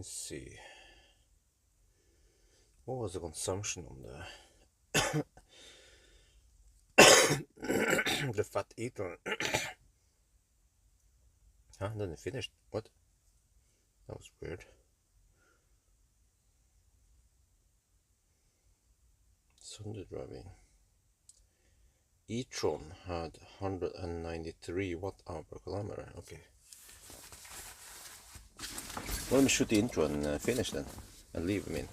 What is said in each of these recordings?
me see. What was the consumption on the fat eater? Huh? Then it finished. What? That was weird. Sunday driving. E-tron had 193 watt-hour per kilometer. Okay. Well, let me shoot the intro and finish then, and leave them in.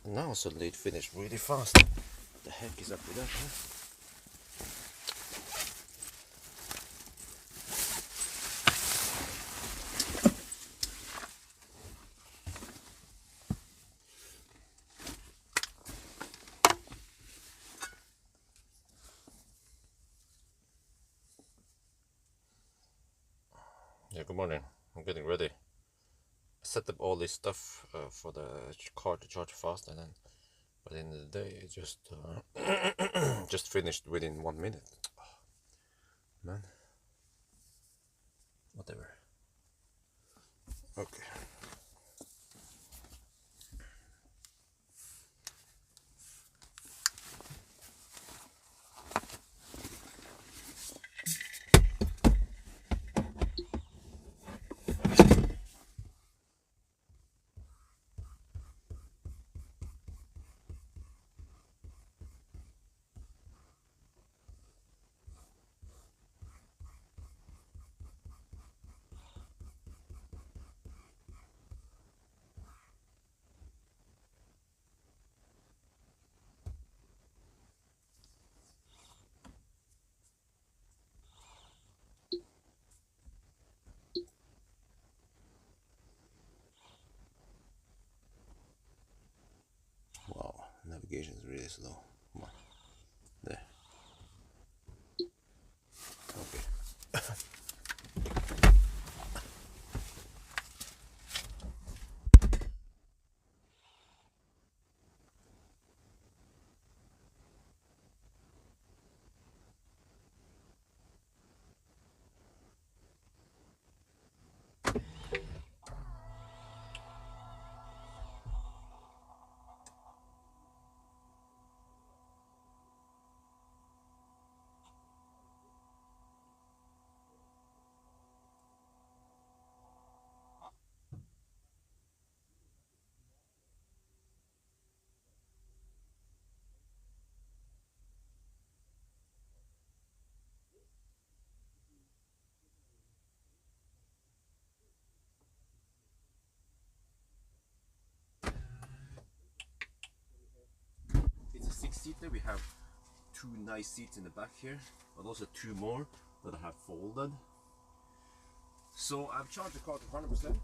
And now suddenly it finished really fast. What the heck is up with that, huh? Yeah, good morning. I'm getting ready. I set up all this stuff for the car to charge fast, and then by the end of the day, it just finished within 1 minute. Oh, man, whatever. Okay. Wow, navigation is really slow. Come on. There. Okay. It's a 6-seater. We have 2 nice seats in the back here, but also 2 more that I have folded. So I've charged the car to 100%.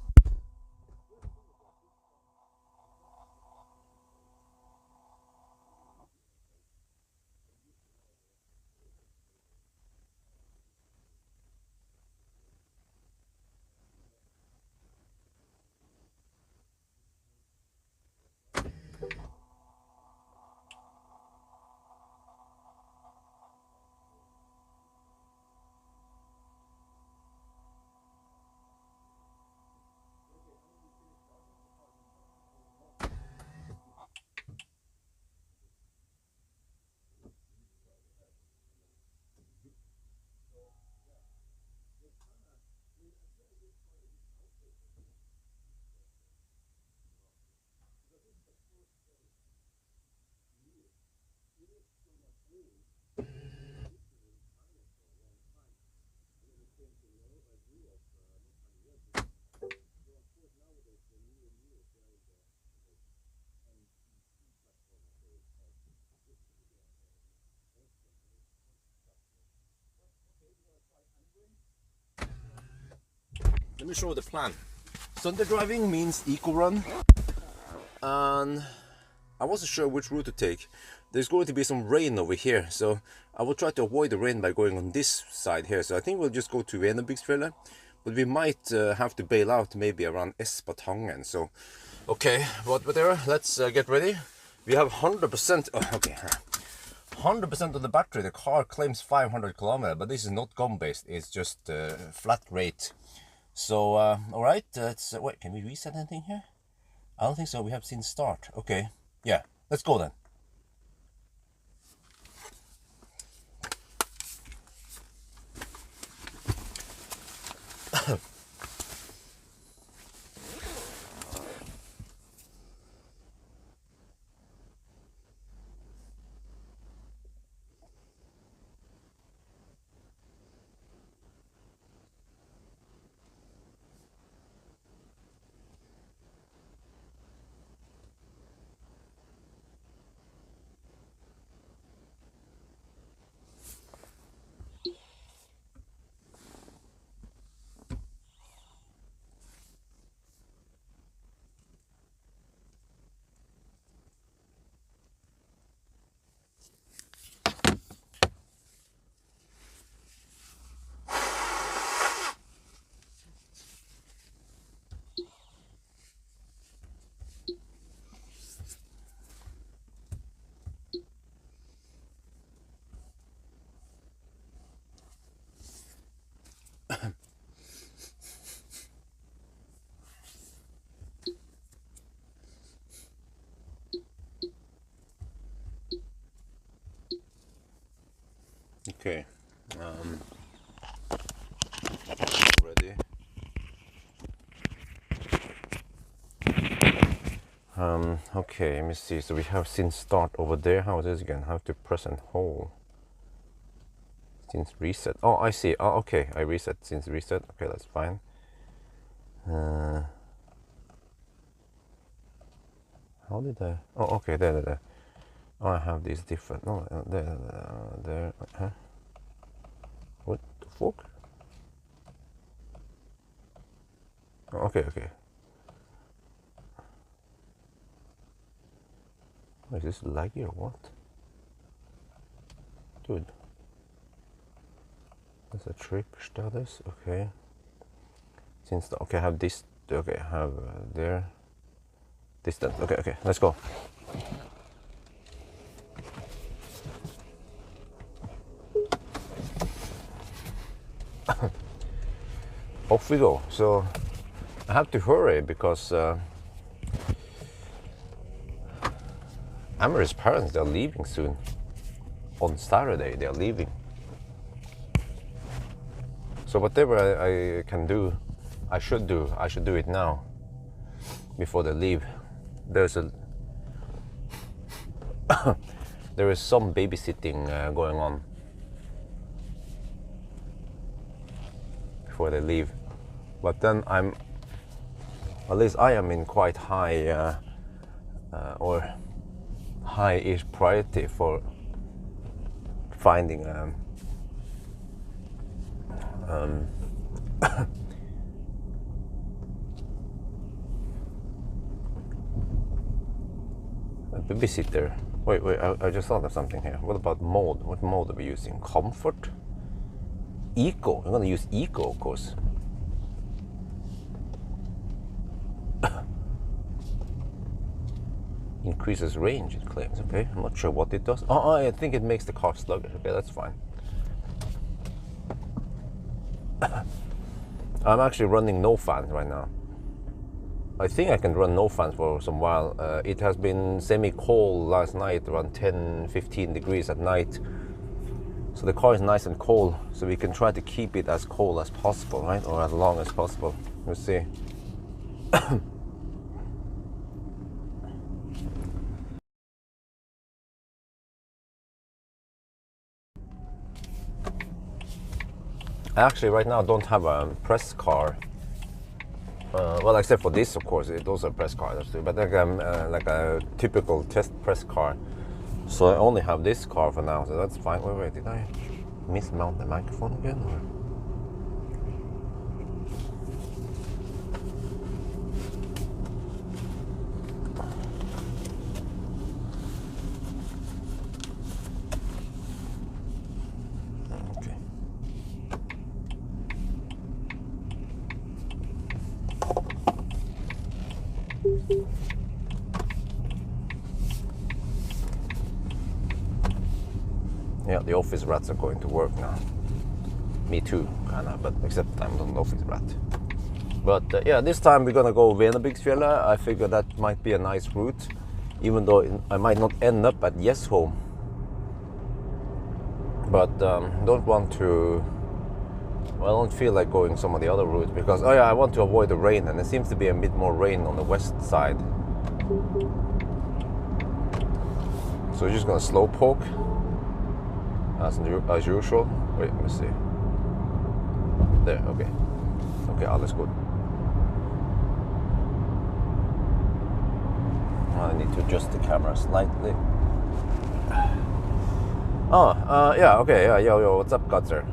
Let me show you the plan. Sunday driving means eco run, and I wasn't sure which route to take. There's going to be some rain over here, so I will try to avoid the rain by going on this side here. So I think we'll just go to Enebygdsfjellet, but we might have to bail out maybe around Espatangen. So, okay, but whatever, let's get ready. We have 100%, oh, okay, 100% of the battery. The car claims 500 kilometers, but this is not GOM based, it's just flat rate. So, all right, wait, can we reset anything here? I don't think so. We have seen start. Okay, yeah, let's go then. Okay, ready. Okay, let me see. So we have since start over there. How is this again? How to press and hold. Since reset. Oh, I see. Oh, okay. I reset since reset. Okay, that's fine. How did I? Oh, okay. There. Oh, I have these different. No, there. Huh? What the fuck? Oh, okay. Is this laggy or what? Dude. That's a trip. Status. Okay. Since okay, I have this. Okay, I have there. Distance. Okay. Let's go. Off we go. So I have to hurry because Amory's parents, they're leaving soon. On Saturday they're leaving. So whatever I can do, I should do it now before they leave. There is some babysitting going on before they leave. But then at least I am in quite high or high-ish priority for finding a babysitter. Wait, I just thought of something here. What about mode? What mode are we using? Comfort? Eco. I'm gonna use eco, of course. Increases range, it claims. Okay, I'm not sure what it does. Oh, I think it makes the car sluggish. Okay, that's fine. I'm actually running no fans right now. I think I can run no fans for some while. It has been semi-cold last night, around 10-15 degrees at night. So the car is nice and cold, so we can try to keep it as cold as possible, right? Or as long as possible. Let's see. I actually right now don't have a press car. Well, except for this, of course, it also a press car. But like a typical test press car. So I only have this car for now, so that's fine. Wait, did I mismount the microphone again? Or? Yeah, the office rats are going to work now. Me too, kinda, but except I'm not an office rat. But yeah, this time we're gonna go Venabiksfjellet. I figure that might be a nice route, even though I might not end up at Yesholm. But don't want to. Well, I don't feel like going some of the other routes because I want to avoid the rain, and there seems to be a bit more rain on the west side. So we're just gonna slow poke as usual. Wait, let me see. There, okay. Okay, alles gut. I need to adjust the camera slightly. Yeah, okay, yeah, yo, what's up, Gutter?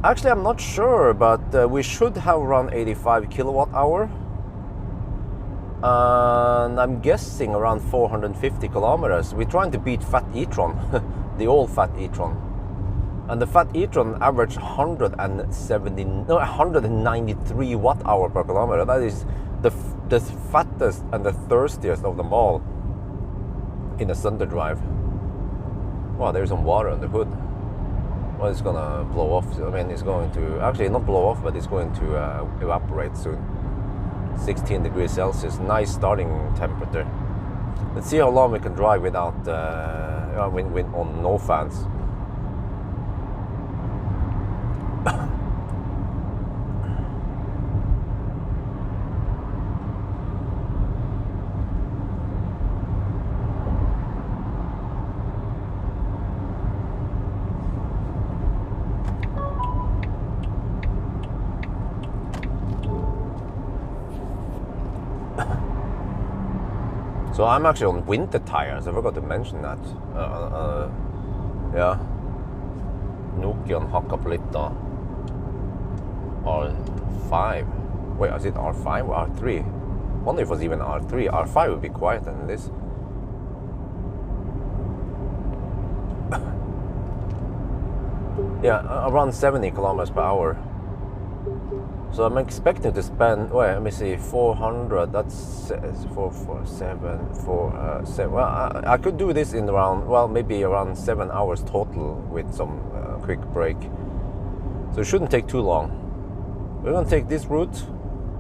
Actually, I'm not sure, but we should have around 85 kilowatt hour. And I'm guessing around 450 kilometers. We're trying to beat Fat e-tron, the old Fat e-tron. And the Fat e-tron averaged 193 watt hour per kilometer. That is the fattest and the thirstiest of them all in a Sunday drive. Wow, there's some water on the hood. Well, it's gonna blow off. I mean, it's going to actually not blow off, but it's going to evaporate soon. 16 degrees Celsius, nice starting temperature. Let's see how long we can drive without on no fans. So I'm actually on winter tires. I forgot to mention that. Yeah. Nokian hakka på litt da. R5. Wait, is it R5 or R3? Wonder if it was even R3. R5 would be quieter than this. Yeah, around 70 kilometers per hour. So I'm expecting to spend, wait, let me see, 400, that's 7. Well, I could do this in around, well, maybe around 7 hours total with some quick break. So it shouldn't take too long. We're gonna take this route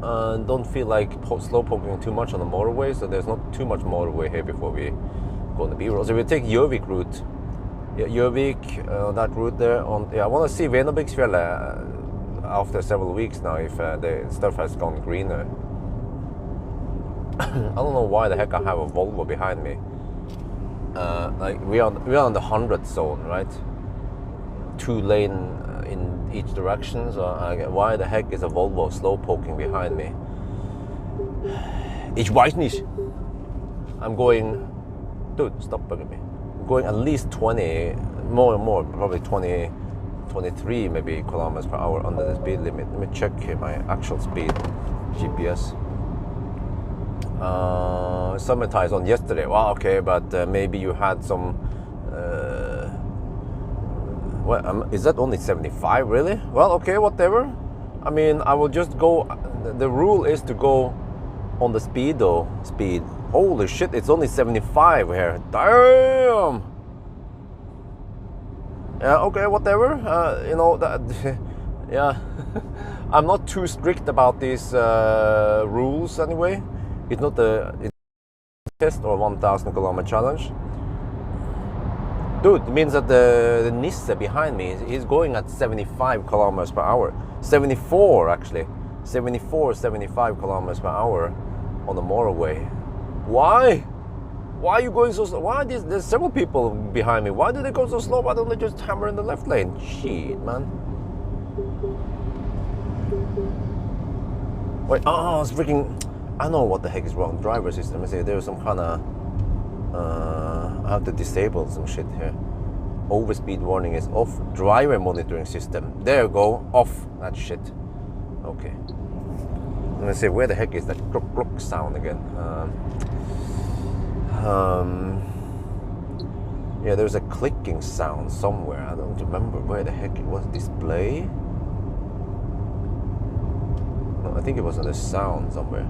and don't feel like slow poking too much on the motorway, so there's not too much motorway here before we go on the B-road. So we'll take Gjøvik route. Yeah, Gjøvik, that route there. I want to see Venabiksfjellet after several weeks now, if the stuff has gone greener. I don't know why the heck I have a Volvo behind me. Like we are on the 100 zone, right? 2 lane in each direction. So why the heck is a Volvo slow poking behind me? Ich weiß nicht. I'm going, dude, stop bugging me. I'm going at least 20, more and more, probably 23 maybe kilometers per hour under the speed limit. Let me check my actual speed GPS. Summertime on yesterday. Well, okay, but maybe you had some. Is that only 75 really? Well, okay, whatever. I mean, I will just go. The rule is to go on the speed. Holy shit! It's only 75 here. Damn. Yeah, okay, whatever. You know that. Yeah, I'm not too strict about these rules anyway. It's not a test or 1,000 kilometer challenge. Dude, it means that the Nisse behind me is going at 75 kilometers per hour. 74 actually. 75 kilometers per hour on the motorway. Why? Why are you going so slow? Why there's several people behind me? Why do they go so slow? Why don't they just hammer in the left lane? Shit, man. Wait, it's freaking. I know what the heck is wrong. Driver system. I say there's some kind of. I have to disable some shit here. Overspeed warning is off. Driver monitoring system. There you go. Off that shit. Okay. Let me see. Where the heck is that cluck sound again? Yeah, there's a clicking sound somewhere. I don't remember where the heck it was. Display? No, I think it was on the sound somewhere.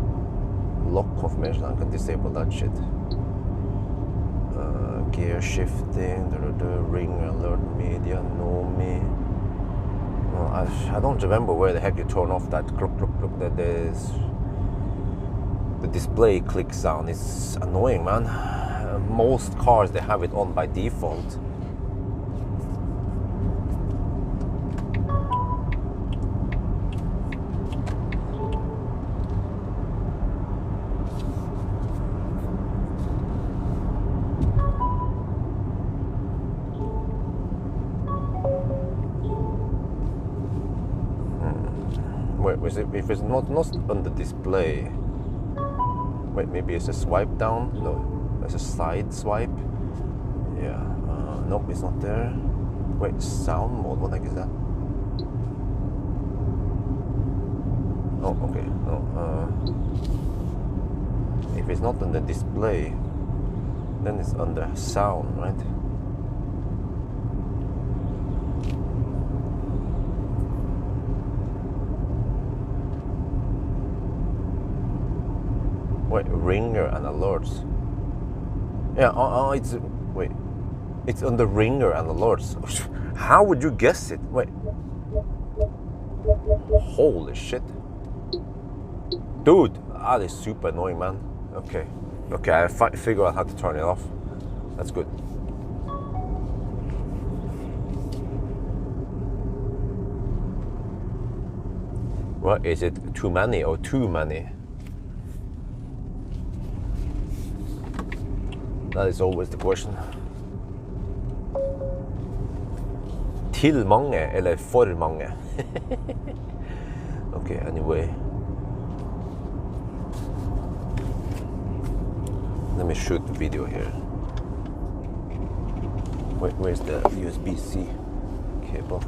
Lock confirmation. I can disable that shit. Gear shifting. Ring alert media. Know me. Well, I don't remember where the heck you turn off that click. The display click sound. It's annoying, man. Most cars, they have it on by default. Wait, if it's not on the display, wait, maybe it's a swipe down? No, it's a side swipe. Yeah, nope, it's not there. Wait, sound mode, what the heck is that? Oh, okay. If it's not on the display, then it's under sound, right? Wait, ringer and alerts. Yeah, it's under ringer and alerts. How would you guess it? Wait. Holy shit. Dude, that is super annoying, man. Okay, I figure out how to turn it off. That's good. What, is it too many or too many? That is always the question. Til mange eller for mange? Okay, anyway. Let me shoot the video here. Wait, where's the USB-C cable?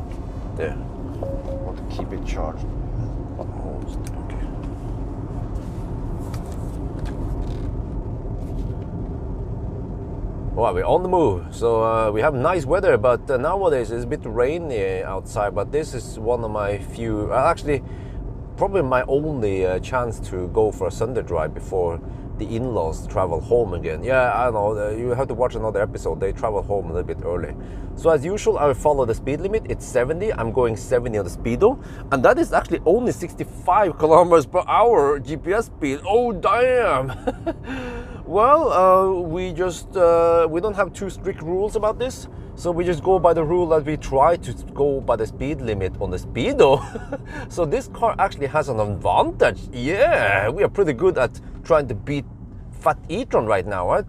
There. I want to keep it charged. Almost. Okay. Well, we're on the move, so we have nice weather, but nowadays it's a bit rainy outside, but this is one of my few, actually probably my only chance to go for a Sunday drive before the in-laws travel home again. Yeah, I know, you have to watch another episode. They travel home a little bit early. So as usual, I will follow the speed limit. It's 70. I'm going 70 on the speedo, and that is actually only 65 kilometers per hour GPS speed. Oh, damn. Well, we don't have too strict rules about this. So we just go by the rule that we try to go by the speed limit on the speedo. So this car actually has an advantage. Yeah, we are pretty good at trying to beat Fat e-tron right now, right?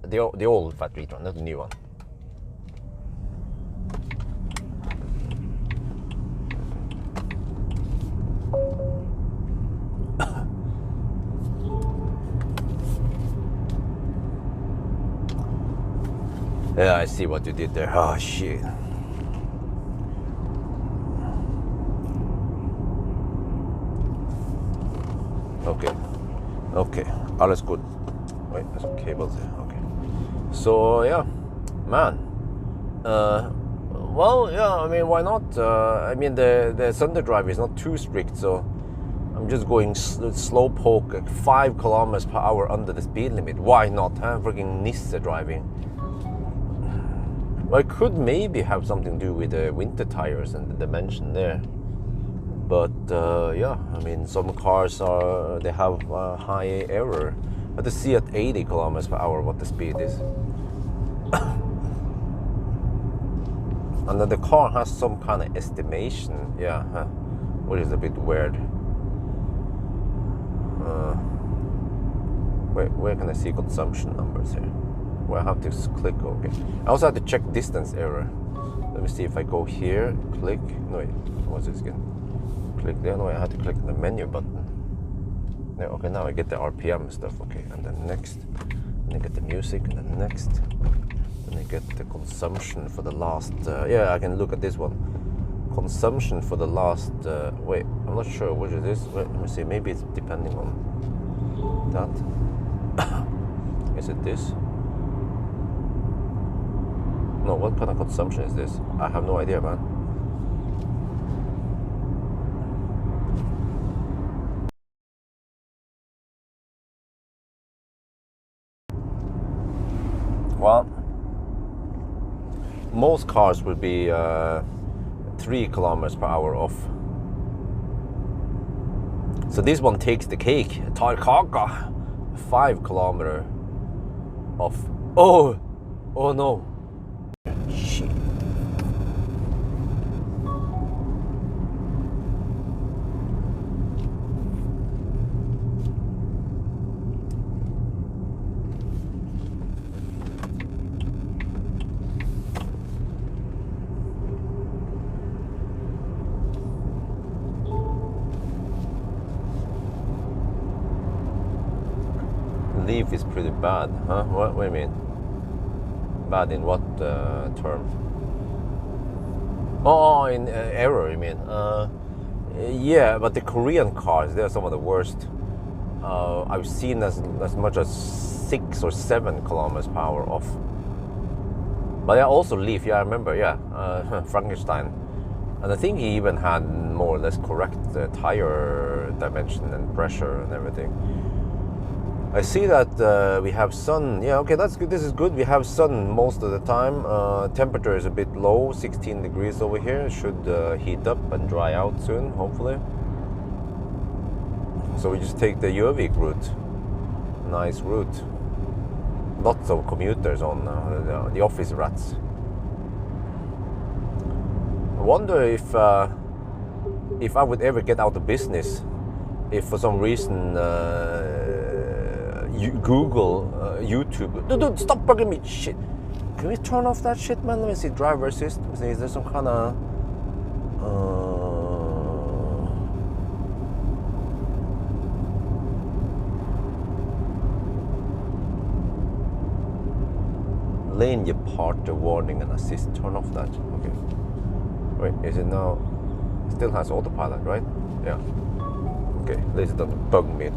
The old Fat e-tron, not the new one. Yeah, I see what you did there. Oh, shit. Okay, alles good. Wait, there's some cables there. Okay. So, yeah, man. Well, yeah, I mean, why not? I mean, the Sunday drive is not too strict, so I'm just going slow poke at 5 kilometers per hour under the speed limit. Why not, huh? Freaking Nisse driving. Well, it could maybe have something to do with the winter tires and the dimension there. But yeah, I mean, some cars they have high error. I have to see at 80 kilometers per hour what the speed is. And then the car has some kind of estimation, yeah, which is a bit weird. Wait, where can I see consumption numbers here? Well, I have to click OK. I also have to check distance error. Let me see if I go here, click. No, wait, what's this again? Click there. No, I have to click the menu button. Yeah, okay, now I get the RPM stuff. Okay, and then next, and I get the music, and then next, then I get the consumption for the last. Yeah, I can look at this one. Consumption for the last. Wait, I'm not sure which it is. Wait, let me see. Maybe it's depending on that. Is it this? No, what kind of consumption is this? I have no idea, man. Well, most cars will be 3 kilometers per hour off. So this one takes the cake. Tar kaka. 5 kilometer off. Oh no. Shit. Leaf is pretty bad, huh? What do you mean? Bad in what term? Oh, in error, you mean? Yeah, but the Korean cars, they're some of the worst. I've seen as much as 6 or 7 kilometers per hour off. But yeah, also Leaf, yeah, I remember, yeah, Frankenstein. And I think he even had more or less correct tire dimension and pressure and everything. I see that we have sun. Yeah, okay, that's good. This is good. We have sun most of the time. Temperature is a bit low, 16 degrees over here. It should heat up and dry out soon, hopefully. So we just take the Gjøvik route. Nice route. Lots of commuters on the office rats. I wonder if I would ever get out of business if for some reason Google, YouTube. Dude, stop bugging me. Shit. Can we turn off that shit, man? Let me see. Driver assist. Is there some kind of lane departure warning and assist? Turn off that. Okay. Wait, is it now? It still has autopilot, right? Yeah. Okay. At least it doesn't bug me.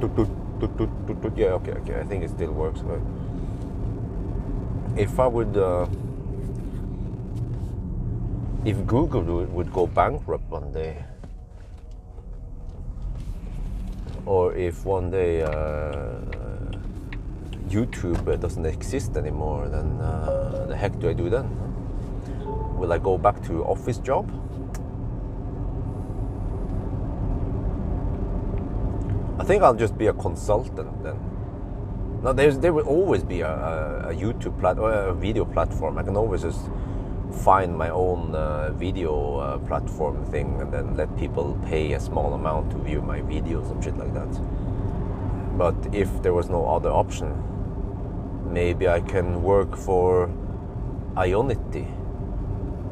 Yeah, okay, I think it still works. Right? If I would, if Google would go bankrupt one day, or if one day YouTube doesn't exist anymore, then the heck do I do then? Will I go back to office job? I think I'll just be a consultant then. Now there will always be a YouTube or a video platform. I can always just find my own video platform thing and then let people pay a small amount to view my videos and shit like that. But if there was no other option, maybe I can work for Ionity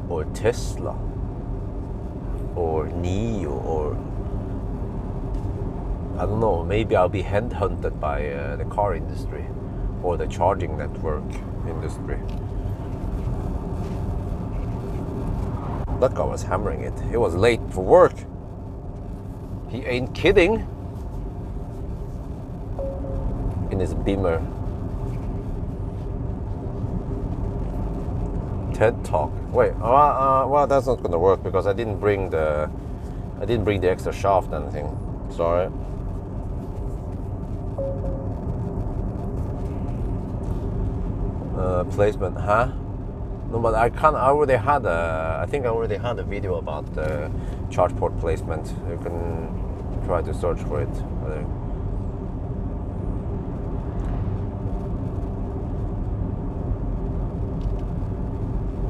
or Tesla or Nio or I don't know, maybe I'll be headhunted by the car industry or the charging network industry. That guy was hammering it. He was late for work. He ain't kidding. In his Beamer. TED Talk. Wait, well that's not gonna work because I didn't bring the extra shaft and anything. Sorry. Placement, huh? No, but I think I already had a video about charge port placement. You can try to search for it, I think.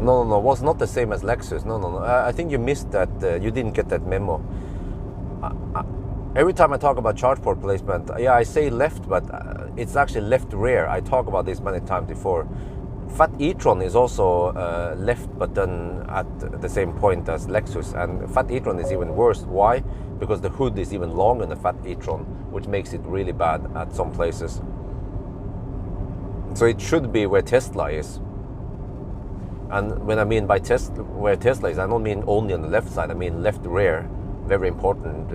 No, it was not the same as Lexus. No. I think you missed that. You didn't get that memo. Every time I talk about charge port placement, yeah, I say left, but it's actually left rear. I talk about this many times before. Fat e-tron is also left, but then at the same point as Lexus. And Fat e-tron is even worse. Why? Because the hood is even longer than Fat e-tron, which makes it really bad at some places. So it should be where Tesla is. And when I mean by where Tesla is, I don't mean only on the left side. I mean left rear. Very important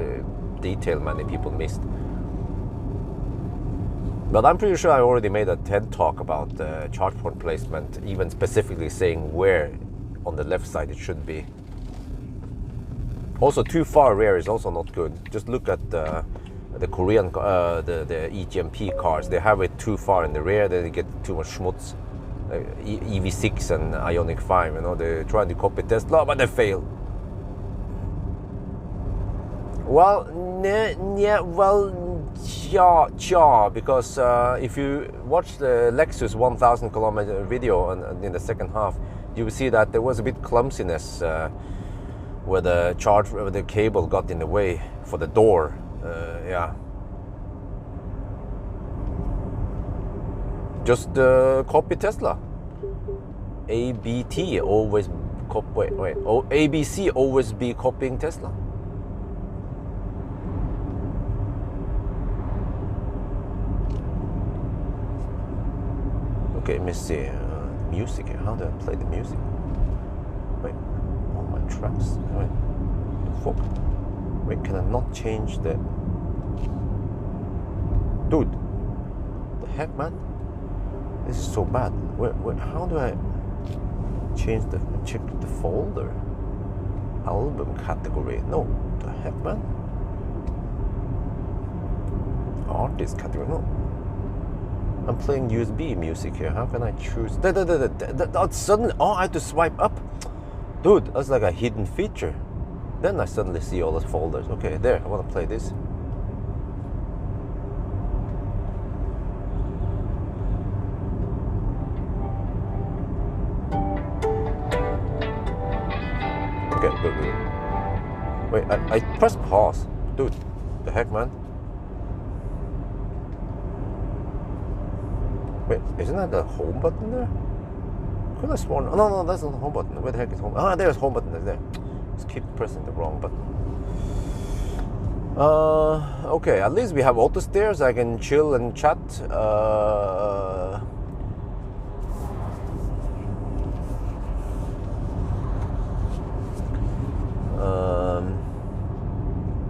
detail many people missed. But I'm pretty sure I already made a TED talk about charge port placement, even specifically saying where on the left side it should be. Also, too far rear is also not good. Just look at the Korean, the EGMP cars. They have it too far in the rear, then they get too much schmutz. EV6 and Ioniq 5, you know, they're trying to copy Tesla, but they fail. Well, because if you watch the Lexus 1000 kilometer video in the second half, you will see that there was a bit clumsiness where the cable got in the way for the door. Yeah. Just copy Tesla. ABT always ABC always be copying Tesla. Okay, let me see music here. How do I play the music? Wait, all my tracks. Wait, fuck. Wait, can I not change the? Dude, the heck, man? This is so bad. Wait, how do I check the folder? Album category. No, the heck, man? Artist category. No. I'm playing USB music here. How can I choose? Suddenly, I had to swipe up. Dude, that's like a hidden feature. Then I suddenly see all the folders. Okay, there. I want to play this. Okay, good. Wait, I pressed pause. Dude, the heck, man? Wait, isn't that the home button there? Could I sworn? No, that's not the home button. Where the heck is home? There's home button. It's there. Just keep pressing the wrong button. Okay, at least we have auto steer, so I can chill and chat.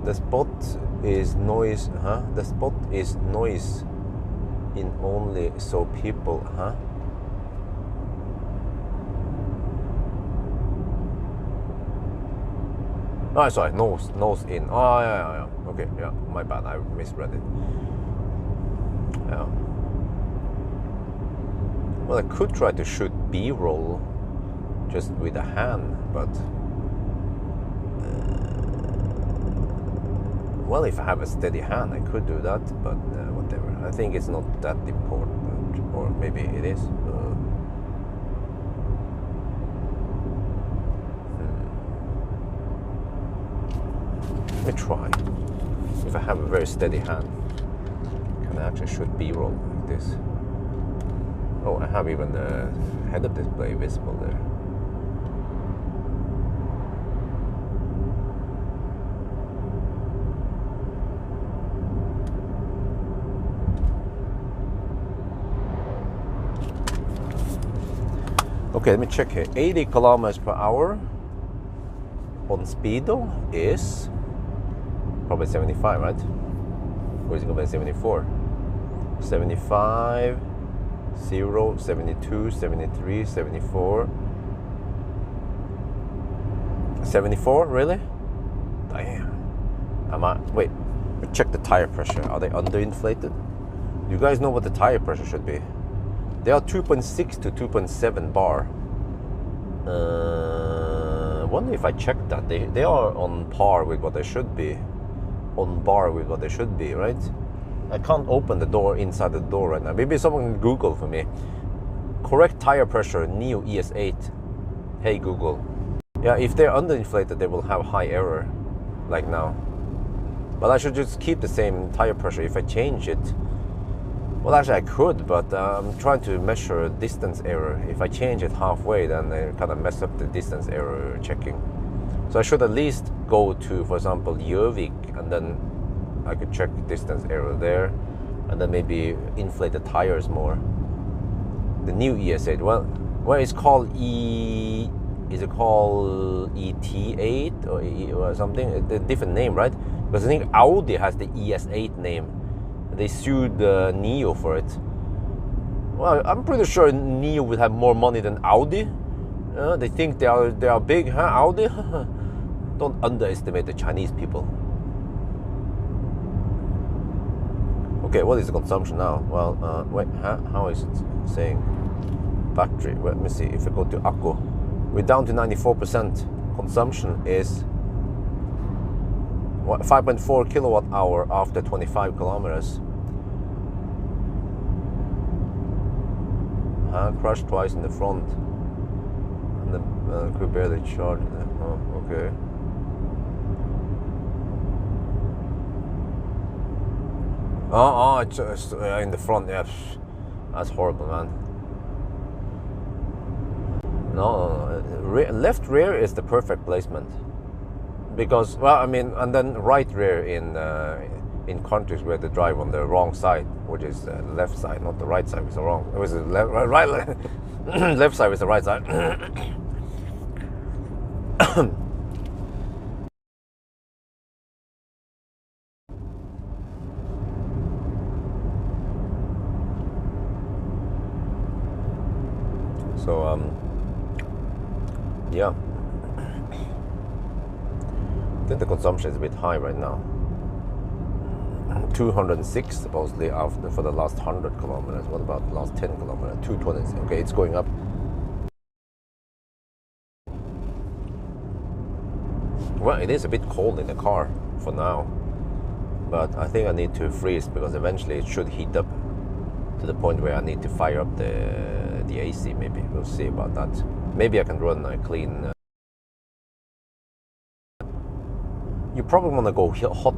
The spot is noise, huh? The spot is noise in only so people, huh? Oh, sorry, nose in. Oh, yeah. Okay, yeah, my bad, I misread it. Yeah. Well, I could try to shoot B-roll just with a hand, but well, if I have a steady hand, I could do that, but whatever. I think it's not that important, or maybe it is. Let me try. If I have a very steady hand, can I actually shoot B-roll like this? Oh, I have even the head-up display visible there. Okay, let me check here. 80 kilometers per hour on speedo is probably 75, right? Or is it going to be 74? 75, 0, 72, 73, 74. 74, really? Damn. Wait, check the tire pressure. Are they underinflated? You guys know what the tire pressure should be? They are 2.6 to 2.7 bar. I wonder if I check that. They are on par with what they should be. On bar with what they should be, right? I can't open the door inside the door right now. Maybe someone can Google for me. Correct tire pressure, Nio ES8. Hey Google. Yeah, if they're underinflated, they will have high error, like now. But I should just keep the same tire pressure. If I change it, well, actually I could, but I'm trying to measure distance error. If I change it halfway, then I kind of mess up the distance error checking. So I should at least go to, for example, Gjøvik, and then I could check distance error there, and then maybe inflate the tires more. The new ES8, well, it's called is it called ET8 or something? A different name, right? Because I think Audi has the ES8 name. They sued Nio for it. Well, I'm pretty sure Nio would have more money than Audi. They think they are big, huh? Audi? Don't underestimate the Chinese people. Okay, what is the consumption now? Well, wait, how is it saying? Battery. Let me see. If I go to Akku, we're down to 94%. Consumption is 5.4 kilowatt hour after 25 kilometers. Crashed twice in the front, and the could barely charge. Oh, okay. Oh, it's in the front. Yeah, that's horrible, man. No, left rear is the perfect placement, because, well, I mean, and then right rear in countries where they drive on the wrong side, which is the left side, not the right side. It's the wrong. It was the right left side is the right side. So yeah, I think the consumption is a bit high right now. 206 supposedly for the last 100 kilometers. What about the last 10 kilometers? 220. Okay, it's going up. Well, it is a bit cold in the car for now, but I think I need to freeze, because eventually it should heat up to the point where I need to fire up the AC. Maybe we'll see about that. Maybe I can run a clean. You probably want to go hot,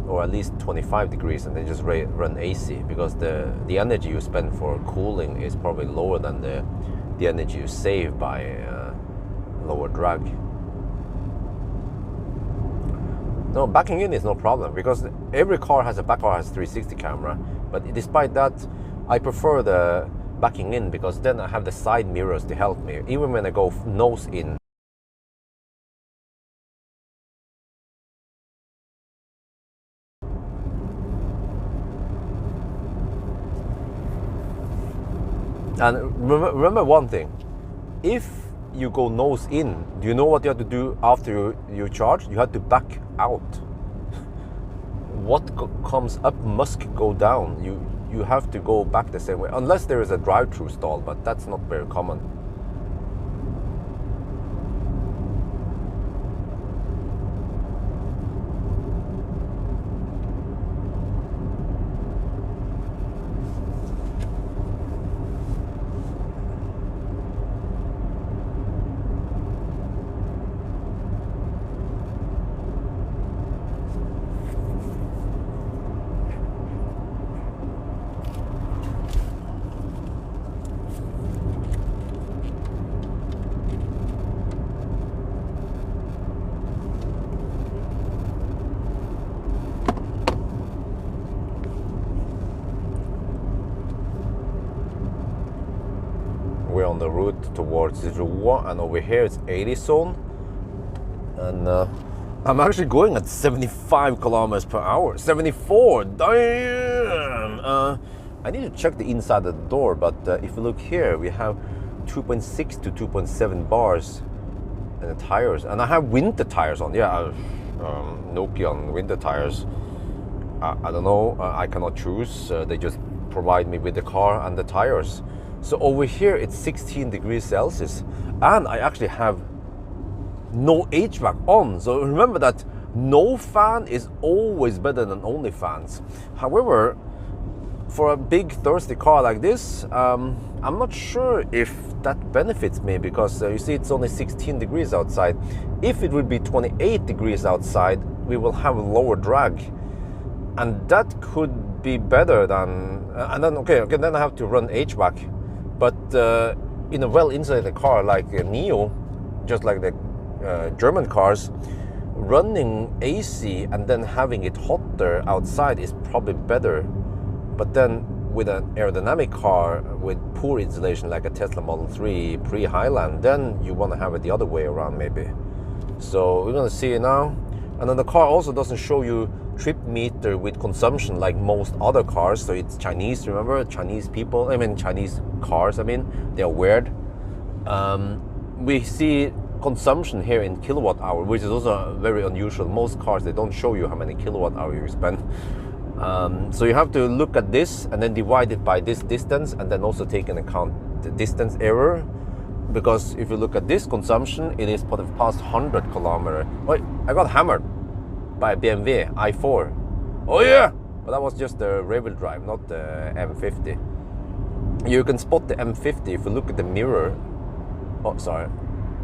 or at least 25 degrees, and then just run AC, because the energy you spend for cooling is probably lower than the energy you save by lower drag. No, backing in is no problem, because every car has a 360 camera, but despite that, I prefer the backing in, because then I have the side mirrors to help me, even when I go nose in. And remember one thing, if you go nose in, do you know what you have to do after you charge? You have to back out. What comes up must go down. You have to go back the same way, unless there is a drive-through stall, but that's not very common. We're on the route towards Rua, and over here it's 80 zone, and I'm actually going at 75 kilometers per hour. 74, damn! I need to check the inside of the door, but if you look here, we have 2.6 to 2.7 bars in the tires, and I have winter tires on. Yeah, Nokian winter tires. I don't know, I cannot choose. They just provide me with the car and the tires. So over here it's 16 degrees Celsius, and I actually have no HVAC on. So remember that no fan is always better than only fans. However, for a big thirsty car like this, I'm not sure if that benefits me, because you see it's only 16 degrees outside. If it would be 28 degrees outside, we will have lower drag, and that could be better than, and then okay, then I have to run HVAC. But in a well-insulated car like a Nio, just like the German cars, running AC and then having it hotter outside is probably better. But then with an aerodynamic car with poor insulation like a Tesla Model 3 pre-Highland, then you want to have it the other way around maybe. So we're going to see now. And then the car also doesn't show you trip meter with consumption like most other cars. So it's Chinese, remember? Chinese people, Chinese cars, they're weird. We see consumption here in kilowatt hour, which is also very unusual. Most cars, they don't show you how many kilowatt hour you spend. So you have to look at this and then divide it by this distance, and then also take into account the distance error. Because if you look at this consumption, it is for the past 100 kilometers. Wait, I got hammered. by BMW i4. Oh yeah, but that was just the rear-wheel drive, not the M50. You can spot the M50 if you look at the mirror. Oh, sorry,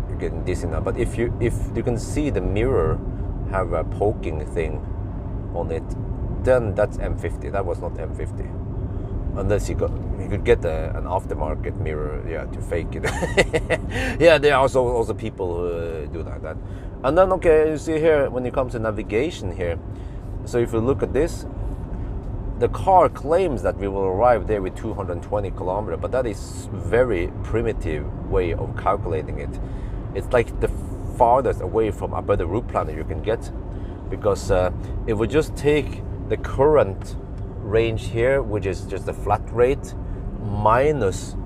you're getting dizzy now. But if you can see the mirror have a poking thing on it, then that's M50. That was not M50. Unless you could get an aftermarket mirror, yeah, to fake it. Yeah, there are also people who do that. And then, okay, you see here when it comes to navigation here. So if you look at this, the car claims that we will arrive there with 220 kilometers, but that is very primitive way of calculating it. It's like the farthest away from a better route planner you can get, because it would just take the current range here, which is just a flat rate, minus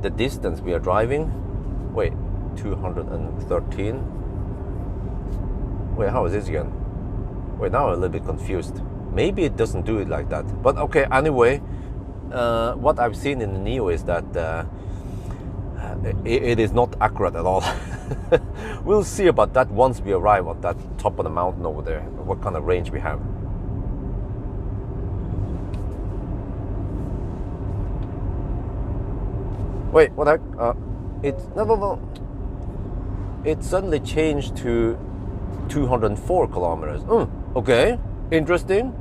the distance we are driving. Wait, 213. Wait, how is this again? Wait, now I'm a little bit confused. Maybe it doesn't do it like that. But okay, anyway, what I've seen in the Nio is that it is not accurate at all. We'll see about that once we arrive at that top of the mountain over there, what kind of range we have. Wait, what heck? No. It suddenly changed to 204 kilometers. Okay, interesting.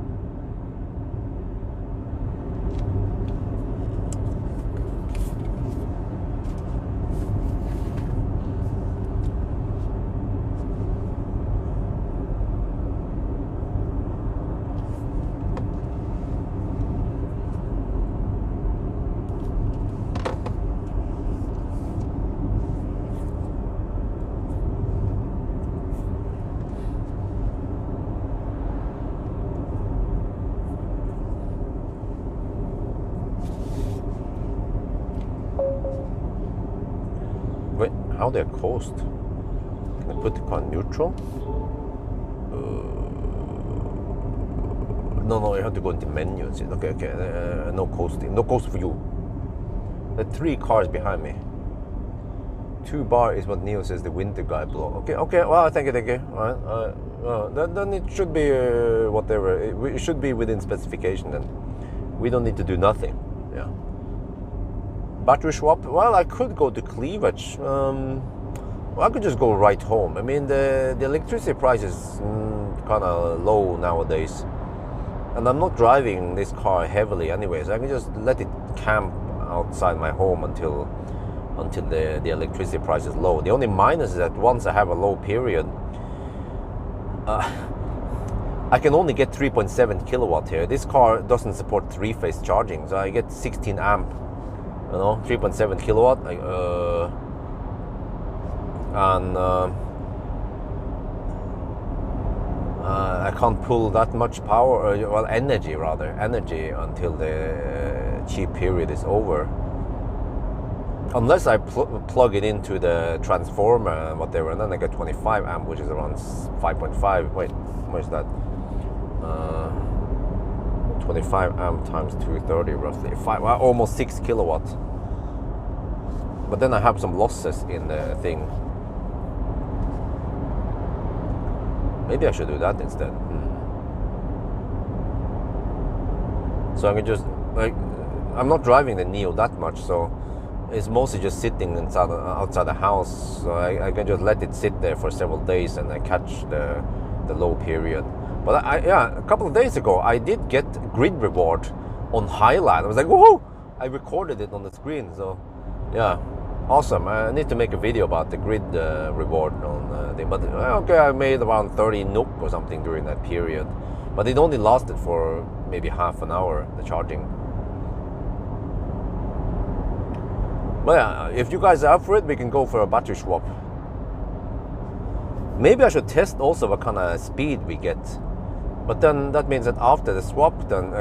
Wait, how do I coast? Can I put the car in neutral? No, you have to go into menu. Okay, no coasting. No coast for you. There are 3 cars behind me. 2 bar is what Nio says the winter guy below. Okay, well, thank you. All right, then it should be whatever. It should be within specification then. We don't need to do nothing. Yeah. Battery swap, well, I could go to Cleavage. Well, I could just go right home. I mean, the electricity price is kind of low nowadays. And I'm not driving this car heavily anyways. I can just let it camp outside my home until the electricity price is low. The only minus is that once I have a low period, I can only get 3.7 kilowatt here. This car doesn't support 3-phase charging, so I get 16 amp. 3.7 kilowatt, and I can't pull that much power, energy until the cheap period is over. Unless I plug it into the transformer and whatever, and then I get 25 amp, which is around 5.5. Wait, how much is that? 25 amp times 230, roughly almost 6 kilowatts. But then I have some losses in the thing. Maybe I should do that instead. So I can just, I'm not driving the Nio that much, so it's mostly just sitting outside the house. So I can just let it sit there for several days and I catch the low period. But a couple of days ago, I did get grid reward on Highline. I was like, woohoo! I recorded it on the screen, so yeah, awesome. I need to make a video about the grid reward on thing. But okay, I made around 30 NOK or something during that period. But it only lasted for maybe half an hour, the charging. But yeah, if you guys are up for it, we can go for a battery swap. Maybe I should test also what kind of speed we get. But then that means that after the swap, then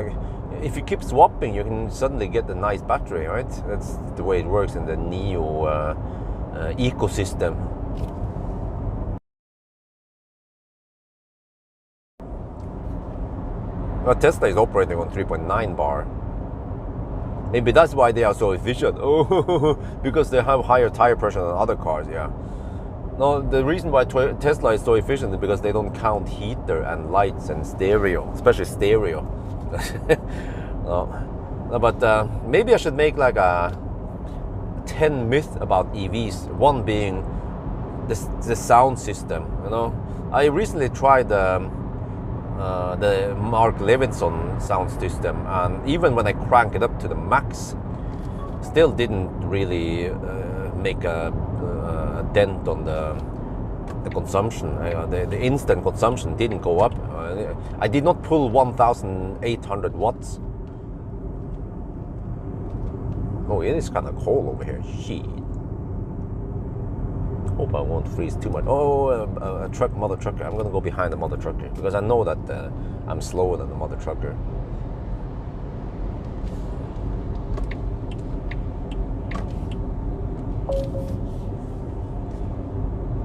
if you keep swapping, you can suddenly get a nice battery, right? That's the way it works in the Nio ecosystem. Well, Tesla is operating on 3.9 bar. Maybe that's why they are so efficient. Oh, because they have higher tire pressure than other cars, yeah. No, the reason why Tesla is so efficient is because they don't count heater and lights and stereo, especially stereo. No, no, but maybe I should make like a 10 myths about EVs. One being the sound system. You know, I recently tried the Mark Levinson sound system, and even when I crank it up to the max, still didn't really make a dent on the consumption. The instant consumption didn't go up. I did not pull 1,800 watts. Oh, it is kind of cold over here. Shit. Hope I won't freeze too much. Oh, a truck, mother trucker. I'm gonna go behind the mother trucker because I know that I'm slower than the mother trucker.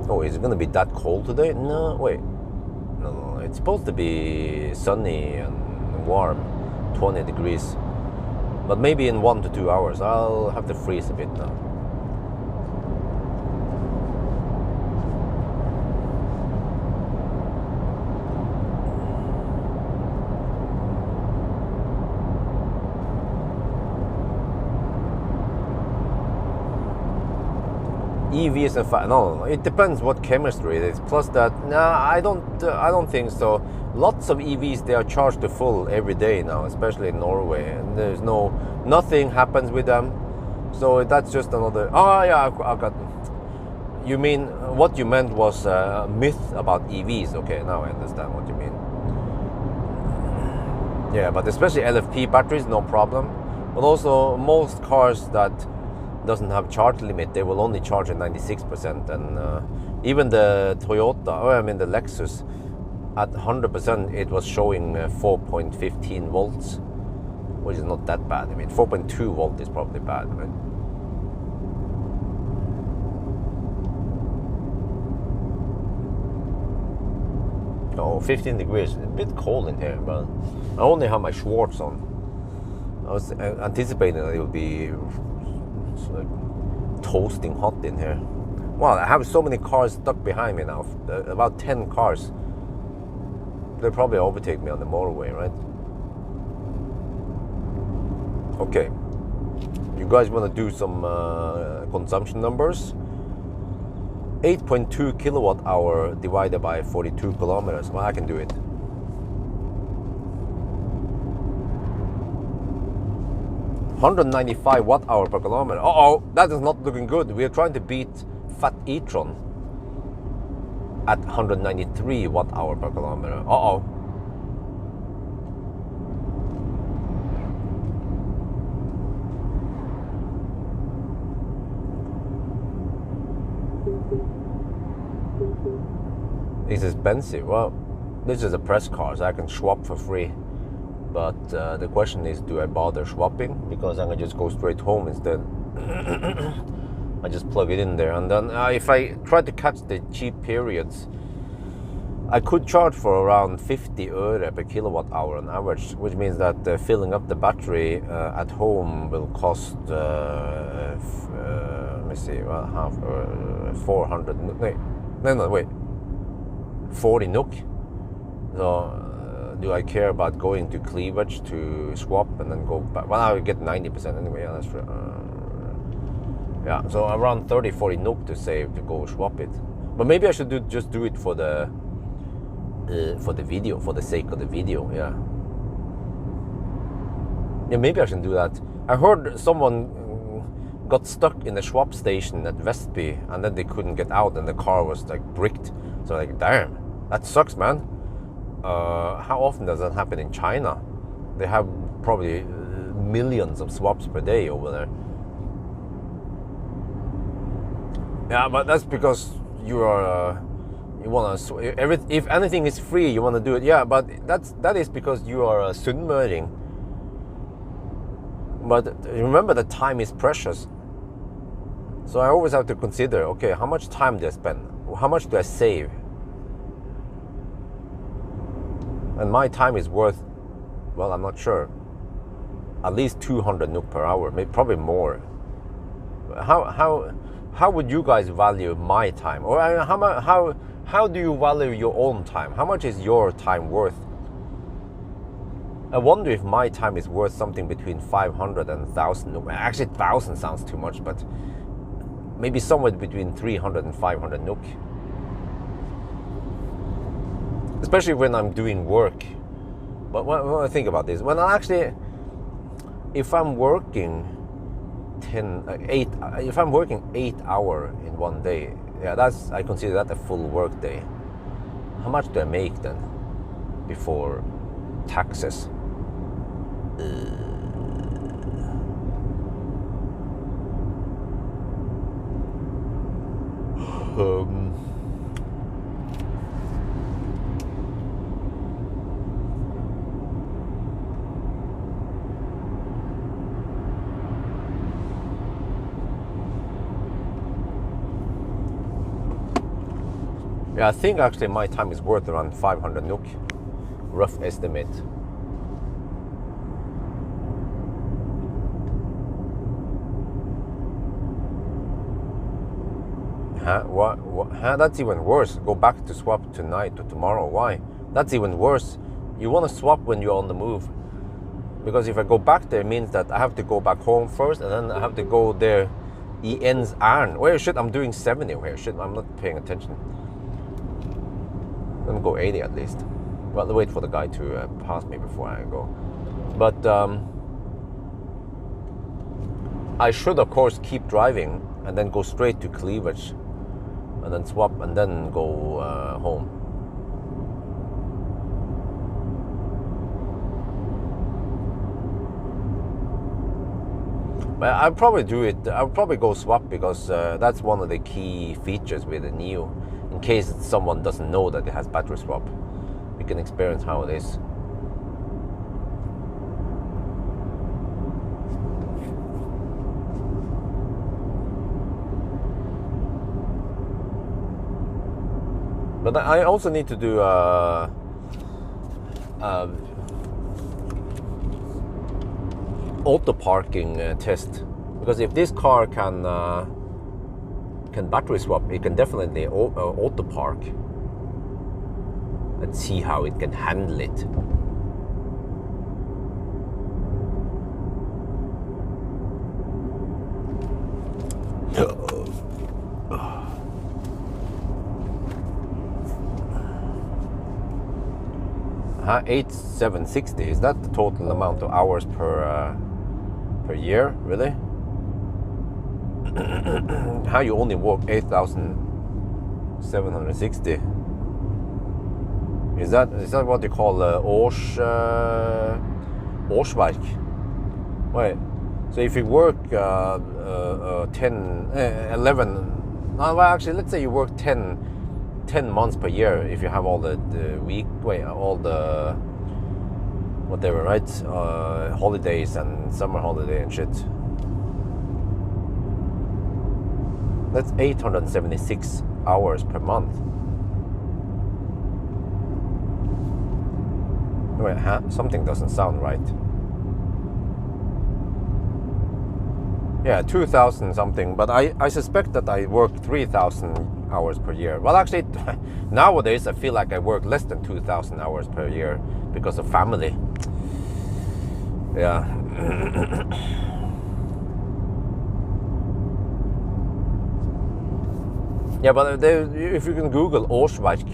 Oh, is it gonna be that cold today? No, wait. No, it's supposed to be sunny and warm, 20 degrees. But maybe in 1 to 2 hours. I'll have to freeze a bit now. EVs and no, it depends what chemistry it is. Plus that, I don't think so. Lots of EVs, they are charged to full every day now, especially in Norway, and there's nothing happens with them. So that's just another. Oh yeah, I got. You mean what you meant was a myth about EVs? Okay, now I understand what you mean. Yeah, but especially LFP batteries, no problem. But also most cars that doesn't have charge limit, they will only charge at 96%, and even the Toyota, the Lexus, at 100% it was showing 4.15 volts, which is not that bad. 4.2 volt is probably bad, right? Oh, 15 degrees, a bit cold in here, but I only have my shorts on. I was anticipating that it would be like toasting hot in here. Wow, I have so many cars stuck behind me now. About 10 cars. They'll probably overtake me on the motorway, right? Okay. You guys want to do some consumption numbers? 8.2 kilowatt hour divided by 42 kilometers. Well, I can do it. $195 watt hour per kilometer. Uh-oh, that is not looking good. We are trying to beat Fat e-tron at 193 watt hour per kilometer. Uh-oh. It's expensive. Well, this is a press car, so I can swap for free. But the question is, do I bother swapping? Because I can just go straight home instead. I just plug it in there, and then if I try to catch the cheap periods, I could charge for around 50 øre per kilowatt hour on average, which means that filling up the battery at home will cost, let me see, half 400. No, wait, 40 NOK. So. Do I care about going to cleavage to swap and then go back? Well, I would get 90% anyway. Yeah, that's true. Yeah, so around 30-40 NOK to save to go swap it. But maybe I should just do it for the video, for the sake of the video. Yeah. Yeah, maybe I should do that. I heard someone got stuck in the swap station at Vestby, and then they couldn't get out, and the car was like bricked. So like, damn, that sucks, man. How often does that happen in China? They have probably millions of swaps per day over there. Yeah, but that's because you are you want to. If anything is free, you want to do it. Yeah, but that is because you are a sunnmøring. But remember that time is precious. So I always have to consider, okay, how much time do I spend? How much do I save? And my time is worth, well, I'm not sure, at least 200 NOK per hour, maybe probably more. How how would you guys value my time? Or how do you value your own time? How much is your time worth? I wonder if my time is worth something between 500 and 1,000. Actually, 1,000 sounds too much, but maybe somewhere between 300 and 500 NOK. Especially when I'm doing work. But when I think about this, if I'm working 8 hours in one day, yeah, I consider that a full work day. How much do I make then before taxes? Yeah, I think actually my time is worth around 500 NOK, rough estimate. That's even worse. Go back to swap tonight or tomorrow. Why? That's even worse. You want to swap when you're on the move. Because if I go back there, it means that I have to go back home first, and then I have to go there. errands. Wait, shit, I'm doing 70 here. Shit, I'm not paying attention. Let me go 80 at least. Well, wait for the guy to pass me before I go. But I should, of course, keep driving and then go straight to Cleavage, and then swap and then go home. But I'll probably do it. I'll probably go swap because that's one of the key features with the Nio. In case someone doesn't know that it has battery swap, we can experience how it is. But I also need to do auto parking test, because if this car can battery swap, it can definitely auto park. Let's see how it can handle it. $8,760, is that the total amount of hours per year, really? How you only work 8,760? Is that what you call årsverk? Wait, so if you work 11, well, actually, let's say you work 10 months per year, if you have all the whatever, right? Holidays and summer holiday and shit. That's 876 hours per month. Wait, something doesn't sound right. Yeah, 2,000 something, but I suspect that I work 3,000 hours per year. Well, actually, nowadays I feel like I work less than 2,000 hours per year because of family. Yeah. Yeah, but if you can Google årsverk,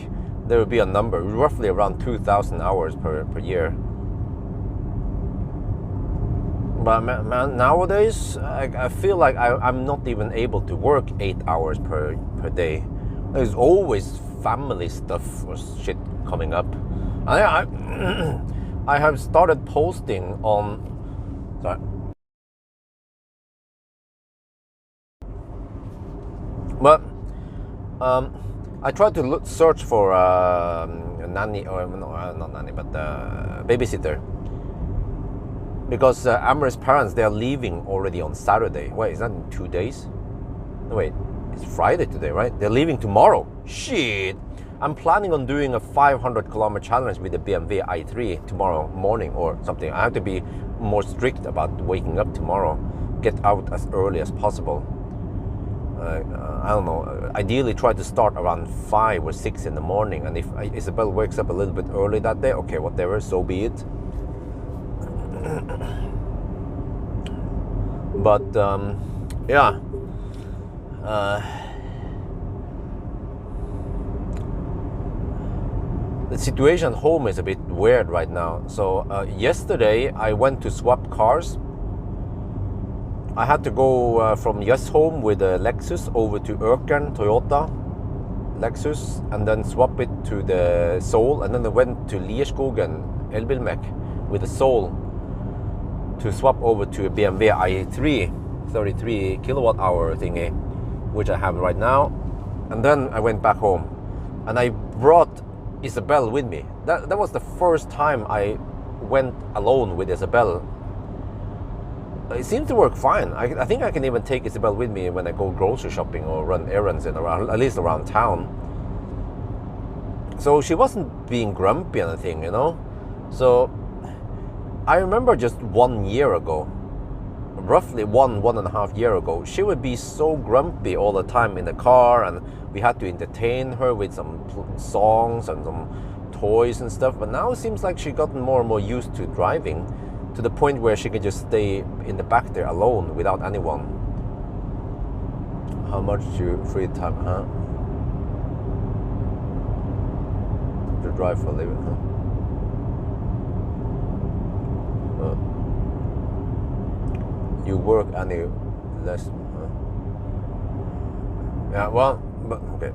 there will be a number, roughly around 2,000 hours per year. But nowadays, I feel like I'm not even able to work 8 hours per day. There's always family stuff or shit coming up. I have started posting on... Sorry. But I tried to search for a nanny, or not nanny, but babysitter. Because Amber's parents, they are leaving already on Saturday. Wait, is that in 2 days? No, wait, it's Friday today, right? They're leaving tomorrow. Shit! I'm planning on doing a 500-kilometer challenge with the BMW i3 tomorrow morning or something. I have to be more strict about waking up tomorrow. Get out as early as possible. I don't know, ideally try to start around 5 or 6 in the morning, and if Isabel wakes up a little bit early that day, okay, whatever, so be it. But yeah, the situation at home is a bit weird right now. So yesterday I went to swap cars. I had to go from Yes home with a Lexus over to Økern Toyota Lexus, and then swap it to the Soul, and then I went to Lierskogen Elbilmek with the Soul to swap over to a BMW i3 33 kilowatt hour thingy, which I have right now. And then I went back home, and I brought Isabel with me. That was the first time I went alone with Isabel. It seems to work fine. I think I can even take Isabel with me when I go grocery shopping or run errands around, at least around town. So she wasn't being grumpy or anything, you know. So I remember just 1 year ago, roughly one and a half year ago, she would be so grumpy all the time in the car, and we had to entertain her with some songs and some toys and stuff. But now it seems like she gotten more and more used to driving, to the point where she can just stay in the back there alone without anyone. How much you free time, huh? To drive for a living, huh? You work any less, huh? Yeah, well, but okay.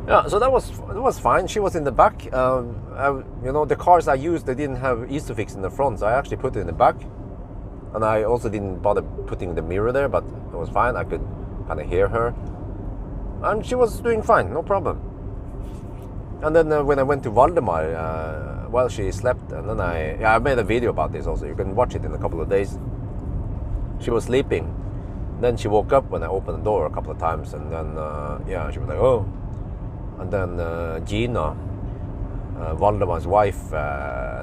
Yeah, so that was fine. She was in the back. You know, the cars I used, they didn't have Isofix in the front, so I actually put it in the back. And I also didn't bother putting the mirror there, but it was fine. I could kind of hear her, and she was doing fine, no problem. And then when I went to Valdemar while she slept, and then I made a video about this also. You can watch it in a couple of days. She was sleeping. Then she woke up when I opened the door a couple of times, and then yeah, she was like, oh. And then Gina, Valdemar's wife,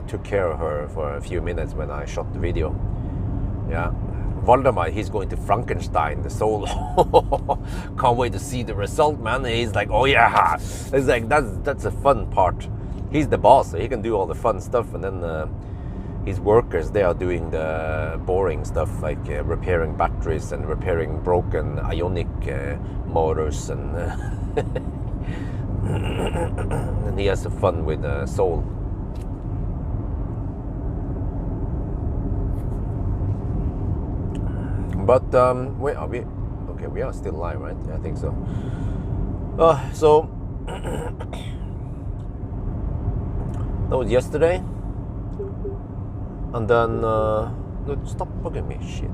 took care of her for a few minutes when I shot the video. Yeah, Valdemar, he's going to Frankenstein the Soul. Can't wait to see the result, man. He's like, oh yeah, it's like that's a fun part. He's the boss, so he can do all the fun stuff, and then his workers, they are doing the boring stuff, like repairing batteries and repairing broken ionic motors, and and he has fun with Soul. But wait, are we okay? We are still live, right? Yeah, I think so. So that was yesterday, and then no, stop bugging me, shit.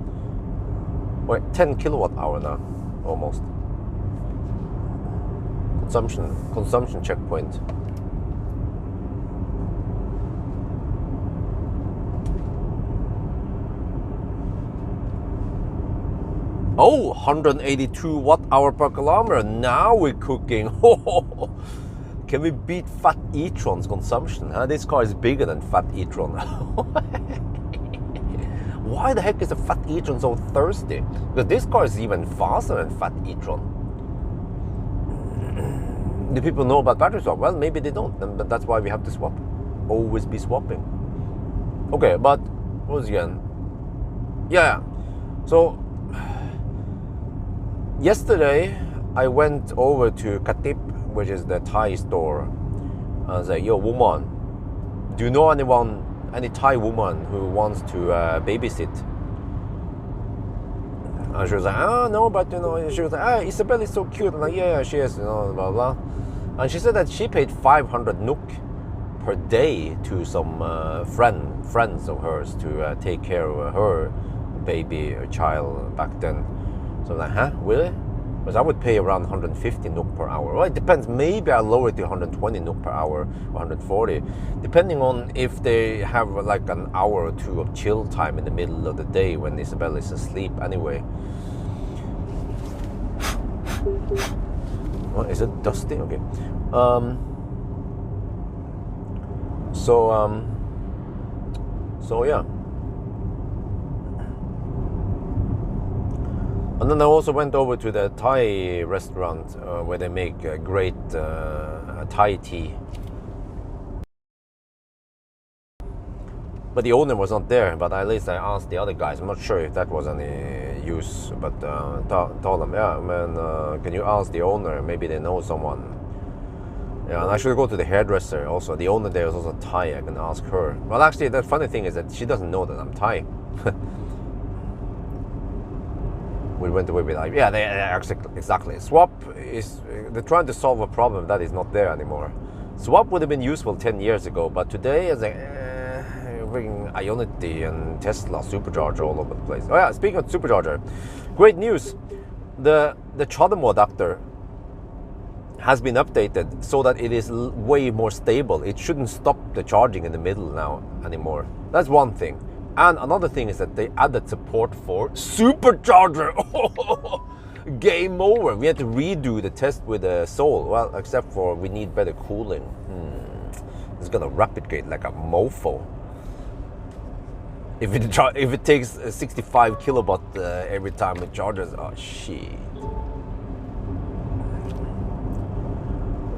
Wait, 10 kilowatt hour now, almost. Consumption checkpoint. Oh, 182 watt hour per kilometer. Now we're cooking. Can we beat Fat e-tron's consumption? Huh? This car is bigger than Fat e-tron. Why the heck is a Fat e-tron so thirsty? Because this car is even faster than Fat e-tron. Do people know about battery swap? Well, maybe they don't, but that's why we have to swap. Always be swapping. Okay, but what was again? Yeah. So yesterday I went over to Katip, which is the Thai store. I was like, yo, woman, do you know any Thai woman who wants to babysit? And she was like, oh, no, but you know, she was like, Isabel is so cute. I'm like, yeah, she is, you know, blah, blah. And she said that she paid 500 NOK per day to some friends of hers to take care of her baby or child back then. So I'm like, huh, really? Because I would pay around 150 NOK per hour. Well, it depends. Maybe I'll lower it to 120 NOK per hour, or 140, depending on if they have like an hour or two of chill time in the middle of the day when Isabel is asleep anyway. Oh, is it dusty? Okay. So yeah. And then I also went over to the Thai restaurant where they make great Thai tea. But the owner was not there, but at least I asked the other guys. I'm not sure if that was any use, but told them, yeah, man, can you ask the owner? Maybe they know someone. Yeah, and I should go to the hairdresser also. The owner there is also Thai, I can ask her. Well, actually, the funny thing is that she doesn't know that I'm Thai. We went away with like, yeah, exactly. Swap is, they're trying to solve a problem that is not there anymore. Swap would have been useful 10 years ago, but today it's like, freaking Ionity and Tesla supercharger all over the place. Oh yeah, speaking of supercharger, great news. The CHAdeMO adapter has been updated so that it is way more stable. It shouldn't stop the charging in the middle now anymore. That's one thing. And another thing is that they added support for supercharger. Game over. We had to redo the test with the Soul. Well, except for we need better cooling. It's gonna rapid gate like a mofo. If it takes 65 kilowatt every time it charges, oh shit.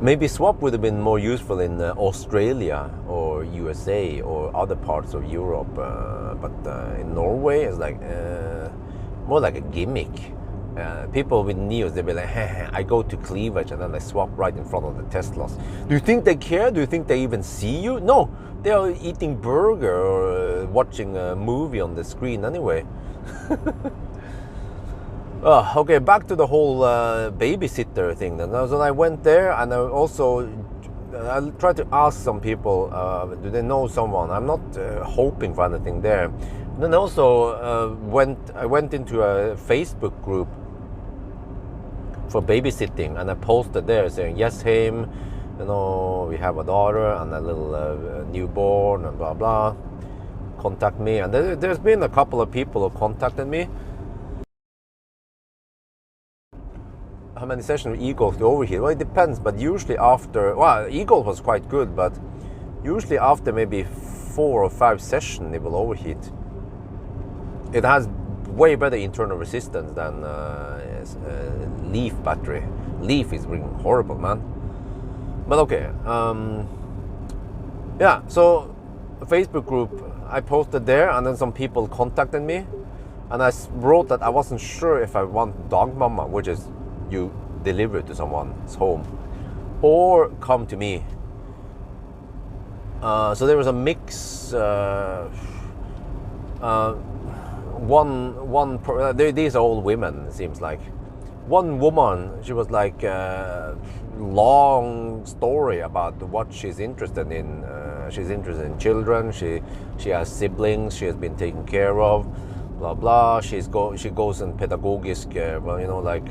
Maybe swap would have been more useful in Australia or USA or other parts of Europe, but in Norway it's like more like a gimmick. People with Nios, they'll be like, I go to cleavage and then they swap right in front of the Teslas. Do you think they care? Do you think they even see you? No, they are eating burger or watching a movie on the screen anyway. Okay, back to the whole babysitter thing then. So I went there and I tried to ask some people, do they know someone? I'm not hoping for anything there. And then also I went into a Facebook group for babysitting, and I posted there saying, yes, Haim, you know, we have a daughter and a little newborn and blah blah, contact me. And there's been a couple of people who contacted me. How many sessions of Eagle to overheat? Well, it depends, but usually after, well, Eagle was quite good, but usually after maybe 4 or 5 sessions it will overheat. It has way better internal resistance than Leaf battery. Leaf is really horrible, man. But okay, yeah, so a Facebook group, I posted there, and then some people contacted me, and I wrote that I wasn't sure if I want dog mama, which is you deliver it to someone's home, or come to me. So there was a mix. These are all women, it seems like. One woman, she was like long story about what she's interested in. She's interested in children. She has siblings. She has been taken care of. Blah blah. She goes in pedagogisk. Well, you know, like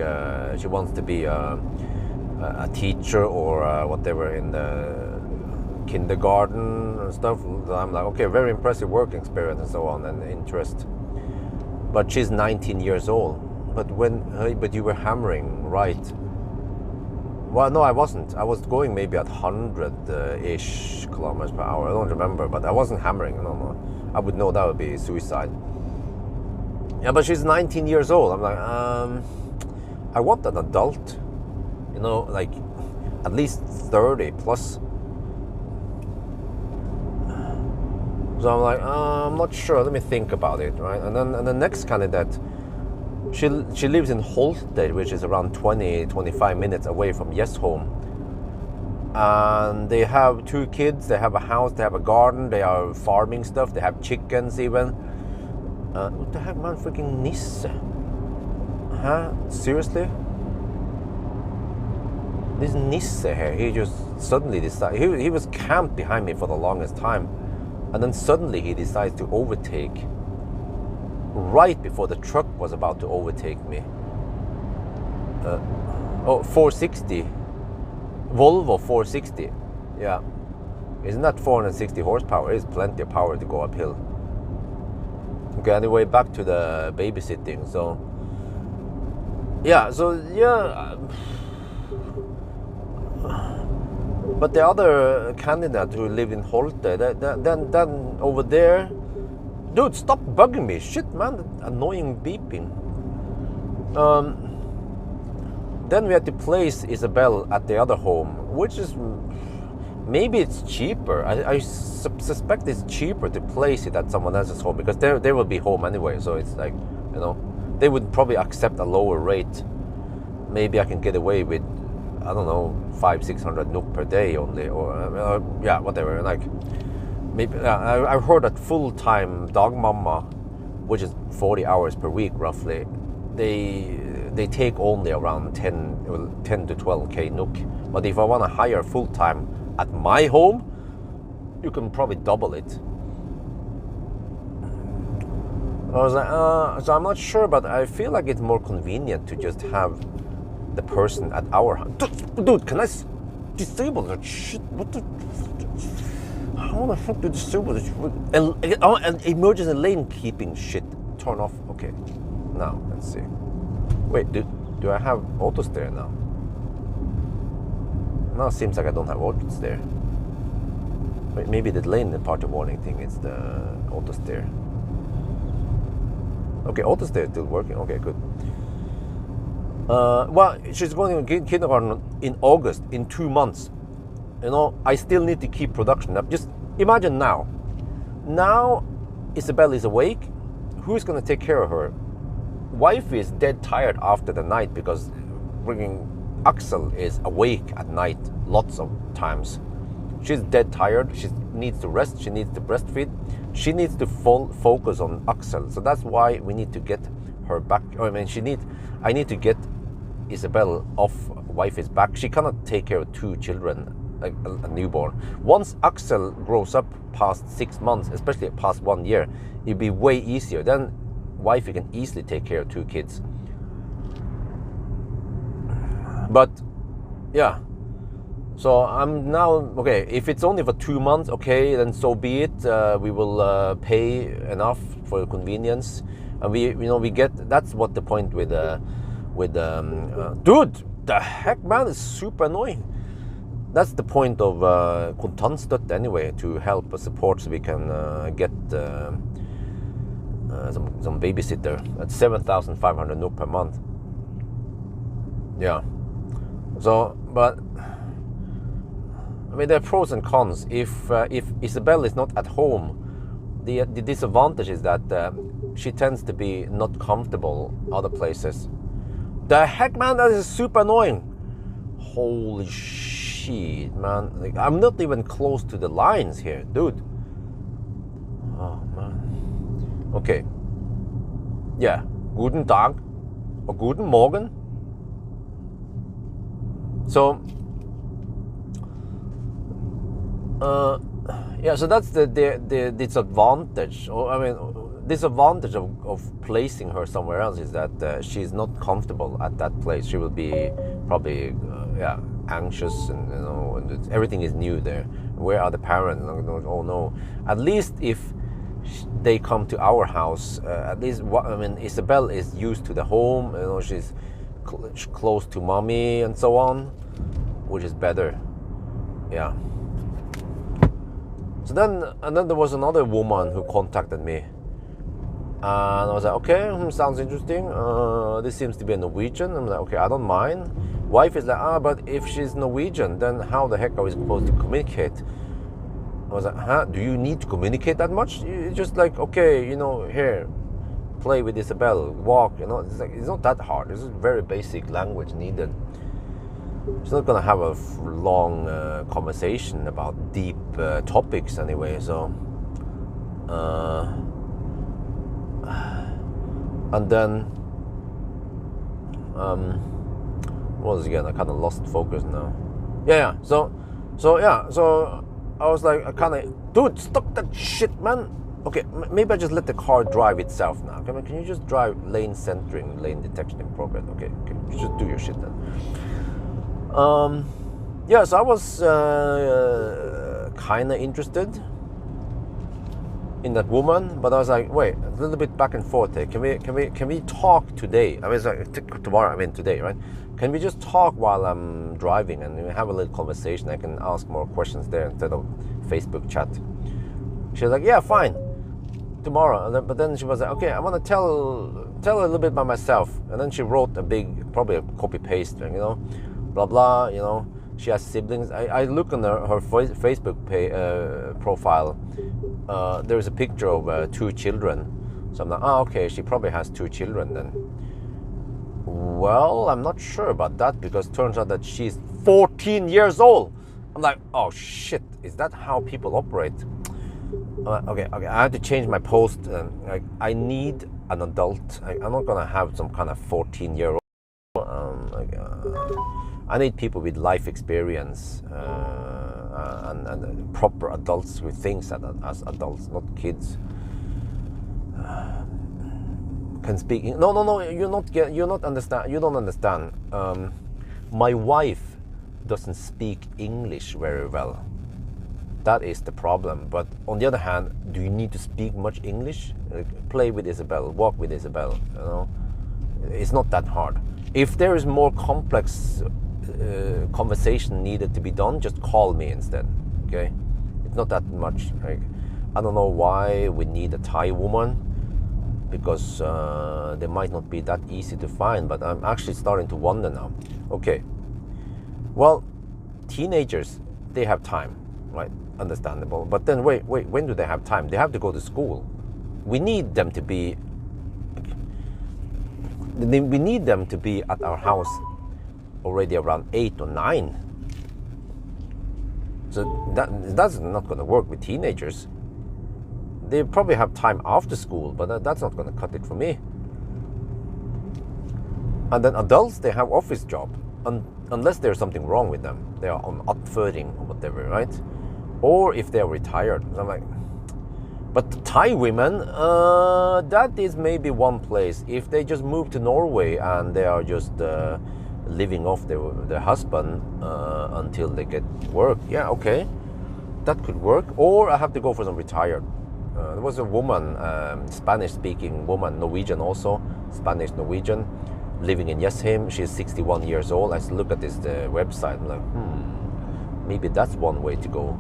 she wants to be a teacher or whatever in the kindergarten and stuff. I'm like, okay, very impressive work experience and so on and interest. But she's 19 years old. But you were hammering, right? Well, no, I wasn't. I was going maybe at 100-ish kilometers per hour. I don't remember, but I wasn't hammering. No. I would know that would be suicide. Yeah, but she's 19 years old. I'm like, I want an adult. You know, like at least 30 plus. So I'm like, I'm not sure. Let me think about it, right? And then the next candidate, she lives in Holte, which is around 20-25 minutes away from Yes Home. And they have 2 kids. They have a house. They have a garden. They are farming stuff. They have chickens even. What the heck, man? Freaking Nisse. Huh? Seriously? This Nisse here, he just suddenly decided. He was camped behind me for the longest time. And then suddenly he decides to overtake right before the truck was about to overtake me. 460. Volvo 460. Yeah. Isn't that 460 horsepower? It is plenty of power to go uphill. Okay, anyway, back to the babysitting. So, yeah, but the other candidate who lived in Holte, then over there, dude, stop bugging me. Shit, man, that annoying beeping. Then we had to place Isabel at the other home, which is maybe it's cheaper. I suspect it's cheaper to place it at someone else's home because they will be home anyway. So it's like, you know, they would probably accept a lower rate. Maybe I can get away with, I don't know, 500-600 NOK per day only, or yeah, whatever. Like maybe I've heard that full-time dog mama, which is 40 hours per week roughly, they take only around 10 to 12k NOK. But if I want to hire full-time at my home, you can probably double it. I was like, so I'm not sure, but I feel like it's more convenient to just have the person at our house. Dude, can I disable that shit? What the? How the fuck do you disable this? And emergency lane keeping shit. Turn off. Okay. Now let's see. Wait, do I have auto steer now? Now it seems like I don't have auto steer. Maybe the lane departure warning thing is the auto steer. Okay, auto steer is still working. Okay, good. Well, she's going to kindergarten in August, in 2 months. You know, I still need to keep production up. Just imagine now. Now, Isabel is awake. Who's going to take care of her? Wife is dead tired after the night because bringing Axel is awake at night lots of times. She's dead tired. She needs to rest. She needs to breastfeed. She needs to focus on Axel. So that's why we need to get her back. I mean, I need to get Isabel off. Wife is back. She cannot take care of 2 children, like a newborn. Once Axel grows up past 6 months, especially past 1 year, it'll be way easier. Then wifey can easily take care of 2 kids. But yeah, so I'm now okay. If it's only for 2 months, okay, then so be it. We will pay enough for convenience, and we get. That's what the point with dude. The heck, man, is super annoying. That's the point of kontantstøtte anyway, to help us support, so we can get some babysitter at 7,500 NOK per month. Yeah. So, but I mean, there are pros and cons. If Isabel is not at home, the disadvantage is that she tends to be not comfortable other places. The heck, man, that is super annoying. Holy shit, man! Like, I'm not even close to the lines here, dude. Oh man. Okay. Yeah. Guten Tag or guten Morgen. So, yeah, so that's the disadvantage. Or, I mean, disadvantage of placing her somewhere else is that she's not comfortable at that place. She will be probably, anxious, and you know, and everything is new there. Where are the parents? Oh no! At least if they come to our house, at least Isabel is used to the home. You know, she's close to mommy and so on, which is better. Yeah. So then there was another woman who contacted me, and I was like, okay, sounds interesting. This seems to be a Norwegian. I'm like, okay, I don't mind. Wife is like, but if she's Norwegian, then how the heck are we supposed to communicate? I was like, do you need to communicate that much? It's just like, okay, you know, here, play with Isabel, walk, you know, it's not that hard. This is very basic language needed. She's not gonna have a long conversation about deep topics anyway. So, and then, what was it again? I kind of lost focus now. Yeah. So I was like, dude, stop that shit, man. Okay, maybe I just let the car drive itself now. Can you just drive lane centering, lane detection in progress? Okay, you just do your shit then. Yeah, so I was kind of interested in that woman, but I was like, wait, a little bit back and forth here. Can we talk today? I mean, it's like tomorrow. I mean today, right? Can we just talk while I'm driving and we have a little conversation? I can ask more questions there instead of Facebook chat. She was like, yeah, fine. tomorrow. But then she was like, okay, I want to tell a little bit about myself. And then she wrote a big, probably a copy paste, you know, blah blah. You know, she has siblings. I look on her Facebook profile. There's a picture of 2 children. So I'm like, oh, okay, she probably has 2 children then. Well, I'm not sure about that, because it turns out that she's 14 years old. I'm like, oh shit, is that how people operate? Okay, I have to change my post. Like, I need an adult. I'm not gonna have some kind of 14-year-old. I need people with life experience and proper adults who thinks as adults, not kids. Can speak. No. You don't understand. My wife doesn't speak English very well. That is the problem. But on the other hand, do you need to speak much English? Play with Isabel, walk with Isabel. You know, it's not that hard. If there is more complex conversation needed to be done, just call me instead. Okay, it's not that much. Like, I don't know why we need a Thai woman, because they might not be that easy to find. But I'm actually starting to wonder now. Okay, well, teenagers, they have time, right? Understandable. But then wait, when do they have time? They have to go to school. We need them to be at our house already around 8 or 9. So that's not going to work with teenagers. They probably have time after school, but that's not going to cut it for me. And then adults, they have office job, unless there's something wrong with them. They are on upföring or whatever, right? Or if they're retired. So I'm like, but Thai women, that is maybe one place. If they just move to Norway and they are just living off their husband until they get work, yeah, okay, that could work. Or I have to go for some retired. There was a woman, Spanish-speaking woman, Norwegian also, Spanish Norwegian, living in Jessheim. She's 61 years old. I look at this website. I'm like, maybe that's one way to go.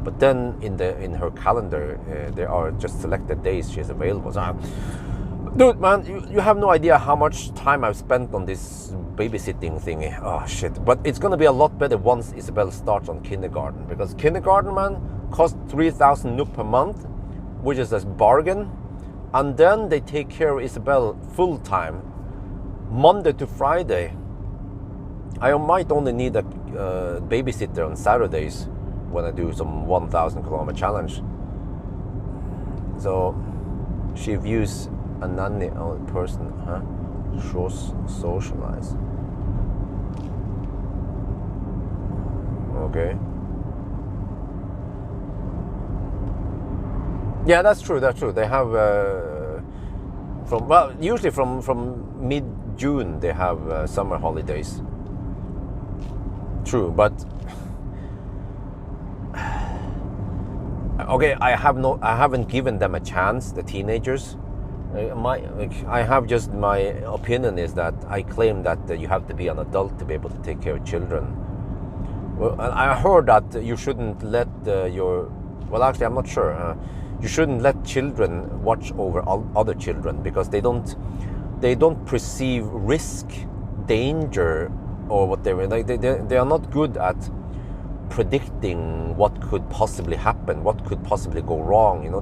But then in her calendar, there are just selected days she's available. So dude, man, you have no idea how much time I've spent on this babysitting thingy. Oh shit! But it's gonna be a lot better once Isabel starts on kindergarten, because kindergarten, man, costs 3,000 NOK per month, which is a bargain. And then they take care of Isabel full time, Monday to Friday. I might only need a babysitter on Saturdays when I do some 1,000 kilometer challenge. So she views a nanny person, huh? Socialize. Okay. Yeah, that's true. They have usually from mid-June they have summer holidays. True, but okay, I haven't given them a chance, the teenagers. I have just, my opinion is that I claim that you have to be an adult to be able to take care of children. Well, I heard that you shouldn't let well, actually, I'm not sure. You shouldn't let children watch over other children, because they don't perceive risk, danger, or whatever. Like they are not good at predicting what could possibly happen, what could possibly go wrong. You know,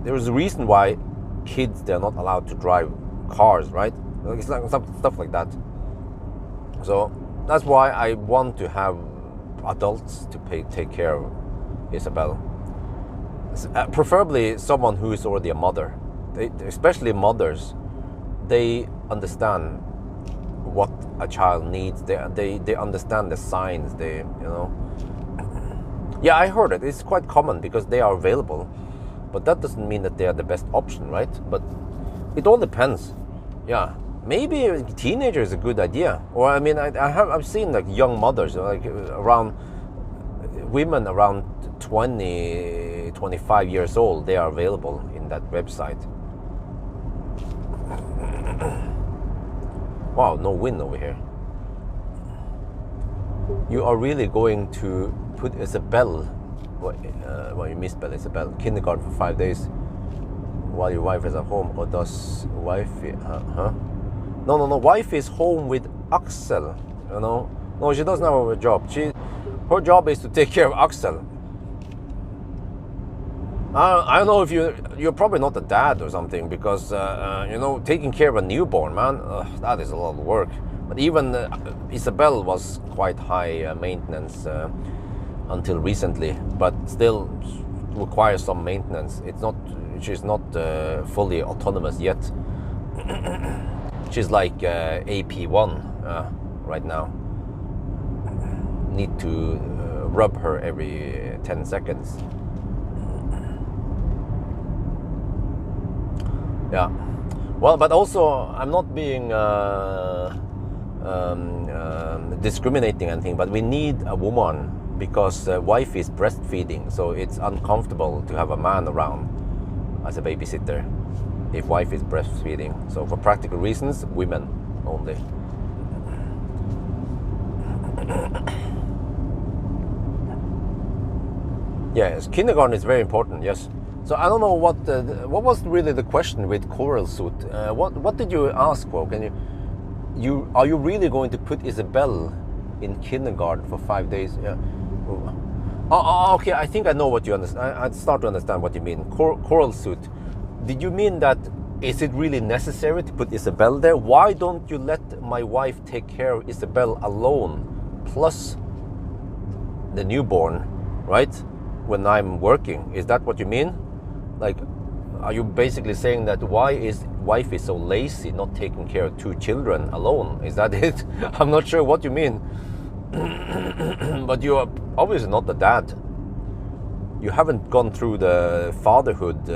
there's a reason why kids, they're not allowed to drive cars, right? It's like stuff like that. So that's why I want to have adults to take care of Isabel. Preferably someone who is already a mother. Especially mothers, they understand what a child needs. They understand the signs. Yeah, I heard it. It's quite common because they are available, but that doesn't mean that they are the best option, right? But it all depends. Yeah, maybe a teenager is a good idea. Or I mean, I've seen like young mothers, like around women around 20, 25 years old. They are available in that website. Wow, no wind over here. You are really going to put Isabel, well, you misspelled Isabel, kindergarten for 5 days. while your wife is at home, or does wife? No. Wife is home with Axel. You know, no, she doesn't have a job. Her job is to take care of Axel. I don't know if you're probably not a dad or something, because you know, taking care of a newborn, man, that is a lot of work. But even Isabel was quite high maintenance until recently, but still requires some maintenance. She's not fully autonomous yet. She's like AP1 right now. Need to rub her every 10 seconds. Yeah. Well, but also I'm not being discriminating anything, but we need a woman, because wife is breastfeeding, so it's uncomfortable to have a man around as a babysitter if wife is breastfeeding. So for practical reasons, women only. Yes, kindergarten is very important. Yes. So I don't know what was really the question with Coral Suit. What did you ask for? Are you really going to put Isabel in kindergarten for 5 days? Yeah. Okay, I think I know what you understand. I start to understand what you mean. Coral Suit. Did you mean that, is it really necessary to put Isabel there? Why don't you let my wife take care of Isabel alone, plus the newborn, right? When I'm working, is that what you mean? Like, are you basically saying that wife is so lazy, not taking care of 2 children alone? Is that it? I'm not sure what you mean. But you are obviously not the dad. You haven't gone through the fatherhood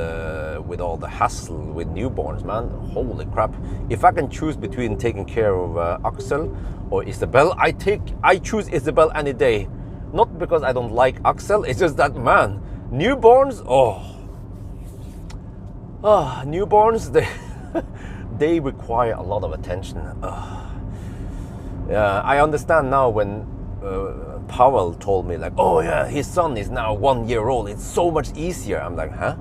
with all the hassle with newborns, man. Holy crap. If I can choose between taking care of Axel or Isabel, I choose Isabel any day. Not because I don't like Axel, it's just that, man, newborns, newborns, they require a lot of attention. Yeah, I understand now when Pawel told me, like, oh yeah, his son is now 1 year old, it's so much easier. I'm like, huh?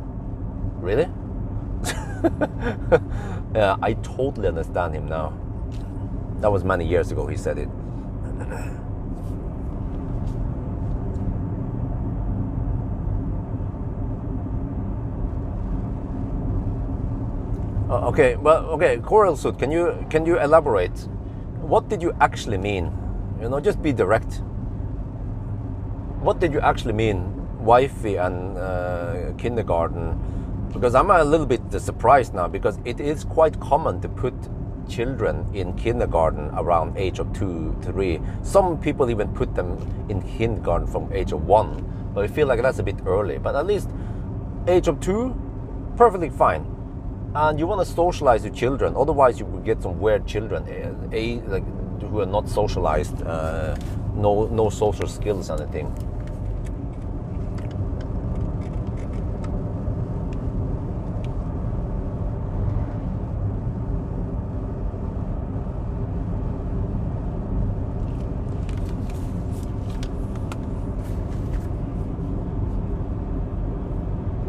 Really? Yeah, I totally understand him now. That was many years ago he said it. Okay, well, okay, Coral Suit, can you elaborate? What did you actually mean? You know, just be direct. What did you actually mean, wifey and kindergarten? Because I'm a little bit surprised now, because it is quite common to put children in kindergarten around age of 2, 3. Some people even put them in kindergarten from age of 1. But I feel like that's a bit early. But at least age of 2, perfectly fine. And you want to socialize your children, otherwise you will get some weird children, like who are not socialized, no social skills, anything.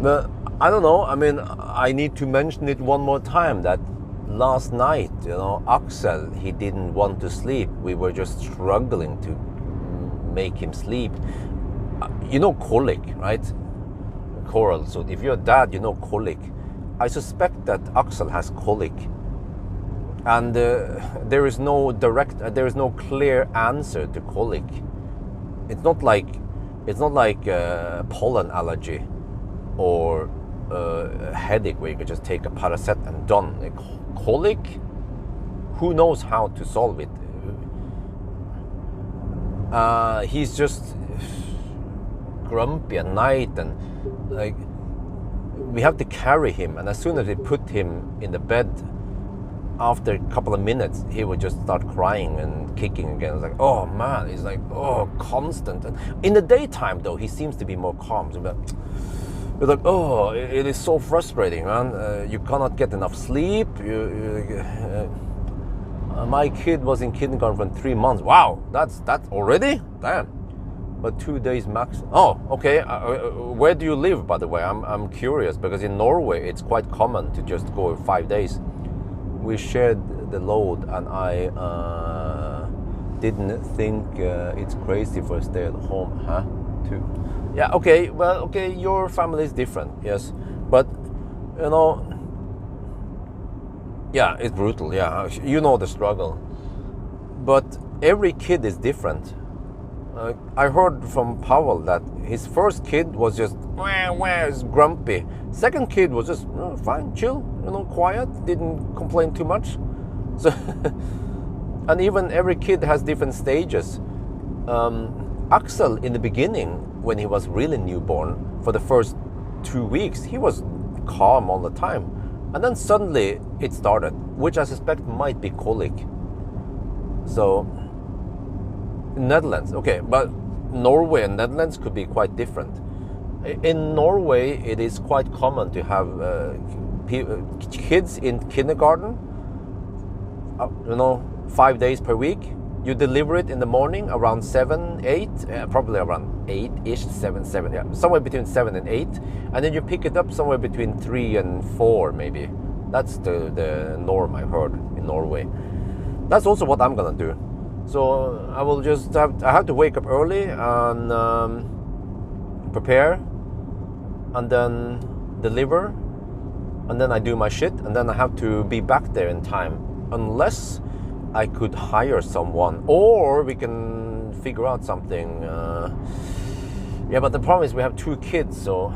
But I don't know, I mean, I need to mention it one more time that last night, you know, Axel, he didn't want to sleep. We were just struggling to make him sleep. You know colic, right? Coral, so if you're a dad, you know colic. I suspect that Axel has colic. And there is no clear answer to colic. It's not like pollen allergy or a headache where you can just take a Paracet and done. Like, colic, who knows how to solve it? He's just grumpy at night, and like we have to carry him, and as soon as we put him in the bed, after a couple of minutes he would just start crying and kicking again. It's like, oh man, he's like, oh, constant. And in the daytime though, he seems to be more calm. So, it's like, oh, it is so frustrating, man. You cannot get enough sleep. My kid was in kindergarten for 3 months. Wow, that's already? Damn. but 2 days max. Oh, okay. Where do you live, by the way? I'm curious, because in Norway it's quite common to just go 5 days. We shared the load, and I didn't think it's crazy for a stay at home, huh? Too. Yeah. Okay. Well. Okay. Your family is different, yes, but you know. Yeah, it's brutal. Yeah, you know the struggle. But every kid is different. I heard from Pawel that his first kid was just grumpy. Second kid was just fine, chill, quiet, didn't complain too much. So, and even every kid has different stages. Axel, in the beginning, when he was really newborn, for the first 2 weeks, he was calm all the time, and then suddenly it started, which I suspect might be colic. So. Netherlands, okay, but Norway and Netherlands could be quite different. In Norway, it is quite common to have kids in kindergarten, 5 days per week. You deliver it in the morning around 7, 8, probably around 8-ish, 7, yeah, somewhere between 7 and 8, and then you pick it up somewhere between 3 and 4, maybe. That's the norm I heard in Norway. That's also what I'm gonna do. So I will just have to wake up early and prepare, and then deliver, and then I do my shit, and then I have to be back there in time, unless I could hire someone, or we can figure out something. Yeah, but the problem is we have 2 kids, so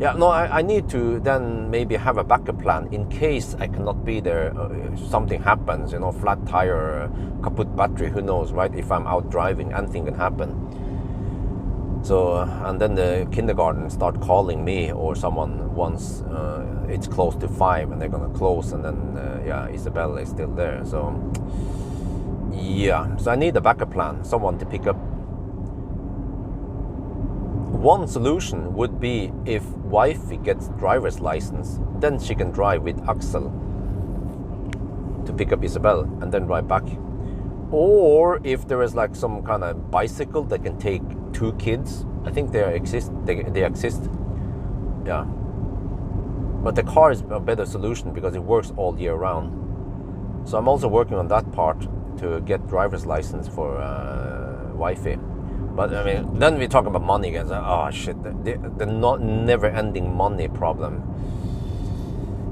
yeah, no, I need to then maybe have a backup plan in case I cannot be there. Something happens, flat tire, kaput battery, who knows, right? If I'm out driving, anything can happen. So, and then the kindergarten start calling me or someone once it's close to 5 and they're gonna close, and then yeah, Isabella is still there. So yeah, so I need a backup plan, someone to pick up. One solution would be if wifey gets driver's license, then she can drive with Axel to pick up Isabel and then drive back. Or if there is like some kind of bicycle that can take 2 kids, I think they exist. Yeah. But the car is a better solution because it works all year round. So I'm also working on that part to get driver's license for wifey. But I mean, then we talk about money again. Oh shit, the never-ending money problem.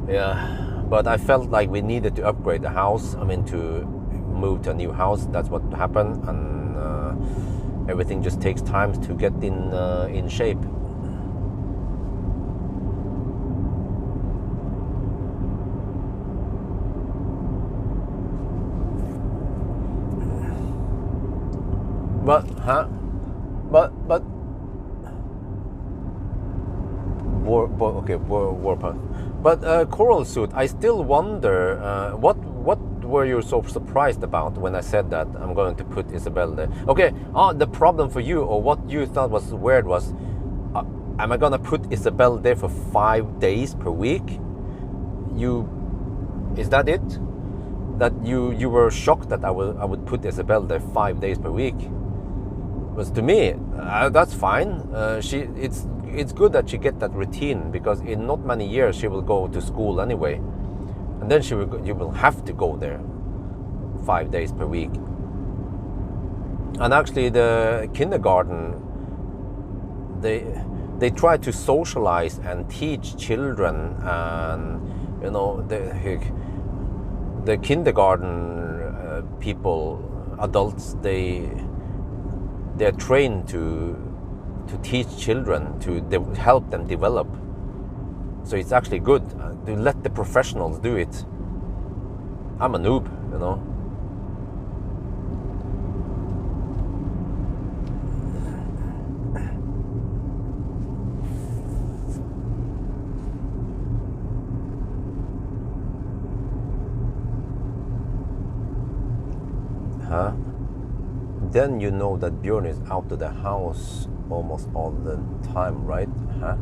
Yeah, but I felt like we needed to upgrade the house. I mean, to move to a new house. That's what happened, and everything just takes time to get in shape. But war pun. But coral suit, I still wonder what were you so surprised about when I said that I'm going to put Isabel there? Okay, the problem for you, or what you thought was weird, was am I gonna put Isabel there for 5 days per week? Is that it? That you were shocked that I would put Isabel there 5 days per week? But to me, that's fine. It's good that she get that routine, because in not many years she will go to school anyway, and then you will have to go there 5 days per week. And actually, the kindergarten, they try to socialize and teach children, and the kindergarten people, adults, they're trained to teach children, to help them develop. So it's actually good to let the professionals do it. I'm a noob, Huh? Then you know that Björn is out of the house almost all the time, right? Huh?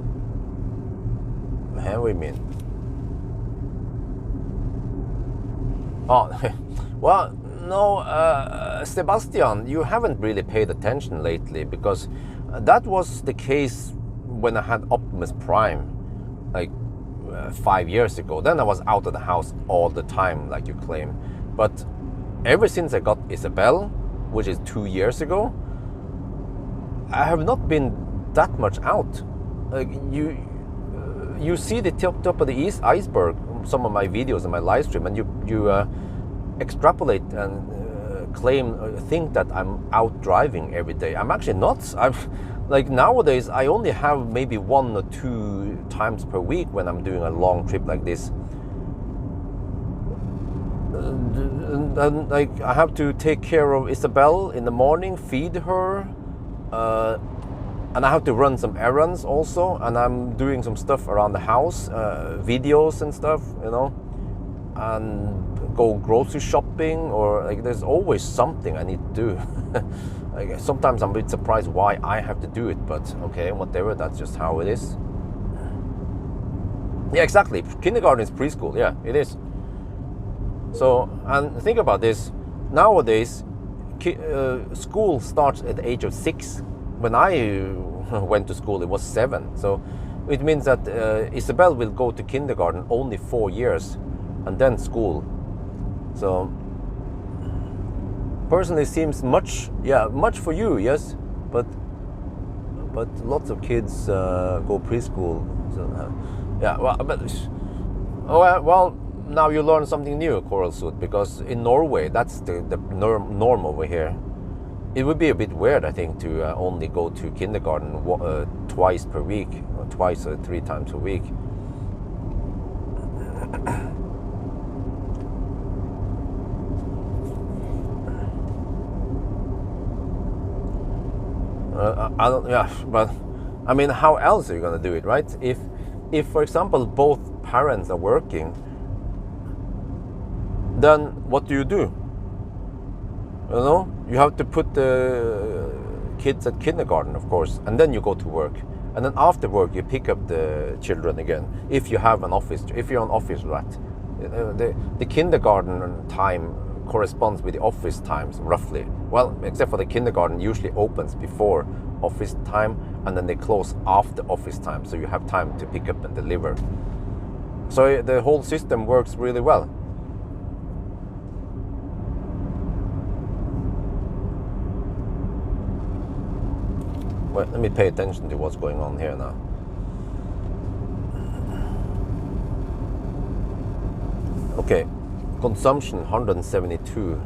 What do you mean? Oh, well, No, Sebastian, you haven't really paid attention lately, because that was the case when I had Optimus Prime, like 5 years ago. Then I was out of the house all the time, like you claim. But ever since I got Isabel, which is 2 years ago, I have not been that much out. Like you see the top of the iceberg, some of my videos and my live stream, and you extrapolate and think that I'm out driving every day. I'm actually not. I'm like, nowadays I only have maybe 1 or 2 times per week when I'm doing a long trip like this. And like, I have to take care of Isabel in the morning, feed her, and I have to run some errands also, and I'm doing some stuff around the house, videos and stuff, you know, and go grocery shopping, or like, there's always something I need to do. Like, sometimes I'm a bit surprised why I have to do it, but okay, whatever, that's just how it is. Yeah, exactly. Kindergarten is preschool. Yeah, it is. So, and think about this. Nowadays, school starts at the age of 6. When I went to school, it was 7. So it means that Isabel will go to kindergarten only 4 years, and then school. So personally, seems much for you, yes, but lots of kids go preschool. So, yeah, well, now you learn something new, Coral Suit, because in Norway, that's the norm over here. It would be a bit weird, I think, to only go to kindergarten twice per week, or twice or 3 times a week. I don't. Yeah, but I mean, how else are you gonna do it, right? If for example, both parents are working, then what do? You know, you have to put the kids at kindergarten, of course, and then you go to work, and then after work you pick up the children again. If you have an office, if you're an office rat, the kindergarten time corresponds with the office times roughly. Well, except for the kindergarten usually opens before office time, and then they close after office time, so you have time to pick up and deliver. So the whole system works really well. Well, let me pay attention to what's going on here now. Okay, consumption 172.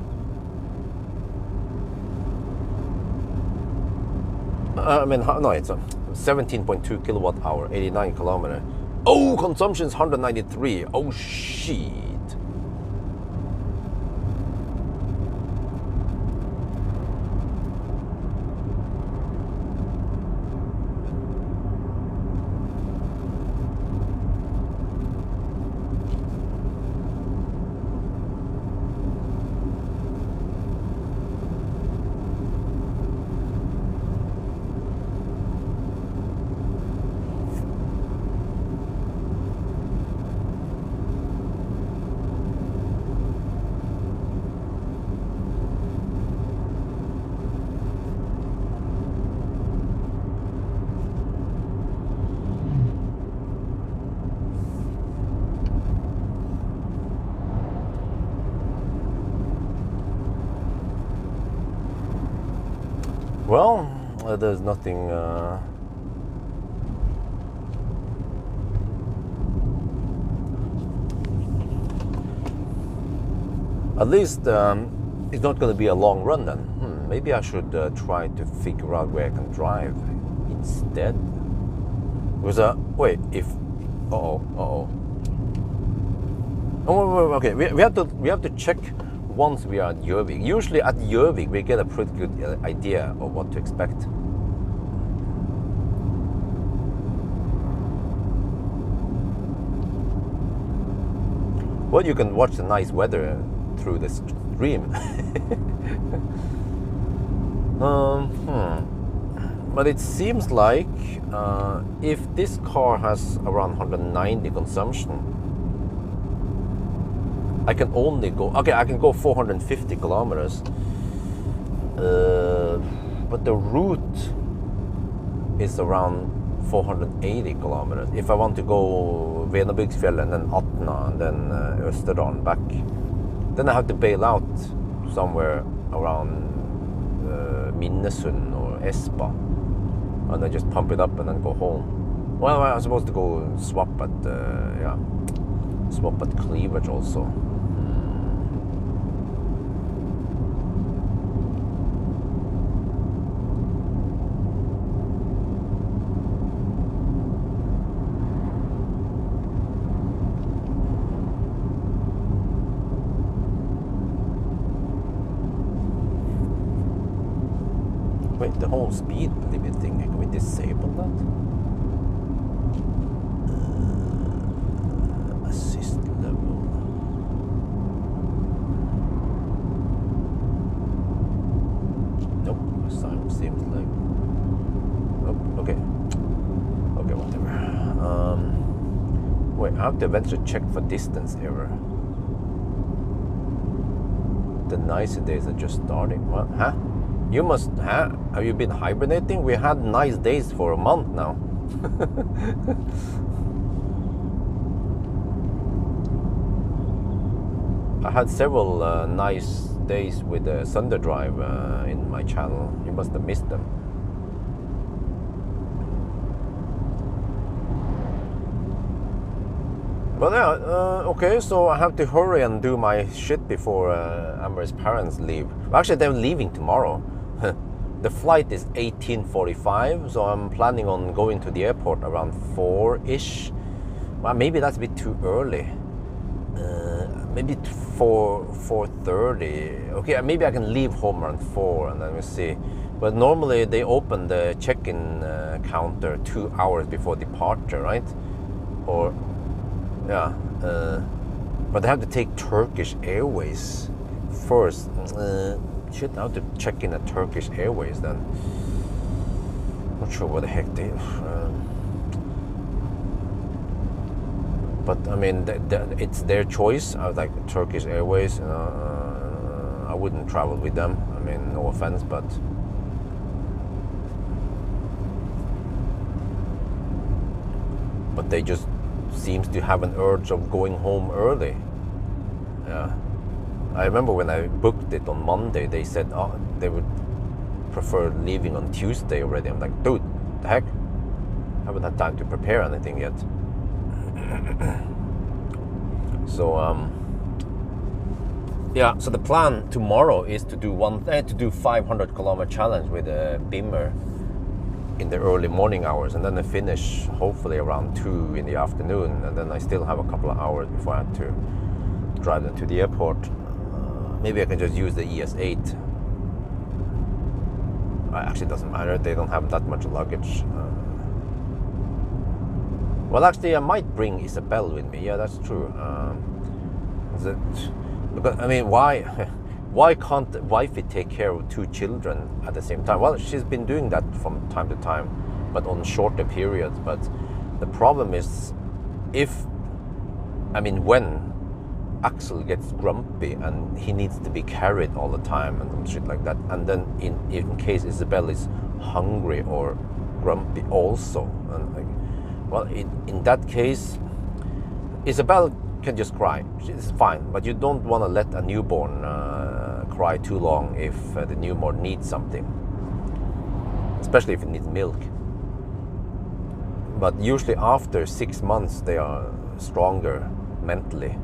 I mean, no, it's 17.2 kilowatt hour, 89 kilometer. Oh, consumption is 193. Oh, shit. Well, there's nothing. At least it's not going to be a long run then. Maybe I should try to figure out where I can drive instead. Wait, if oh, okay. We have to check once we are at Gjøvik. Usually at Gjøvik we get a pretty good idea of what to expect. Well, you can watch the nice weather through the stream. But it seems like if this car has around 190 consumption, I can only go, okay, I can go 450 kilometers. But the route is around 480 kilometers. If I want to go Venabygdsfjell and then Atna and then Østerdalen back, then I have to bail out somewhere around Minnesund or Espa, and then just pump it up and then go home. Well, I'm supposed to go swap at swap at Cleavage also. Wait, the whole speed limit thing, can we disable that? Assist level. Nope, seems like... Nope, okay. Okay, whatever. Wait, I have to eventually check for distance error. The nicer days are just starting. What? Huh? You must have you been hibernating? We had nice days for a month now. I had several nice days with the Sunday drive in my channel. You must have missed them. But yeah, okay, so I have to hurry and do my shit before Amber's parents leave. Actually, they're leaving tomorrow. The flight is 18:45, so I'm planning on going to the airport around 4-ish. Well, maybe that's a bit too early. Maybe 4:30. Okay, maybe I can leave home around 4 and then we'll see. But normally they open the check-in counter 2 hours before departure, right? Or, yeah. But I have to take Turkish Airways first. Shit, I have to check in at Turkish Airways then. Not sure what the heck they... but I mean, it's their choice. I was like, Turkish Airways, I wouldn't travel with them. I mean, no offense, but... But they just seems to have an urge of going home early. Yeah. I remember when I booked it on Monday, they said they would prefer leaving on Tuesday already. I'm like, dude, the heck? I haven't had time to prepare anything yet. So yeah. So the plan tomorrow is to do 500 kilometer challenge with a Bimmer in the early morning hours, and then I finish hopefully around 2 in the afternoon, and then I still have a couple of hours before I have to drive them to the airport. Maybe I can just use the ES8. Actually, it doesn't matter. They don't have that much luggage. Well, actually, I might bring Isabel with me. Yeah, that's true. Because I mean, why can't the wifey take care of 2 children at the same time? Well, she's been doing that from time to time, but on shorter periods. But the problem is, when Axel gets grumpy and he needs to be carried all the time and shit like that, and then in case Isabel is hungry or grumpy also, and well, in that case, Isabel can just cry. It's fine, but you don't want to let a newborn cry too long if the newborn needs something, especially if it needs milk. But usually after 6 months, they are stronger mentally.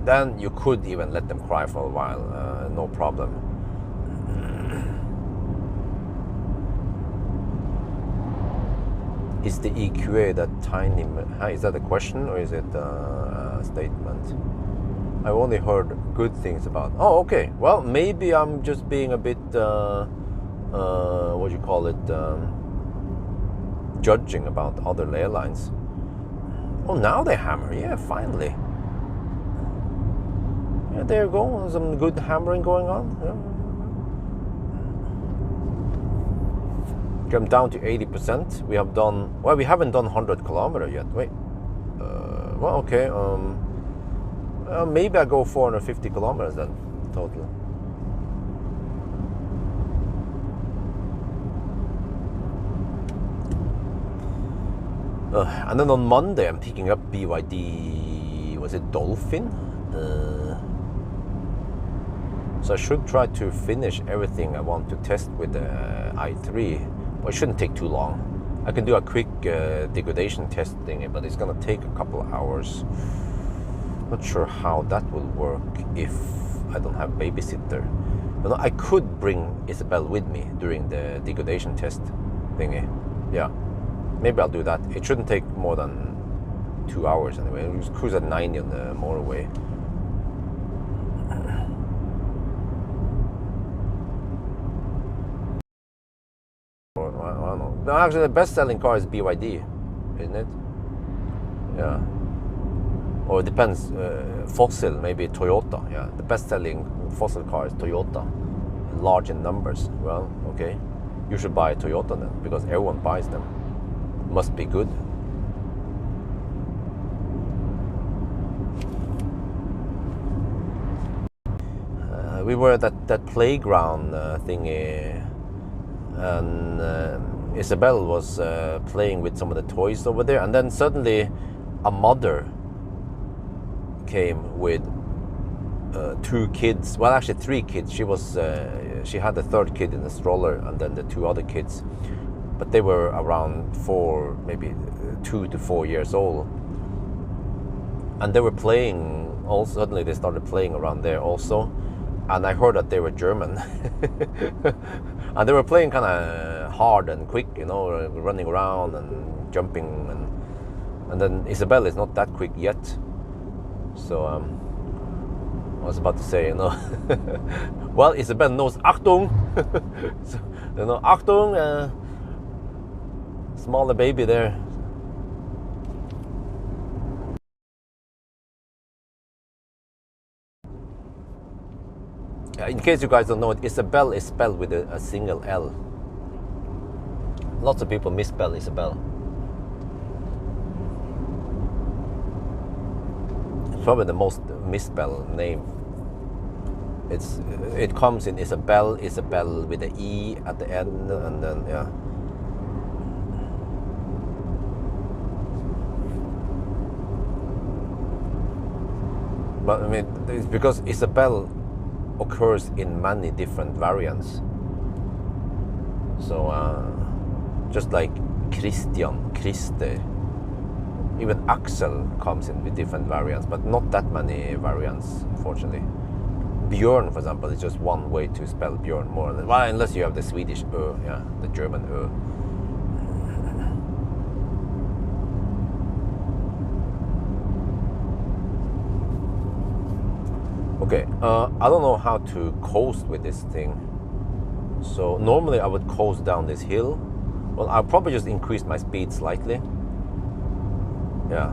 Then you could even let them cry for a while, no problem. Is the EQA that tiny? Is that a question or is it a statement? I've only heard good things about. Oh, okay. Well, maybe I'm just being a bit, what do you call it, judging about other airlines. Oh, now they hammer. Yeah, finally. Yeah, there you go. Some good hammering going on. Yeah. Come down to 80%. We have done, well, we haven't done 100 kilometers yet. Wait. Well, okay. Maybe I go 450 kilometers then, total. And then on Monday I'm picking up BYD, was it Dolphin? So I should try to finish everything I want to test with the i3. Well, it shouldn't take too long. I can do a quick degradation testing, but it's gonna take a couple of hours. Not sure how that will work if I don't have babysitter. But I could bring Isabel with me during the degradation test thingy. Yeah, maybe I'll do that. It shouldn't take more than 2 hours anyway. We'll just cruise at 90 on the motorway. I don't know. No, actually, the best-selling car is BYD, isn't it? Yeah. Or it depends. Fossil, maybe Toyota. Yeah, the best-selling fossil car is Toyota. Large in numbers. Well, okay. You should buy a Toyota then, because everyone buys them. Must be good. We were at that playground thingy, and Isabel was playing with some of the toys over there, and then suddenly a mother came with 2 kids. Well, actually 3 kids. She had the 3rd kid in the stroller, and then the 2 other kids. But they were around 4, maybe 2 to 4 years old, and they were playing. All suddenly they started playing around there also, and I heard that they were German. And they were playing kind of hard and quick, you know, running around and jumping, and then Isabel is not that quick yet. So I was about to say, you know, well, Isabel knows Achtung. So, you know, Achtung, smaller baby there. In case you guys don't know it, Isabel is spelled with a single L. Lots of people misspell Isabel. It's probably the most misspelled name. It comes in Isabel with the E at the end, and then yeah. But I mean, it's because Isabel occurs in many different variants. So just like Christian, Christer, even Axel comes in with different variants, but not that many variants, unfortunately. Björn, for example, is just one way to spell Björn, more than, well, unless you have the Swedish Ö, yeah, the German Ö. Okay, I don't know how to coast with this thing. So normally I would coast down this hill. Well, I'll probably just increase my speed slightly. Yeah.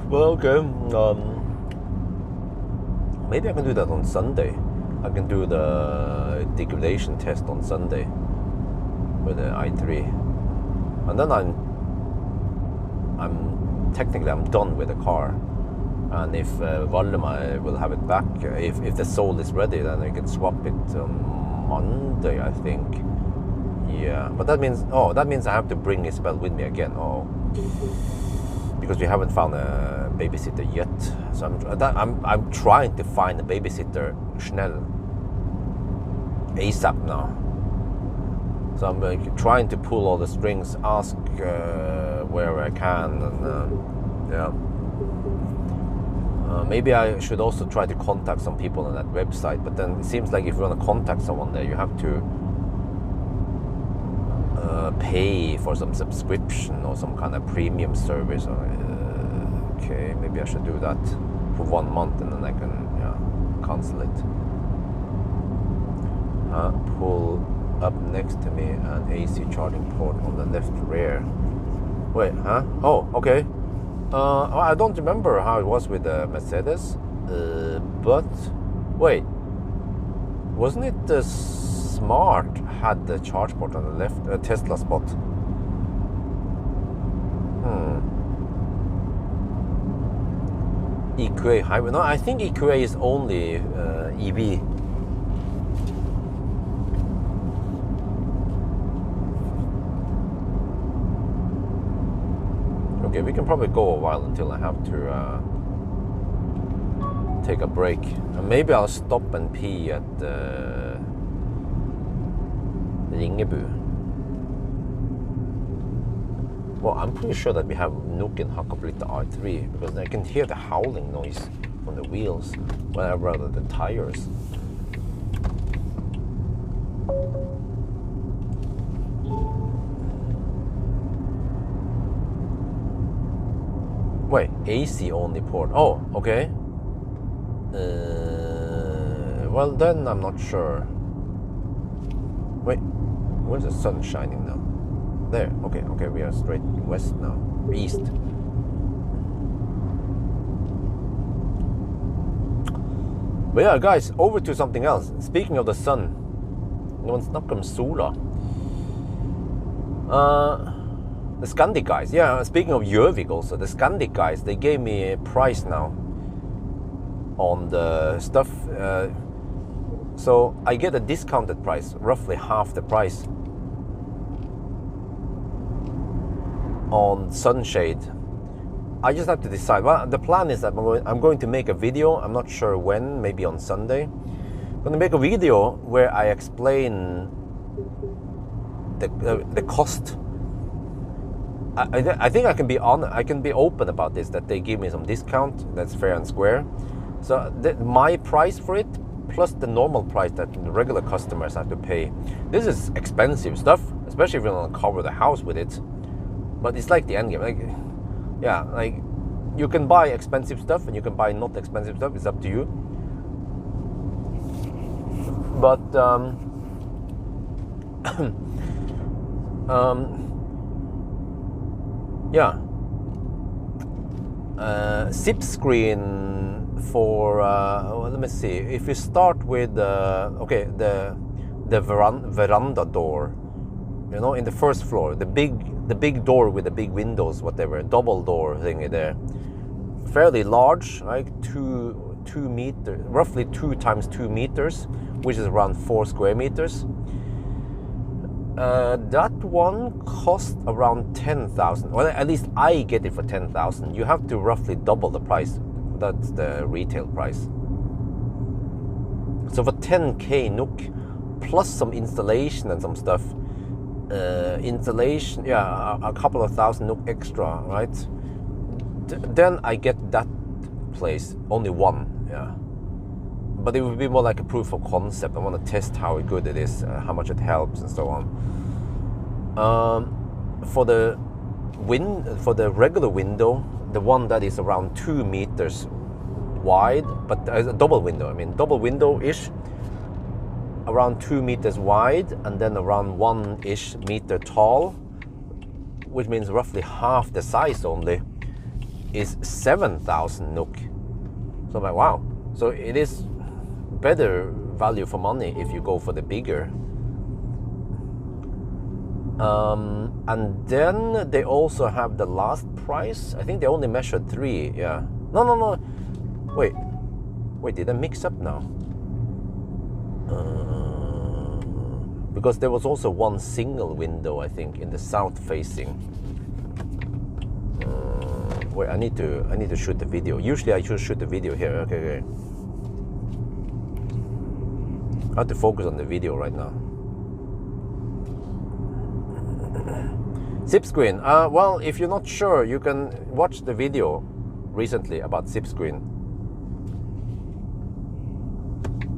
Well, okay. Maybe I can do that on Sunday. I can do the degradation test on Sunday with the i3, and then I'm technically done with the car. And if Valdemar will have it back, if the soul is ready, then I can swap it on Monday, I think. Yeah, but that means I have to bring Isabel with me again. Oh, because we haven't found a babysitter yet. So I'm trying to find a babysitter schnell ASAP now. So I'm trying to pull all the strings, ask where I can, and yeah. Maybe I should also try to contact some people on that website. But then it seems like if you want to contact someone there, you have to pay for some subscription or some kind of premium service. Okay, maybe I should do that for 1 month, and then I can cancel it. Pull up next to me an AC charging port on the left rear. Wait, huh? Oh, okay. I don't remember how it was with the Mercedes, but wait, wasn't it the Smart had the charge port on the left, Tesla spot? EQA hybrid? No, I think EQA is only EV. Okay, we can probably go a while until I have to take a break. Maybe I'll stop and pee at Ringebu. Well, I'm pretty sure that we have Nook in Hakkapeliitta R3 because I can hear the howling noise from the wheels when I run the tires. Wait, AC only port. Oh, okay. Well, then I'm not sure. Wait, where's the sun shining now? There. Okay, okay, we are straight west now. East. But yeah, guys, over to something else. Speaking of the sun, noen snakker om sola. The Scandic guys, yeah, speaking of Gjøvik also, the Scandic guys, they gave me a price now on the stuff. So I get a discounted price, roughly half the price on sunshade. I just have to decide. Well, the plan is that I'm going to make a video. I'm not sure when, maybe on Sunday. I'm going to make a video where I explain the cost. I think I can be open about this, that they give me some discount. That's fair and square. So my price for it plus the normal price that the regular customers have to pay. This is expensive stuff, especially if you want to cover the house with it. But it's like the end game. Like, yeah, like you can buy expensive stuff and you can buy not expensive stuff. It's up to you. But yeah, zip screen for well, let me see. If you start with okay, the veranda door, you know, in the first floor, the big door with the big windows, whatever, double door thingy there, fairly large, like 2 meters, roughly 2 times 2 meters, which is around 4 square meters. That one cost around 10,000. Well, at least I get it for 10,000. You have to roughly double the price. That's the retail price. So for 10k Nook plus some installation and some stuff, installation, yeah, a couple of thousand Nook extra, right? Then I get that place, only one, yeah. But it would be more like a proof of concept. I want to test how good it is, how much it helps, and so on. For the regular window, the one that is around 2 meters wide, but a double window. I mean, double window-ish, around 2 meters wide, and then around 1-ish meter tall, which means roughly half the size only, is 7,000 Nook. So I'm like, wow. So it is better value for money if you go for the bigger. And then they also have the last price. I think they only measured 3. Yeah. No. Wait. Did I mix up now? Because there was also one single window, I think, in the south facing. Wait, I need to shoot the video. Usually I should shoot the video here. Okay. I have to focus on the video right now. Zip screen. Well, if you're not sure, you can watch the video recently about zip screen.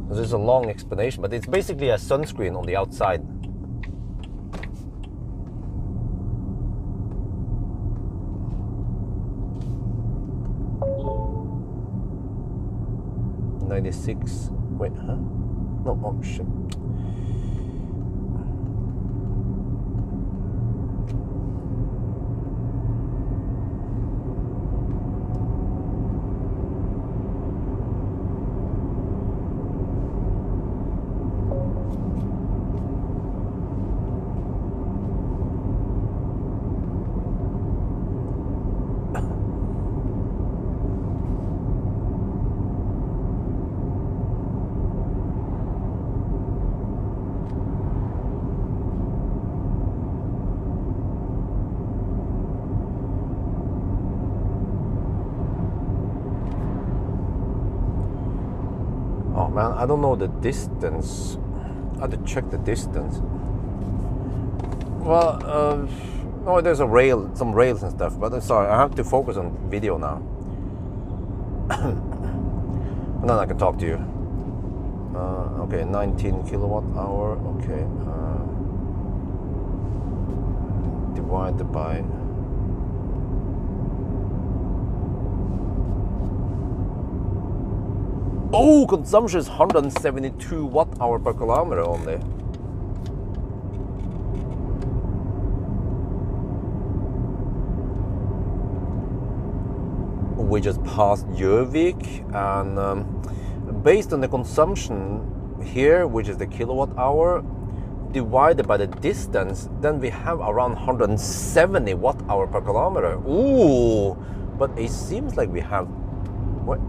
This is a long explanation, but it's basically a sunscreen on the outside. 96. Wait, huh? No, oh shit. Oh man, I don't know the distance. I have to check the distance. Well, no, there's some rails and stuff, but I'm sorry, I have to focus on video now. And then I can talk to you. Okay, 19 kilowatt hour, okay. Divided by... Oh, consumption is 172 watt hour per kilometer only. We just passed Gjøvik, and based on the consumption here, which is the kilowatt hour, divided by the distance, then we have around 170 watt hour per kilometer. Ooh, but it seems like we have... What?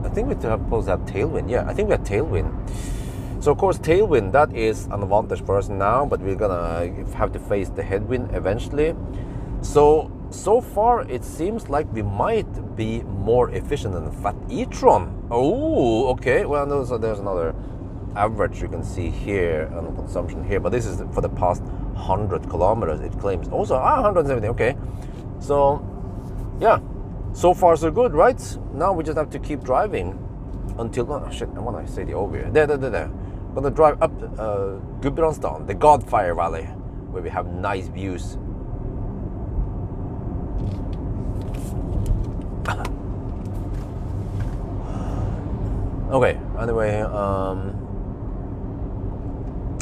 I think we have supposed to have tailwind. Yeah, I think we have tailwind. So of course tailwind, that is an advantage for us now, but we're gonna have to face the headwind eventually. So far it seems like we might be more efficient than Fat e-tron. Oh, okay. Well, there's another average you can see here on consumption here, but this is for the past 100 kilometers. It claims also 170. Okay, so yeah. So far so good, right? Now we just have to keep driving until... Oh shit, I want to say the over here. There. I'm gonna drive up Gudbrandsdalen, the Godfire Valley, where we have nice views. Okay, anyway,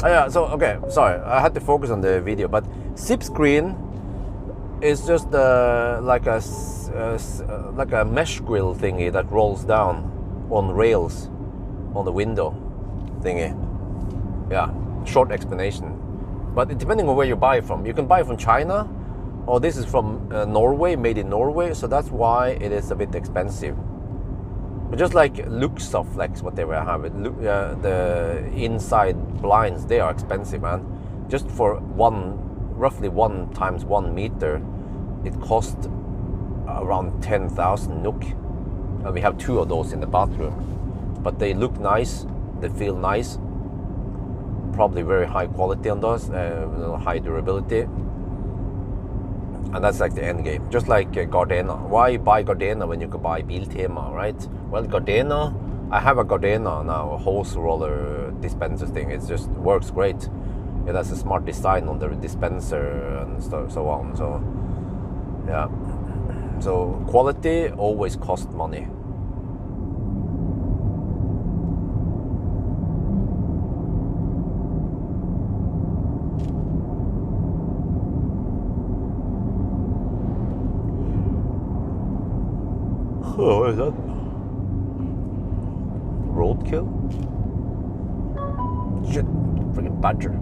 yeah, so, okay, sorry, I had to focus on the video, but SIP screen is just like a mesh grill thingy that rolls down on rails on the window thingy. Yeah, short explanation. But depending on where you buy from, you can buy from China, or this is from Norway, made in Norway, so that's why it is a bit expensive. But just like Luxaflex, whatever I have, the inside blinds, they are expensive, man. Just for roughly 1 times 1 meter, it costs around 10,000 NOK. And we have 2 of those in the bathroom. But they look nice, they feel nice. Probably very high quality on those, high durability. And that's like the end game. Just like Gardena. Why buy Gardena when you can buy Biltema, right? Well, Gardena, I have a Gardena now, a hose roller dispenser thing. It just works great. It has a smart design on the dispenser and so on. So, yeah. So quality always costs money. Oh, what is that? Roadkill? Shit, freaking badger.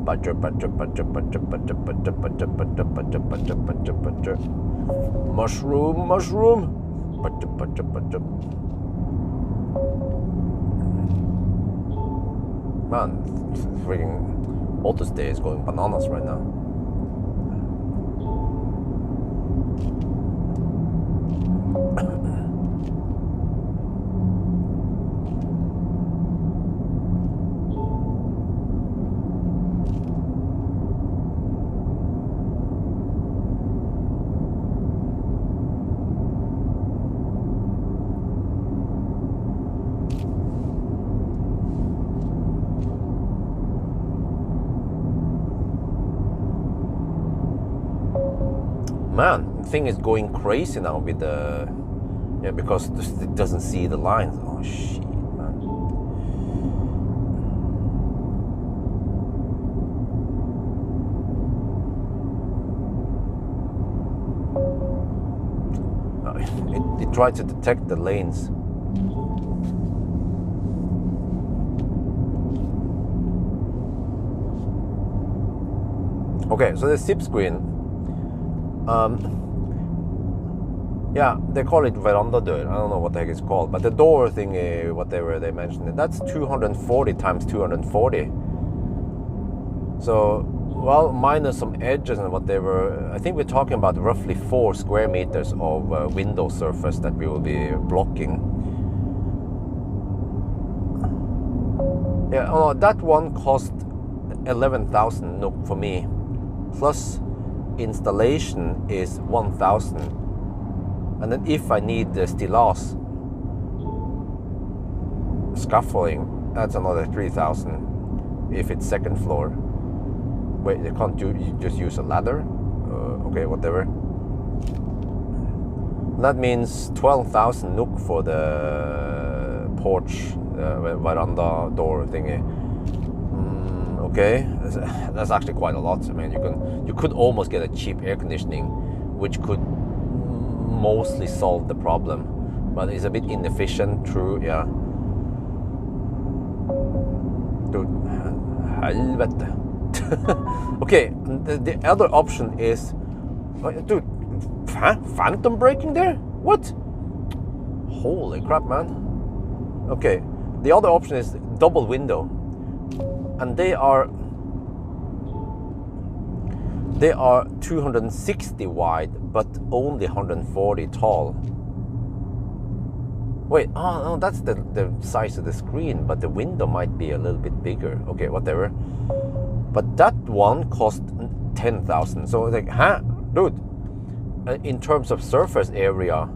Badger. Mushroom. Badger. Man, freaking AutoStay is going bananas right now. Man, the thing is going crazy now with the Yeah, because it doesn't see the lines. Oh shit, man. It tried to detect the lanes. Okay, so the SIP screen, yeah, they call it veranda door. I don't know what the heck it's called, but the door thing, whatever they mentioned, that's 240 times 240. So, well, minus some edges and whatever, I think we're talking about roughly 4 square meters of window surface that we will be blocking. Yeah, oh, that one cost 11,000 NOK for me, plus installation is 1,000. And then if I need the stilas scaffolding, that's another 3,000 if it's second floor. Wait, you can't you just use a ladder? Okay, whatever. That means 12,000 NOK for the porch, veranda door thingy. Okay, that's actually quite a lot. I mean, you could almost get a cheap air conditioning, which could mostly solve the problem, but it's a bit inefficient. True, yeah. Dude, helvete. Okay, the other option is, dude, phantom braking there? What? Holy crap, man. Okay, the other option is double window, and they are 260 wide, but only 140 tall. Wait, oh no, that's the size of the screen, but the window might be a little bit bigger. Okay, whatever. But that one cost 10,000. So like, huh, dude? In terms of surface area,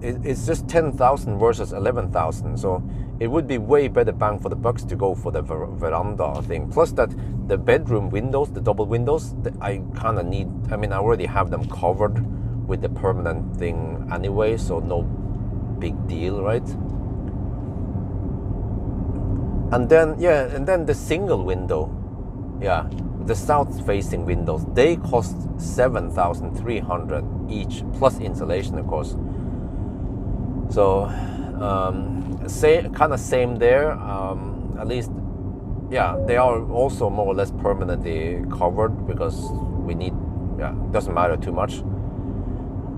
it's just 10,000 versus 11,000. So it would be way better bang for the bucks to go for the veranda thing. Plus that the bedroom windows, the double windows, I kind of need. I mean, I already have them covered with the permanent thing anyway, so no big deal, right? And then the single window, yeah, the south-facing windows, they cost 7,300 each, plus insulation, of course. So, same there. At least, yeah, they are also more or less permanently covered because we need. Yeah, doesn't matter too much.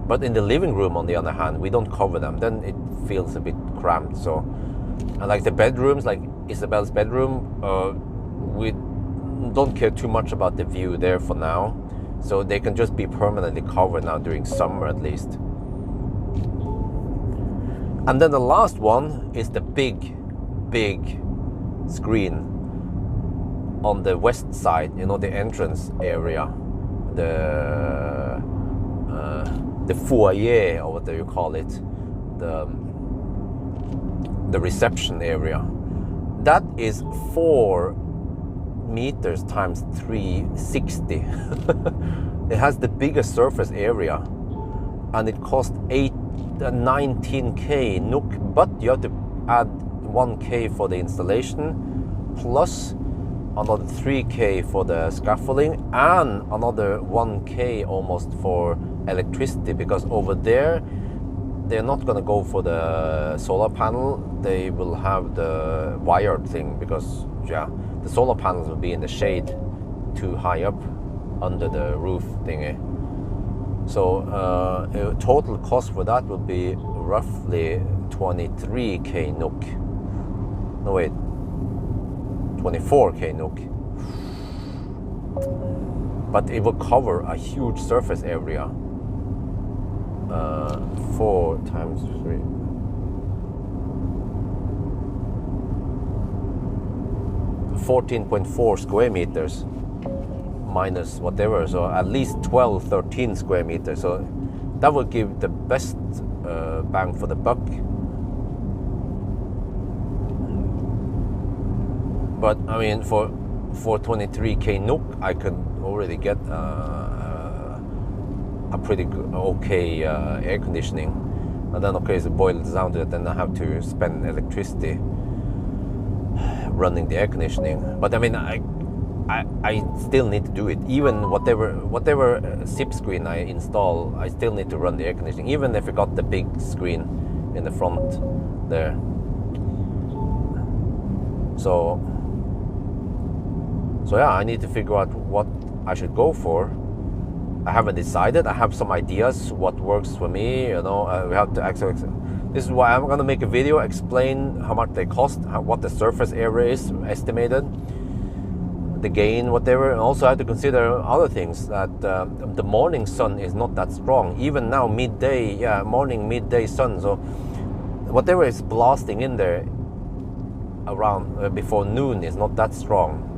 But in the living room, on the other hand, we don't cover them. Then it feels a bit cramped. So, and like the bedrooms, like Isabel's bedroom, we don't care too much about the view there for now. So they can just be permanently covered now during summer at least. And then the last one is the big screen on the west side, you know, the entrance area, the foyer, or whatever you call it, the reception area. That is 4 meters times 360. It has the biggest surface area, and it costs 19k NOK, but you have to add 1k for the installation, plus another 3k for the scaffolding, and another 1k almost for electricity, because over there they're not going to go for the solar panel. They will have the wired thing, because yeah, the solar panels will be in the shade too high up under the roof thingy. So total cost for that will be roughly 23k NOK. No wait, 24k NOK. But it will cover a huge surface area. 4 times 3. 14.4 square meters minus whatever, so at least 13 square meters. So that will give the best bang for the buck. But I mean, for 23k NOK, I could already get a pretty good, okay air conditioning. And then okay, so it boils down to it, then I have to spend electricity running the air conditioning. But I mean, I still need to do it. Even whatever SIP screen I install, I still need to run the air conditioning, even if I got the big screen in the front there. So yeah, I need to figure out what I should go for. I haven't decided. I have some ideas what works for me. You know, we have to actually. This is why I'm gonna make a video, explain how much they cost, what the surface area is estimated, the gain, whatever. And also I have to consider other things, that the morning sun is not that strong. Even now, midday, morning, midday sun. So whatever is blasting in there around before noon is not that strong.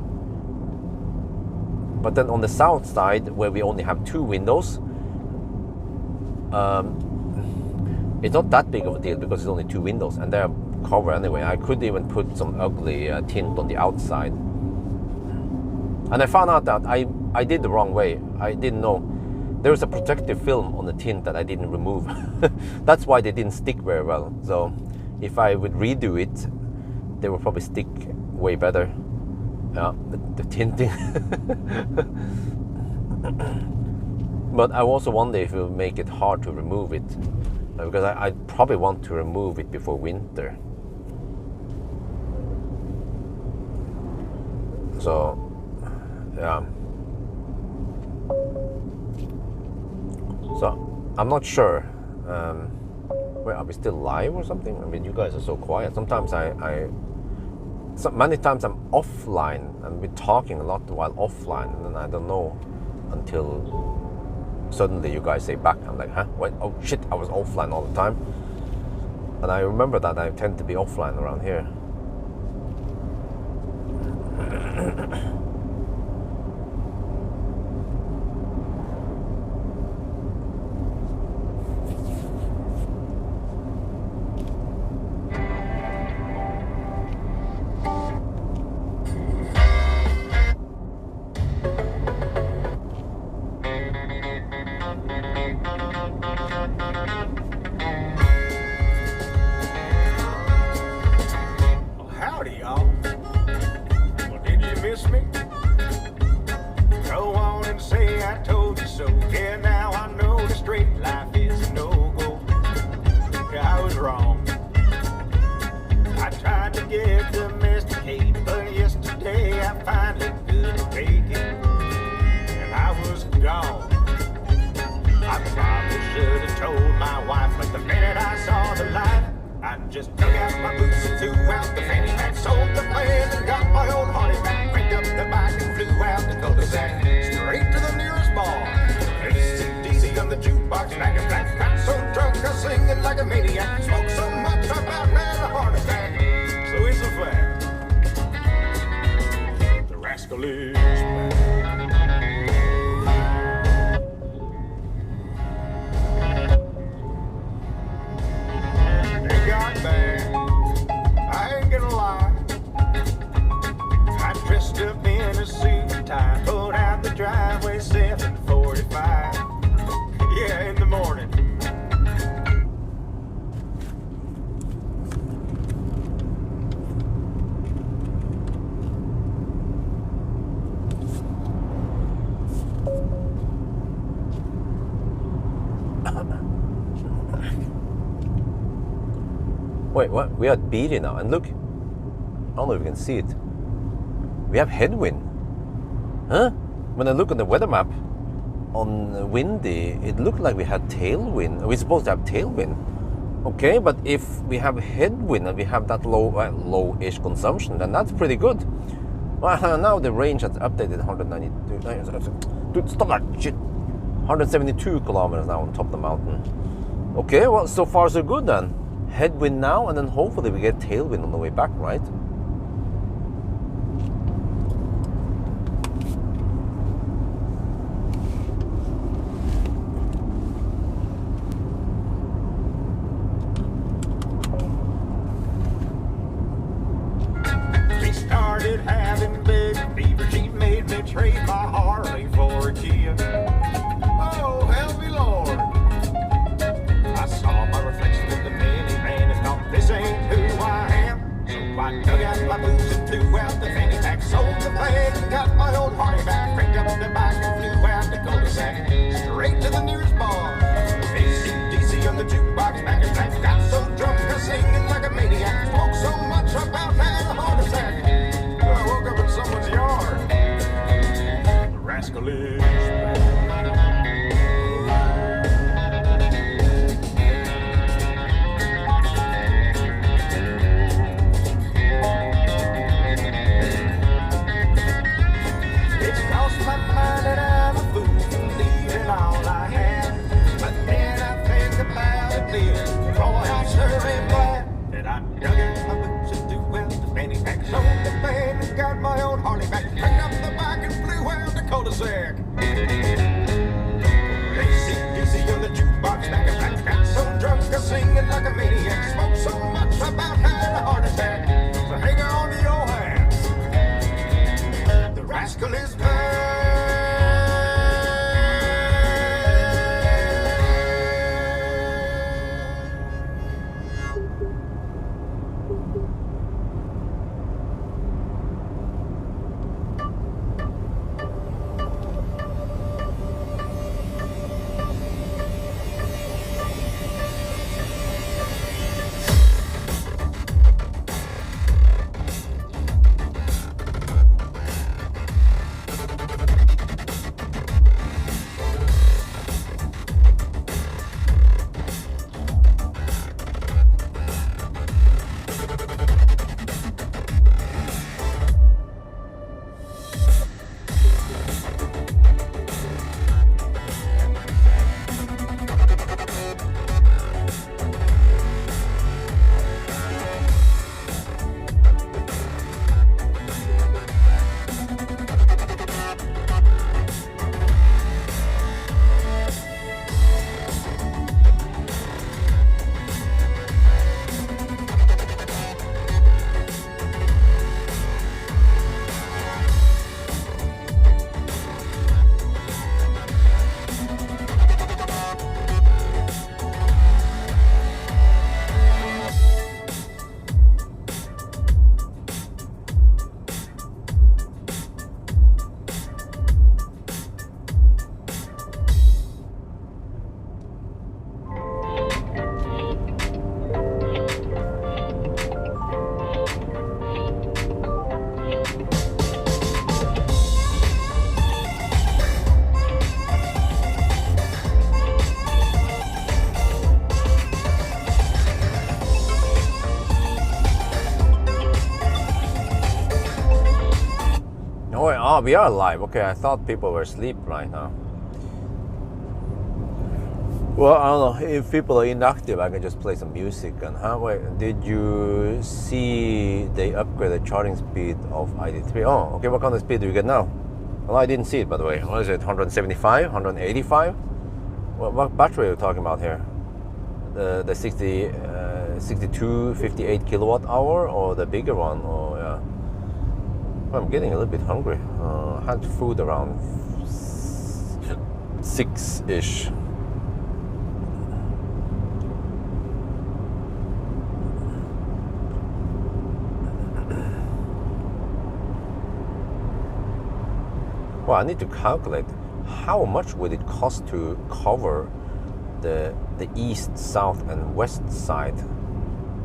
But then on the south side, where we only have 2 windows, it's not that big of a deal because it's only 2 windows and they're covered anyway. I could even put some ugly tint on the outside. And I found out that I did the wrong way. I didn't know. There was a protective film on the tint that I didn't remove. That's why they didn't stick very well. So if I would redo it, they would probably stick way better. Yeah, the tinting. But I also wonder if it will make it hard to remove it, because I probably want to remove it before winter. So yeah. So I'm not sure. Wait, are we still live or something? I mean, you guys are so quiet. Sometimes many times I'm offline and we're talking a lot while offline, and then I don't know until suddenly you guys say back. I'm like, huh? What? Oh shit, I was offline all the time. And I remember that I tend to be offline around here. Just took out my boots and threw out the fanny pack, sold the plan and got my old honey back, cranked up the bike and flew out the cul-de-sac, straight to the nearest bar. AC/DC on the jukebox, back and black, got so drunk I was singing like a maniac, smoked so much I about had a heart attack. So it's a fact, the rascal is back. I ain't gonna lie, I dressed up in a suit and tie, pulled out the driveway 7:45, yeah, in the morning. Wait, what? We are at Beatty now, and look. I don't know if you can see it. We have headwind. Huh? When I look on the weather map, on windy, it looked like we had tailwind. We're supposed to have tailwind. Okay, but if we have headwind and we have that low-ish consumption, then that's pretty good. Well, now the range has updated 192. Dude, stop that shit. 172 kilometers now on top of the mountain. Okay, well, so far so good then. Headwind now, and then hopefully we get tailwind on the way back, right? She started having big fever. She made me trade my Harley for a Kia. Oh, help me, Lord. I saw my reflection I dug out my boots and threw out the fanny pack, sold the van and got my old Harley back, cranked up the bike and flew out the cul-de-sac, straight to the nearest bar. AC/DC on the jukebox, back and back, got so drunk I was singing like a maniac, smoked so much I about had a heart attack. So I woke up in someone's yard. The rascal is back. Got my old Harley back, picked up the bike and flew out the cul-de-sac. AC/DC on the jukebox, back and back, got so drunk I was singing like a maniac, smoked so much I about had a heart attack. So hang on to your hats, the rascal is back. Oh, we are live. Okay, I thought people were asleep right now. Well, I don't know. If people are inactive, I can just play some music. And wait, did you see they upgraded charging speed of ID3? Oh, okay. What kind of speed do you get now? Well, I didn't see it, by the way. What is it? 175? 185? What battery are you talking about here? The 62, 58 kilowatt hour, or the bigger one? Oh, yeah. I'm getting a little bit hungry. I had food around 6-ish. Well, I need to calculate how much would it cost to cover the east, south, and west side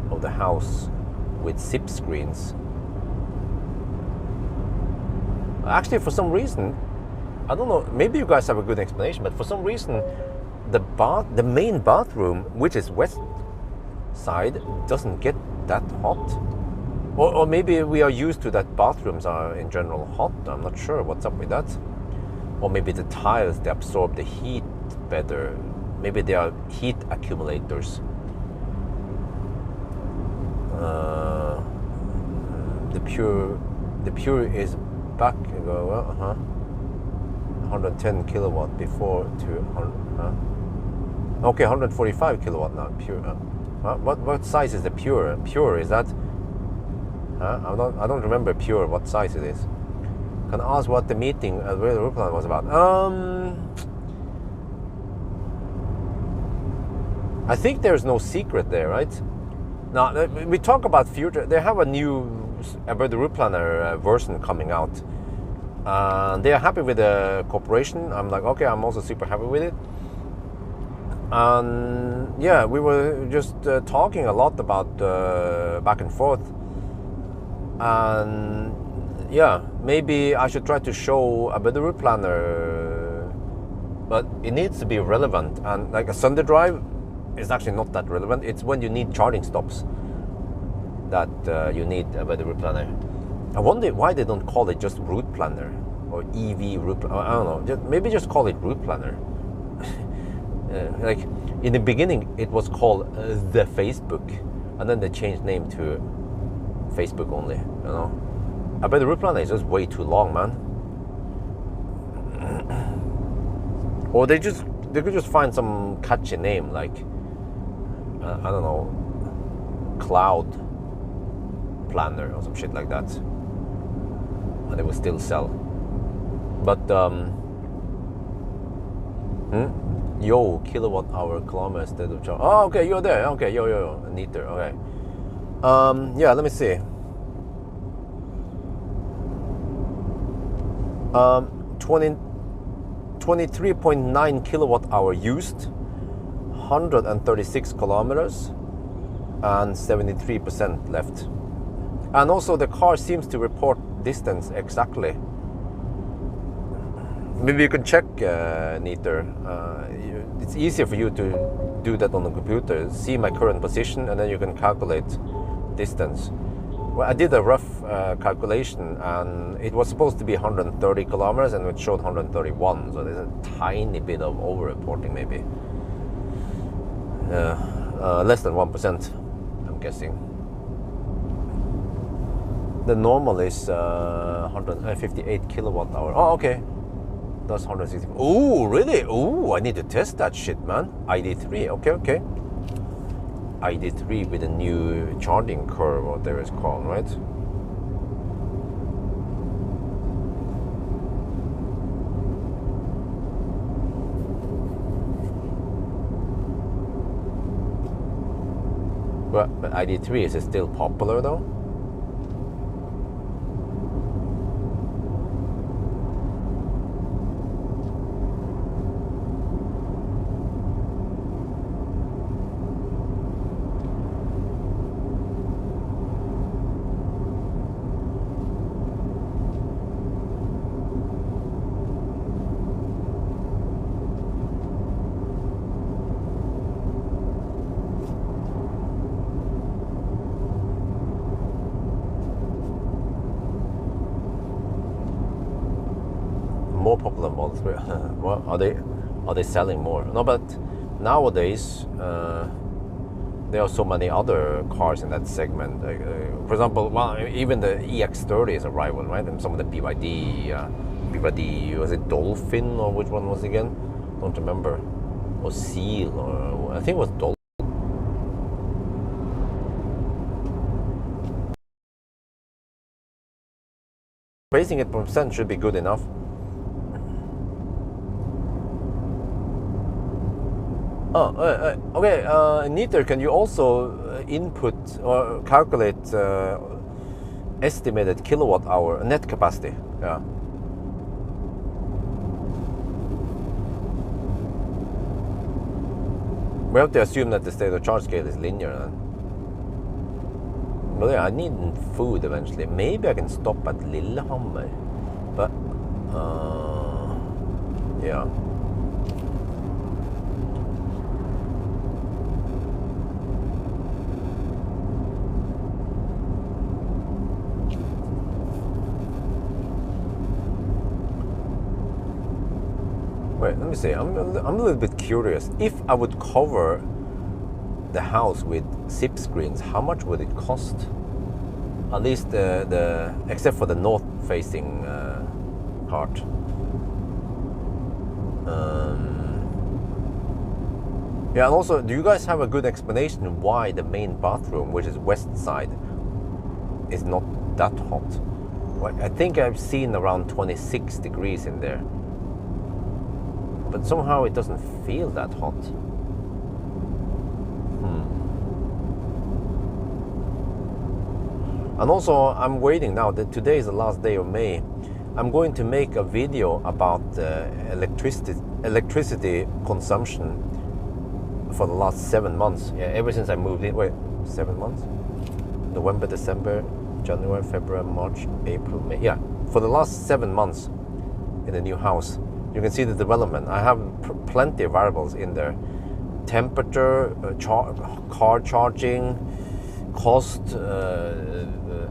of the house with SIP screens. Actually, for some reason, I don't know, maybe you guys have a good explanation, but for some reason, the main bathroom, which is west side, doesn't get that hot. Or maybe we are used to that bathrooms are in general hot. I'm not sure what's up with that. Or maybe the tiles, they absorb the heat better. Maybe they are heat accumulators. The pure is back. 110 kilowatt before to okay, 145 kilowatt now. Pure. What size is the pure? Pure, is that? I don't remember pure. What size it is? Can I ask what the meeting at the Ruplan was about? I think there's no secret there, right? Now we talk about future. They have a new about the route planner version coming out. They are happy with the cooperation. I'm like, okay, I'm also super happy with it. And yeah, we were just talking a lot about back and forth. And yeah, maybe I should try to show a better route planner, but it needs to be relevant. And like a Sunday drive is actually not that relevant. It's when you need charging stops that you need a better route planner. I wonder why they don't call it just route planner or EV route. I don't know. Maybe just call it route planner. Like in the beginning, it was called the Facebook, and then they changed name to Facebook only. You know, I bet the route planner is just way too long, man. Or they could just find some catchy name like I don't know, Cloud Planner or some shit like that, and they will still sell. But yo, kilowatt hour kilometers instead of charge. Oh, okay, you're there. Okay, yo, neater. Okay. Yeah, let me see. 23.9 kilowatt hour used, 136 kilometers, and 73% left. And also the car seems to report distance exactly. Maybe you can check neater. It's easier for you to do that on the computer. See my current position, and then you can calculate distance. Well, I did a rough calculation, and it was supposed to be 130 kilometers, and it showed 131. So there's a tiny bit of over-reporting, maybe. Less than 1%, I'm guessing. The normal is 158 kilowatt hour. Oh, okay. That's 160. Oh, really? Oh, I need to test that shit, man. ID3. Okay. ID3 with a new charging curve, whatever it's called, right? But ID3, is it still popular though? More popular Model 3. Well, are they selling more? No, but nowadays there are so many other cars in that segment. For example, well, even the EX30 is a rival, right? And some of the BYD, was it Dolphin or which one was it again? Don't remember. Or Seal, or I think it was Dolphin. Raising it percent should be good enough. Okay. Neater, can you also input or calculate estimated kilowatt hour net capacity? Yeah. We have to assume that the state of charge scale is linear then. But yeah, I need food eventually. Maybe I can stop at Lillehammer. But yeah. Wait, let me see. I'm a little bit curious. If I would cover the house with SIP screens, how much would it cost? At least the except for the north-facing part. Yeah, and also, do you guys have a good explanation why the main bathroom, which is west side, is not that hot? Well, I think I've seen around 26 degrees in there. But somehow it doesn't feel that hot. And also, I'm waiting now. Today is the last day of May. I'm going to make a video about electricity consumption for the last 7 months. Yeah, ever since I moved in. Wait, 7 months? November, December, January, February, March, April, May. Yeah, for the last 7 months in the new house. You can see the development. I have plenty of variables in there. Temperature, car charging, cost,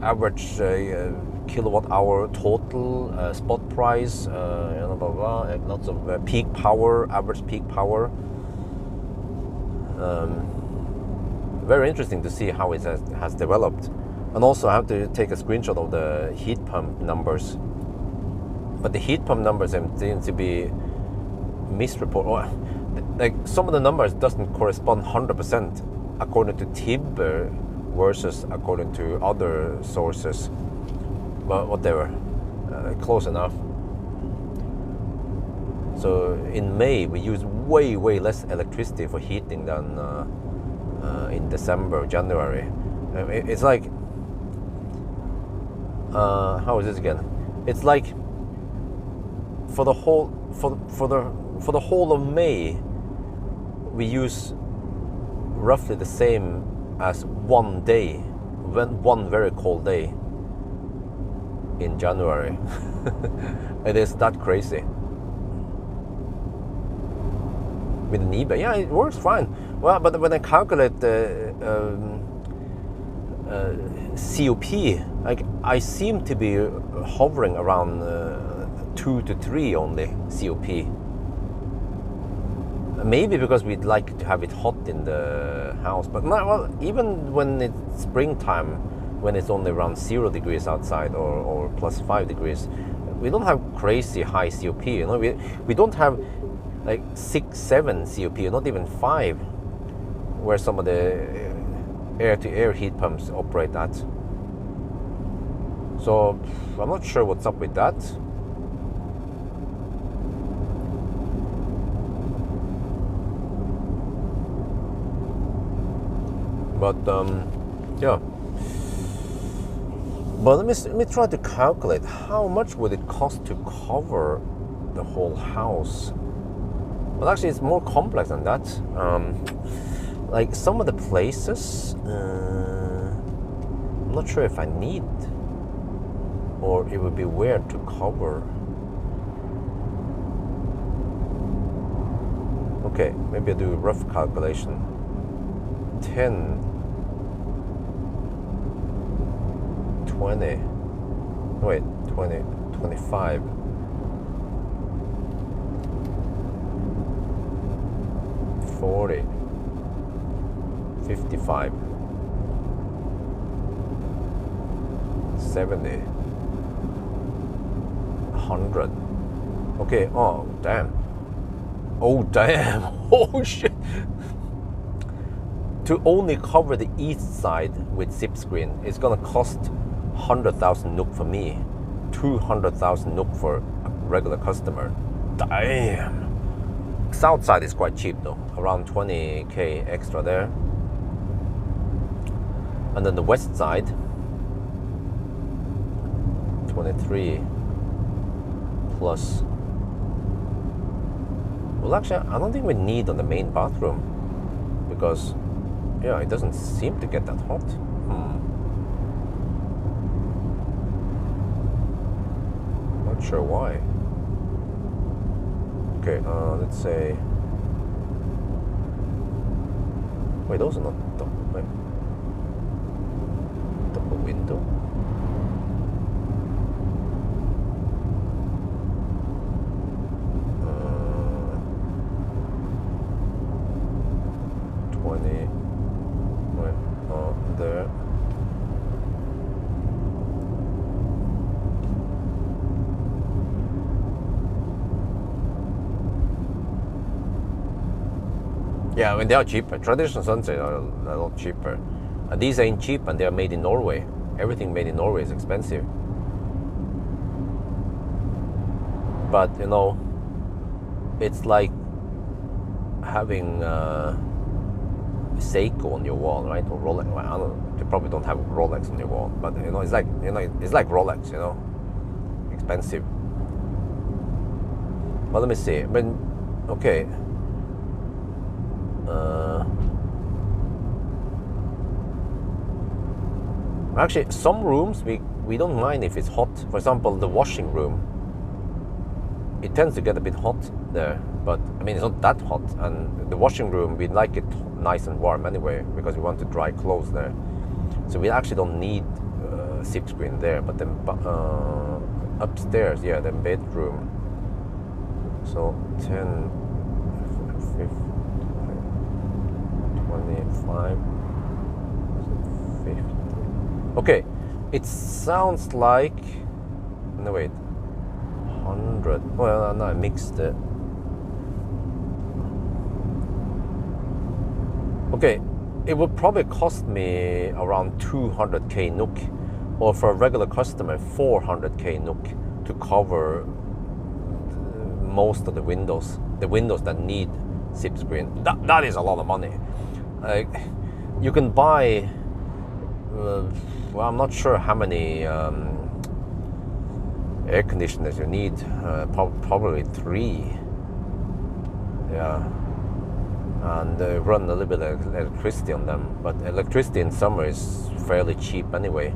average kilowatt hour total, spot price, blah, blah, blah. Lots of peak power, average peak power. Very interesting to see how it has developed. And also I have to take a screenshot of the heat pump numbers. But the heat pump numbers seem to be misreported. Or, like, some of the numbers doesn't correspond 100% according to TIB versus according to other sources. But whatever, close enough. So in May we use way less electricity for heating than in December, January. It's like how is this again? It's like for the whole of May we use roughly the same as one day, one very cold day in January. It is that crazy. With an eBay, yeah, it works fine. Well, but when I calculate the COP, like, I seem to be hovering around 2 to 3 only COP. Maybe because we'd like to have it hot in the house, but not, well, even when it's springtime, when it's only around 0 degrees outside or plus 5 degrees, we don't have crazy high COP. You know, we don't have like 6, 7 COP, not even 5, where some of the air-to-air heat pumps operate at. So I'm not sure what's up with that. But yeah. But let me try to calculate how much would it cost to cover the whole house. But actually, it's more complex than that. Like some of the places, I'm not sure if I need, or it would be weird to cover. Okay, maybe I'll do a rough calculation. 10, 20, wait, 20, 25. 40, 55, 70, 100. Okay, oh damn. Oh damn. Oh shit. To only cover the east side with zip screen, it's gonna cost 100,000 NOK for me, 200,000 NOK for a regular customer. Damn. South side is quite cheap though, around 20k extra there. And then the west side, 23 plus. Well, actually, I don't think we need on the main bathroom, because yeah, it doesn't seem to get that hot. Not sure why. Okay, let's say. Wait, those are not double window. There. Yeah, I mean, they are cheaper. Traditional sunsets are a lot cheaper. And these ain't cheap, and they are made in Norway. Everything made in Norway is expensive. But, you know, it's like having Seiko on your wall, right? Or Rolex. Well, I don't know. You probably don't have Rolex on your wall, but you know, it's like Rolex, you know, expensive. But let me see. But okay. Actually, some rooms we don't mind if it's hot. For example, the washing room. It tends to get a bit hot there, but I mean it's not that hot. And the washing room, we like it nice and warm anyway because we want to dry clothes there. So we actually don't need zip screen there. But then upstairs, yeah, the bedroom. So 10, 15, 25, 50. Okay, it sounds like. No wait. 100. Well, no, I mixed it. Okay, it would probably cost me around 200k NOK, or for a regular customer 400k NOK to cover most of the windows that need zip screen. That is a lot of money. You can buy. Well, I'm not sure how many. Air conditioners you need, probably 3, yeah, and run a little bit of electricity on them, but electricity in summer is fairly cheap anyway,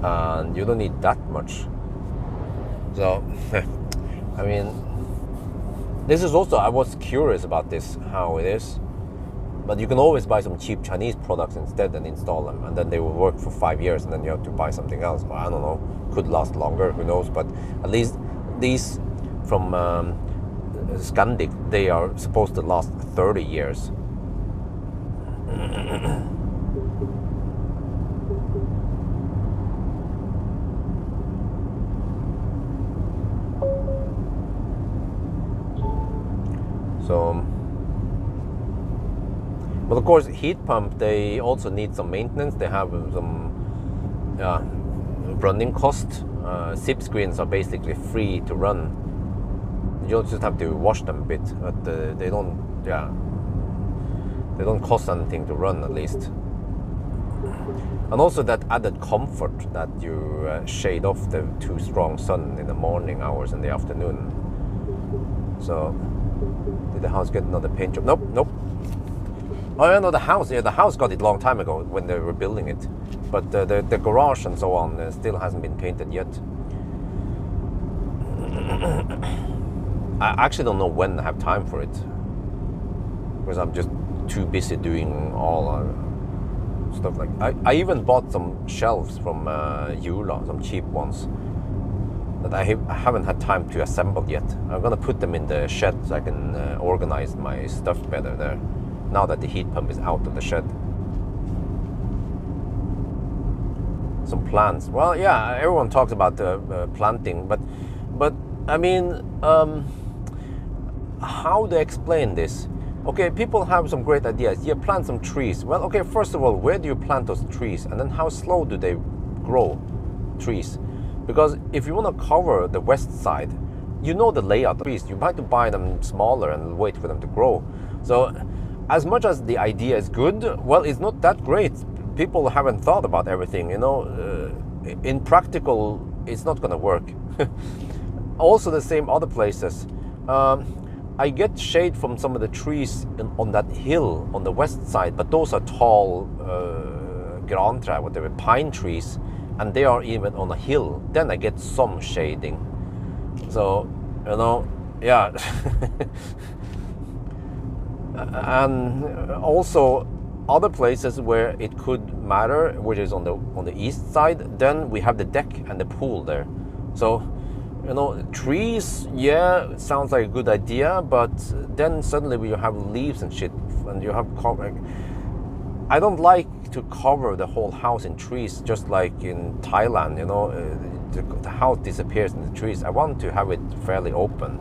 and you don't need that much. So I mean, this is also, I was curious about this, how it is. But you can always buy some cheap Chinese products instead and install them, and then they will work for 5 years, and then you have to buy something else. Well, I don't know, could last longer, who knows? But at least these from Scandic, they are supposed to last 30 years. So. But of course, heat pump, they also need some maintenance. They have some running cost. Zip screens are basically free to run. You just have to wash them a bit, but they don't cost anything to run, at least. And also that added comfort that you shade off the too strong sun in the morning hours and the afternoon. So, did the house get another paint job? Nope. Oh, yeah, no, the house got it a long time ago when they were building it. But the garage and so on still hasn't been painted yet. I actually don't know when I have time for it, because I'm just too busy doing all stuff like. I even bought some shelves from Jula, some cheap ones that I haven't had time to assemble yet. I'm gonna put them in the shed so I can organize my stuff better there, now that the heat pump is out of the shed. Some plants. Well, yeah, everyone talks about planting, but I mean, how to explain this? Okay, people have some great ideas. Yeah, plant some trees. Well, okay, first of all, where do you plant those trees? And then how slow do they grow, trees? Because if you want to cover the west side, you know the layout of the trees. You have to buy them smaller and wait for them to grow. So, as much as the idea is good, well, it's not that great. People haven't thought about everything, you know. In practical, it's not going to work. Also, the same other places. I get shade from some of the trees on that hill on the west side, but those are tall granträ, whatever, pine trees, and they are even on a hill. Then I get some shading. So, you know, yeah. And also other places where it could matter, which is on the east side, then we have the deck and the pool there. So, you know, trees, yeah, it sounds like a good idea, but then suddenly we have leaves and shit, and you have cover. I don't like to cover the whole house in trees, just like in Thailand, you know, the house disappears in the trees. I want to have it fairly open.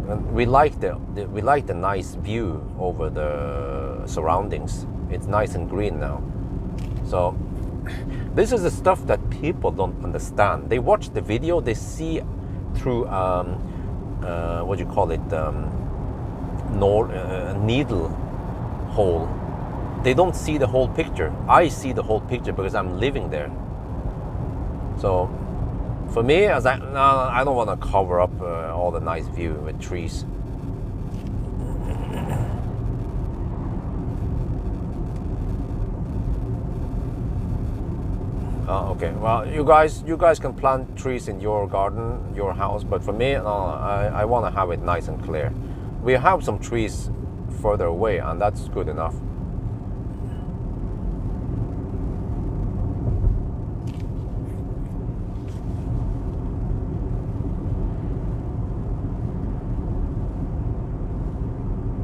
And we like the nice view over the surroundings. It's nice and green now. So this is the stuff that people don't understand. They watch the video, they see through what do you call it, needle hole, they don't see the whole picture. I see the whole picture because I'm living there. So for me, I don't want to cover up all the nice view with trees. Okay, well, you guys can plant trees in your garden, your house, but for me, I want to have it nice and clear. We have some trees further away, and that's good enough.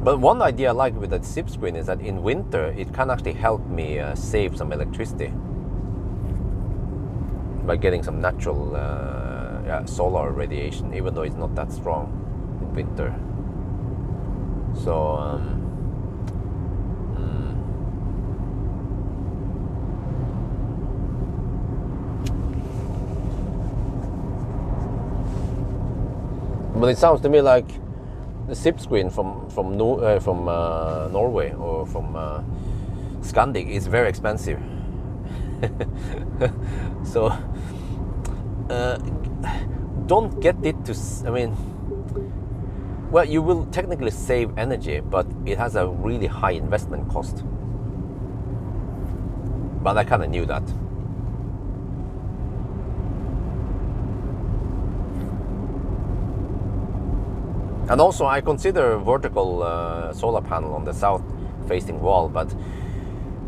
But one idea I like with that zip screen is that in winter, it can actually help me save some electricity by getting some natural solar radiation, even though it's not that strong in winter. So but it sounds to me like the zip screen from Norway or from Scandic is very expensive. So don't get it to, I mean, well, you will technically save energy, but it has a really high investment cost. But I kind of knew that. And also I consider vertical solar panel on the south facing wall, but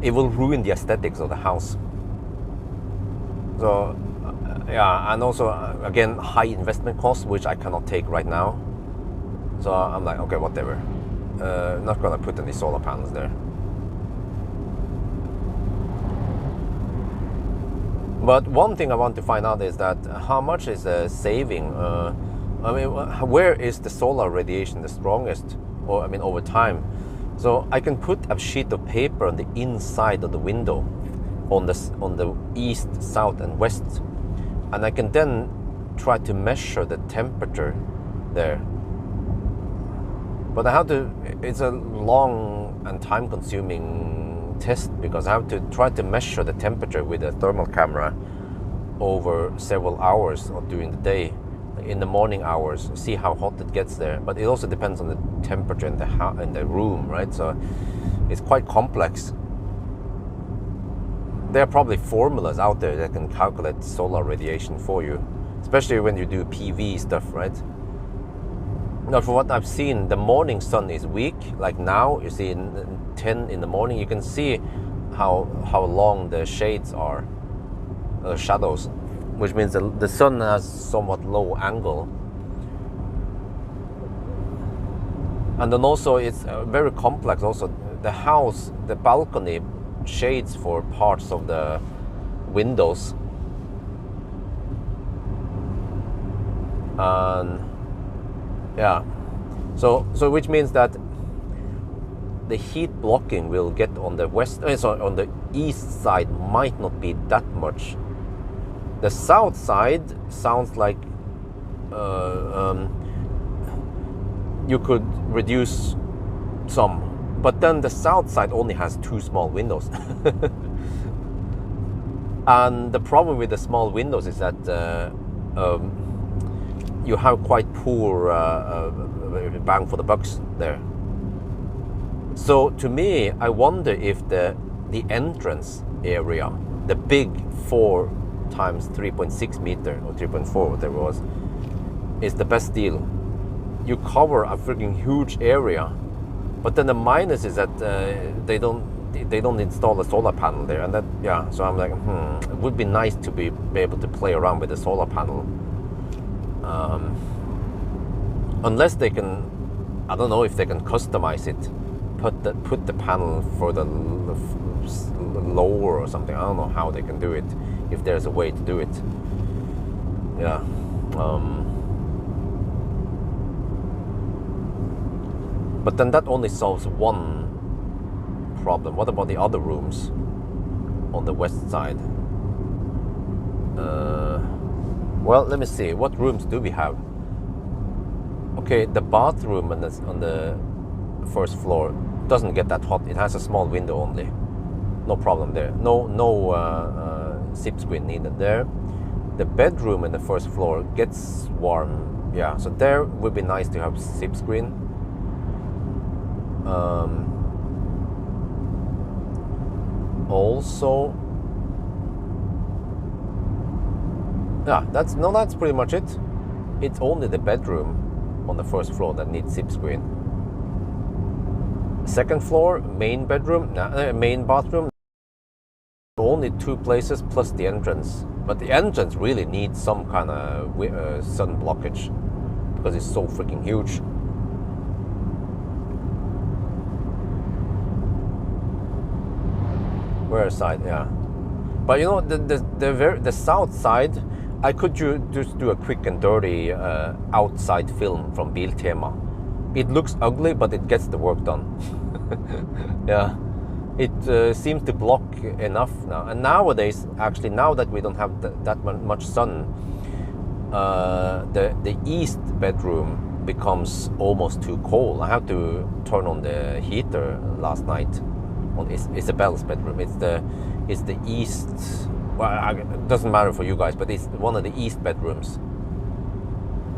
it will ruin the aesthetics of the house. So yeah, and also again, high investment costs, which I cannot take right now. So I'm like, okay, whatever. Not gonna put any solar panels there. But one thing I want to find out is that how much is the saving? I mean, where is the solar radiation the strongest? Or I mean, over time. So I can put a sheet of paper on the inside of the window, on the east, south, and west, and I can then try to measure the temperature there. But I have to. It's a long and time-consuming test because I have to try to measure the temperature with a thermal camera over several hours or during the day. In the morning hours, see how hot it gets there. But it also depends on the temperature in the room, right? So it's quite complex. There are probably formulas out there that can calculate solar radiation for you, especially when you do PV stuff, right? Now, from what I've seen, the morning sun is weak. Like now, you see in 10 in the morning, you can see how long the shades are, shadows, which means the sun has somewhat low angle. And then also it's very complex also. The house, the balcony shades for parts of the windows. And yeah, so which means that the heat blocking will get on the on the east side might not be that much. The south side sounds like you could reduce some, but then the south side only has 2 small windows. And the problem with the small windows is that you have quite poor bang for the bucks there. So to me, I wonder if the entrance area, the big 4 times 3.6 meter or 3.4, whatever it was, is the best deal. You cover a freaking huge area, but then the minus is that they don't install a solar panel there, and that, yeah. So I'm like, it would be nice to be able to play around with the solar panel, unless they can, I don't know if they can customize it, put the panel for the lower or something. I don't know how they can do it, if there's a way to do it. Yeah. But then that only solves one problem. What about the other rooms on the west side? Well, let me see. What rooms do we have? Okay, the bathroom on the first floor doesn't get that hot. It has a small window only. No problem there. No zip screen needed there. The bedroom in the first floor gets warm. Yeah, so there would be nice to have zip screen. Also, yeah, that's pretty much it. It's only the bedroom on the first floor that needs zip screen. Second floor, main bedroom, main bathroom. Only 2 places plus the entrance, but the entrance really needs some kind of sun blockage because it's so freaking huge. Rear side, yeah. But you know, the south side, I could just do a quick and dirty outside film from Biltema. It looks ugly, but it gets the work done. Yeah, it seems to block enough now. And nowadays, actually, now that we don't have that much sun, the east bedroom becomes almost too cold. I have to turn on the heater last night on Isabel's bedroom. It's the east. Well, it doesn't matter for you guys, but it's one of the east bedrooms.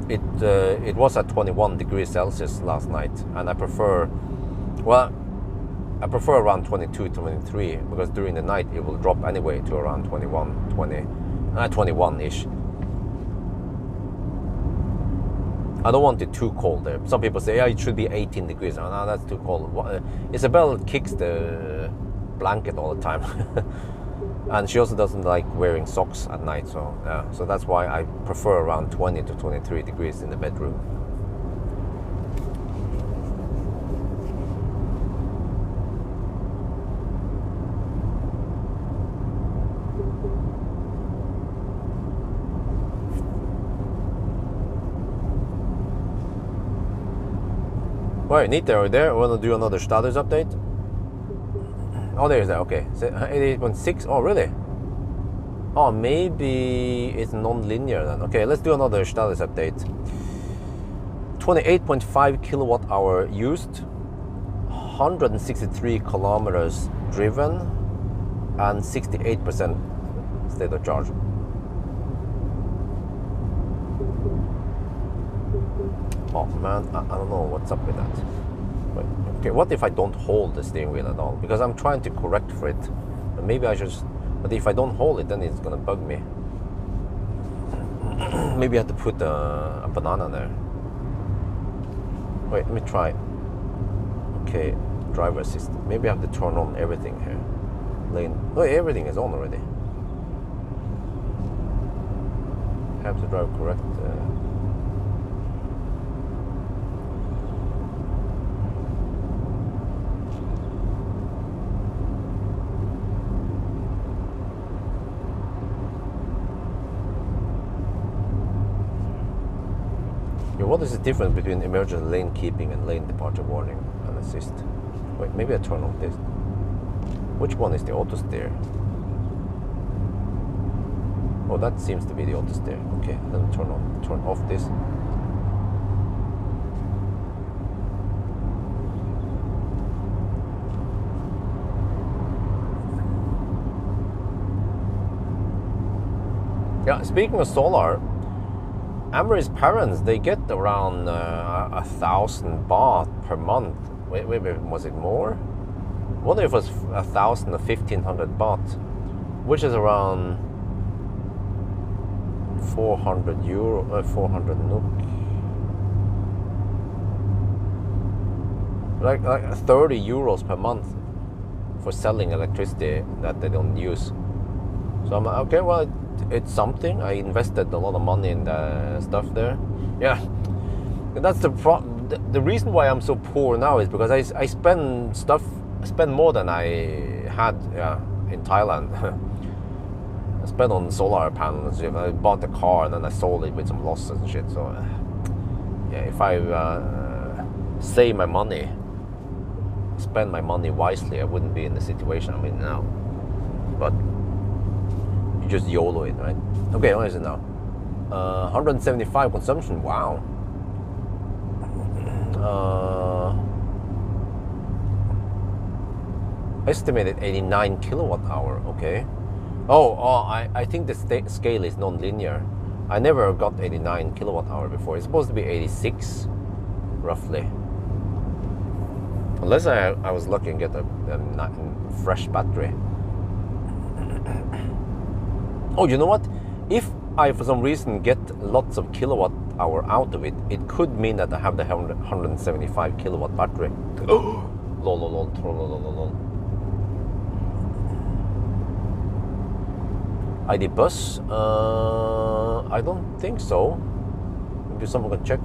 It was at 21 degrees Celsius last night, and I prefer around 22, 23, because during the night it will drop anyway to around 21-ish. I don't want it too cold there. Some people say, yeah, it should be 18 degrees. Oh, no, that's too cold. Isabel kicks the blanket all the time. And she also doesn't like wearing socks at night. So that's why I prefer around 20 to 23 degrees in the bedroom. Right, neat there. I want to do another status update. Oh, there's that. Okay, so 88.6. Oh, really? Oh, maybe it's non-linear then. Okay, let's do another status update. 28.5 kilowatt hour used, 163 kilometers driven, and 68% state of charge. Oh man, I don't know what's up with that. But, okay, what if I don't hold the steering wheel at all? Because I'm trying to correct for it. And maybe I should, but if I don't hold it, then it's gonna bug me. Maybe I have to put a banana there. Wait, let me try. Okay, driver assistant. Maybe I have to turn on everything here. Lane. Oh, everything is on already. Have to drive correct. What is the difference between emergency lane keeping and lane departure warning and assist? Wait, maybe I turn on this. Which one is the auto steer? Oh, that seems to be the auto steer. Okay, then turn off this. Yeah, speaking of solar, Amory's parents, they get around 1,000 baht per month. Wait, was it more? I wonder if it was 1,000 or 1,500 baht, which is around 400 euro, 400 NOK. Like 30 euros per month for selling electricity that they don't use. So I'm like, okay, well, it's something. I invested a lot of money in the stuff there. Yeah, and that's the reason why I'm so poor now is because I spend more than I had in Thailand. I spent on solar panels. I bought the car and then I sold it with some losses and shit. So yeah, if I save my money, spend my money wisely, I wouldn't be in the situation I'm in now. But just YOLO it, right? Okay, what is it now? 175 consumption. Wow. Estimated 89 kilowatt hour. Okay. I think the scale is non-linear. I never got 89 kilowatt hour before. It's supposed to be 86, roughly. Unless I was lucky and get a fresh battery. Oh, you know what? If I, for some reason, get lots of kilowatt hour out of it, it could mean that I have the 175 kilowatt battery. Oh, lol. ID bus? I don't think so. Maybe someone can check.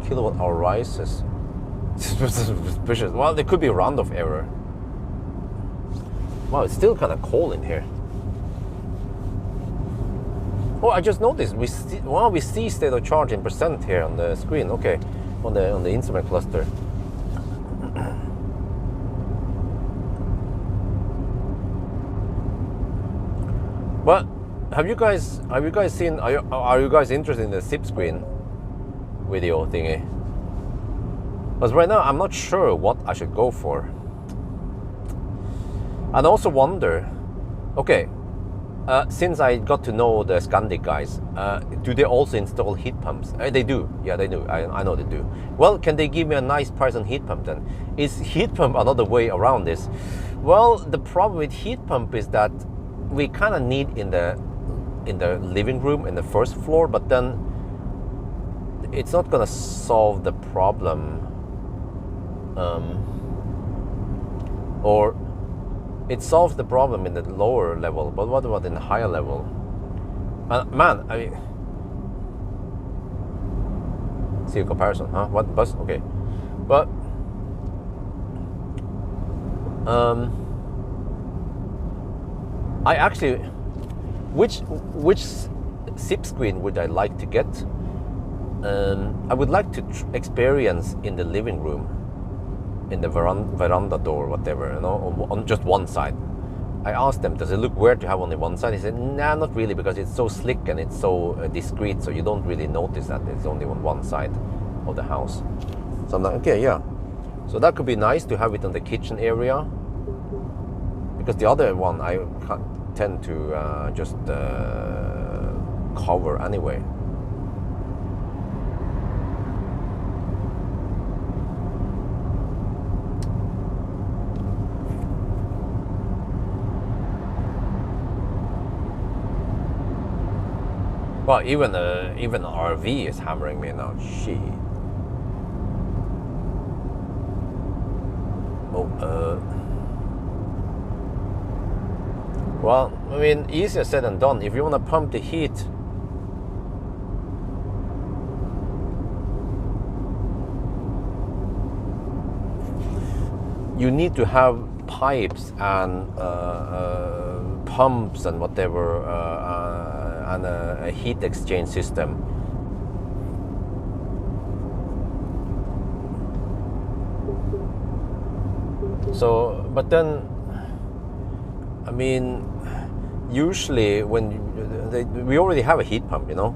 Kilowatt hour rises. Suspicious. Well, there could be a round-off error. Wow, it's still kind of cold in here. Oh, I just noticed we see state of charge in percent here on the screen. Okay, on the instrument cluster. But have you guys seen? Are you guys interested in the zip screen video thingy? Because right now I'm not sure what I should go for. And I also wonder, okay, since I got to know the Scandic guys, do they also install heat pumps? They do. Yeah, they do. I know they do. Well, can they give me a nice price on heat pump then? Is heat pump another way around this? Well, the problem with heat pump is that we kind of need in the living room in the first floor, but then it's not gonna solve the problem, or it solves the problem in the lower level, but what about in the higher level? Man, I mean, see a comparison, huh? What bus? Okay, but I actually, which zip screen would I like to get? I would like to experience in the living room, in the veranda door, whatever, you know, on just one side. I asked them, does it look weird to have only one side? He said, nah, not really, because it's so slick and it's so discreet, so you don't really notice that it's only on one side of the house. So I'm like, okay, yeah. So that could be nice to have it on the kitchen area, because the other one I tend to just cover anyway. Well, even an RV is hammering me now. Shit. Well, I mean, easier said than done. If you want to pump the heat, you need to have pipes and pumps and whatever, and a heat exchange system. So, but then, I mean, usually when we already have a heat pump, you know,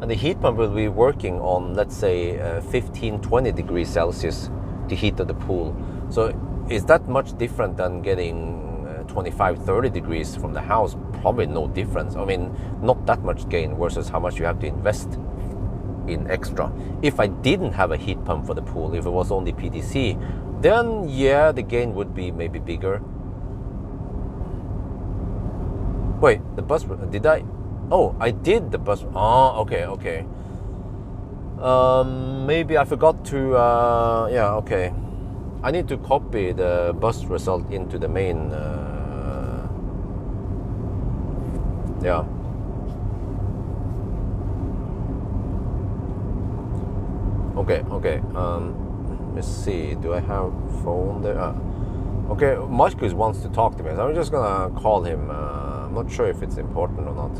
and the heat pump will be working on, let's say, 15-20 degrees Celsius to heat of the pool. So is that much different than getting 25-30 degrees from the house? Probably no difference. I mean, not that much gain versus how much you have to invest in extra. If I didn't have a heat pump for the pool, if it was only PTC, then yeah, the gain would be maybe bigger. Wait, the bus, did I? Oh, I did the bus. Oh, okay. Maybe I forgot to, yeah, okay. I need to copy the bus result into the main, yeah. Okay. Let's see. Do I have phone there? Okay, Marcus wants to talk to me, so I'm just gonna call him. I'm not sure if it's important or not.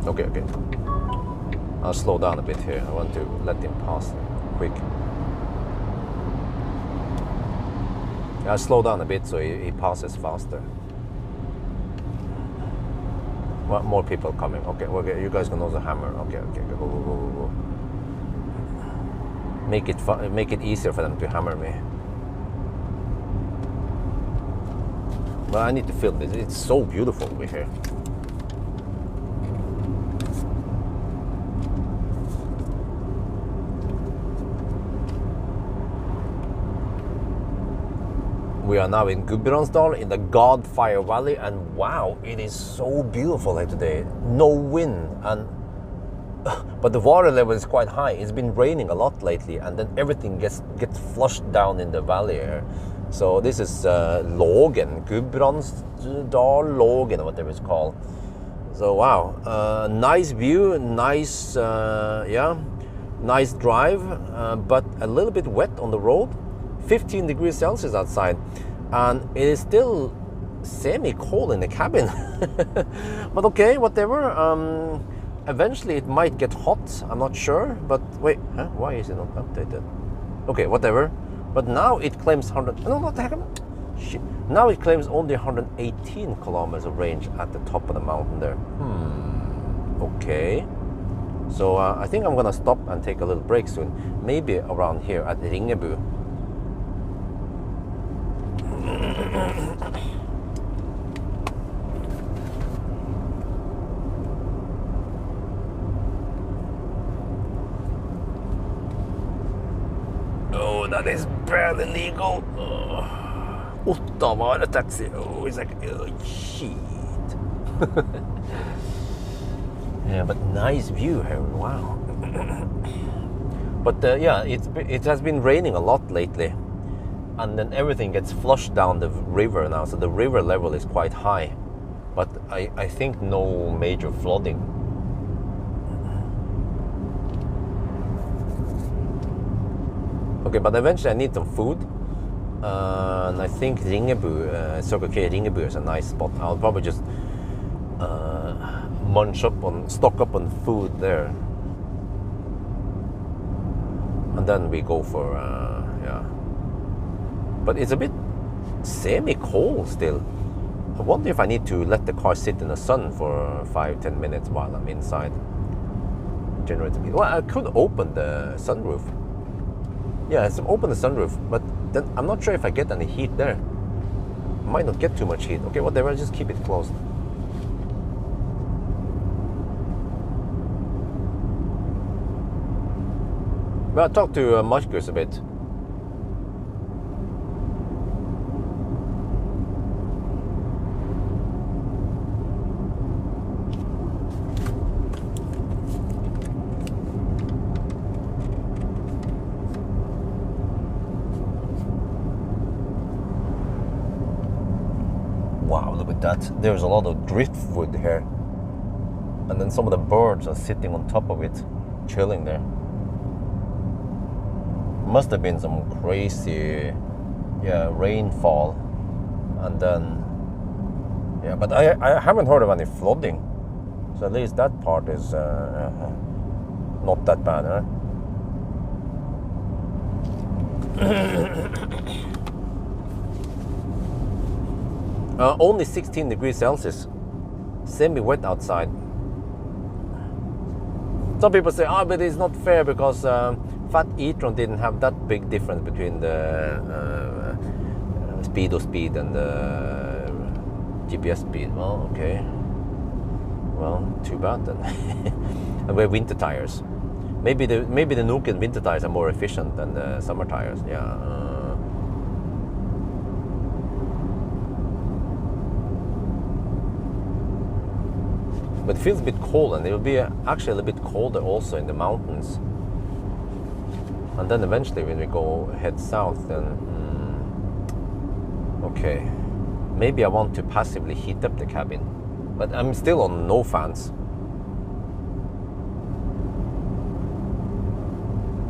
Okay. I'll slow down a bit here. I want to let him pass quick. I'll slow down a bit so he passes faster. Well, more people coming. Okay, you guys can also hammer. Okay, go. Make it easier for them to hammer me. But I need to film this. It's so beautiful over here. We are now in Gudbrandsdal in the Godfire Valley, and wow, it is so beautiful here today. No wind, but the water level is quite high. It's been raining a lot lately, and then everything gets flushed down in the valley here. So this is Lågen, Gudbrandsdal Lågen, or whatever it's called. So wow, nice view, nice, nice drive, but a little bit wet on the road. 15 degrees Celsius outside, and it is still semi-cold in the cabin. But okay, whatever. Eventually it might get hot, I'm not sure, but wait, why is it not updated? Okay, whatever. But now it claims 100, no, what the heck? Shit. Now it claims only 118 kilometers of range at the top of the mountain there. Okay. So I think I'm gonna stop and take a little break soon. Maybe around here at Ringebu. Oh, that is barely legal. Ottawa taxi. Oh, it's like, oh, shit. Yeah, but nice view here. Wow. But yeah, it has been raining a lot lately, and then everything gets flushed down the river now, so the river level is quite high, but I think no major flooding. Okay, but eventually I need some food, and I think Ringebu, Circle K Ringebu is a nice spot. I'll probably just stock up on food there, and then we go for yeah. But it's a bit semi-cold still. I wonder if I need to let the car sit in the sun for 5-10 minutes while I'm inside. Generating. Well, I could open the sunroof. Yeah, let's open the sunroof, but then I'm not sure if I get any heat there. I might not get too much heat. Okay, whatever, I'll just keep it closed. Well, I'll talk to Marcus a bit. Wow, look at that. There's a lot of driftwood here. And then some of the birds are sitting on top of it, chilling there. Must have been some crazy, rainfall. And then, but I haven't heard of any flooding. So at least that part is not that bad, huh? Only 16 degrees Celsius, semi-wet outside. Some people say, but it's not fair because Fat e-tron didn't have that big difference between the speed and the GPS speed. Well, okay. Well, too bad then. And we're winter tires. Maybe the Nuken winter tires are more efficient than the summer tires. Yeah. But it feels a bit cold, and it will be actually a little bit colder also in the mountains. And then eventually when we head south, then okay, maybe I want to passively heat up the cabin, but I'm still on no fans.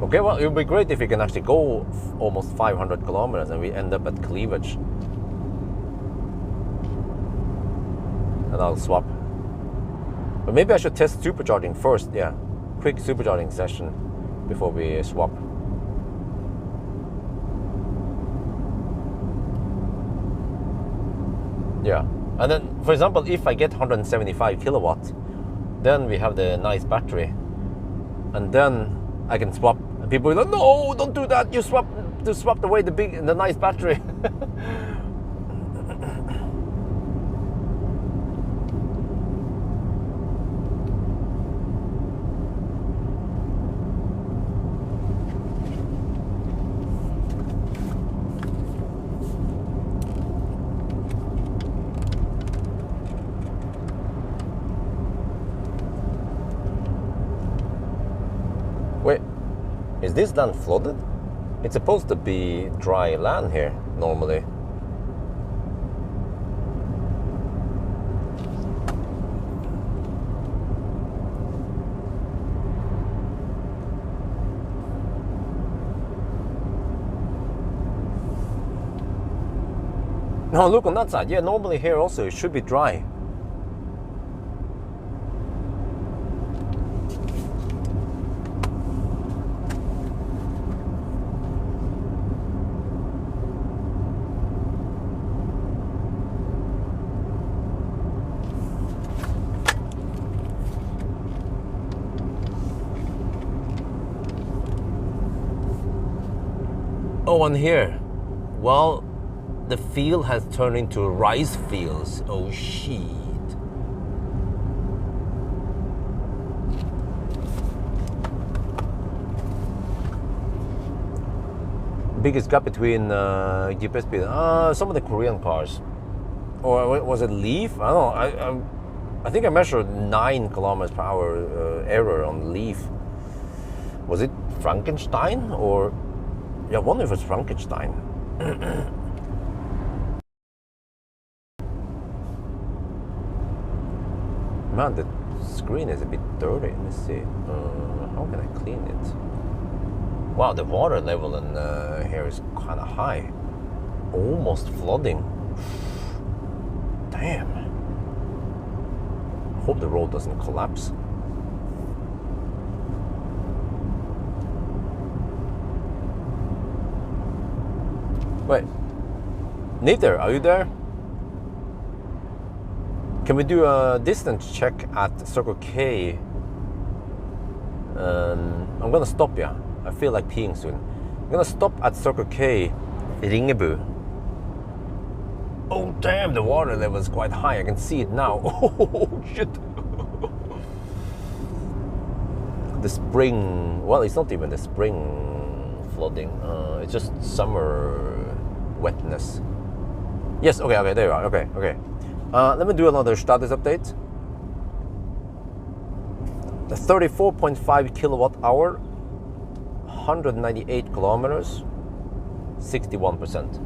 Okay, well, it would be great if we can actually go almost 500 kilometers and we end up at Cleavage, and I'll swap. But maybe I should test supercharging first. Yeah, quick supercharging session before we swap. Yeah, and then for example, if I get 175 kilowatt, then we have the nice battery, and then I can swap. And people are like, no, don't do that. You swapped away the nice battery. Wait, is this land flooded? It's supposed to be dry land here, normally. No, look on that side. Yeah, normally here also it should be dry. Oh, and here, well, the field has turned into rice fields. Oh, shit. Biggest gap between GPS speed. Some of the Korean cars. Or was it Leaf? I don't know. I think I measured 9 kilometers per hour error on Leaf. Was it Frankenstein or... Yeah, I wonder if it's Frankenstein. Man, the screen is a bit dirty. Let me see. How can I clean it? Wow, the water level in here is kind of high. Almost flooding. Damn. Hope the road doesn't collapse. Wait, Neither, are you there? Can we do a distance check at Circle K? I'm gonna stop, yeah. I feel like peeing soon. I'm gonna stop at Circle K, Ringebu. Oh damn, the water level is quite high. I can see it now. Oh shit. The spring, well, it's not even the spring flooding. It's just summer wetness. Yes, okay, there you are. Okay. Let me do another status update. The 34.5 kilowatt hour, 198 kilometers, 61%.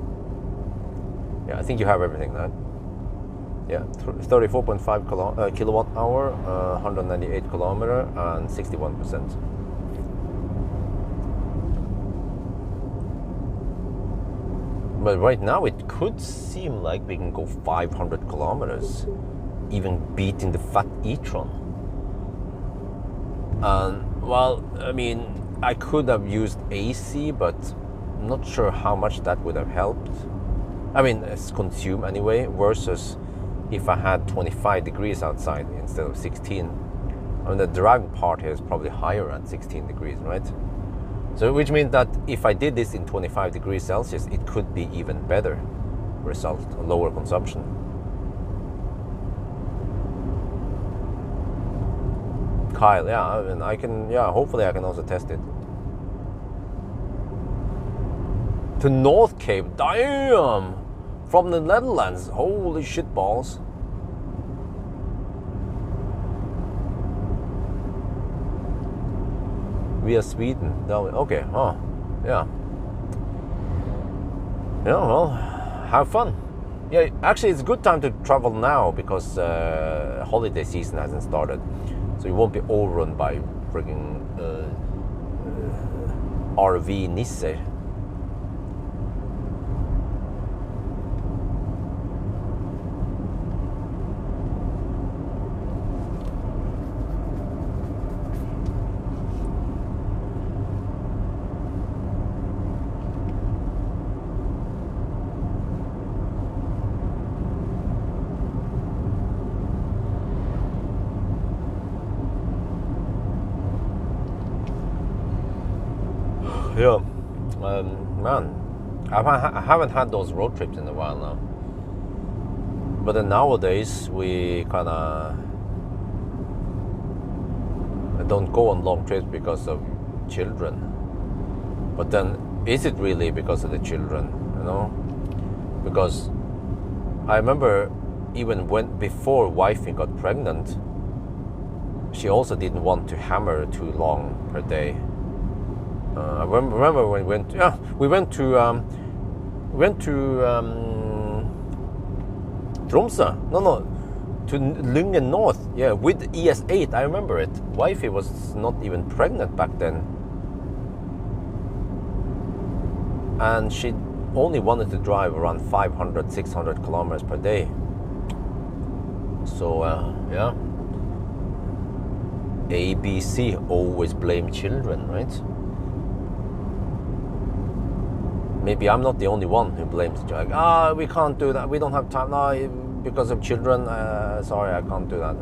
Yeah, I think you have everything, right? Yeah, 34.5 kilowatt hour, 198 kilometer, and 61%. But right now it could seem like we can go 500 kilometers, even beating the fat e-tron. Well, I mean, I could have used AC, but I'm not sure how much that would have helped. I mean, it's consumed anyway, versus if I had 25 degrees outside instead of 16. I mean, the drag part here is probably higher at 16 degrees, right? So, which means that if I did this in 25 degrees Celsius, it could be even better result, lower consumption. Kyle, yeah, I mean, I can, yeah, hopefully I can also test it. To North Cape, damn! From the Netherlands, holy shit balls. Via Sweden, okay, oh, yeah. Yeah, well, have fun. Yeah, actually it's a good time to travel now because holiday season hasn't started. So you won't be overrun by frigging RV nisser. Yeah, man, I haven't had those road trips in a while now. But then nowadays we kind of don't go on long trips because of children. But then, is it really because of the children? You know, because I remember even before wifey got pregnant, she also didn't want to hammer too long per day. I remember when we went to Tromsø. No, to Lyngen North. Yeah, with ES8. I remember it. Wifey was not even pregnant back then, and she only wanted to drive around 500, 600 kilometers per day. So yeah, ABC, always blame children, right? Maybe I'm not the only one who blames it. Like, we can't do that. We don't have time. No, because of children. Sorry, I can't do that.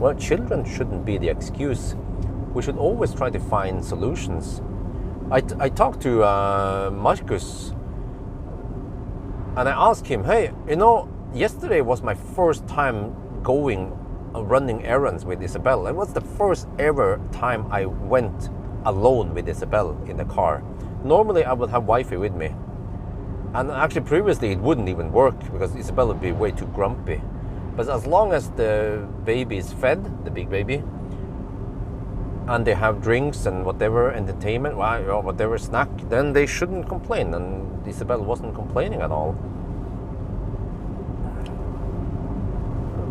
Well, children shouldn't be the excuse. We should always try to find solutions. I talked to Marcus, and I asked him, hey, you know, yesterday was my first time running errands with Isabel. It was the first ever time I went alone with Isabel in the car. Normally I would have wifey with me, and actually previously it wouldn't even work because Isabel would be way too grumpy. But as long as the baby is fed, the big baby, and they have drinks and whatever entertainment, or whatever snack, then they shouldn't complain, and Isabel wasn't complaining at all.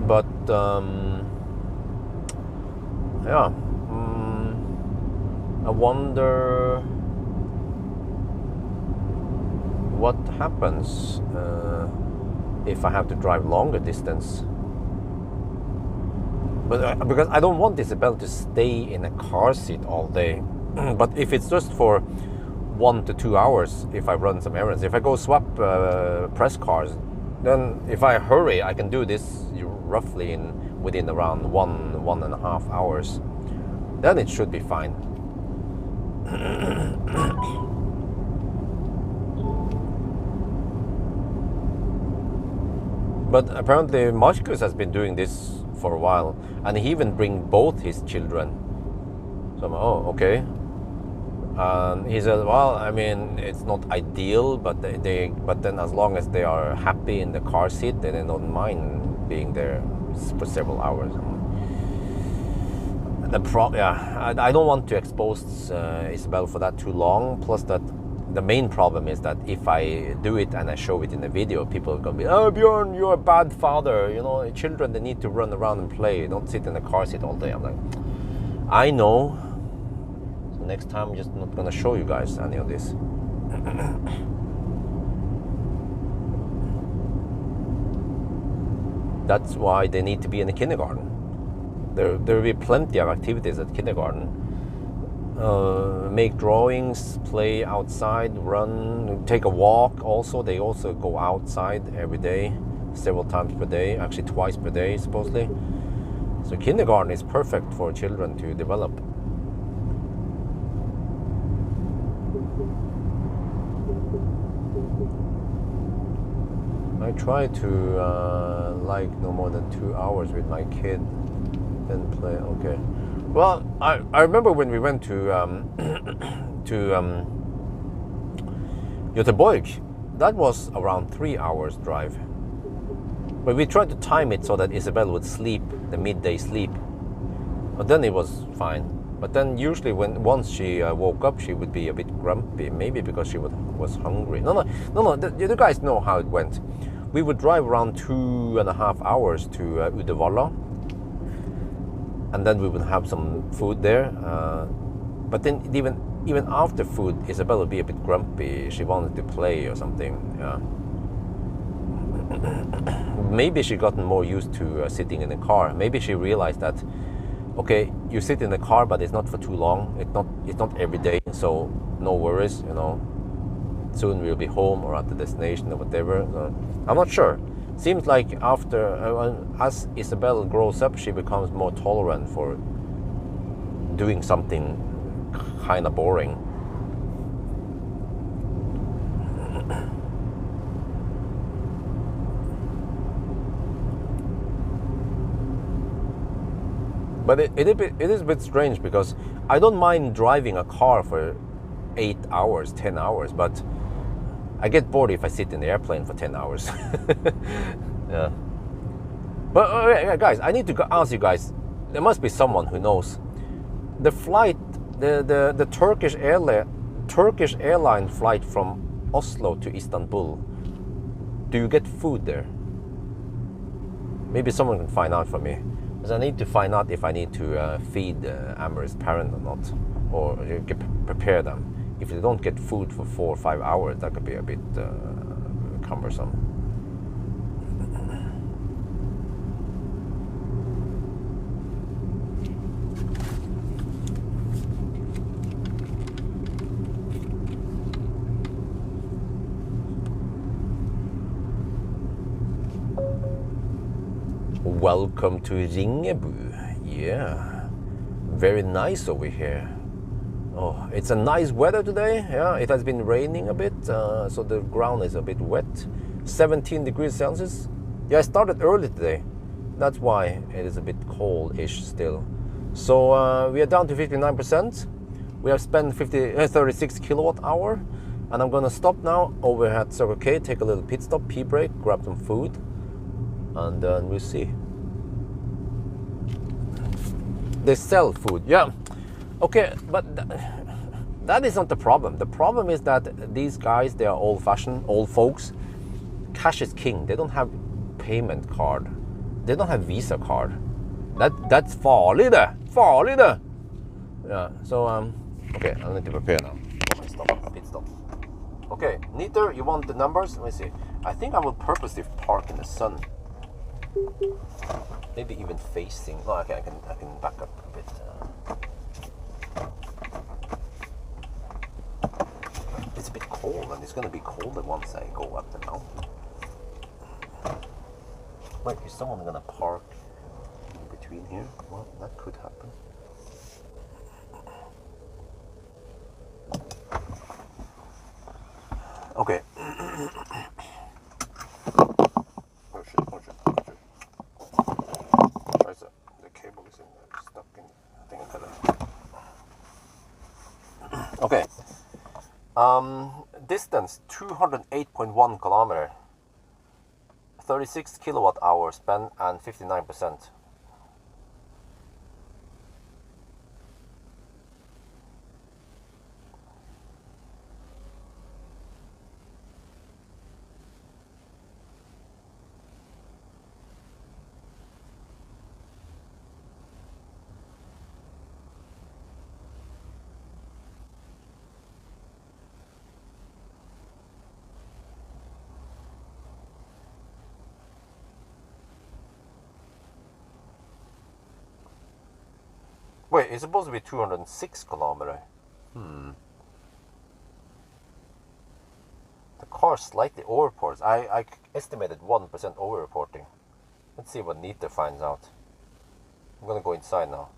But yeah, I wonder what happens if I have to drive longer distance. But because I don't want Isabel to stay in a car seat all day. But if it's just for 1 to 2 hours, if I run some errands, if I go swap press cars, then if I hurry, I can do this roughly within around 1.5 hours. Then it should be fine. But apparently Marcus has been doing this for a while, and he even bring both his children. So I'm, okay. He said, well, I mean, it's not ideal, but but then as long as they are happy in the car seat, then they don't mind being there for several hours. I don't want to expose Isabel for that too long. Plus that the main problem is that if I do it and I show it in a video, people are gonna be, oh Björn, you're a bad father. You know, children, they need to run around and play. Don't sit in the car seat all day. I'm like, I know. So next time I'm just not gonna show you guys any of this. That's why they need to be in the kindergarten. There will be plenty of activities at kindergarten. Make drawings, play outside, run, take a walk. Also, they also go outside every day, several times per day, actually twice per day, supposedly. So kindergarten is perfect for children to develop. I try to like no more than 2 hours with my kid, then play. Okay. Well, I remember when we went to Göteborg, that was around 3 hours drive. But we tried to time it so that Isabel would sleep, the midday sleep. But then it was fine. But then usually once she woke up, she would be a bit grumpy, maybe because she was hungry. No, you guys know how it went. We would drive around 2.5 hours to Uddevalla. And then we would have some food there. But then even after food, Isabel would be a bit grumpy. She wanted to play or something. Yeah. Maybe she gotten more used to sitting in the car. Maybe she realized that, okay, you sit in the car, but it's not for too long. It's not every day, so no worries, you know. Soon we'll be home or at the destination or whatever. I'm not sure. Seems like after, as Isabel grows up, she becomes more tolerant for doing something kind of boring. But it is a bit strange because I don't mind driving a car for 8 hours, 10 hours, but I get bored if I sit in the airplane for 10 hours. Yeah. But guys, I need to ask you guys, there must be someone who knows. The flight, the Turkish airline flight from Oslo to Istanbul, do you get food there? Maybe someone can find out for me. Because I need to find out if I need to feed Amber's parent or not, or prepare them. If they don't get food for 4 or 5 hours, that could be a bit cumbersome. Welcome to Ringebu. Yeah, very nice over here. Oh, it's a nice weather today. Yeah, it has been raining a bit, so the ground is a bit wet. 17 degrees Celsius. Yeah, I started early today. That's why it is a bit cold-ish still. So we are down to 59%. We have spent 36 kilowatt hour, and I'm gonna stop now over at Circle K, take a little pit stop, pee break, grab some food, and then we'll see. They sell food, yeah. Okay, but that is not the problem. The problem is that these guys, they are old-fashioned, old folks. Cash is king. They don't have payment card. They don't have Visa card. That's farlig det. Farlig det. Yeah, so, okay, I need to prepare now for my pit stop. Okay, Neater, you want the numbers? Let me see. I think I will purposely park in the sun. Maybe even facing. Oh, okay, I can back up a bit. It's a bit cold, and it's gonna be colder once I go up the mountain. Wait, is someone gonna park in between here? Well, that could happen. Okay. Okay. Distance 208.1 kilometer. 36 kilowatt hours spent and 59%. Wait, it's supposed to be 206 kilometer. The car slightly overreports. I estimated 1% overreporting. Let's see what Nita finds out. I'm gonna go inside now.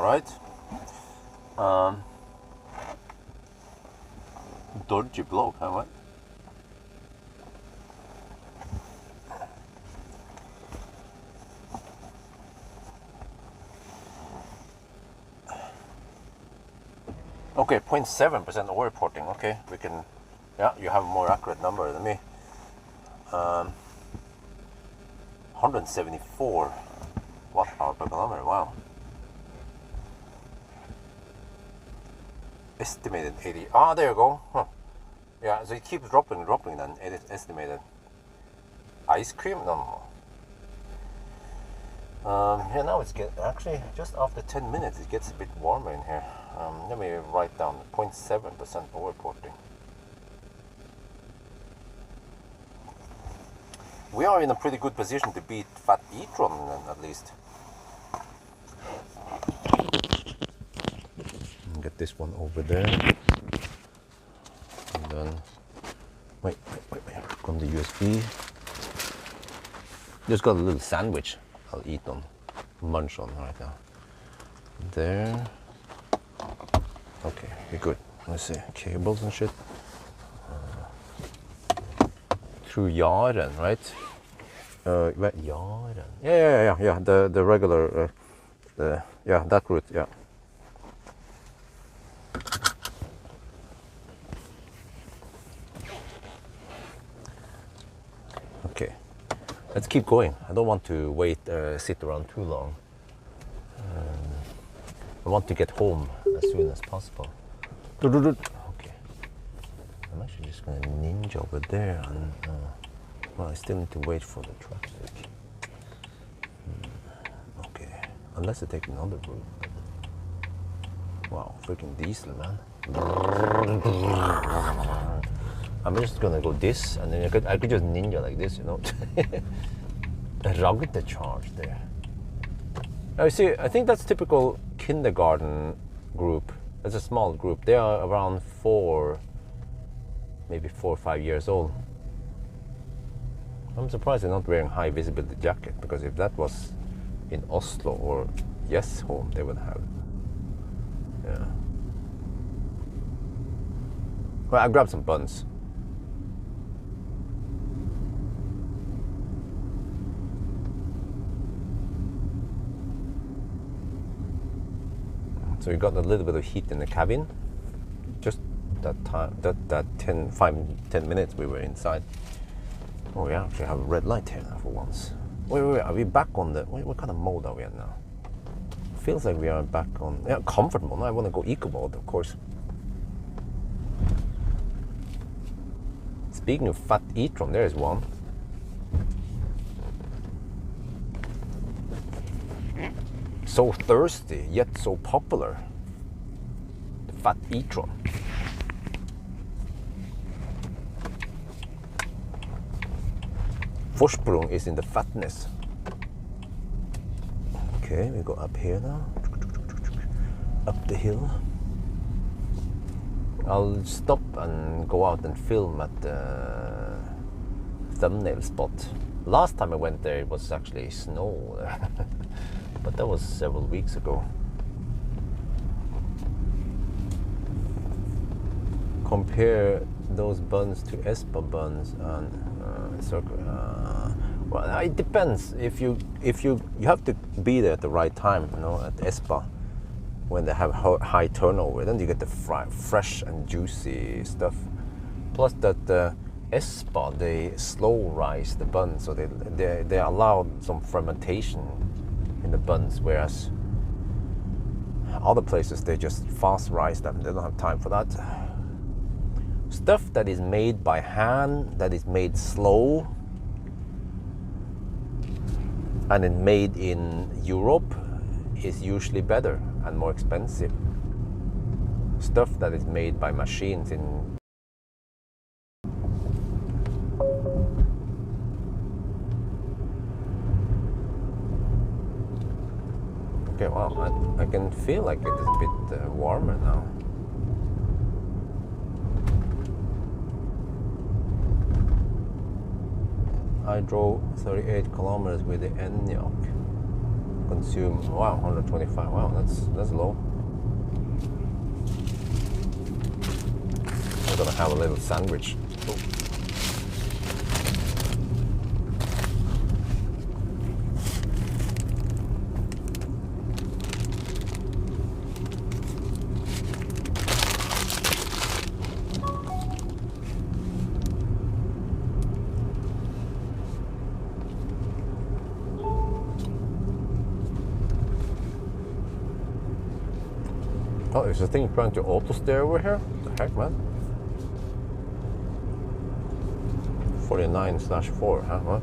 right? Dodgy bloke, huh? What? Okay, 0.7% oil reporting. Okay, we can. Yeah, you have a more accurate number than me. 174 watt-hour per kilometer. Wow. Estimated 80. Ah, there you go. Huh. Yeah, so it keeps dropping then. It is estimated. Ice cream? No. Yeah, now it's actually just after 10 minutes it gets a bit warmer in here. Let me write down 0.7% oil reporting. We are in a pretty good position to beat Fat e-tron at least. Get this one over there. And then wait. Come the USB. Just got a little sandwich I'll eat on, munch on right now. There. Okay, we're good. Let's see, cables and shit. Through Yaren, right? Yaren. Yeah. The regular, yeah, that route, yeah. Okay, let's keep going. I don't want to sit around too long. I want to get home as soon as possible. Okay, I'm actually just gonna ninja over there, and well, I still need to wait for the traffic. Okay, unless I take another route. Wow, freaking diesel, man. I'm just gonna go this, and then I could just ninja like this, you know. Rugged the charge there. Now you see, I think that's typical kindergarten group. It's a small group. They are around maybe 4 or 5 years old. I'm surprised they're not wearing high visibility jacket, because if that was in Oslo or Home, they would have. Yeah. Well, I grabbed some buns. So we got a little bit of heat in the cabin. Just that time, that 10 minutes we were inside. Oh, we actually have a red light here now for once. Wait, are we back on the, what kind of mode are we in now? Feels like we are back on, yeah, comfort mode. I want to go eco mode, of course. Speaking of Fat e-tron, there is one. So thirsty, yet so popular. The Fat e-tron. Forsprung is in the fatness. Okay, we go up here now. Up the hill. I'll stop and go out and film at the thumbnail spot. Last time I went there, it was actually snow there. But that was several weeks ago. Compare those buns to Espa buns and well, it depends. If you have to be there at the right time, you know, at Espa, when they have high turnover, then you get the fresh and juicy stuff. Plus that Espa, they slow rise the buns, so they allow some fermentation in the buns, whereas other places they just fast rise them. They don't have time for that. Stuff that is made by hand, that is made slow, and then made in Europe, is usually better and more expensive. Stuff that is made by machines in okay, well, I can feel like it is a bit warmer now. I drove 38 kilometers with the Enyaq. consume. Wow, 125. Wow, that's low. I'm gonna have a little sandwich. Oh. Oh, is the thing trying to auto steer over here? What the heck, man? 49/4, huh? What?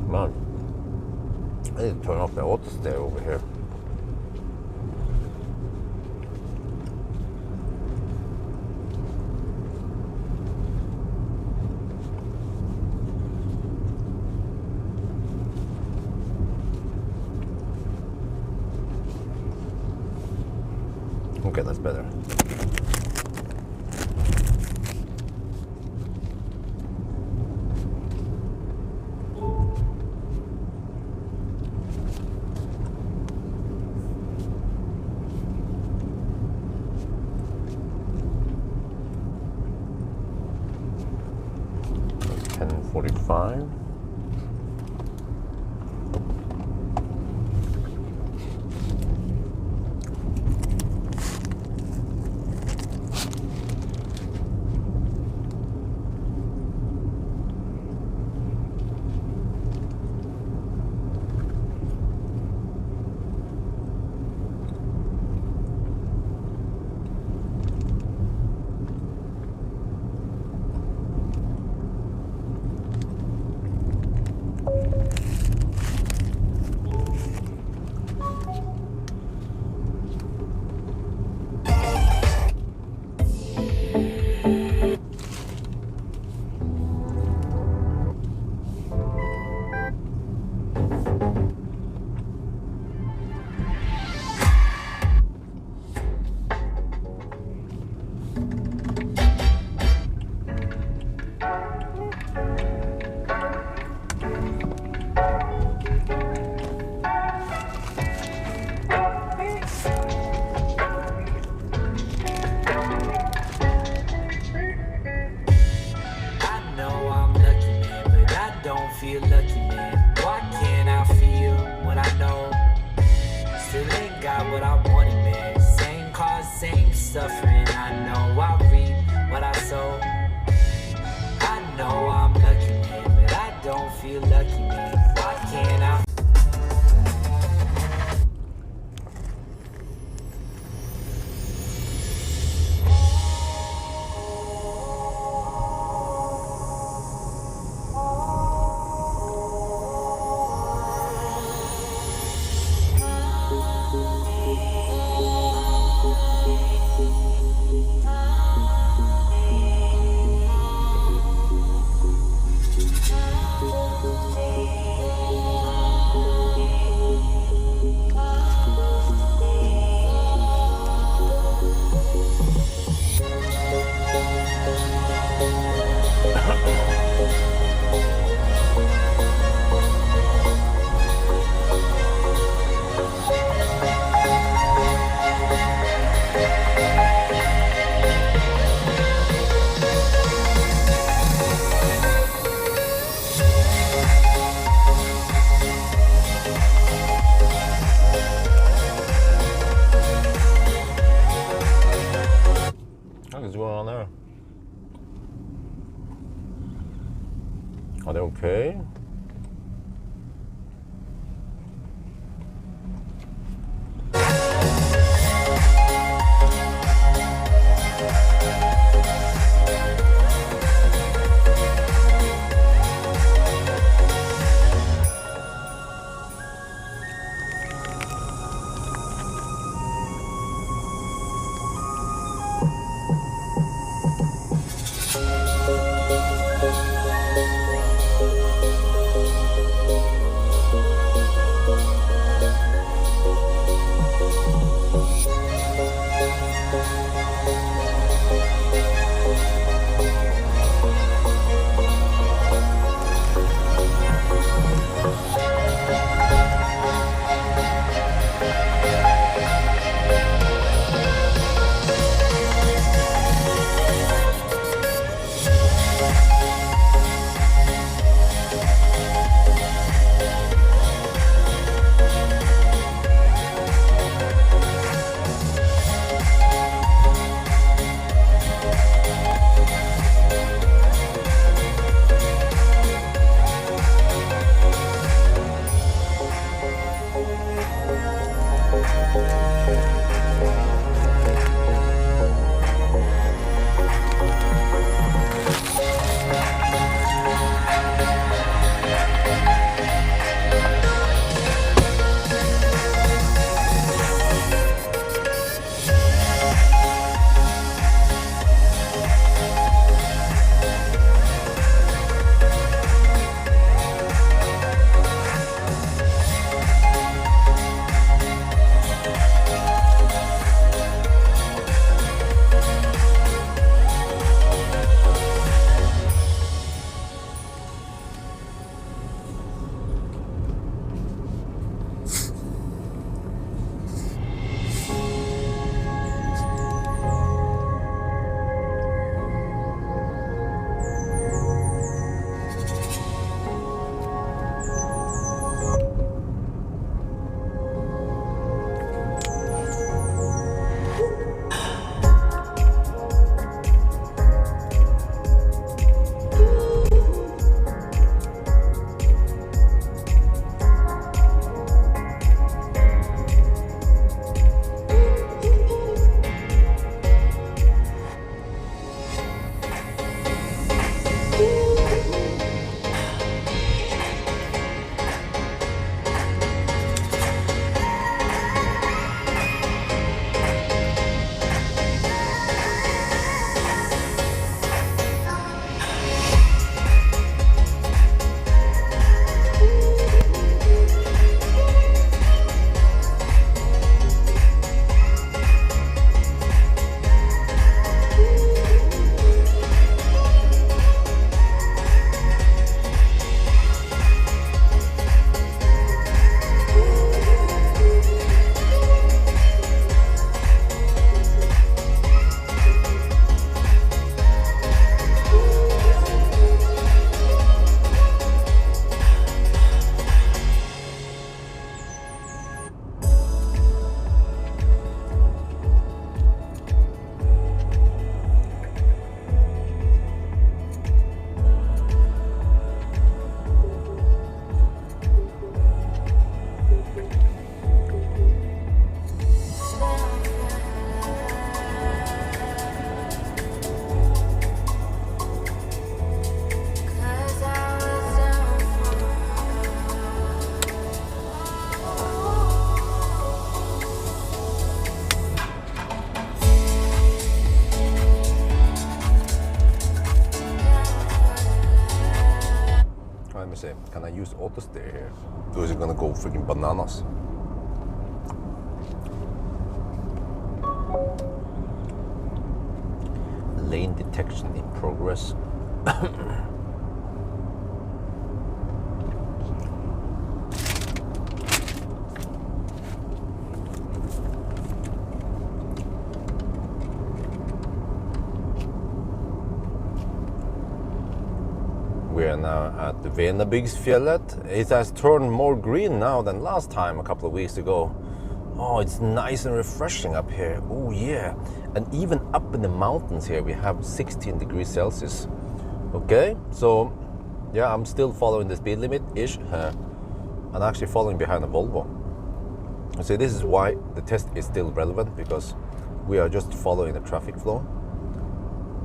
Man, I need to turn off the auto steer over here. Okay, that's better. That's 10:45. feel lucky, man. Why can't I feel what I know? Still ain't got what I wanted, man. Same cause, same suffering. I know I reap what I sow. I know I'm lucky, man, but I don't feel lucky, man. Why can't I? What's going on there? Are they okay? me see. Can I use auto steer here? Or is it gonna go freaking bananas? Lane detection in progress. We are now at the Venabygdsfjellet. It has turned more green now than last time a couple of weeks ago. Oh, it's nice and refreshing up here. Oh yeah. And even up in the mountains here we have 16 degrees Celsius. Okay, so yeah, I'm still following the speed limit-ish. I'm actually following behind a Volvo. So this is why the test is still relevant, because we are just following the traffic flow.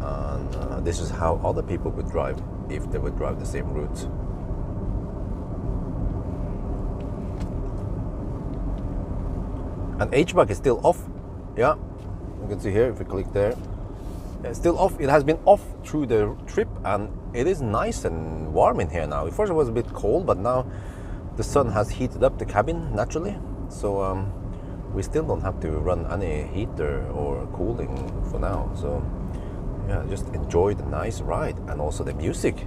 And this is how other people would drive if they would drive the same route. And HVAC is still off. Yeah, you can see here if we click there. It's still off. It has been off through the trip, and it is nice and warm in here now. At first it was a bit cold, but now the sun has heated up the cabin naturally. So we still don't have to run any heater or cooling for now. So yeah, just enjoy the nice ride and also the music.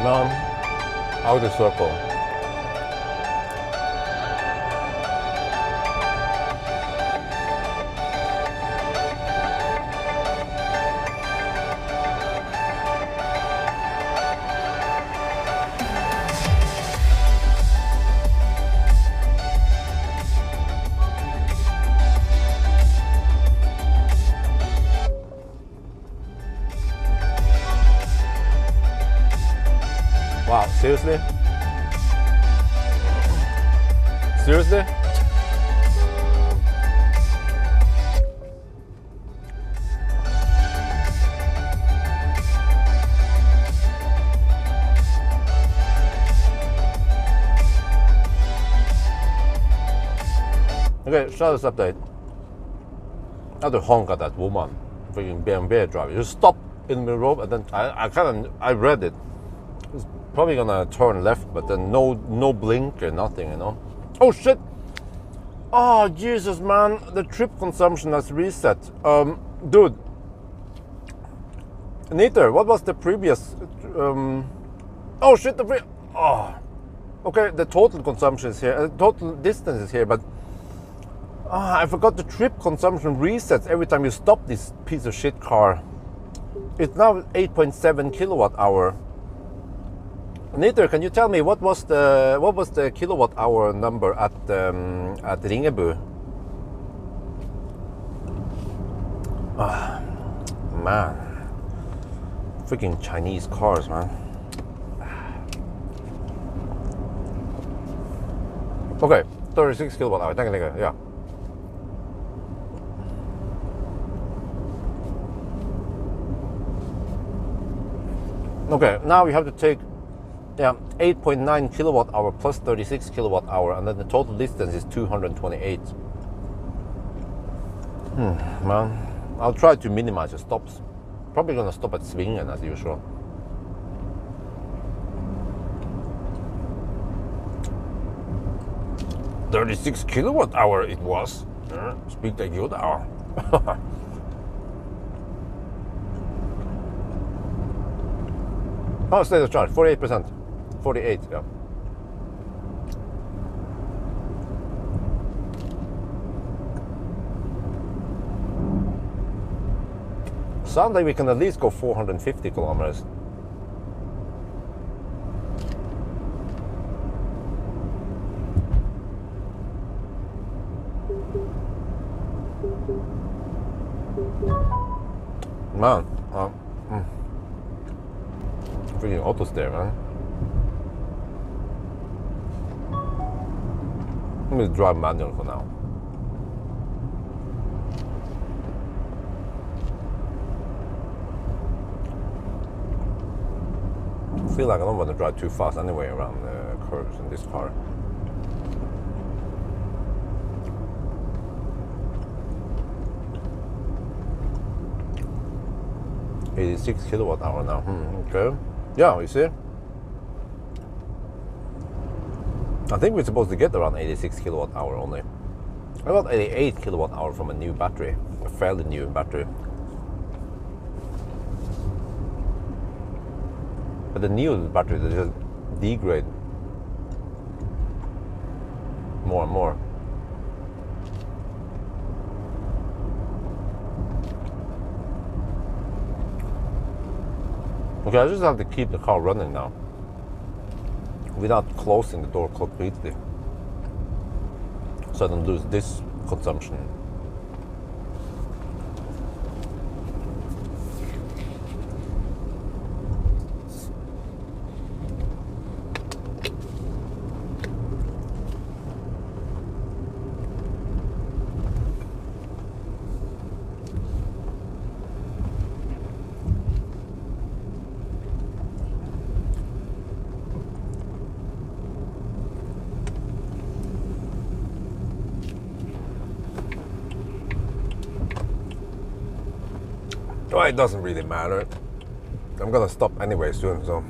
Now, outer circle. Wow, seriously? Seriously? Okay, status update. I had to honk at that woman, freaking BMW driver. You stop in the road, and then I read it. It's probably gonna turn left, but then no blinker, nothing, you know. Oh shit! Oh Jesus, man, the trip consumption has reset. Dude, Neater, what was the previous? Oh shit, okay, the total consumption is here. Total distance is here, but I forgot the trip consumption resets every time you stop this piece of shit car. It's now 8.7 kilowatt hour. Neater, can you tell me what was the kilowatt hour number at Ringebu? Man, freaking Chinese cars, man. Okay, 36 kilowatt hour. Thank you, yeah. Okay, now we have to take Yeah, 8.9 kilowatt hour plus 36 kilowatt hour, and then the total distance is 228. Man, I'll try to minimize the stops. Probably gonna stop at Svingen as usual. $36 kilowatt hour it was. Speak like good hour. Oh, state of charge, 48%. 48, yeah. Sunday we can at least go 450 kilometers. Man, freaking auto steer, man. Let me drive manual for now. I feel like I don't want to drive too fast anyway around the curves in this car. $86 kilowatt hour now. Okay. Yeah, you see? I think we're supposed to get around 86 kilowatt hour only. I got 88 kilowatt hour from a new battery, a fairly new battery. But the new battery, they just degrade more and more. Okay, I just have to keep the car running now without closing the door completely, so I don't lose this consumption. Well, it doesn't really matter. I'm gonna stop anyway soon, so.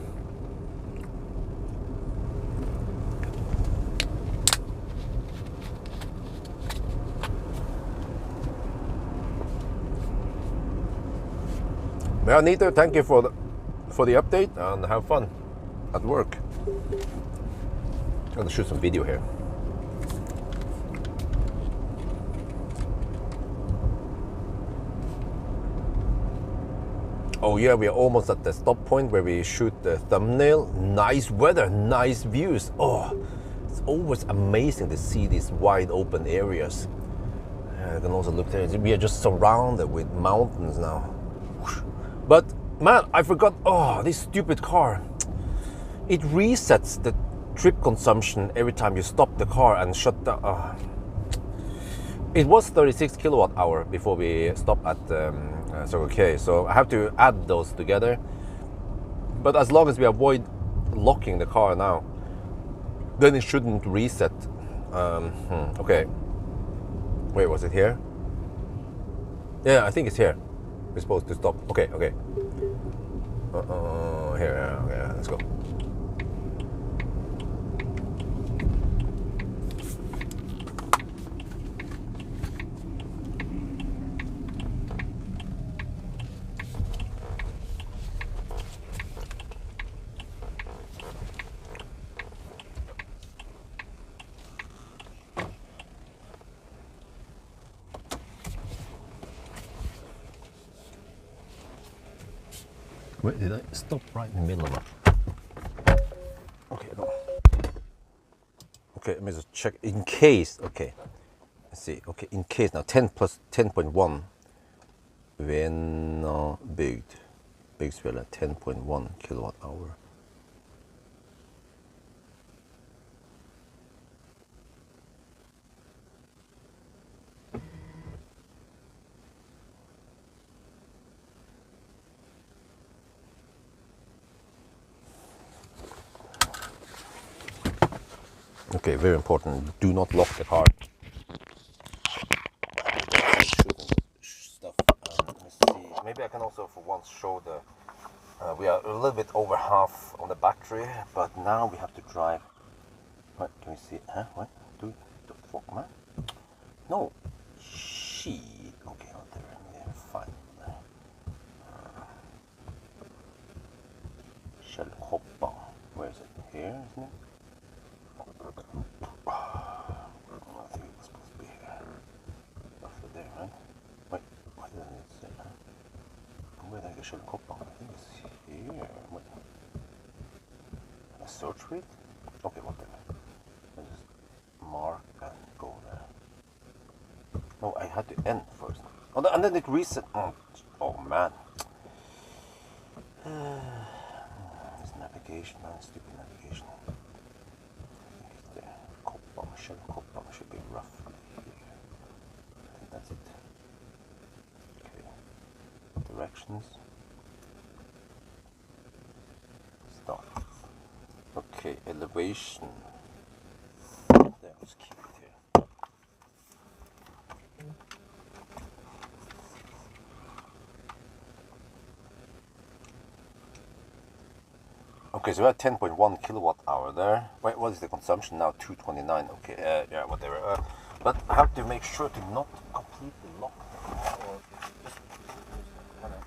Well, Nito, thank you for the update and have fun at work. I'm gonna shoot some video here. Oh yeah, we are almost at the stop point where we shoot the thumbnail. Nice weather, nice views. Oh, it's always amazing to see these wide open areas. I can also look there. We are just surrounded with mountains now. But man, I forgot, this stupid car. It resets the trip consumption every time you stop the car and shut down. It was 36 kilowatt hour before we stopped at Circle K, so I have to add those together. But as long as we avoid locking the car now, then it shouldn't reset. Okay. Wait, was it here? Yeah, I think it's here. We're supposed to stop. Okay. Here, okay, let's go. Wait, did I stop right in the middle of it? Okay, no. Okay, let me just check in case. Okay, let's see. Okay, in case now 10 plus 10.1. Vena byggd. Byggsvärde 10.1 kilowatt hour. Okay, very important. Do not lock the car. Stuff. Let me see. Maybe I can also for once show the. We are a little bit over half on the battery, but now we have to drive. What can we see? Huh? What? Do the fuck, man? No. Shit. Okay, out there. Yeah, fine. Childcare. Where is it? Here, isn't it? I think it was supposed to be here. Roughly there, right? Wait, why doesn't it say that? Where did I get Childcare? I think it's here. Wait. Can I search for it? Okay, whatever. I just mark and go there. No, I had to end first. Oh, and then it reset. Oh man. This navigation, man, stupid navigation. I think it's there. Koppang should be roughly here. I think that's it. Okay. Directions. Start. Okay, elevation. There, let's keep it here. Okay, so we're at 10.1 kilowatt hour there. Wait, what is the consumption now? 229. Okay, yeah, whatever. But I have to make sure to not completely lock the car. Or just kind of.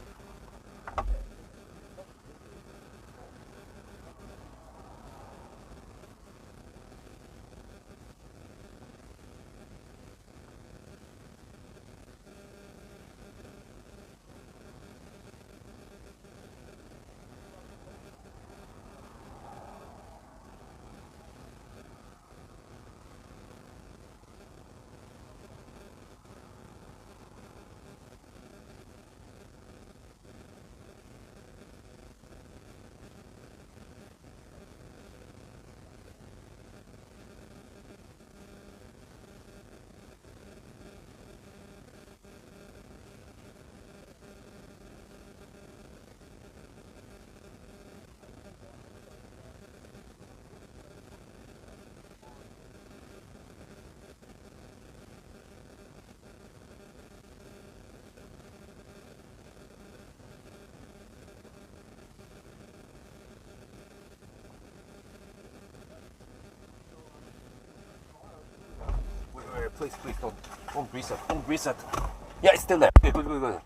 Please don't reset. Yeah, it's still there. Okay, good.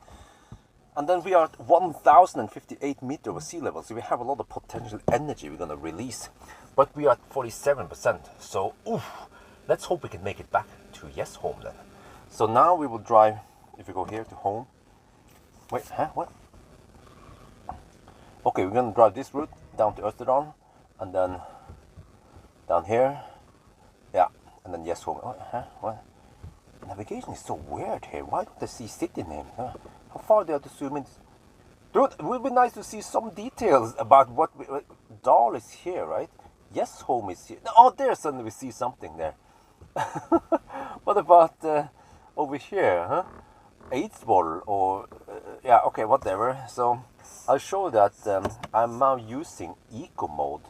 And then we are at 1,058 meters over sea level, so we have a lot of potential energy we're gonna release. But we are at 47%, so let's hope we can make it back to Yes Home then. So now we will drive, if we go here to home. Wait, huh? What? Okay, we're gonna drive this route down to Österdam, and then down here. Yeah, and then Yes Home. Oh, huh? What? Navigation is so weird here. Why don't I see city names? How far do I have to zoom in? Dude, it would be nice to see some details about what Dal is here, right? Yes Home is here. Oh, there suddenly we see something there. What about over here, huh? Eidsvoll or yeah, okay, whatever. So I'll show that I'm now using eco mode.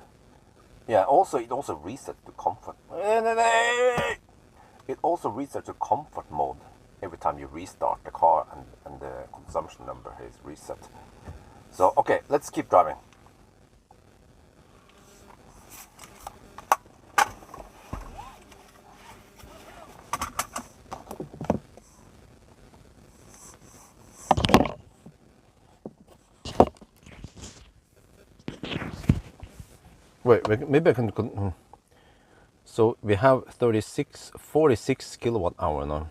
Yeah, also it also resets to comfort. It also resets to comfort mode every time you restart the car, and the consumption number is reset. So okay, let's keep driving. Wait, maybe I can. So we have 46 kilowatt hour now.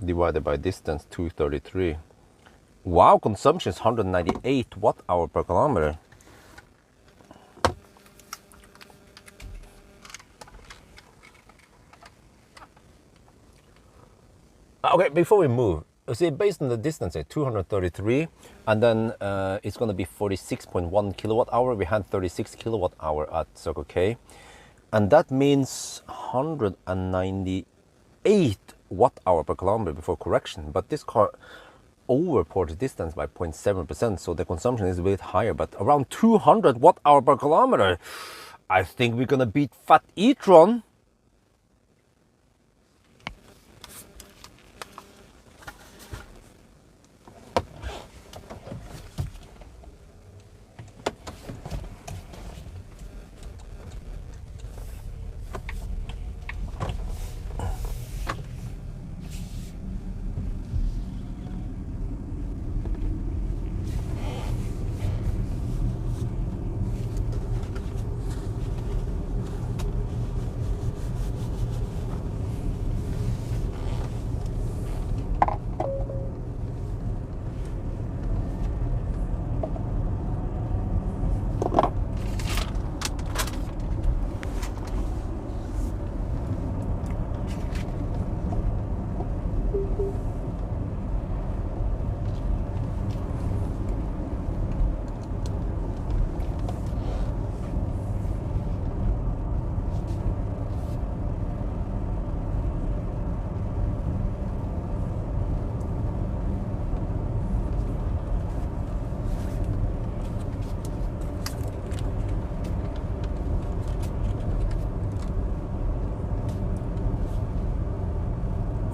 Divided by distance 233. Wow, consumption is 198 watt hour per kilometer. Okay, before we move, see, based on the distance, 233, and then it's going to be 46.1 kilowatt hour. We had 36 kilowatt hour at Circle K, and that means 198 watt hour per kilometer before correction. But this car overported distance by 0.7%, so the consumption is a bit higher, but around 200 watt hour per kilometer. I think we're gonna beat Fat E-tron.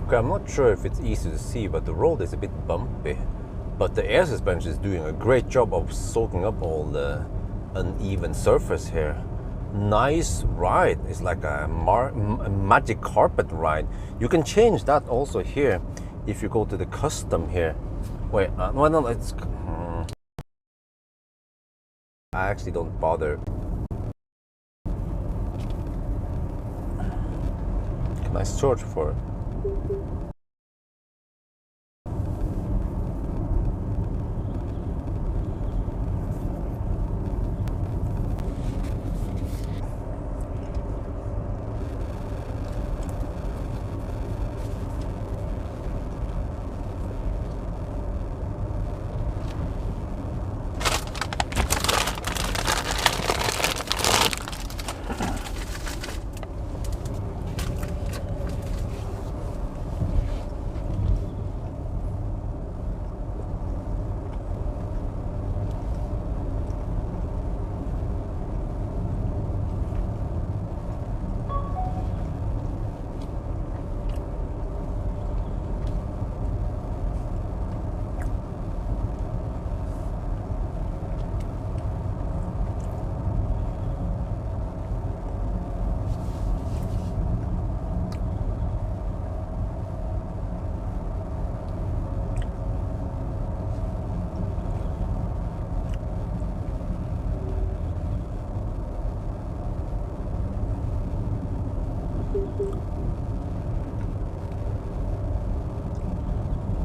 Okay, I'm not sure if it's easy to see, but the road is a bit bumpy. But the air suspension is doing a great job of soaking up all the uneven surface here. Nice ride. It's like a magic carpet ride. You can change that also here if you go to the custom here. Wait, no, it's... I actually don't bother. Can I search for it?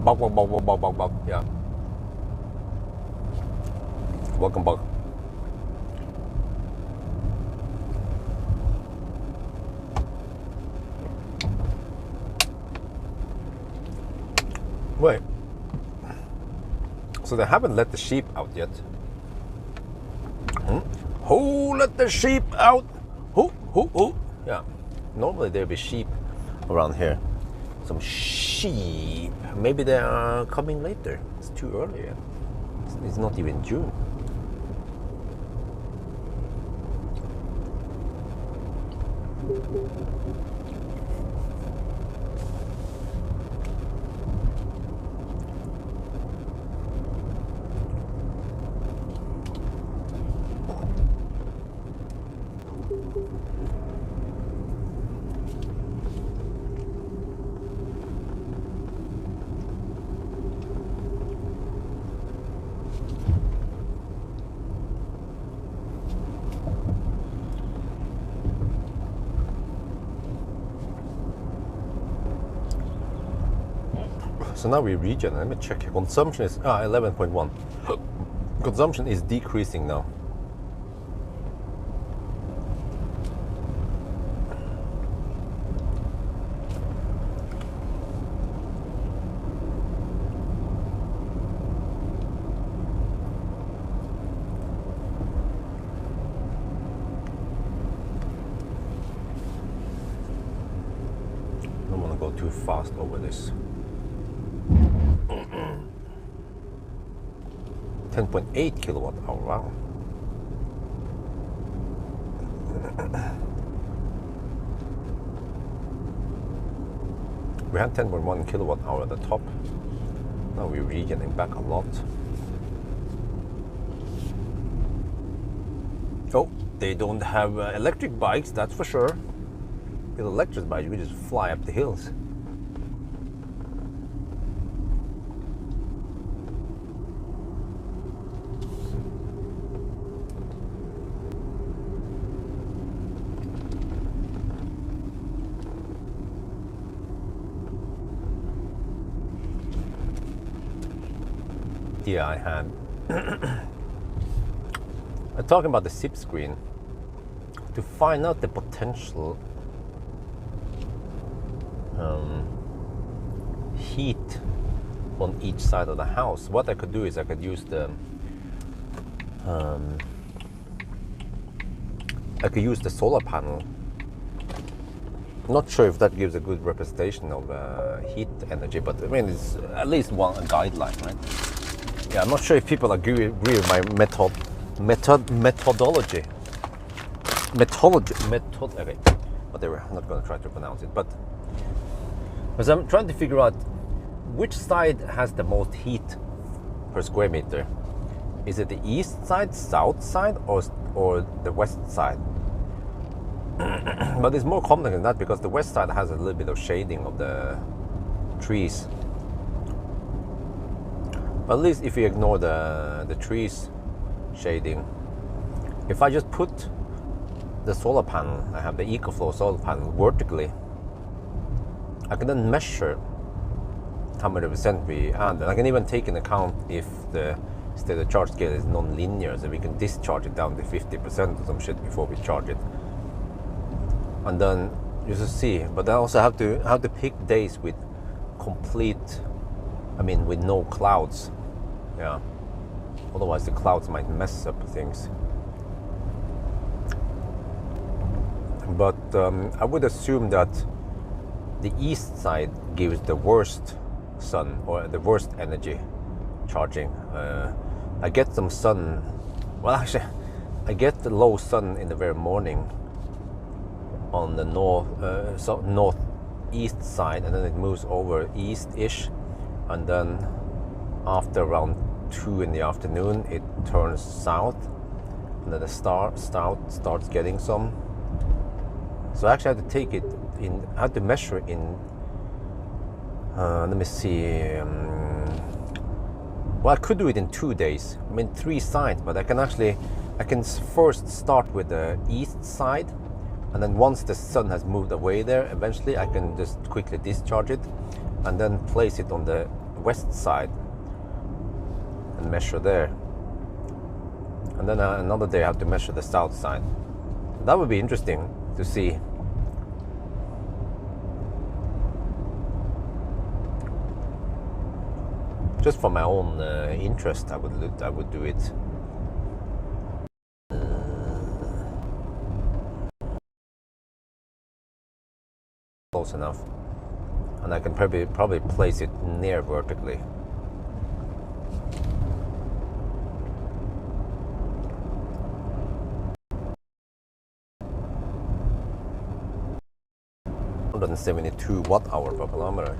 Bug. Yeah. Welcome back. Wait. So they haven't let the sheep out yet. Who let the sheep out? Who? Yeah. Normally there'll be sheep around here. Some sheep. Maybe they are coming later. It's too early yet. It's not even June. So now we regen. Let me check. Consumption is 11.1. Consumption is decreasing now. I don't want to go too fast over this. 10.8 kilowatt hour. Wow. We had 10.1 kilowatt hour at the top. Now we're regetting back a lot. Oh, they don't have electric bikes, that's for sure. With electric bikes, you can just fly up the hills. Yeah, I had. I'm talking about the SIP screen. To find out the potential heat on each side of the house, what I could do is I could use the solar panel. Not sure if that gives a good representation of heat energy, but I mean it's at least one guideline, right? Yeah, I'm not sure if people agree with my methodology. Okay, whatever. I'm not going to try to pronounce it, but because I'm trying to figure out which side has the most heat per square meter. Is it the east side, south side, or the west side? But it's more complex than that because the west side has a little bit of shading of the trees. But at least if you ignore the trees shading, if I just put the solar panel, I have the EcoFlow solar panel vertically, I can then measure how many percent we add. And I can even take into account if the state of charge scale is non-linear, so we can discharge it down to 50% or some shit before we charge it. And then you just see, but I also have to pick days with with no clouds. Yeah. Otherwise the clouds might mess up things. But I would assume that the east side gives the worst sun or the worst energy charging. I get some sun. Well, actually, I get the low sun in the very morning on the northeast side, and then it moves over east-ish, and then after around 2 in the afternoon it turns south, and then the starts getting some. So I actually have to take it in. I have to measure it in. Let me see. Well, I could do it in 2 days. I mean 3 sides, but I can first start with the east side, and then once the sun has moved away there, eventually I can just quickly discharge it, and then place it on the west side and measure there. And then another day I have to measure the south side. That would be interesting to see. Just for my own interest, I would do it. Close enough, and I can probably place it near vertically. $172 watt-hour per kilometer.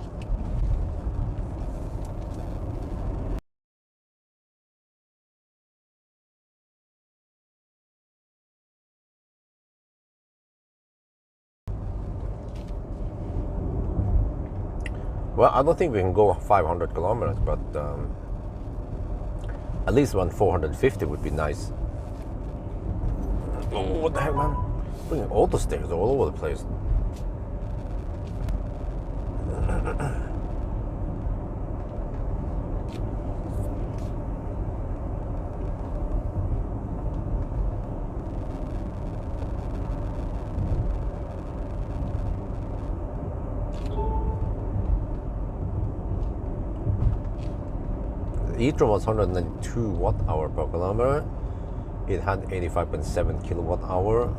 Well, I don't think we can go 500 kilometers, but at least around 450 would be nice. Oh, what the heck, man? Bringing auto stairs all over the place. e-tron was 192 watt-hour per kilometer. It had 85.7 kilowatt-hour,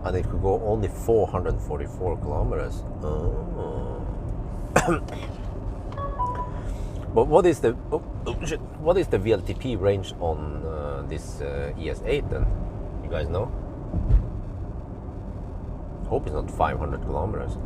and it could go only 444 kilometers. Oh. But what is the VLTP range on this ES8 then? You guys know? Hope it's not 500 kilometers.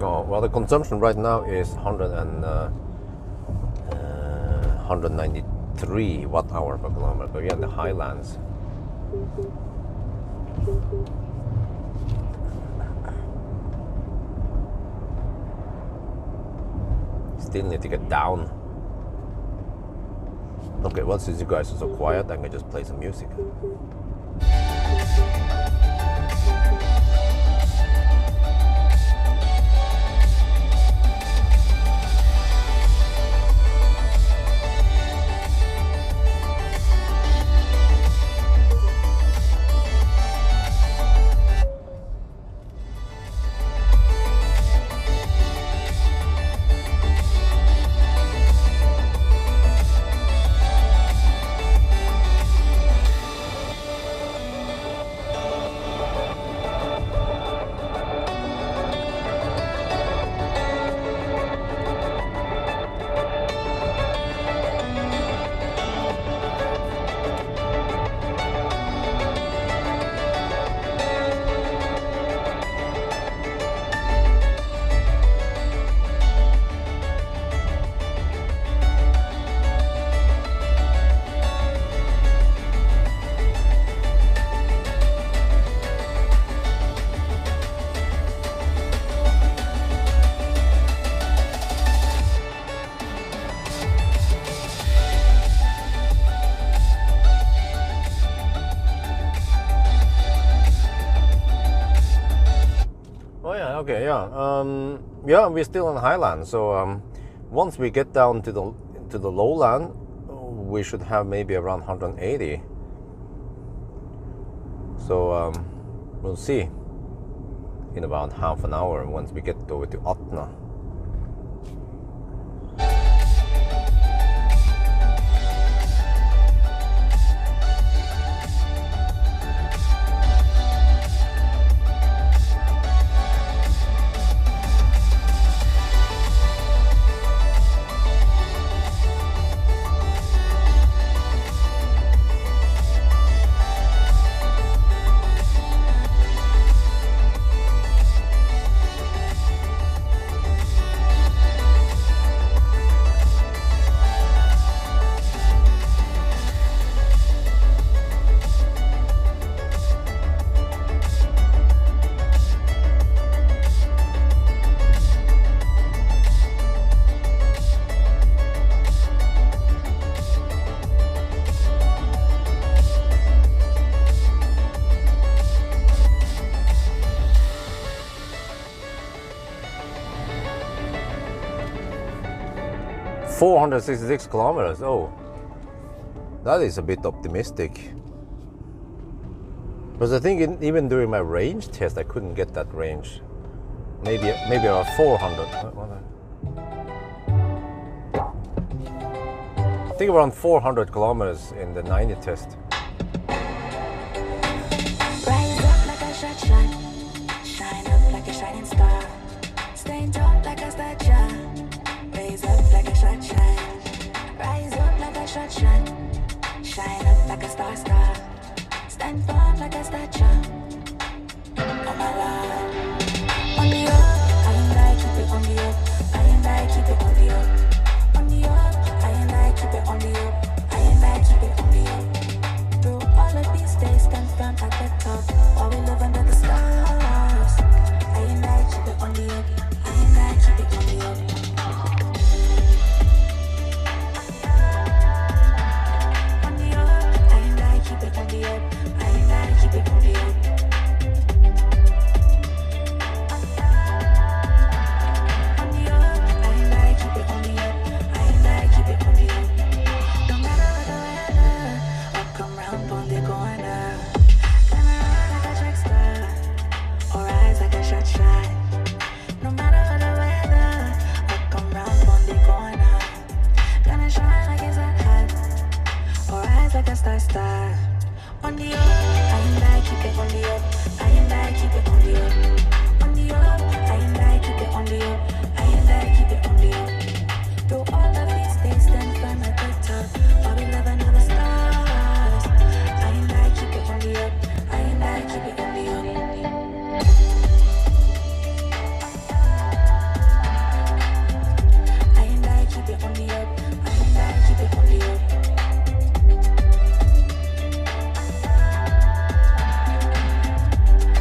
Oh, well, the consumption right now is 193 watt hour per kilometer, but we're in the highlands. Still need to get down. Okay, well, since you guys are so quiet, I can just play some music. Okay, yeah, we're still in highland. So once we get down to the lowland, we should have maybe around 180. So we'll see in about half an hour once we get over to Atna. $466 kilometers. Oh, that is a bit optimistic. Because I think even during my range test, I couldn't get that range. Maybe around 400. I think around 400 kilometers in the 90 test. Rise up like a shot, shine up like a shining star, stand tall like a statue. Raise up like a shot, rise up like a shot, shine up like a star, stand firm like a statue. Oh my Lord, on the up, I and I keep it on the up, I and I keep it on the up, on the up, I and I keep it on the up, I and I keep it on the up. a star. On the up, I and I keep it on the up. I and I keep it on the up. On the up, I and I keep it on the up. I and I keep it on the up. Through all of these days, stand firm at the top. All we love another stars. I and I keep it on the up. I and I keep it on the up. I and I keep it on the up. I and I keep it on the up.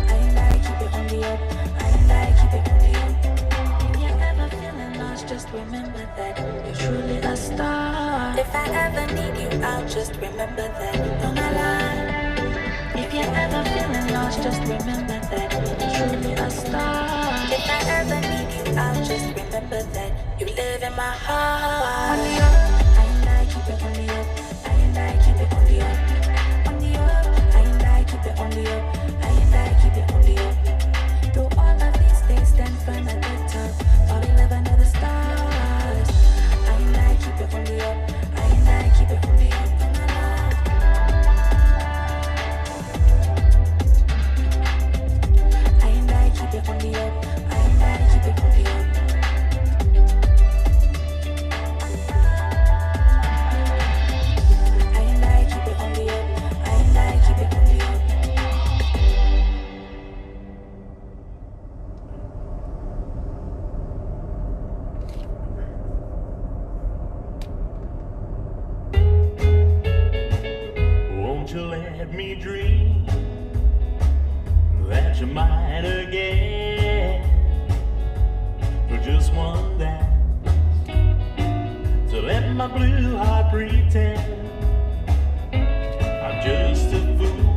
I and I keep it on the up. I and I keep it on the up. If you're ever feeling lost, just remember that you're truly a star. If I ever need you, I'll just remember that you're my life. If you're ever feeling lost, just remember that you're truly a star. If I ever need you, I'll just remember that you live in my heart. On the up, I and I keep it on the up. I and I keep it on the up. On the up, I and I keep it on the up. I and I keep it on the up. Through all of these days, stand firm at the top. While we live under the stars. I and I keep it on the up. I and I keep it on the up. I and I keep it on the up. I and I keep it on the up. I and I keep it on the up. I and I keep it on the up. Won't you let me dream that you might again for just one dance, to let my blue heart pretend I'm just a fool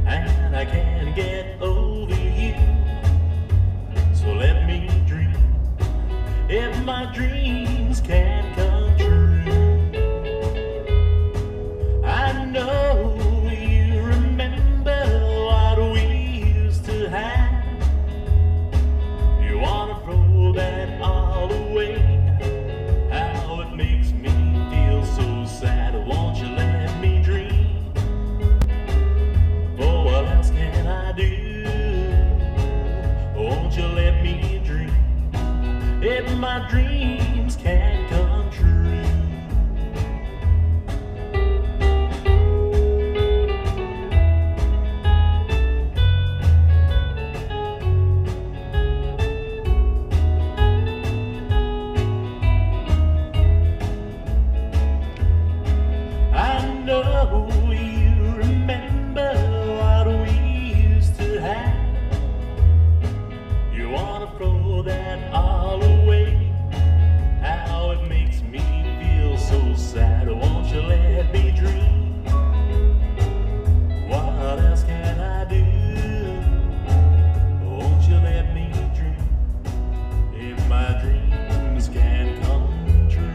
and I can't get over you. So let me dream if my dreams can come true. I know you remember what we used to have. You wanna throw that all away. How it makes me feel so sad. Won't you let me dream? For what else can I do? Won't you let me dream? If my dreams can come true. I know you remember what we used to have. You wanna throw that all away. How it makes me feel so sad. Won't you let me dream? What else can I do? Won't you let me dream? If my dreams can come true.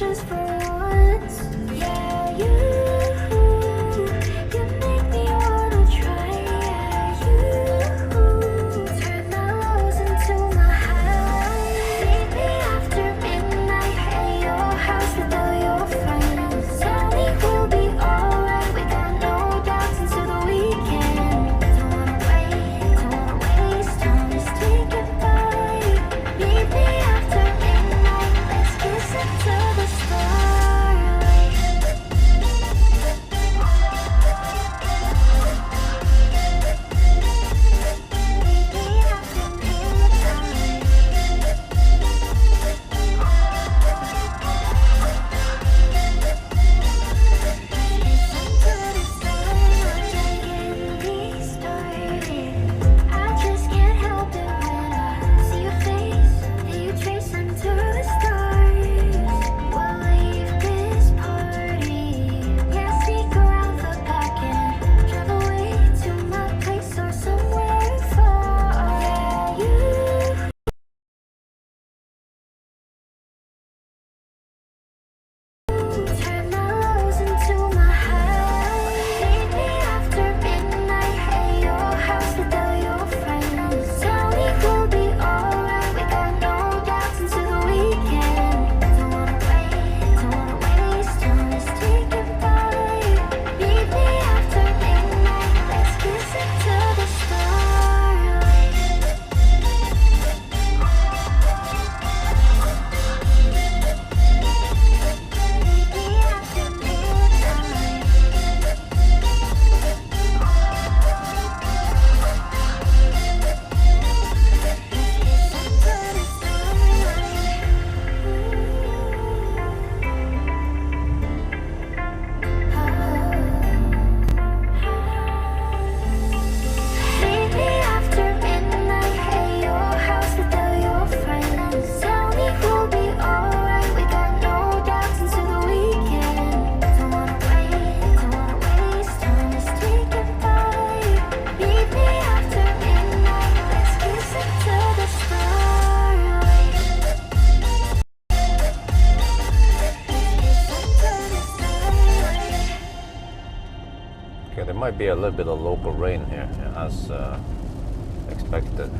just for once. Yeah, you make me wanna try. Yeah, you turn my lows into my highs. Meet me after midnight at your house with all your friends. Tell me we'll be alright. We got no doubts into the weekend. Don't wanna waste time. Just take it by. Meet me after midnight. Let's kiss into the starlight. Meet me after I just can't help it when I see your face. That you trace into the stars. We'll leave this party. Yeah, sneak around the back and drive away to my place or somewhere far. Yeah, you turn my lows into my highs. Meet me after midnight at your house with all your friends. Tell me we'll be alright. We got no doubts into the weekend. Don't wanna waste time. Let's take it by. Meet me after midnight. Let's kiss into the starlight. Meet me after midnight. Meet me after midnight at your house with all your friends. Tell me we'll be alright. We got no doubts into the weekend. Don't wanna waste time. Let's take it by. Meet me after midnight. Let's kiss into the starlight. Okay, there might be a little bit of local rain here, as expected.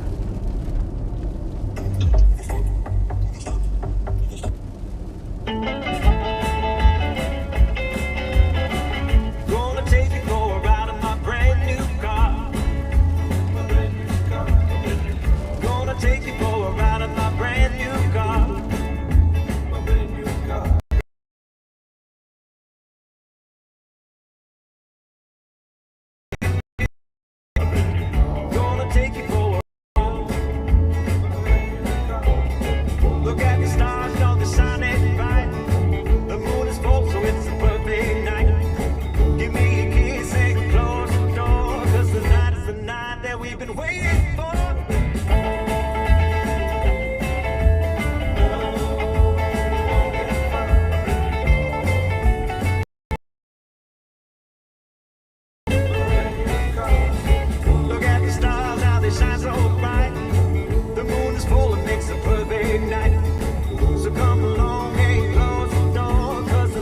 Gonna take you for a ride in my brand new car. Gonna take you for a ride in my brand new car. Gonna take you for a look at the stars, know the sun ain't bright. The moon is full, so it's a perfect night. Give me a kiss and close the door, 'cause tonight is the night that we've been waiting for. Look at the stars, how they shine so bright. The moon is full, it makes a perfect night. So come along and close the door, 'cause the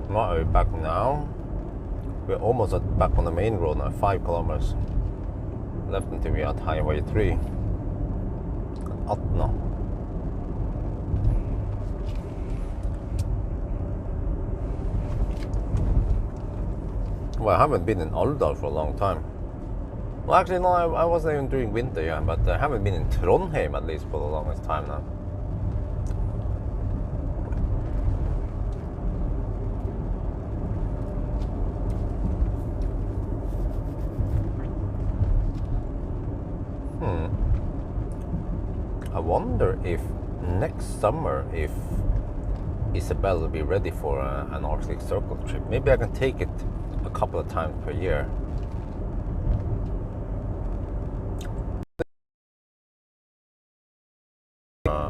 Not are we back now? We're almost back on the main road now, 5 kilometers left until we are at Highway 3. Atna. Well, I haven't been in Alvdal for a long time. Well, actually, no, I wasn't even during winter, yeah, but I haven't been in Trondheim at least for the longest time now. I wonder if next summer, if Isabel will be ready for an Arctic Circle trip. Maybe I can take it a couple of times per year.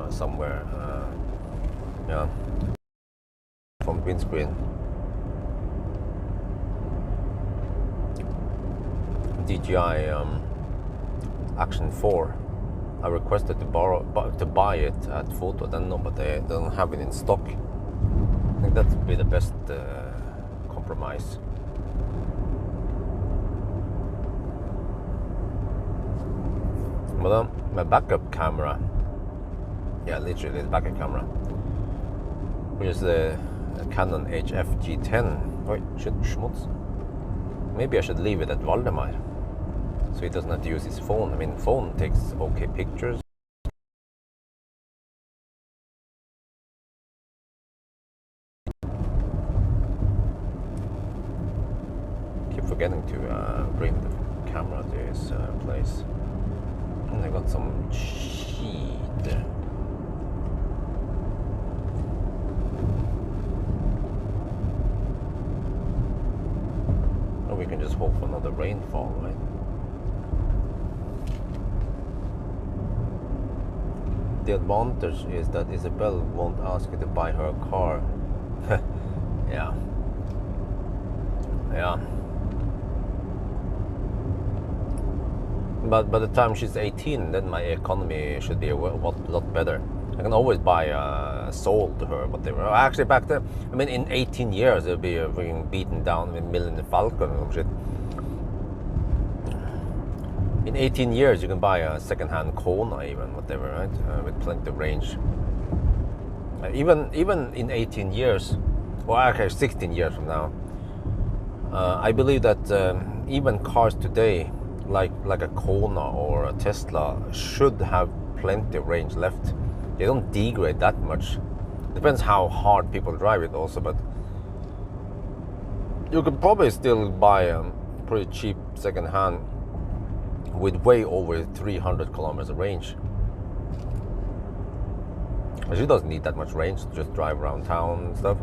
Somewhere, yeah, from windscreen. DJI Action 4. I requested to buy it at Photo, then no, but they don't have it in stock. I think that would be the best compromise. But my backup camera, yeah, literally the backup camera, which is the Canon HF G10. Wait, schmutz. Maybe I should leave it at Valdemar, so he doesn't have to use his phone. I mean, phone takes okay pictures. Keep forgetting to bring the camera to his place. And I got some cheese. Or we can just hope for another rainfall, right? The advantage is that Isabel won't ask you to buy her a car. Yeah. Yeah. But by the time she's 18, then my economy should be a lot better. I can always buy a Soul to her, whatever. Actually, back then, I mean, in 18 years, it'll be being beaten down with Millennium Falcon and some shit. In 18 years, you can buy a second-hand Kona, even, whatever, right? With plenty of range. Even in 18 years, or actually 16 years from now, I believe that even cars today, like a Kona or a Tesla, should have plenty of range left. They don't degrade that much. Depends how hard people drive it also, but you could probably still buy a pretty cheap second-hand with way over 300 kilometers of range. She doesn't need that much range to just drive around town and stuff.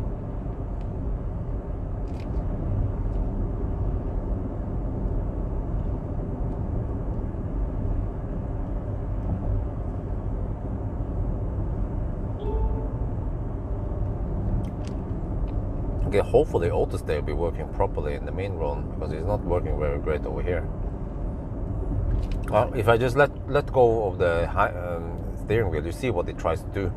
Okay, hopefully AutoStay will be working properly in the main road, because it's not working very great over here. If I just let go of the steering wheel, you see what it tries to do.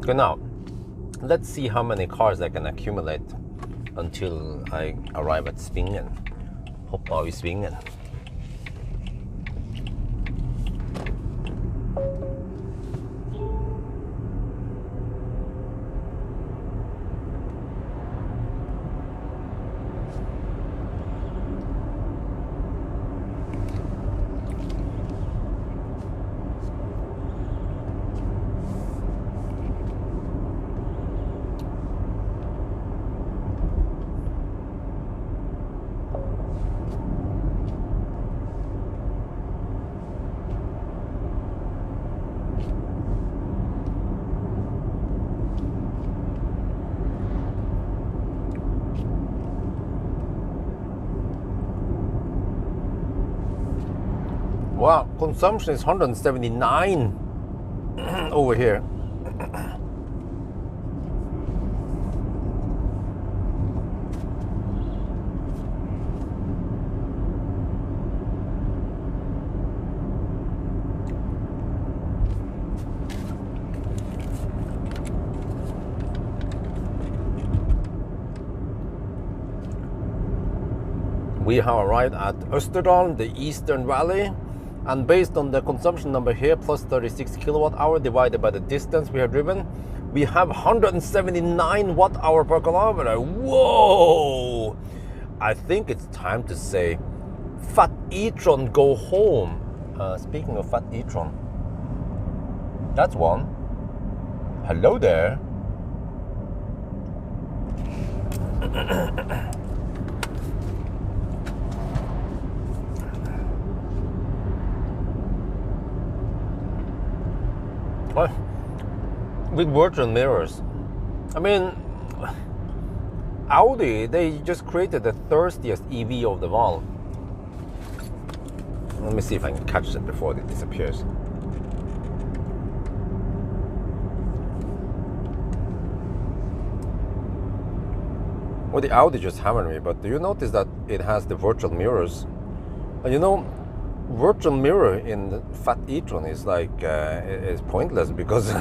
Okay, now let's see how many cars I can accumulate until I arrive at Svingen. Hoppa i Svingen. Wow, consumption is 179 over here. We have arrived at Österdal, the Eastern Valley, and based on the consumption number here, plus 36 kilowatt hour divided by the distance we have driven, we have 179 watt hour per kilometer. Whoa! I think it's time to say, Fat e-tron, go home. Speaking of Fat e-tron, that's one. Hello there. Well, with virtual mirrors, I mean, Audi, they just created the thirstiest EV of them all. Let me see if I can catch it before it disappears. Well, the Audi just hammered me, but do you notice that it has the virtual mirrors? And you know, virtual mirror in the Fat e-tron is like, is pointless because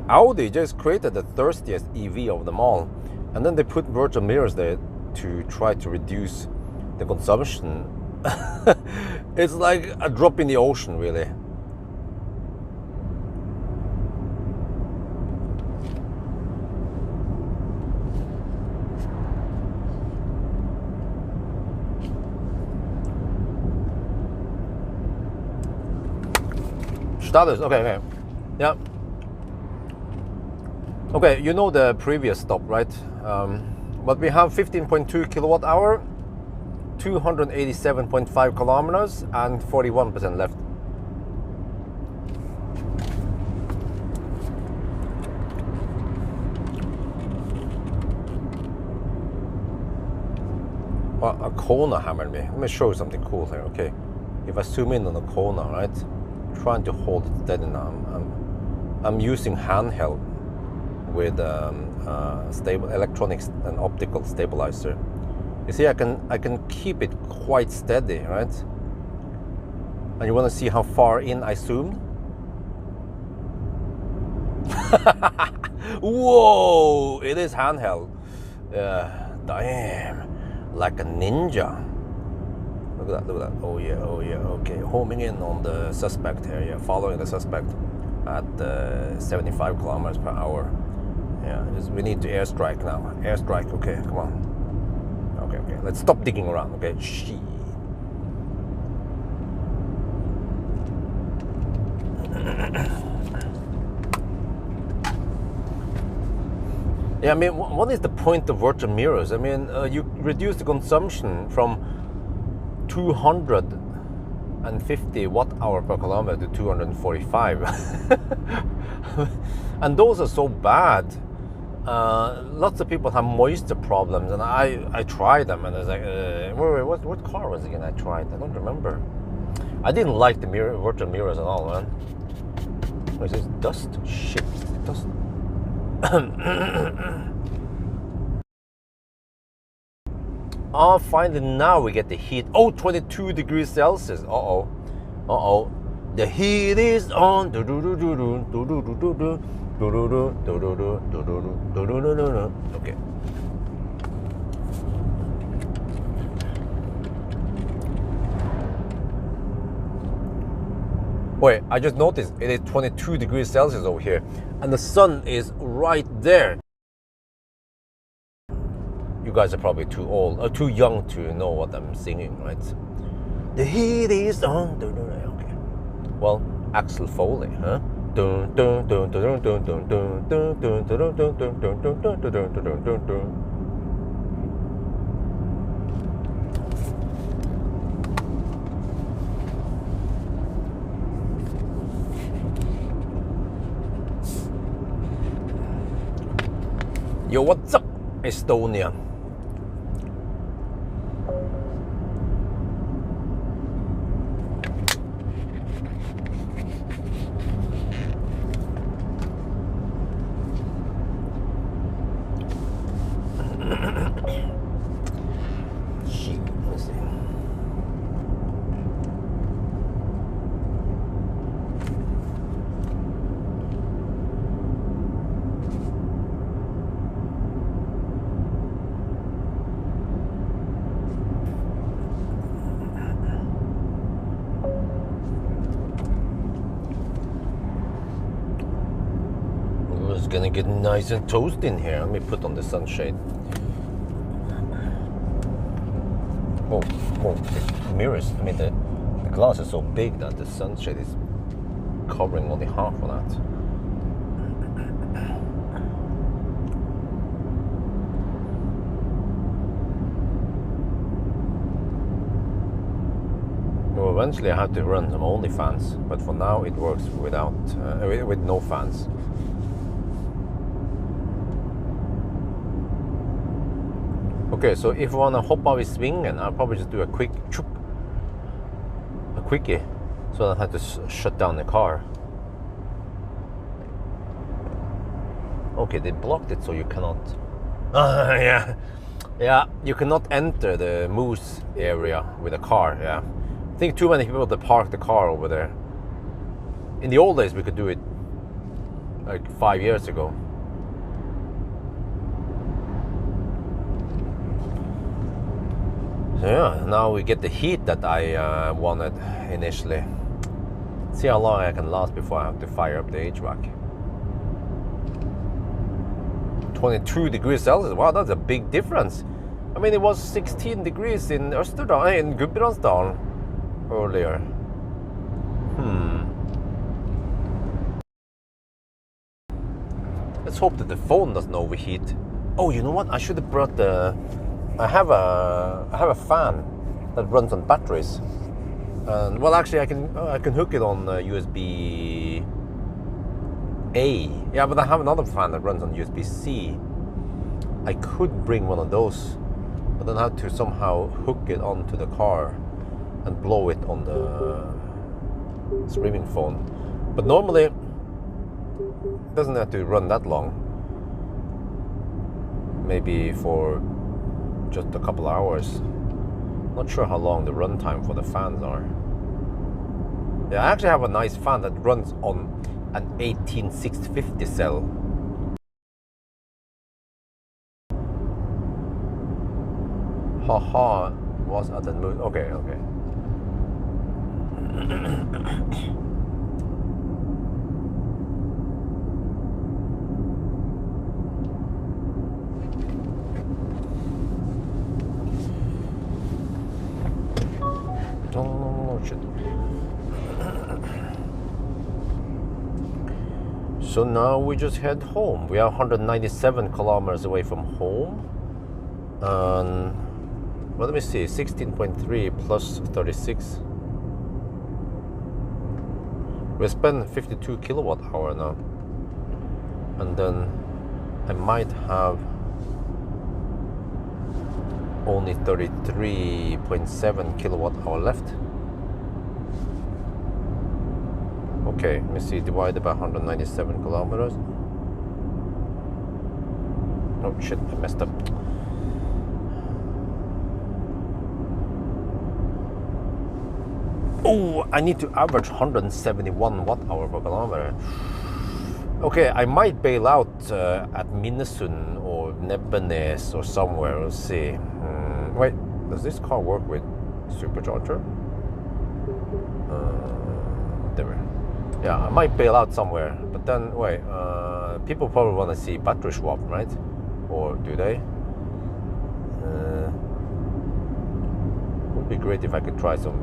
Audi just created the thirstiest EV of them all. And then they put virtual mirrors there to try to reduce the consumption. It's like a drop in the ocean, really. Status, okay. Yeah. Okay, you know the previous stop, right? But we have 15.2 kilowatt hour, 287.5 kilometers, and 41% left. Well, a Kona hammered me. Let me show you something cool here, okay? If I zoom in on the Kona, right? I'm trying to hold it steady now. I'm using handheld with stable electronics and optical stabilizer. You see, I can keep it quite steady, right? And you want to see how far in I zoomed? Whoa! It is handheld. Damn, like a ninja. Look at that! Oh yeah. Okay, homing in on the suspect here. Yeah, following the suspect at 75 kilometers per hour. Yeah, we need to airstrike now. Airstrike. Okay, come on. Okay. Let's stop digging around. Okay. Shit. Yeah, I mean, what is the point of virtual mirrors? I mean, you reduce the consumption from 250 watt hour per kilometer to 245. And those are so bad. Lots of people have moisture problems, and I tried them, and I was like, what car was it again I tried? I don't remember. I didn't like the virtual mirrors at all, man. What is this? Dust? Shit, dust. Oh, finally now we get the heat. Oh, 22 degrees Celsius. Uh-oh. The heat is on. Okay. Wait, I just noticed it is 22 degrees Celsius over here, and the sun is right there. You guys are probably too old or too young to know what I'm singing, right? The heat is on. Okay. Well, Axel Foley, huh? Yo, what's up, Estonia? It's gonna get nice and toasty in here. Let me put on the sunshade. Oh, the mirrors. I mean, the glass is so big that the sunshade is covering only half of that. Well, eventually I have to run some OnlyFans, but for now it works without, with no fans. Okay, so if I wanna hop out of swingen, I'll probably just do a quick choop, a quickie, so I don't have to shut down the car. Okay, they blocked it so you cannot. Yeah, you cannot enter the moose area with a car. Yeah, I think too many people that park the car over there. In the old days, we could do it like 5 years ago. So yeah, now we get the heat that I wanted initially. See how long I can last before I have to fire up the HVAC. 22 degrees Celsius. Wow, that's a big difference. I mean, it was 16 degrees in Østerdal, in Gudbrandsdalen earlier. Let's hope that the phone doesn't overheat. Oh, you know what? I should have brought the. I have a fan that runs on batteries. And well, actually, I can hook it on USB A. Yeah, but I have another fan that runs on USB C. I could bring one of those, but then I have to somehow hook it onto the car and blow it on the streaming phone. But normally, it doesn't have to run that long. Maybe for just a couple hours. Not sure how long the runtime for the fans are. Yeah, I actually have a nice fan that runs on an 18650 cell. Haha, was at the mood. Okay. Oh shit. So now we just head home. We are 197 kilometers away from home. And well, let me see, 16.3 plus 36. We spend 52 kilowatt hour now. And then I might have only 33.7 kilowatt hour left. Okay, let me see, divided by 197 kilometers. Oh shit, I messed up. Oh, I need to average 171 watt hour per kilometer. Okay, I might bail out at Minnesund or Nebbenes or somewhere. We'll see. Wait, does this car work with supercharger? Whatever. Yeah, I might bail out somewhere. But then, wait, people probably want to see battery swap, right? Or do they? Would be great if I could try some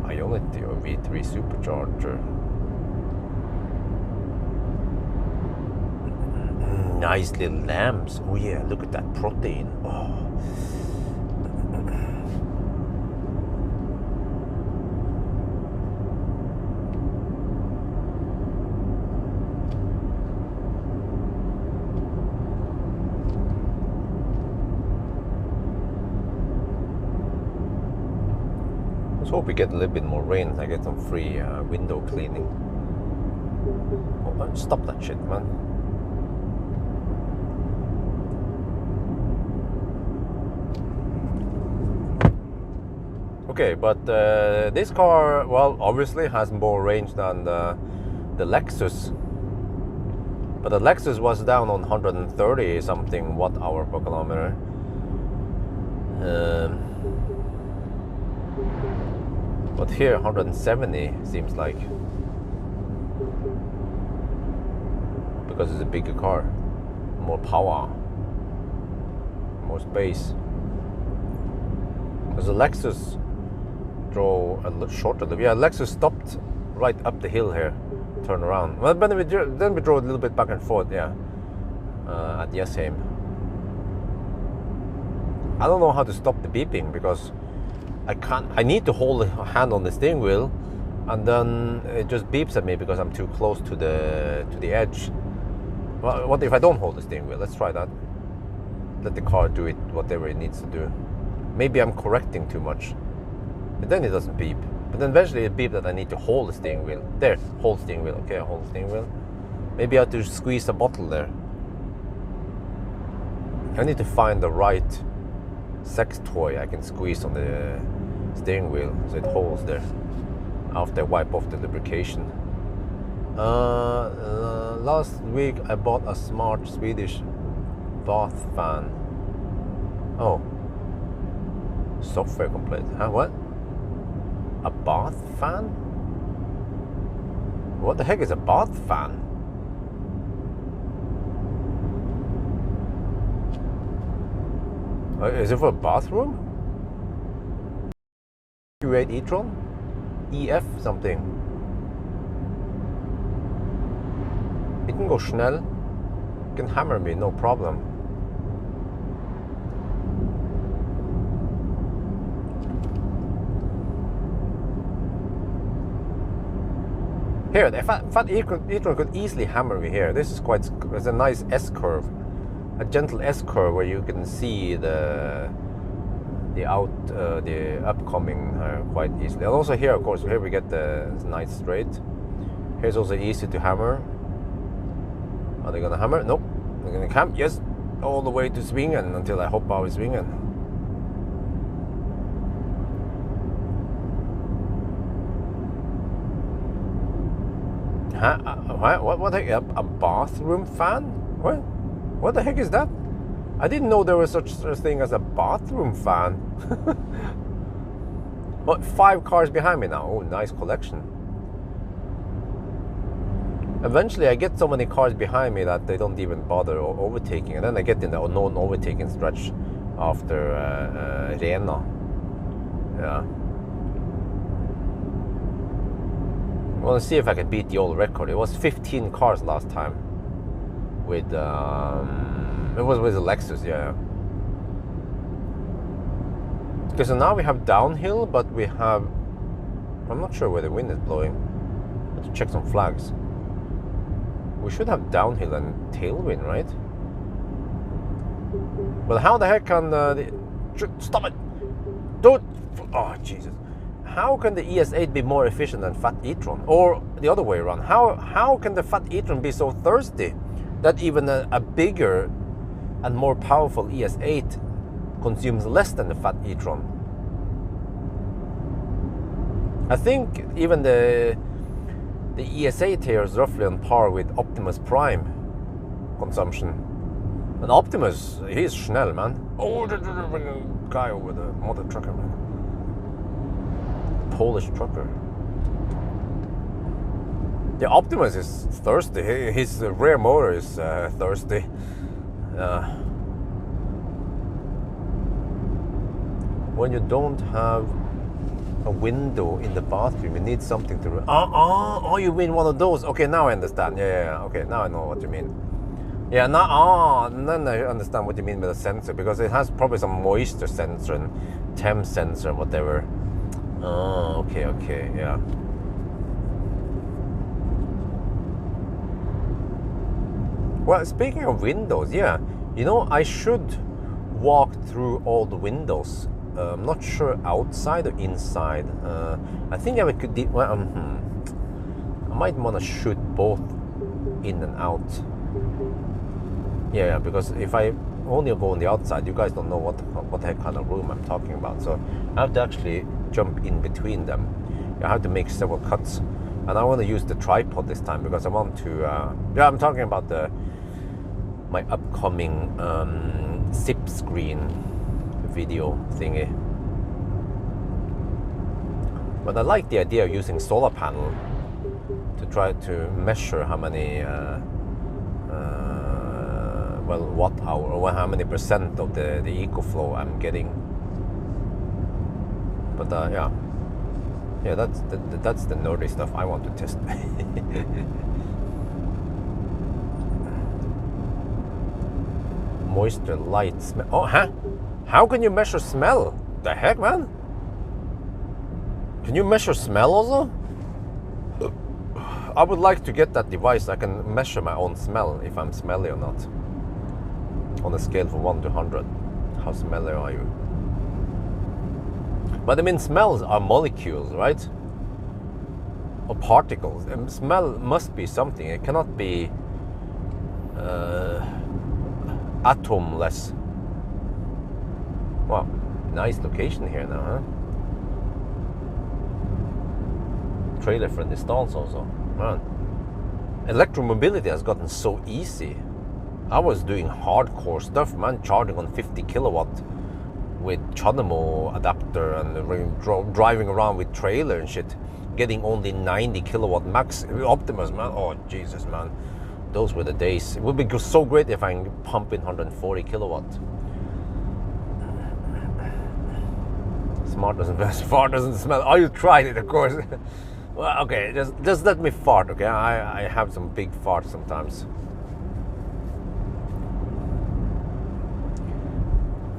Ionity or V3 supercharger. Nice little lamps. Oh yeah, look at that protein. Oh. Let's hope we get a little bit more rain. I get some free window cleaning. Oh, stop that shit, man. Okay, but this car, well, obviously has more range than the Lexus. But the Lexus was down on 130 something watt hour per kilometer. But here 170 seems like. because it's a bigger car, more power, more space. Because the Lexus drove a little shorter. Yeah, Lexus stopped right up the hill here, turn around. Well, but then we drove a little bit back and forth, yeah, at ES8. I don't know how to stop the beeping because I can't. I need to hold a hand on the steering wheel, and then it just beeps at me because I'm too close to the edge. Well, what if I don't hold the steering wheel? Let's try that. Let the car do it whatever it needs to do. Maybe I'm correcting too much, but then it doesn't beep. But then eventually it beeps that I need to hold the steering wheel. There, hold steering wheel. Okay, I hold the steering wheel. Maybe I have to squeeze a bottle there. I need to find the right sex toy I can squeeze on the steering wheel so it holds there after I wipe off the lubrication. Last week I bought a smart Swedish bath fan. Oh, software complete. Huh? What? A bath fan? What the heck is a bath fan? Is it for a bathroom? Q8 e-tron? EF something. It can go schnell. It can hammer me, no problem. Here, the fat e-tron could easily hammer me here. This is quite, it's a nice S-curve. A gentle S-curve where you can see the upcoming quite easily. And also here, of course, here we get the nice straight. Here's also easy to hammer. Are they gonna hammer? Nope. They're gonna camp. Yes, all the way to swingen until I hop out of swingen. Huh? What the heck? A bathroom fan? What? What the heck is that? I didn't know there was such a thing as a bathroom fan. What, 5 cars behind me now? Oh, nice collection. Eventually I get so many cars behind me that they don't even bother overtaking, and then I get in the unknown overtaking stretch after Rena. Yeah. I want to see if I can beat the old record. It was 15 cars last time. With it was with a Lexus, yeah. Okay, so now we have downhill, but we have, I'm not sure where the wind is blowing. I have to check some flags. We should have downhill and tailwind, right? Well, how the heck can stop it, dude! Oh Jesus! How can the ES8 be more efficient than Fat e-tron, or the other way around? How can the Fat e-tron be so thirsty that even a bigger and more powerful ES8 consumes less than the Fat e-tron? I think even the ES8 here is roughly on par with Optimus Prime consumption. And Optimus, he's schnell, man. Oh, the guy over the mother trucker, man. Polish trucker. Yeah, Optimus is thirsty. His rear motor is thirsty. When you don't have a window in the bathroom, you need something to... Oh, you mean one of those? Okay, now I understand. Yeah. Okay, now I know what you mean. Yeah, now, and then I understand what you mean by the sensor, because it has probably some moisture sensor and temp sensor and whatever. Oh, okay, yeah. Well, speaking of windows, yeah, you know, I should walk through all the windows. I'm not sure outside or inside. I think I could. I might want to shoot both in and out. Yeah, because if I only go on the outside, you guys don't know what the heck kind of room I'm talking about. So I have to actually jump in between them. I have to make several cuts, and I want to use the tripod this time because I want to. Yeah, I'm talking about my upcoming zip screen video thingy. But I like the idea of using solar panel to try to measure how many well, watt hour, or how many percent of the EcoFlow I'm getting. But yeah, that's the nerdy stuff I want to test. Moisture, light, smell. Oh, huh? How can you measure smell? The heck, man? Can you measure smell also? I would like to get that device. I can measure my own smell, if I'm smelly or not. On a scale from 1 to 100. How smelly are you? But I mean, smells are molecules, right? Or particles. And smell must be something. It cannot be atomless. Wow, nice location here now, huh? Trailer friendly stalls also. Man, electromobility has gotten so easy. I was doing hardcore stuff, man, charging on 50 kilowatt with Chunamo adapter and driving around with trailer and shit, getting only 90 kilowatt max Optimus, man. Oh Jesus, man, those were the days. It would be so great if I can pump in 140 kilowatt. Smart doesn't fart doesn't smell. Oh, you tried it, of course. Well, okay, just let me fart, okay? I have some big farts sometimes.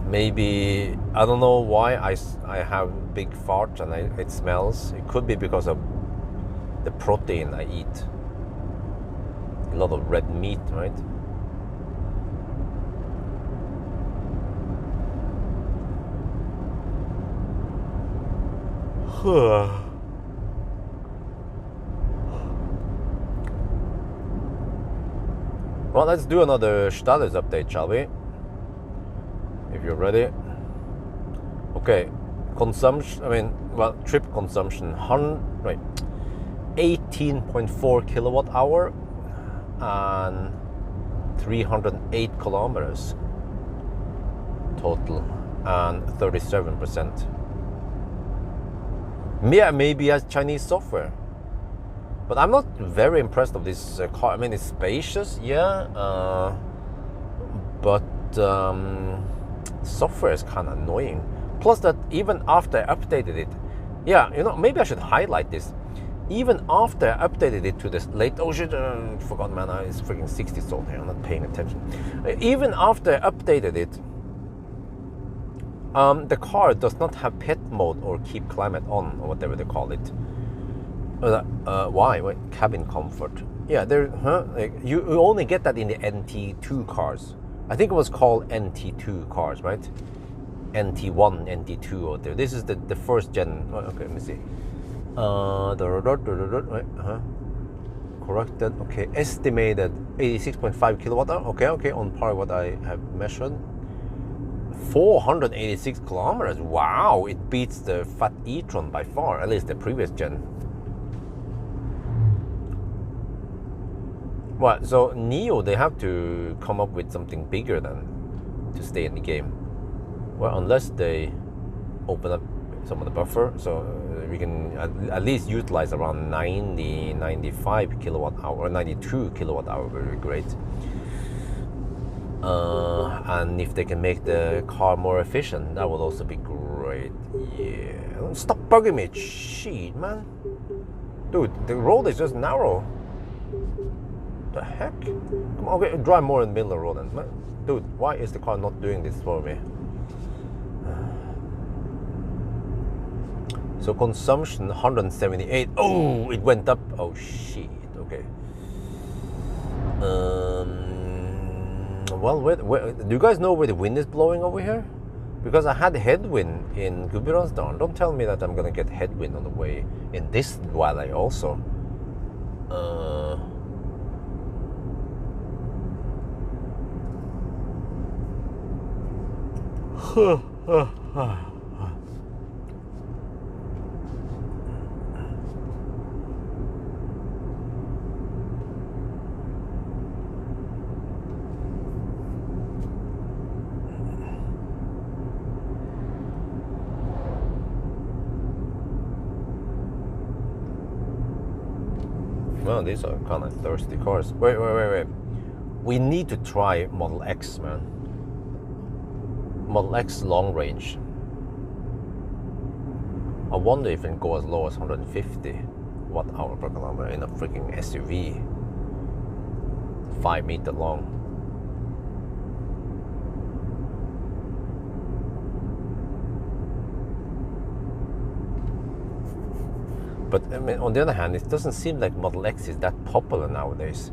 Maybe, I don't know why I have big farts and it smells. It could be because of the protein I eat. A lot of red meat, right? Well, let's do another status update, shall we? If you're ready. Okay, consumption, trip consumption, 18.4 kilowatt hour and 308 kilometers total, and 37%. Yeah, maybe as Chinese software, but I'm not very impressed of this car. I mean, it's spacious, yeah, but software is kind of annoying. Plus that even after I updated it, yeah, you know, maybe I should highlight this. Even after I updated it to this late, oh shit, forgot, man, it's freaking 60 sold here, I'm not paying attention. Even after I updated it, the car does not have pet mode or keep climate on, or whatever they call it. Why? Wait, cabin comfort. Yeah, like, you only get that in the NT2 cars. I think it was called NT2 cars, right? NT1, NT2 out there. This is the first gen. Oh, okay, let me see. Corrected. Okay, estimated 86.5 kilowatt hour. Okay, on par with what I have measured. 486 kilometers. Wow, it beats the Fat e-tron by far, at least the previous gen. Well, so Nio, they have to come up with something bigger than to stay in the game. Well, unless they open up some of the buffer, so we can at least utilize around 95 kilowatt hour, or 92 kilowatt hour, very great. And if they can make the car more efficient, that would also be great. Yeah, stop bugging me, shit, man. Dude, the road is just narrow. The heck? Come on, okay, drive more in the middle of the road then. Dude, why is the car not doing this for me? So consumption 178. Oh, it went up. Oh shit. Okay. Well, where, do you guys know where the wind is blowing over here? Because I had headwind in Gudbrandsdalen. Don't tell me that I'm gonna get headwind on the way in this valley also. Well, these are kind of thirsty cars. Wait. we need to try Model X, man. Model X long range. I wonder if it can go as low as 150 watt-hour per kilometer in a freaking SUV, 5 meter long. But I mean, on the other hand, it doesn't seem like Model X is that popular nowadays.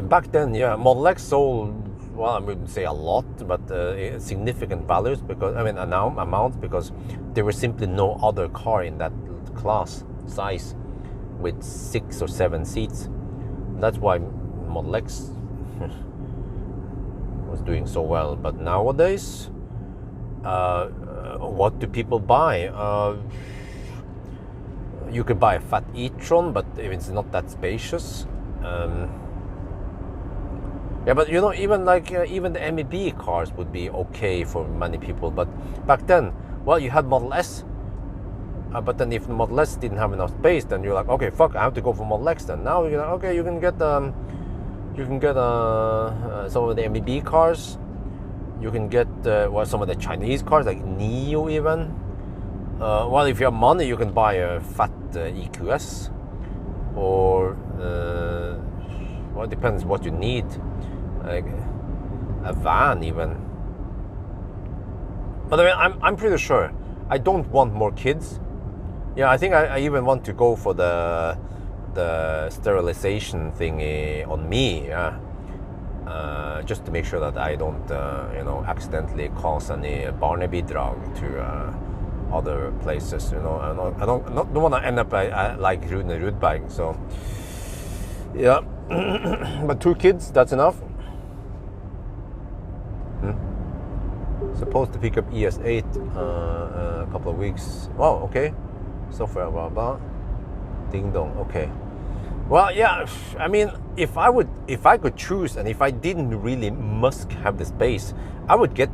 Back then, yeah, Model X sold, well, I wouldn't say a lot, but significant values because, I mean, amounts, because there was simply no other car in that class size with 6 or 7 seats. That's why Model X was doing so well. But nowadays, what do people buy? You could buy a fat e-tron, but it's not that spacious. Yeah, but you know, even like even the MEB cars would be okay for many people. But back then, well, you had Model S, but then if the Model S didn't have enough space, then you're like, okay, fuck, I have to go for Model X. Then now you're like, okay, you can get some of the MEB cars. You can get well, some of the Chinese cars like Nio even. Well, if you have money, you can buy a fat EQS, or well, it depends what you need, like a van even. But I mean, I'm pretty sure I don't want more kids. Yeah, I think I even want to go for the sterilization thingy on me, just to make sure that I don't you know, accidentally cause any barnebidrag to other places, you know. I don't want to end up like Rune Rudberg. So yeah, but 2 kids, that's enough. Supposed to pick up ES8 a couple of weeks. Oh, okay. Software, blah blah. Ding dong. Okay. Well, yeah. I mean, if I could choose, and if I didn't really must have the space, I would get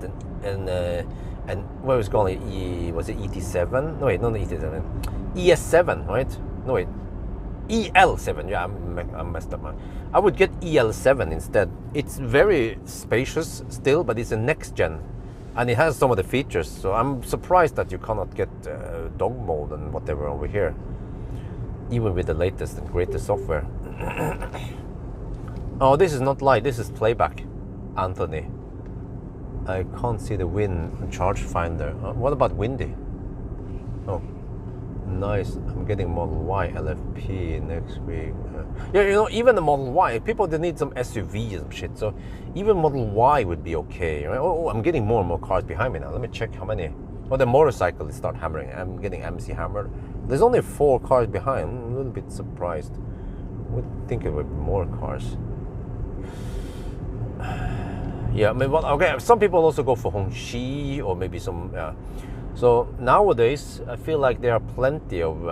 and what was it called? Was it ET7? No wait, not ET7. ES7, right? No wait, EL7. Yeah, I messed up, man. I would get EL7 instead. It's very spacious still, but it's a next gen, and it has some of the features. So I'm surprised that you cannot get dog mode and whatever over here, even with the latest and greatest software. Oh, this is not light. This is playback, Anthony. I can't see the wind charge finder. What about windy? Oh, nice. I'm getting Model Y LFP next week. Yeah, you know, even the Model Y, people, they need some SUV and shit. So even Model Y would be okay, right? Oh, I'm getting more and more cars behind me now. Let me check how many. Oh, the motorcycles start hammering. I'm getting MC hammered. There's only 4 cars behind. I'm a little bit surprised. I would think it would be more cars. Yeah, I mean, well, okay, some people also go for Hongxi or maybe some, yeah. So nowadays, I feel like there are plenty of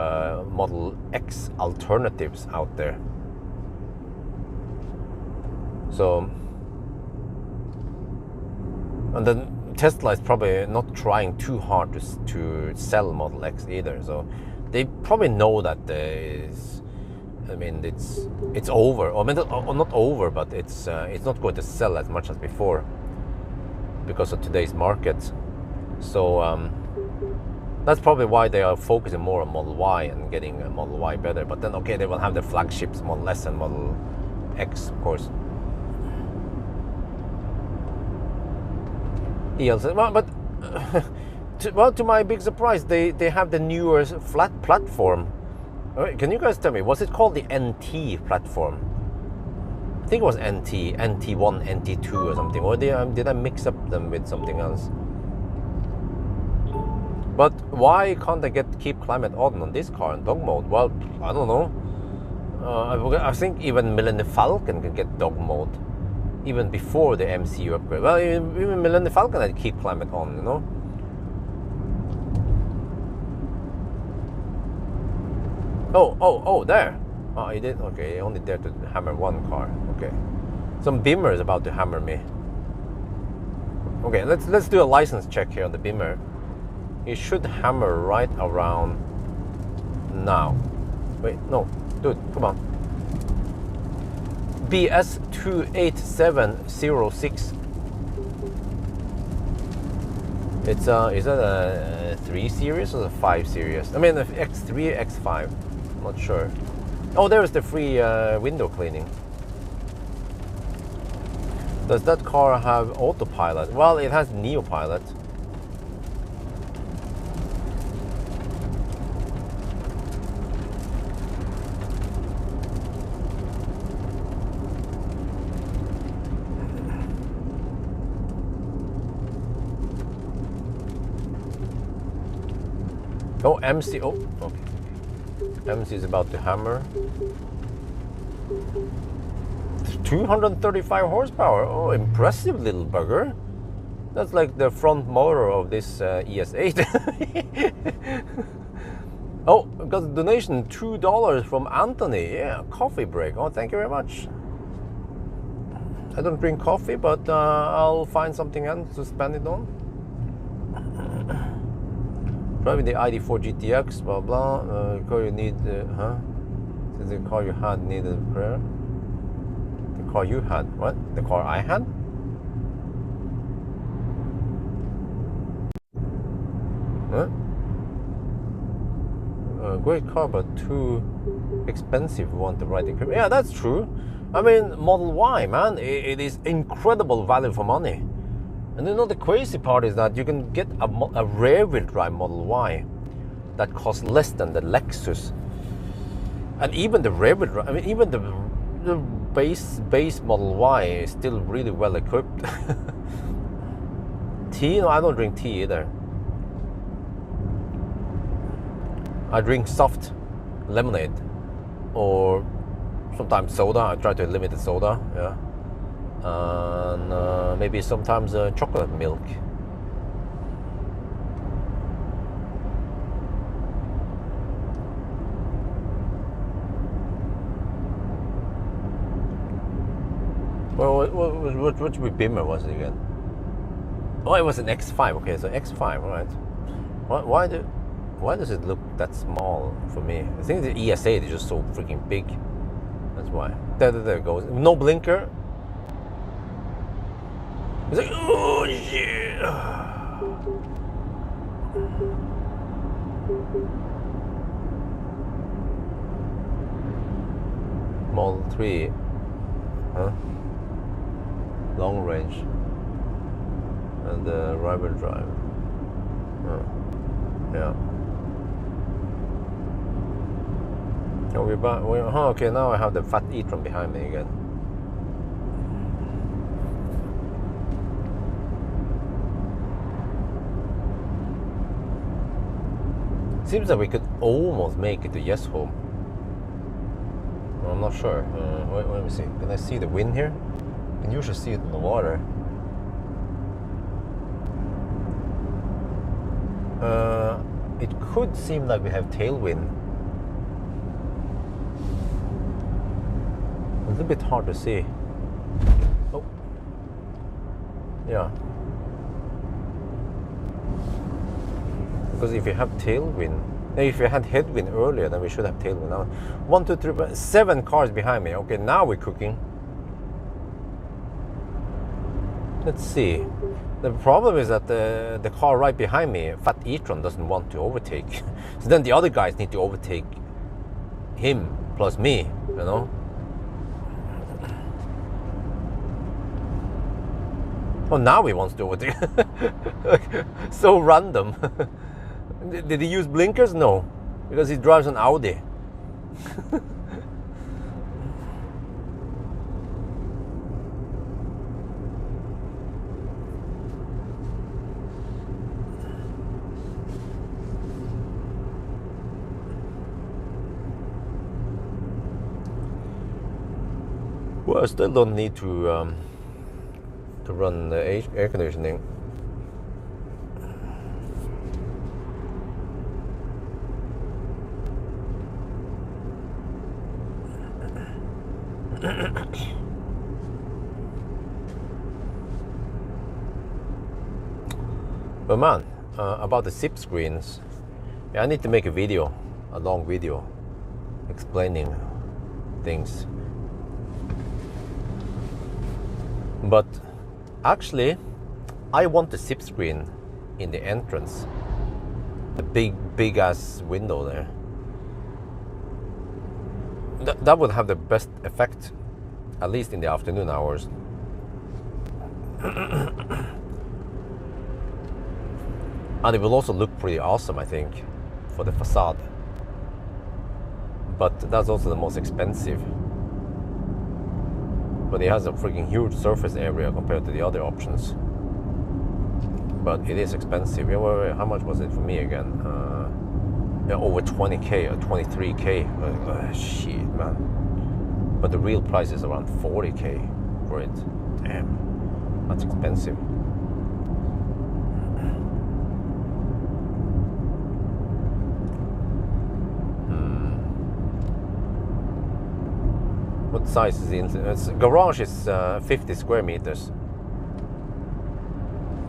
Model X alternatives out there. So, and then Tesla is probably not trying too hard to sell Model X either. So they probably know that I mean, it's over, or not over, but it's not going to sell as much as before because of today's market. So that's probably why they are focusing more on Model Y and getting Model Y better. But then, okay, they will have the flagships, Model S and Model X, of course. Well, but to my big surprise, they have the newer flat platform. Can you guys tell me, was it called the NT platform? I think it was NT, NT1, NT2 or something. Or did I mix up them with something else? But why can't I keep climate on this car in dog mode? Well, I don't know. I think even Millennium Falcon can get dog mode, even before the MCU upgrade. Well, even Millennium Falcon had keep climate on, you know. Oh, there. Oh, he did. Okay, he only dared to hammer 1 car. Okay, some Beamer is about to hammer me. Okay, let's do a license check here on the Beamer. He should hammer right around now. Wait, no, dude, come on. BS28706. It's is that a 3 series or a 5 series? I mean, the X3, X5. Not sure. Oh, there is the free window cleaning. Does that car have autopilot? Well, it has Nio Pilot. Oh, MC. Oh, okay. MC is about to hammer. 235 horsepower. Oh, impressive little bugger. That's like the front motor of this ES8. Oh, got a donation, $2 from Anthony. Yeah, coffee break. Oh, thank you very much. I don't drink coffee, but I'll find something else to spend it on. Driving the ID4 GTX, blah blah. Car you need, huh? Is the car you had needed prayer? The car you had? What? The car I had? Huh? Great car, but too expensive. Want the right equipment? Yeah, that's true. I mean, Model Y, man, it is incredible value for money. And you know, the crazy part is that you can get a rear-wheel drive Model Y that costs less than the Lexus. And even the rear-wheel drive, I mean, even the base Model Y is still really well equipped. Tea? No, I don't drink tea either. I drink soft lemonade or sometimes soda. I try to limit the soda, yeah. And maybe sometimes chocolate milk. Well, which Beamer was it again? Oh, it was an X5. Okay, so X5, right? Why does it look that small for me? I think the ES8 is just so freaking big. That's why. There it goes. No blinker. It's like, oh yeah. Model 3, huh? Long range and the rear-wheel drive. Yeah. Oh, we're back. Okay, now I have the fat e-tron behind me again. Seems that we could almost make it to Yes Home. I'm not sure. Let me see. Can I see the wind here? You can usually see it in the water. It could seem like we have tailwind. A little bit hard to see. Oh. Yeah. Because if you have tailwind, if you had headwind earlier, then we should have tailwind now. 1, 2, 3, 7 cars behind me. Okay, now we're cooking. Let's see. The problem is that the car right behind me, Fat e-tron, doesn't want to overtake. So then the other guys need to overtake him plus me, you know? Oh, now he wants to overtake. So random. Did he use blinkers? No, because he drives an Audi. Well, I still don't need to run the air conditioning. But man, about the SIP screens, yeah, I need to make a video, a long video, explaining things. But actually, I want the zip screen in the entrance. The big ass window there. That would have the best effect, at least in the afternoon hours. And it will also look pretty awesome, I think, for the facade. But that's also the most expensive. But it has a freaking huge surface area compared to the other options. But it is expensive. How much was it for me again? Yeah, over 20k or 23k. Shit, man. But the real price is around 40k for it. Damn, that's expensive. What size is the garage? Is 50 square meters.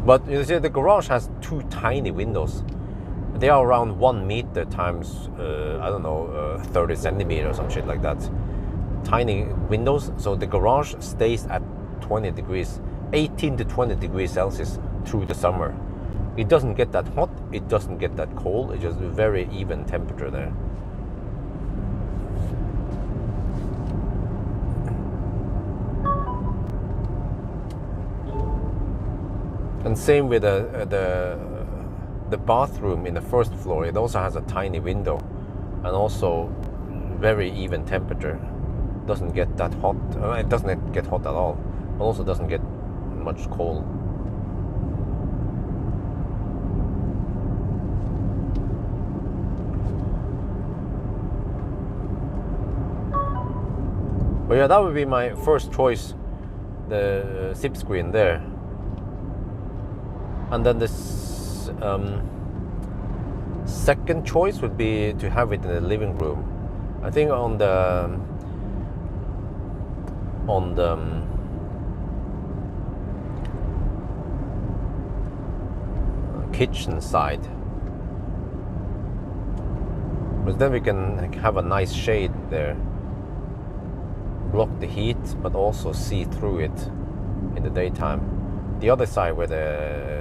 But you see, the garage has two tiny windows. They are around 1 meter times, I don't know, 30 centimeters or some shit like that. Tiny windows, so the garage stays at 20 degrees, 18 to 20 degrees Celsius through the summer. It doesn't get that hot, it doesn't get that cold, it's just a very even temperature there. And same with the bathroom in the first floor. It also has a tiny window, and also very even temperature. Doesn't get that hot. It doesn't get hot at all. It also doesn't get much cold. But yeah, that would be my first choice, the zip screen there. And then this second choice would be to have it in the living room. I think on the kitchen side, because then we can have a nice shade there, block the heat, but also see through it in the daytime. The other side where the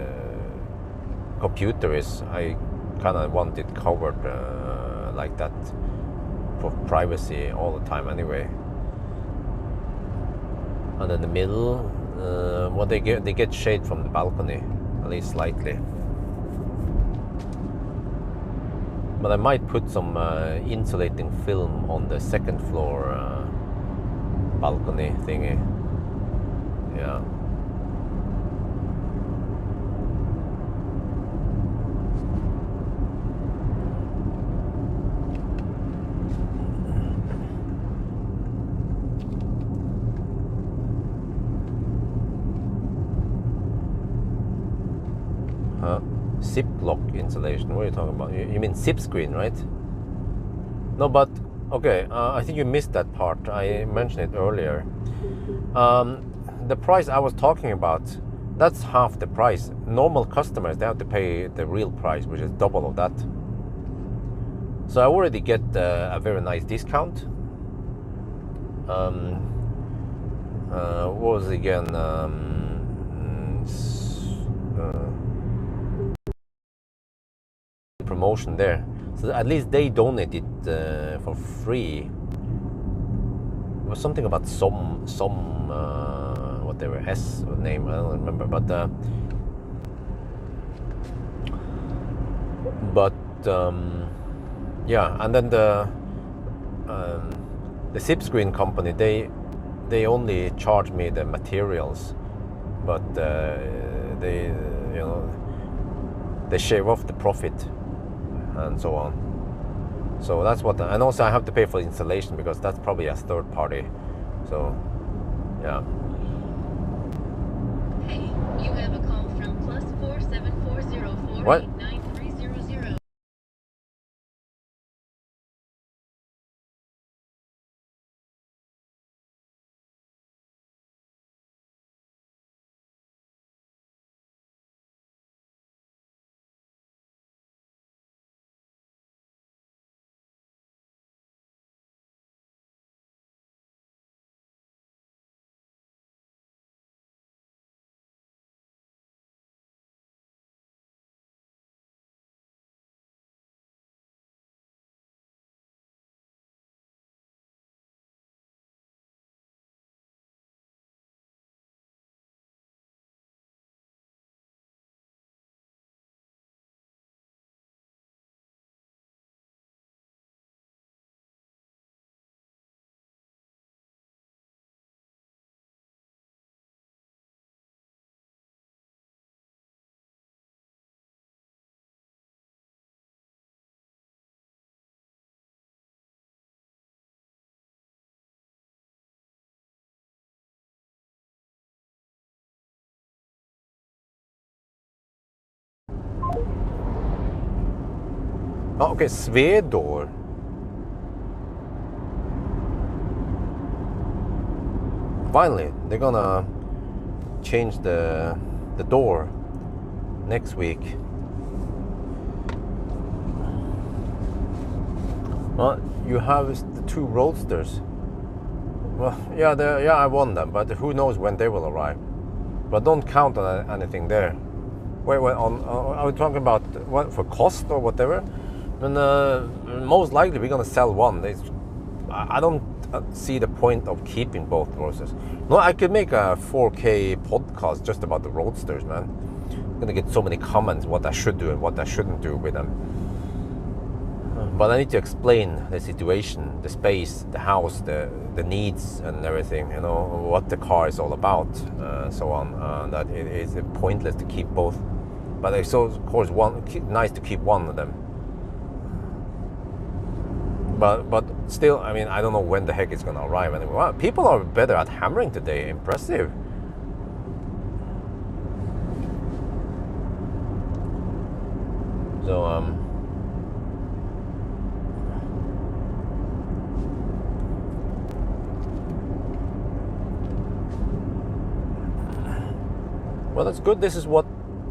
computer is, I kind of want it covered like that for privacy all the time anyway. And in the middle, well, they get shade from the balcony, at least slightly. But I might put some insulating film on the second floor balcony thingy. Yeah. Zip lock insulation. What are you talking about? You mean zip screen, right? No, but okay. I think you missed that part. I mentioned it earlier. The price I was talking about, that's half the price. Normal customers, they have to pay the real price, which is double of that. So I already get a very nice discount. What was it again? Promotion there, so at least they donate it for free. It was something about some whatever S name, I don't remember, but yeah. And then the zip screen company, they only charge me the materials, but they they shave off the profit and so on. So that's what, and also I have to pay for installation because that's probably a third party. So yeah. Hey, you have a call from +4740489300. What? Oh, okay, Svedor. Finally, they're gonna change the door next week. Well, you have the two Roadsters. Well, yeah, I won them, but who knows when they will arrive. But don't count on anything there. Wait, are we talking about what for cost or whatever? And most likely we're gonna sell one. I don't see the point of keeping both Roadsters. No, I could make a 4K podcast just about the Roadsters, man. I'm gonna get so many comments what I should do and what I shouldn't do with them. But I need to explain the situation, the space, the house, the needs and everything, you know, what the car is all about, so on. That it is pointless to keep both. But it's so, of course, nice to keep one of them. But still, I mean, I don't know when the heck it's gonna arrive anyway. Wow, people are better at hammering today. Impressive. So well, that's good. This is what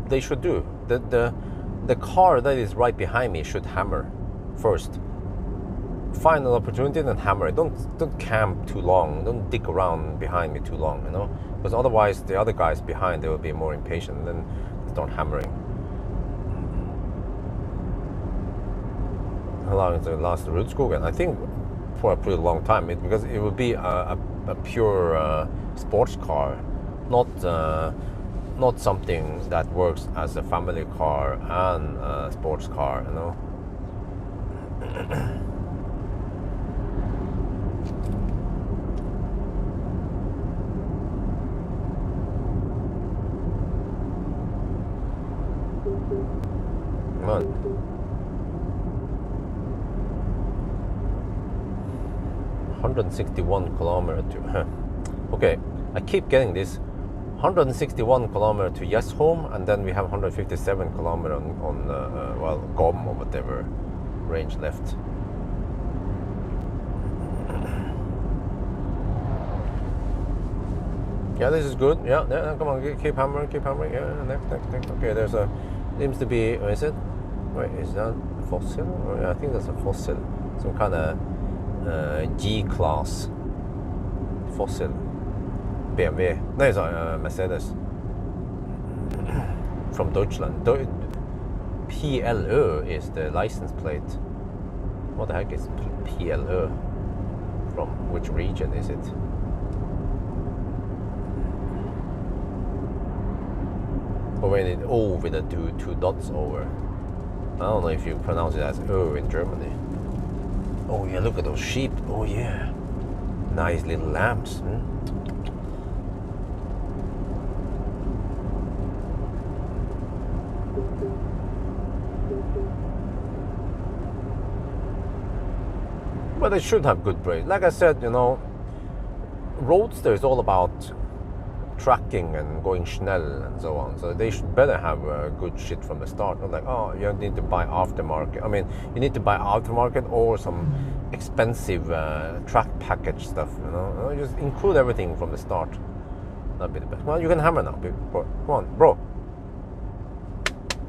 they should do. The car that is right behind me should hammer first. Find an opportunity and hammer it. Don't camp too long. Don't dick around behind me too long, you know, because otherwise the other guys behind, they will be more impatient and then start hammering. Allowing to last the Rudskogen, I think, for a pretty long time, because it will be a pure sports car, not something that works as a family car and a sports car, you know. Come on. 161 kilometer to okay, I keep getting this 161 kilometer to Yes home, and then we have 157 kilometer on well, GOM or whatever range left. Yeah, this is good. Yeah, come on, keep hammering. Yeah, next. Okay, there's a, seems to be, what is it? Wait, is that a fossil? Oh, yeah, I think that's a fossil. Some kind of G-class fossil. BMW. No, it's a Mercedes. From Deutschland. PLÖ is the license plate. What the heck is PLÖ? From which region is it? Or when it O with the two dots over. I don't know if you pronounce it as Ö in Germany. Oh yeah, look at those sheep. Oh yeah. Nice little lambs. But they should have good brakes. Like I said, you know, Roadster is all about tracking and going schnell and so on. So they should better have good shit from the start. Not like, oh, you need to buy aftermarket. I mean, you need to buy aftermarket or some expensive track package stuff, you know. Just include everything from the start. That'd be the best. Well, you can hammer now. Come on, bro.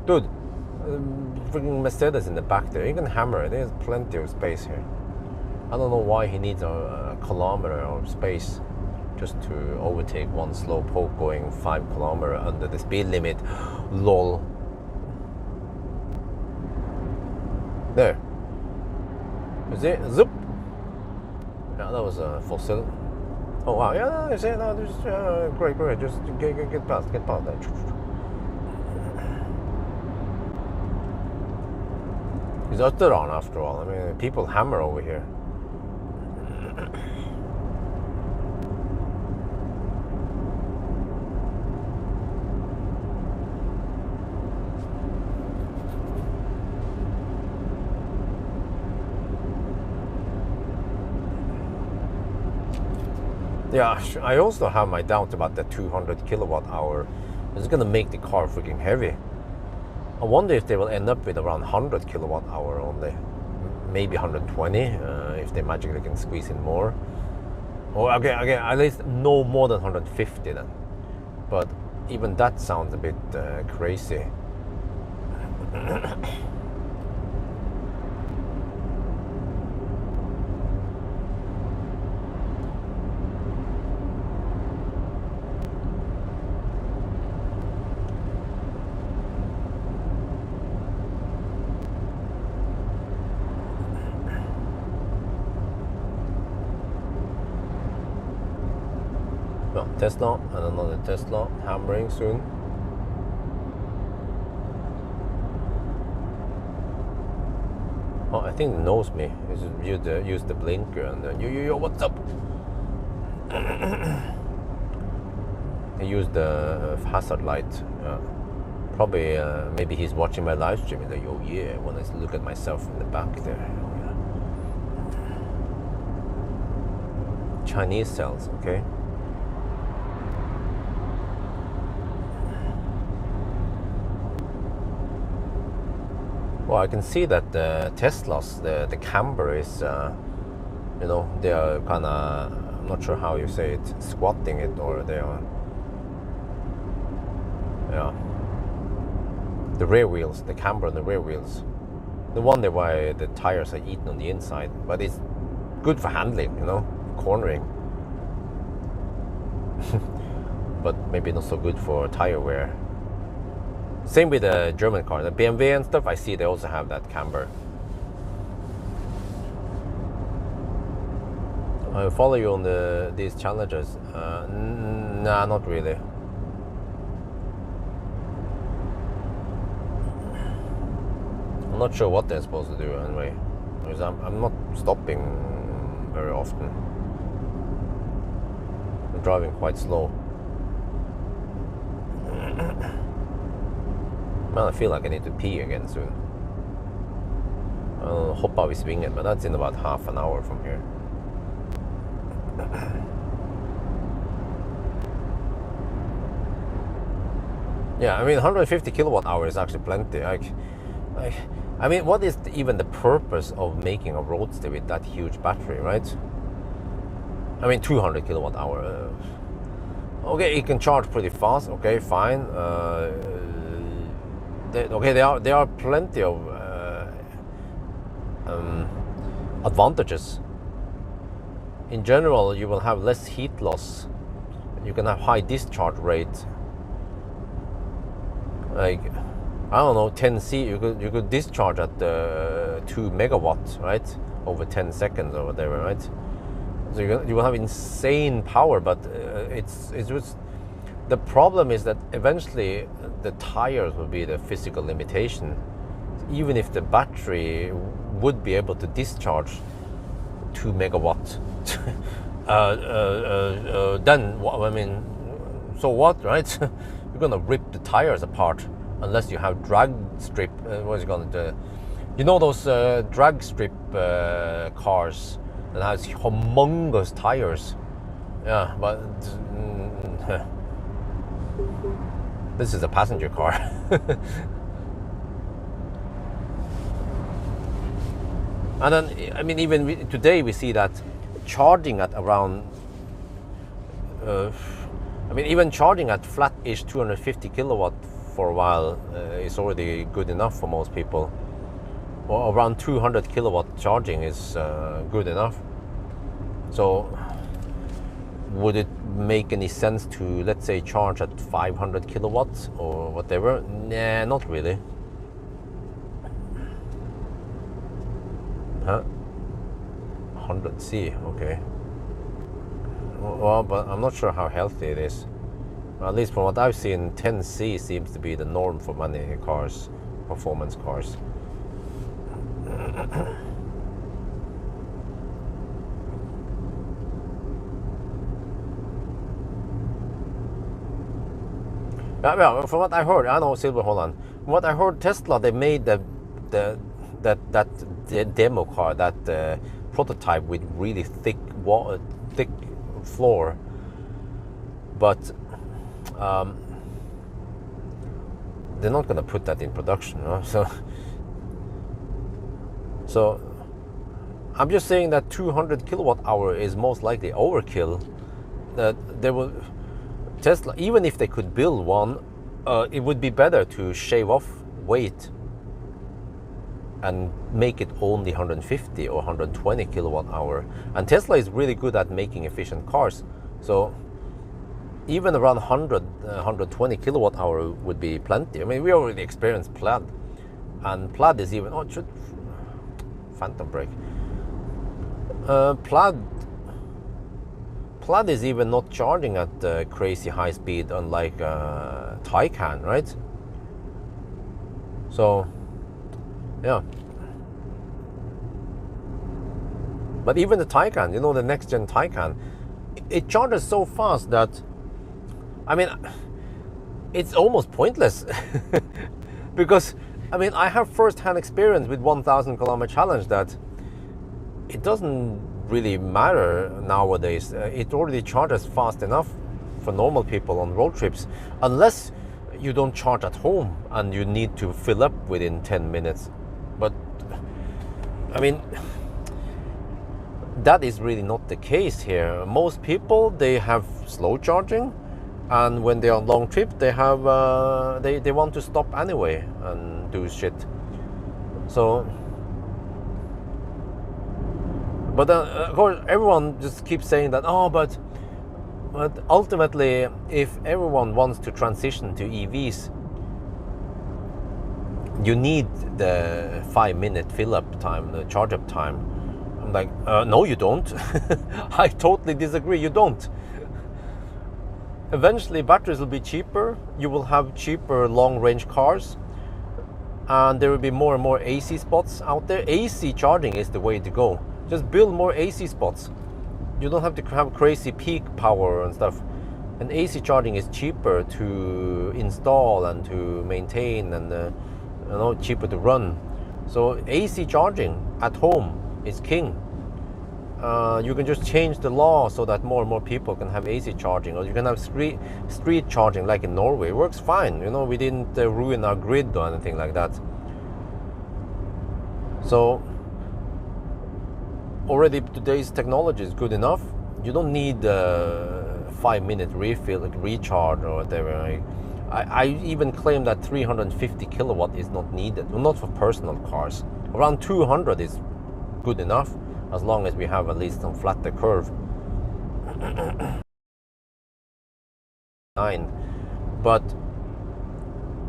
Dude, freaking Mercedes in the back there. You can hammer it. There's plenty of space here. I don't know why he needs a kilometer of space just to overtake one slow poke going 5 kilometers under the speed limit. Lol. There. Is it? Zoop. Yeah, that was a fossil. Oh wow, yeah, I say no, great. Just get past that. It's Ötteran after all. I mean, people hammer over here. Yeah, I also have my doubts about the 200 kilowatt hour. It's gonna make the car freaking heavy. I wonder if they will end up with around 100 kilowatt hour only, maybe 120 if they magically can squeeze in more. Or again, at least no more than 150 then. But even that sounds a bit crazy. Well, Tesla and another Tesla hammering soon. Oh, I think it knows me. Use the blinker and then yo, what's up? He used the hazard light. Probably maybe he's watching my live stream. He's like, oh yeah, when I look at myself in the back there. Oh, yeah. Chinese cells, okay. Well, I can see that the Teslas, the camber is, you know, they are kind of, I'm not sure how you say it, squatting it, or they are, yeah. The rear wheels, the camber on the rear wheels. No wonder why the tires are eaten on the inside, but it's good for handling, you know, cornering. But maybe not so good for tire wear. Same with the German car, the BMW and stuff. I see they also have that camber. I follow you on these challenges. Nah, not really. I'm not sure what they're supposed to do anyway, because I'm not stopping very often. I'm driving quite slow. Man, I feel like I need to pee again soon. I'll hop av I svingen, but that's in about half an hour from here. Yeah, I mean, 150 kilowatt hour is actually plenty. I mean, what is even the purpose of making a roadster with that huge battery, right? I mean, 200 kilowatt hour. Okay, it can charge pretty fast. Okay, fine. There are plenty of advantages. In general, you will have less heat loss. You can have high discharge rate. Like, I don't know, 10C. You could discharge at 2 megawatts, right? Over 10 seconds or whatever, right? So you will have insane power, but it's just. The problem is that eventually the tires will be the physical limitation. Even if the battery would be able to discharge 2 megawatts, then I mean, so what, right? You're gonna rip the tires apart unless you have drag strip. What is it gonna do? You know those drag strip cars that has humongous tires. Yeah, but. This is a passenger car. And then, I mean, even today we see that charging at around, I mean, even charging at flat-ish 250 kilowatt for a while is already good enough for most people. Or around 200 kilowatt charging is good enough. So, would it make any sense to, let's say, charge at 500 kilowatts or whatever? Nah, not really. Huh? 100C, okay. Well, but I'm not sure how healthy it is. At least from what I've seen, 10C seems to be the norm for many cars, performance cars. Yeah, from what I heard, I know Silver Holland. From what I heard, Tesla, they made that demo car, that prototype with really thick floor, but they're not going to put that in production, you know? So I'm just saying that 200 kilowatt hour is most likely overkill. That there will Tesla, even if they could build one, it would be better to shave off weight and make it only 150 or 120 kilowatt hour. And Tesla is really good at making efficient cars. So even around 120 kilowatt hour would be plenty. I mean, we already experienced Plaid, and Plaid is even, oh, it should, phantom brake. Plaid is even not charging at crazy high speed, unlike Taycan, right? So, yeah. But even the Taycan, you know, the next gen Taycan, it charges so fast that, I mean, it's almost pointless. Because, I mean, I have first-hand experience with 1,000 kilometer challenge that it doesn't really matter nowadays. It already charges fast enough for normal people on road trips, unless you don't charge at home and you need to fill up within 10 minutes. But, I mean, that is really not the case here. Most people, they have slow charging, and when they're on long trip, they have they want to stop anyway and do shit. So, but of course, everyone just keeps saying that. Oh, but ultimately, if everyone wants to transition to EVs, you need the 5-minute fill-up time, the charge-up time. I'm like, no, you don't. I totally disagree. You don't. Eventually, batteries will be cheaper. You will have cheaper long-range cars, and there will be more and more AC spots out there. AC charging is the way to go. Just build more AC spots. You don't have to have crazy peak power and stuff. And AC charging is cheaper to install and to maintain, and you know, cheaper to run. So AC charging at home is king. You can just change the law so that more and more people can have AC charging, or you can have street charging like in Norway. It works fine. You know, we didn't ruin our grid or anything like that. So already today's technology is good enough. You don't need a 5-minute refill, recharge or whatever. I even claim that 350 kilowatt is not needed. Well, not for personal cars. Around 200 is good enough, as long as we have at least some flatter curve. 9. But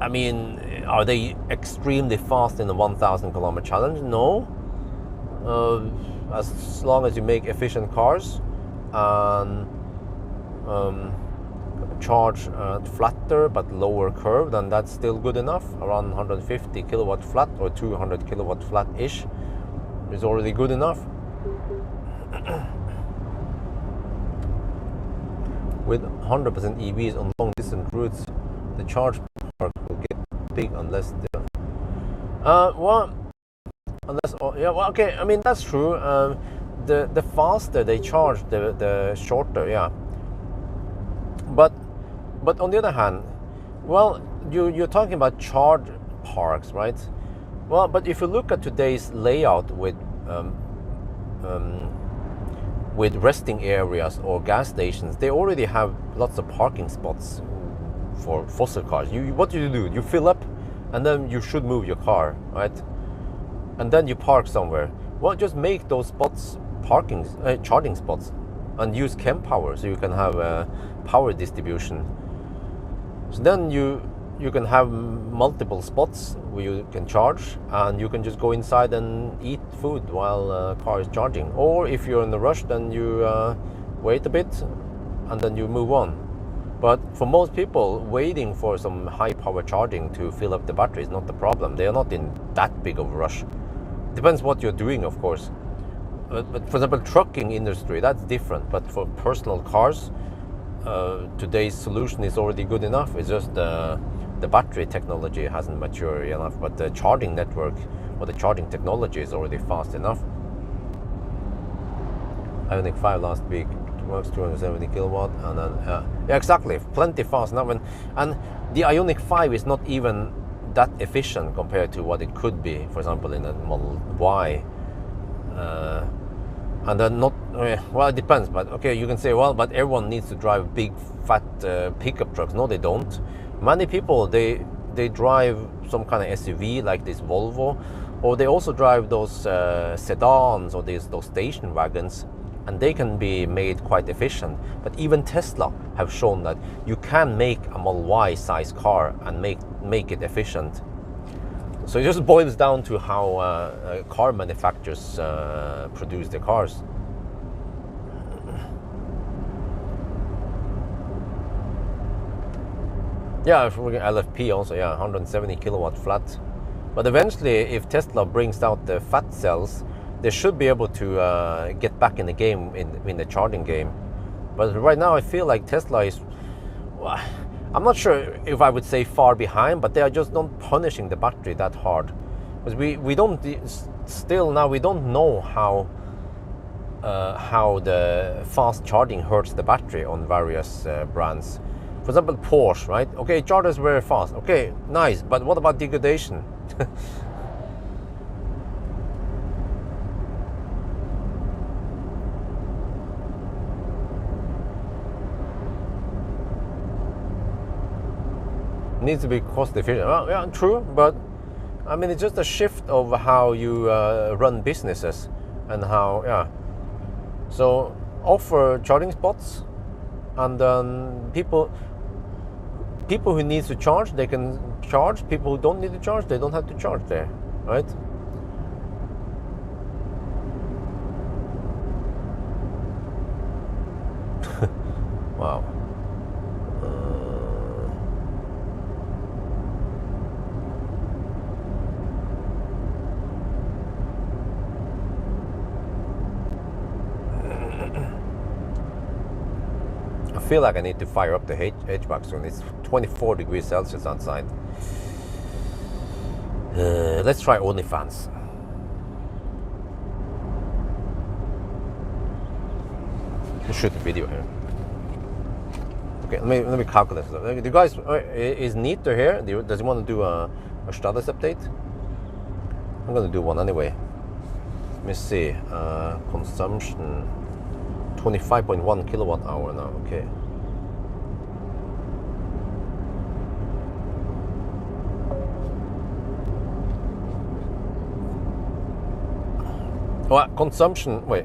I mean, are they extremely fast in the 1,000 kilometer challenge? No. As long as you make efficient cars and charge flatter but lower curve, then that's still good enough. Around 150 kilowatt flat or 200 kilowatt flat-ish is already good enough. With 100% EVs on long distance routes, the charge park will get big unless they're okay, I mean, that's true. The faster they charge, the shorter, yeah. But on the other hand, well, you're talking about charge parks, right? Well, but if you look at today's layout with resting areas or gas stations, they already have lots of parking spots for fossil cars. What do? You fill up, and then you should move your car, right? And then you park somewhere. Well, just make those spots charging spots, and use chem power so you can have power distribution. So then you can have multiple spots where you can charge, and you can just go inside and eat food while car is charging. Or if you're in a rush, then you wait a bit and then you move on. But for most people, waiting for some high power charging to fill up the battery is not the problem. They are not in that big of a rush. Depends what you're doing, of course. But for example, trucking industry, that's different. But for personal cars, today's solution is already good enough. It's just the battery technology hasn't matured enough, but the charging network or the charging technology is already fast enough. Ioniq 5 last week works 270 kilowatt, and then yeah, exactly, plenty fast enough. And the Ioniq 5 is not even that efficient compared to what it could be, for example, in a Model Y. And then not, well, it depends, but okay, you can say, well, but everyone needs to drive big, fat pickup trucks. No, they don't. Many people, they drive some kind of SUV like this Volvo, or they also drive those sedans or those station wagons, and they can be made quite efficient. But even Tesla have shown that you can make a Model Y size car and make it efficient. So it just boils down to how car manufacturers produce their cars. Yeah, if we're LFP also, yeah, 170 kilowatt flat. But eventually, if Tesla brings out the fat cells, they should be able to get back in the game, in the charging game. But right now, I feel like Tesla is, well, I'm not sure if I would say far behind, but they are just not punishing the battery that hard. Because we don't, still now we don't know how the fast charging hurts the battery on various brands. For example, Porsche, right? Okay, it charges very fast. Okay, nice, but what about degradation? Needs to be cost efficient. Well, yeah, true, but I mean, it's just a shift of how you run businesses and how, yeah. So offer charging spots, and then people who need to charge, they can charge. People who don't need to charge, they don't have to charge there, right? Wow. I feel like I need to fire up the HVAC soon. It's 24 degrees Celsius outside. Let's try OnlyFans. Let's shoot the video here. Okay, let me calculate. Do you guys, is Nito here? Does he want to do a status update? I'm gonna do one anyway. Let me see. Consumption 25.1 kilowatt hour now. Okay. Well, consumption. Wait.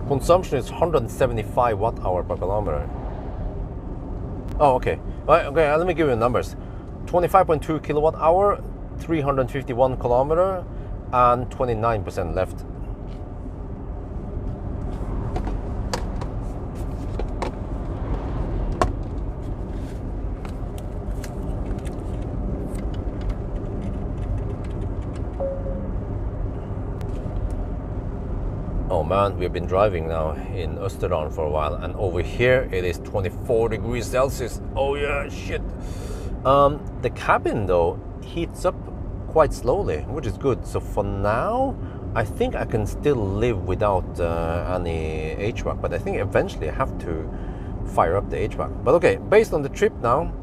Consumption is 175 watt hour per kilometer. Oh, okay. Okay, let me give you the numbers. 25.2 kilowatt hour, 351 kilometer, and 29% left. Oh man, we've been driving now in Österdalen for a while, and over here it is 24 degrees Celsius. Oh yeah, shit. The cabin though heats up quite slowly, which is good. So for now, I think I can still live without any HVAC, but I think eventually I have to fire up the HVAC. But okay, based on the trip now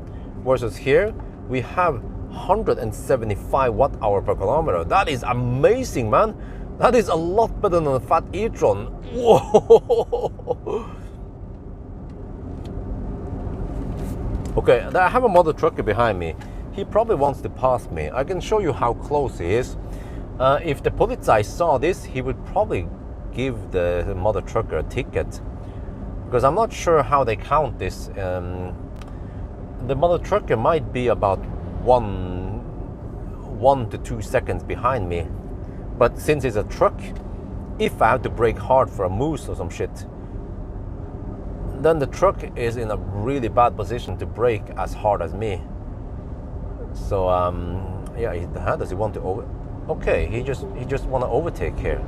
versus here, we have 175 watt hour per kilometer. That is amazing, man. That is a lot better than a fat e-tron. Whoa! Okay, I have a mother trucker behind me. He probably wants to pass me. I can show you how close he is. If the Polizei saw this, he would probably give the mother trucker a ticket. Because I'm not sure how they count this. The mother trucker might be about 1 to 2 seconds behind me. But since it's a truck, if I have to brake hard for a moose or some shit, then the truck is in a really bad position to brake as hard as me. So yeah, how does he want to okay, he just want to overtake here.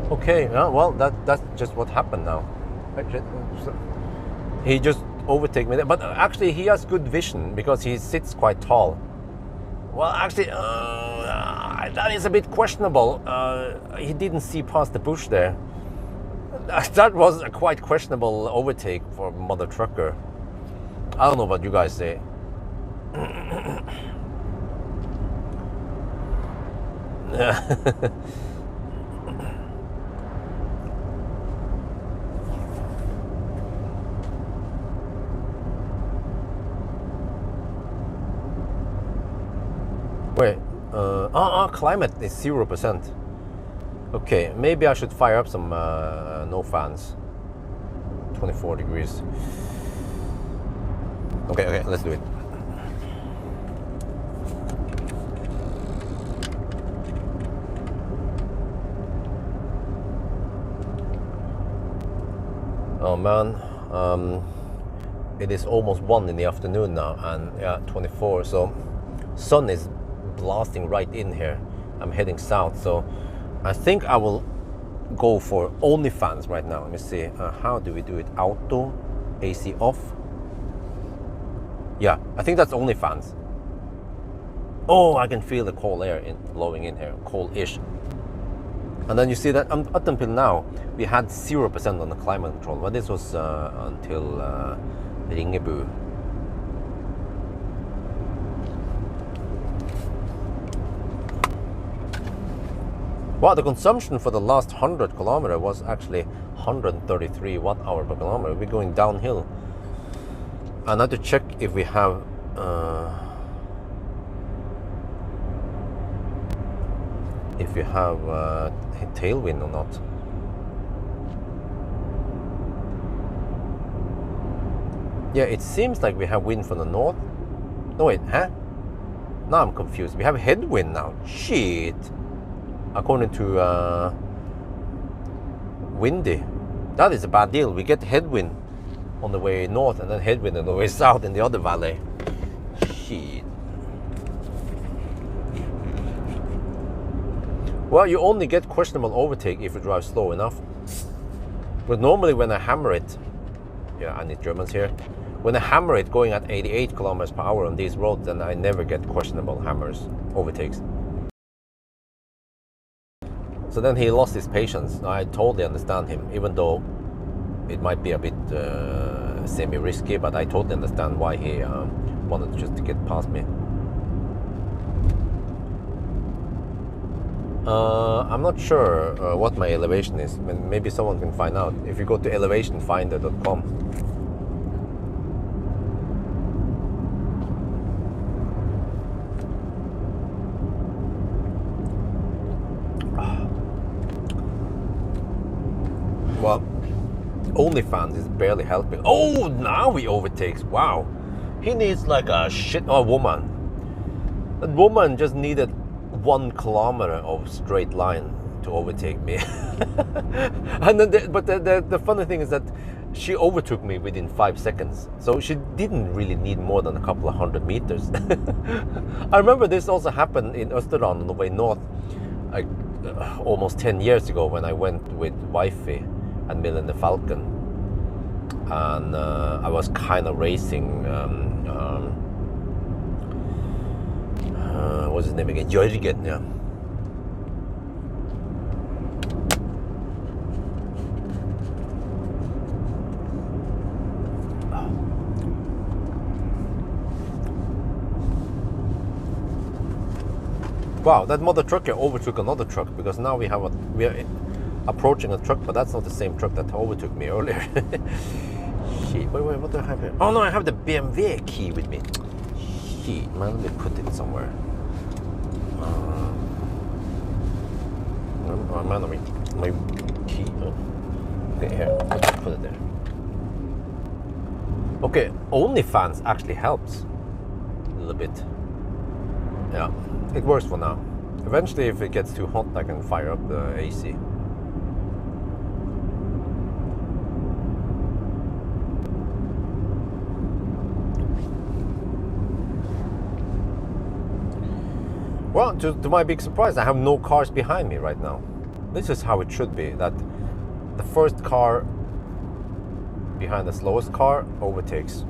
Okay, well that's just what happened now. He just overtake me there. But actually he has good vision because he sits quite tall. Well, actually, that is a bit questionable. He didn't see past the bush there. That was a quite questionable overtake for mother trucker. I don't know what you guys say. Wait, climate is 0%. Okay, maybe I should fire up some no fans. 24 degrees. Okay, let's do it. Oh man, it is almost 1 in the afternoon now, and yeah, 24. So sun is blasting right in here. I'm heading south, so I think I will go for only fans right now. Let me see. How do we do it? Auto, AC off. Yeah, I think that's only fans. Oh, I can feel the cold air blowing in here, cold-ish. And then you see that up until now, we had 0% on the climate control. But this was until Ringebu. Wow, the consumption for the last 100 kilometer was actually 133 watt-hour per kilometer. We're going downhill. I need to check if we have tailwind or not. Yeah, it seems like we have wind from the north. No wait, huh? Now I'm confused. We have headwind now. Shit. According to windy. That is a bad deal. We get headwind on the way north and then headwind on the way south in the other valley. Shit. Well, you only get questionable overtake if you drive slow enough. But normally when I hammer it, yeah, I need Germans here. When I hammer it going at 88 kilometers per hour on these roads, then I never get questionable overtakes. So then he lost his patience. I totally understand him, even though it might be a bit semi-risky, but I totally understand why he wanted just to get past me. I'm not sure what my elevation is. Maybe someone can find out. If you go to elevationfinder.com. Well, OnlyFans is barely helping. Oh, now he overtakes. Wow. He needs like a woman. That woman just needed 1 kilometer of straight line to overtake me. And then the funny thing is that she overtook me within 5 seconds. So she didn't really need more than a couple of 100 meters. I remember this also happened in Österland on the way north almost 10 years ago when I went with wifey and Millen the Falcon. And I was kind of racing what's his name again? Jörgen, yeah. Wow, that mother trucker overtook another truck, because now we are approaching a truck, but that's not the same truck that overtook me earlier. Shit, wait, what do I have here? Oh no, I have the BMW key with me. Shit, man, let me put it somewhere. My key. Okay, here, let's put it there. Okay, OnlyFans actually helps a little bit. Yeah, it works for now. Eventually, if it gets too hot, I can fire up the AC. Well, to my big surprise, I have no cars behind me right now. This is how it should be, that the first car behind the slowest car overtakes.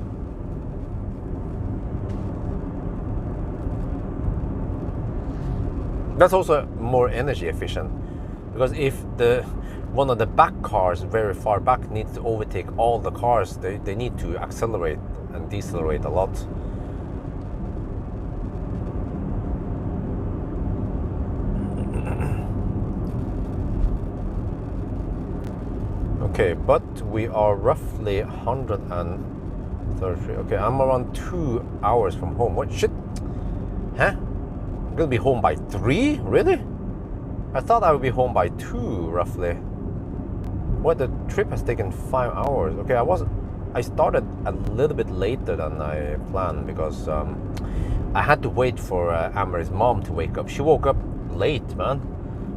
That's also more energy efficient, because if one of the back cars very far back needs to overtake all the cars, they need to accelerate and decelerate a lot. Okay, but we are roughly 133. Okay, I'm around 2 hours from home. What shit? Huh? I'm gonna be home by 3? Really? I thought I would be home by 2 roughly. What, the trip has taken 5 hours. Okay, I started a little bit later than I planned because I had to wait for Amory's mom to wake up. She woke up late, man.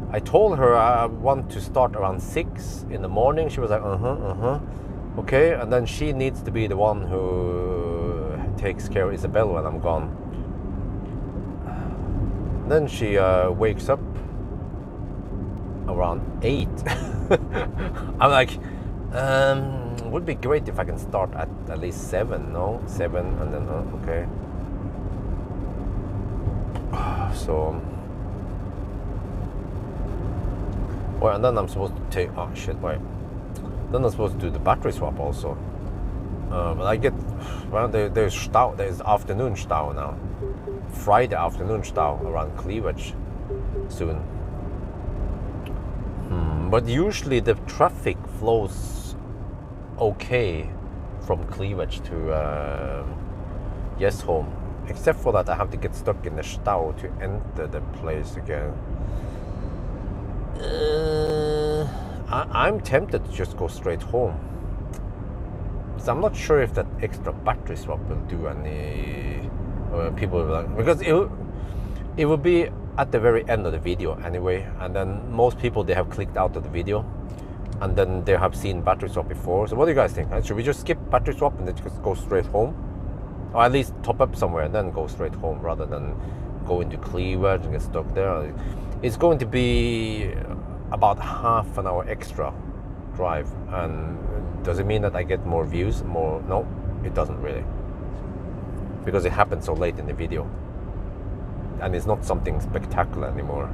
I told her I want to start around 6 in the morning. She was like, okay. And then she needs to be the one who takes care of Isabel when I'm gone. Then she wakes up around 8. I'm like, would be great if I can start at least 7, no? 7 and then, okay. So, well, and then I'm supposed to take, oh shit, wait. Then I'm supposed to do the battery swap also. But I get, well, there's stau, there's afternoon stau now. Friday afternoon stau around Cleavage soon. But usually the traffic flows okay from Cleavage to Yes Home. Except for that I have to get stuck in the stau to enter the place again. I'm tempted to just go straight home. So I'm not sure if that extra battery swap will do any... people will like, because it will be at the very end of the video anyway, and then most people, they have clicked out of the video and then they have seen battery swap before. So what do you guys think? Should we just skip battery swap and then just go straight home, or at least top up somewhere and then go straight home rather than go into Cleavage and get stuck there? It's going to be about half an hour extra drive, and does it mean that I get more views? More? No, it doesn't really, because it happened so late in the video and it's not something spectacular anymore.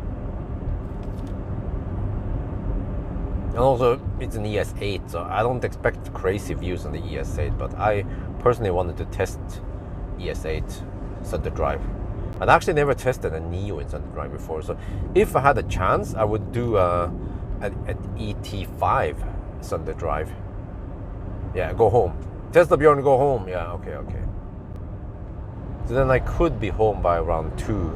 And also it's an ES8, so I don't expect crazy views on the ES8, but I personally wanted to test ES8 Sunday drive. I'd actually never tested a Nio in Sunday drive before, so if I had a chance I would do an ET5 Sunday drive. Yeah, go home. Tesla Bjorn, go home. Yeah, okay. So then I could be home by around 2.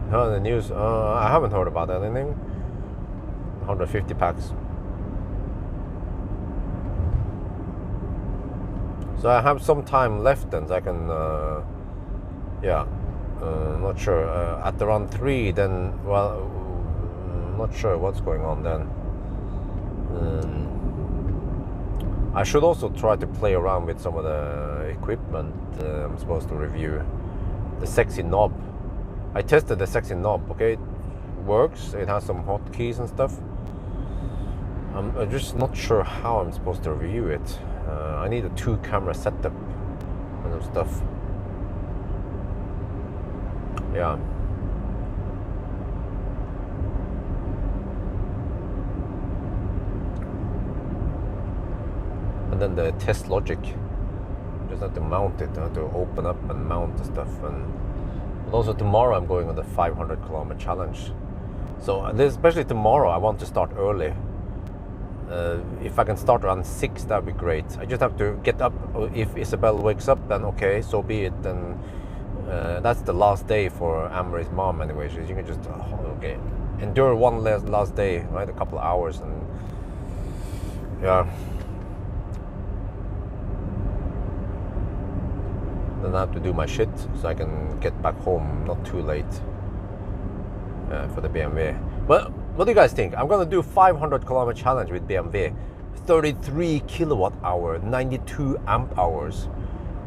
The news, I haven't heard about anything. 150 packs. So I have some time left then, so I can, not sure. At around 3 then, well, not sure what's going on then. I should also try to play around with some of the equipment I'm supposed to review. The sexy knob. I tested the sexy knob, okay, it works, it has some hotkeys and stuff. I'm just not sure how I'm supposed to review it. I need a 2-camera setup and stuff. Yeah. And then the test logic. Just have to mount it, I have to open up and mount the stuff. But also tomorrow I'm going on the 500 kilometer challenge. So especially tomorrow I want to start early. If I can start around 6, that would be great. I just have to get up. If Isabel wakes up, then okay, so be it. Then that's the last day for Amory's mom anyway. So you can just endure one last day, right? A couple of hours, and yeah. Then I have to do my shit so I can get back home not too late for the BMW. Well, what do you guys think? I'm gonna do 500 kilometer challenge with BMW. 33 kilowatt hour, 92 amp hours.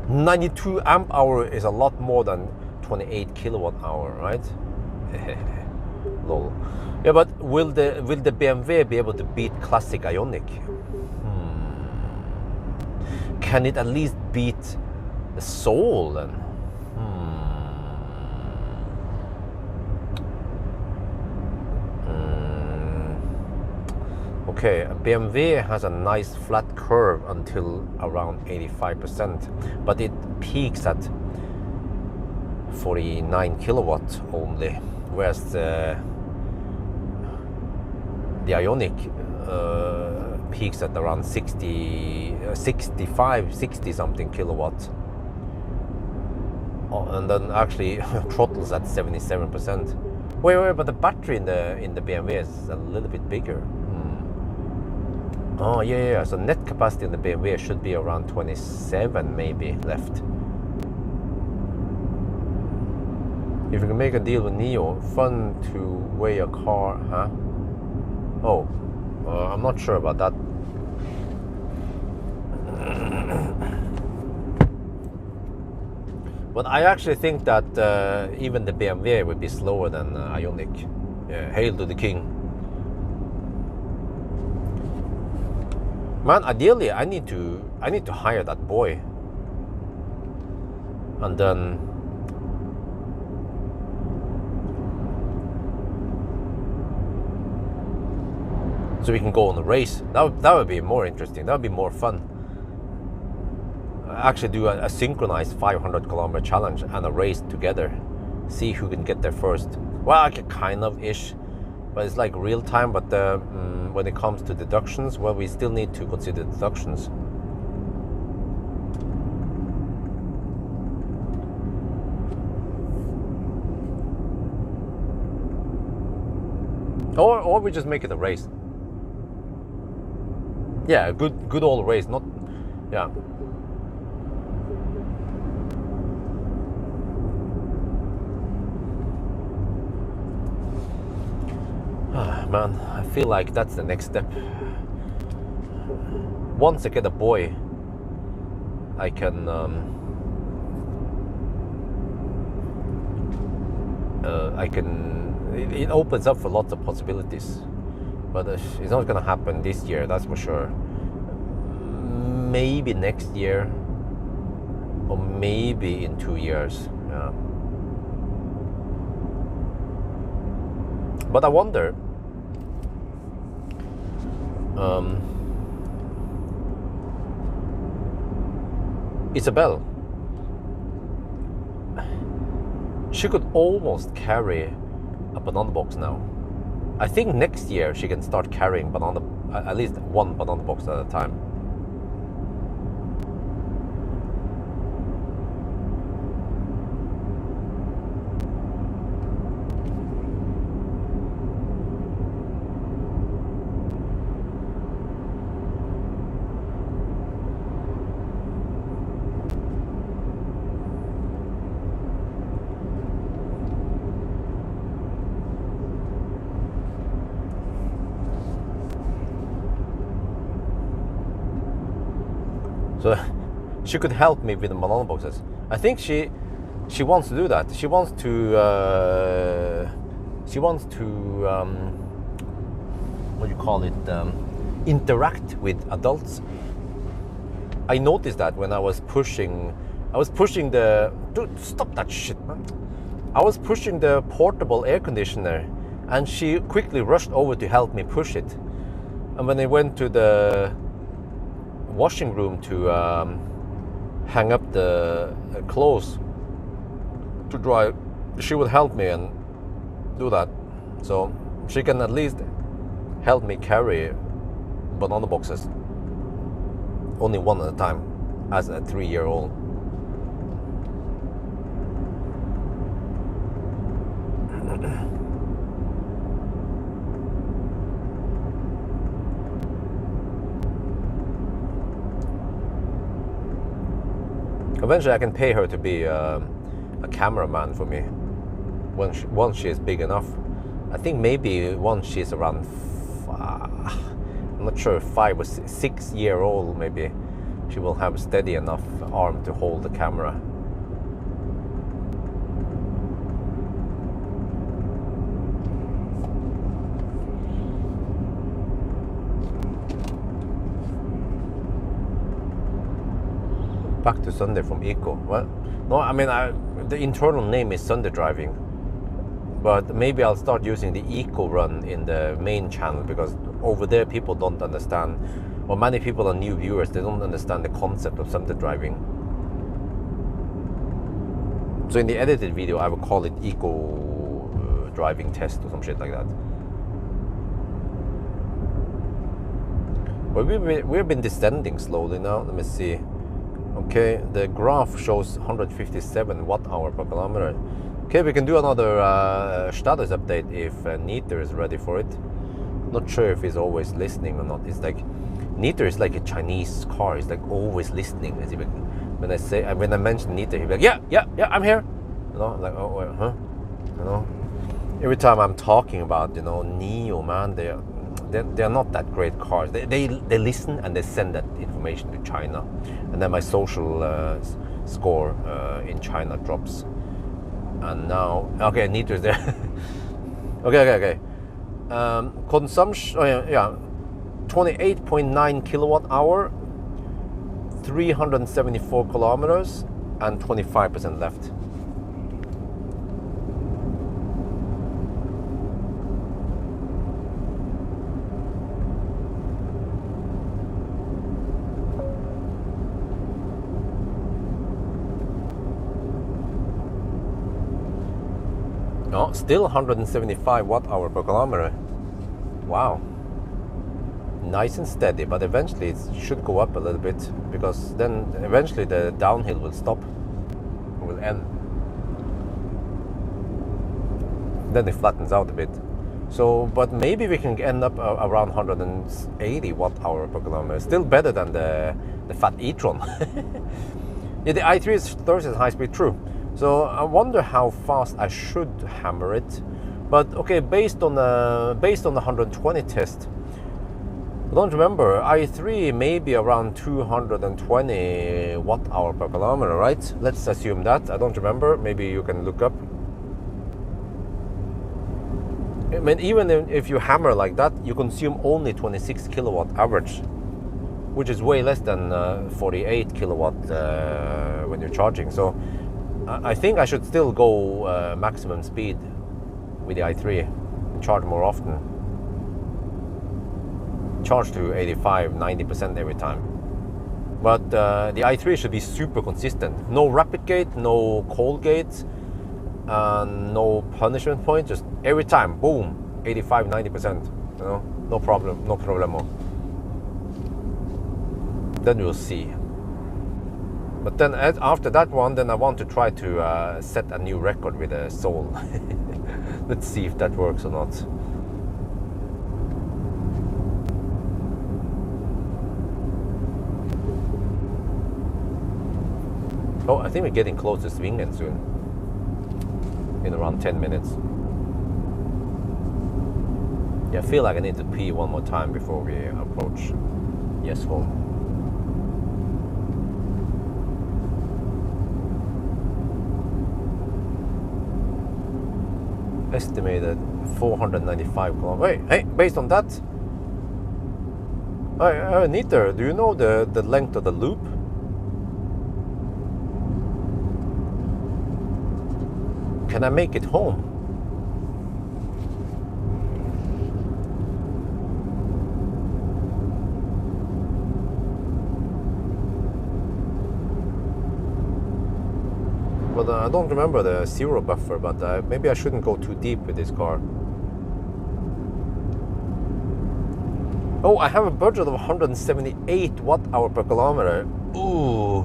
92 amp hour is a lot more than 28 kilowatt hour, right? Lol. Yeah, but will the BMW be able to beat classic Ioniq? Can it at least beat the Soul then? Okay, BMW has a nice flat curve until around 85%, but it peaks at 49 kilowatts only, whereas the Ioniq peaks at around 65, 60 something kilowatts, and then actually throttles at 77%. Wait, but the battery in the BMW is a little bit bigger. Oh yeah. So net capacity in the BMW should be around 27 maybe left. If you can make a deal with Nio, fun to weigh a car, huh? Oh, I'm not sure about that. But I actually think that even the BMW would be slower than Ioniq. Yeah, hail to the king. Man, ideally, I need to hire that boy, and then so we can go on a race. That would be more interesting. That would be more fun. Actually, do a synchronized 500-kilometer challenge and a race together. See who can get there first. Well, I can kind of ish. But it's like real time, but when it comes to deductions, well, we still need to consider deductions. Or we just make it a race. Yeah, a good old race, not, yeah. Man, I feel like that's the next step. Once I get a boy, I can it opens up for lots of possibilities, but it's not gonna happen this year, that's for sure. Maybe next year, or maybe in 2 years. Yeah. But I wonder, Isabel, she could almost carry a banana box now. I think next year she can start carrying at least one banana box at a time. So she could help me with the banana boxes. I think she wants to do that. She wants to what do you call it? Interact with adults. I noticed that when I was pushing the, dude, stop that shit, man. I was pushing the portable air conditioner, and she quickly rushed over to help me push it. And when I went to the washing room to hang up the clothes to dry, she would help me and do that. So she can at least help me carry banana boxes, only one at a time, as a 3-year-old. Eventually I can pay her to be a cameraman for me once she is big enough. I think maybe once she's around, I'm not sure, 5 or 6 year old, maybe she will have a steady enough arm to hold the camera. Back to Sunday from Eco. Well, no, I mean, the internal name is Sunday driving, but maybe I'll start using the Eco run in the main channel, because over there people don't understand, or many people are new viewers, they don't understand the concept of Sunday driving. So in the edited video, I would call it eco driving test or some shit like that. But we've been descending slowly now. Let me see. Okay, the graph shows 157 watt-hour per kilometer. Okay, we can do another status update if Niter is ready for it. Not sure if he's always listening or not. It's like Niter is like a Chinese car. He's like always listening. When I mention Niter, he'll be like, yeah, I'm here. You know, like, oh, wait, huh? You know, every time I'm talking about, you know, Nio, man, they're not that great cars. They listen and they send that information to China, and then my social score in China drops. And now, okay, Niter is there. okay. Consumption, 28.9 kilowatt hour, 374 kilometers, and 25% left. Oh, still 175 watt-hour per kilometer. Wow. Nice and steady, but eventually it should go up a little bit, because then eventually the downhill will stop, will end. Then it flattens out a bit. So, but maybe we can end up around 180 watt-hour per kilometer. Still better than the fat e-tron. Yeah, the i3 is Thursday's high-speed, true. So I wonder how fast I should hammer it. But okay, based on the 120 test, I don't remember, i3 maybe around 220 watt-hour per kilometer, right? Let's assume that. I don't remember. Maybe you can look up. I mean, even if you hammer like that, you consume only 26 kilowatt average, which is way less than 48 kilowatt when you're charging. So I think I should still go maximum speed with the i3 and charge more often. Charge to 85-90% every time. But the i3 should be super consistent. No rapid gate, no cold gate, no punishment point. Just every time, boom, 85-90%. You know, no problem, no problemo. Then we'll see. But then after that one, then I want to try to set a new record with a Soul. Let's see if that works or not. Oh, I think we're getting close to Svingen soon. In around 10 minutes. Yeah, I feel like I need to pee one more time before we approach Gjesholm. Estimated 495 kilometers. Hey, based on that, Niter, do you know the length of the loop? Can I make it home? But I don't remember the zero buffer, but maybe I shouldn't go too deep with this car. Oh, I have a budget of 178 watt-hour per kilometer. Ooh,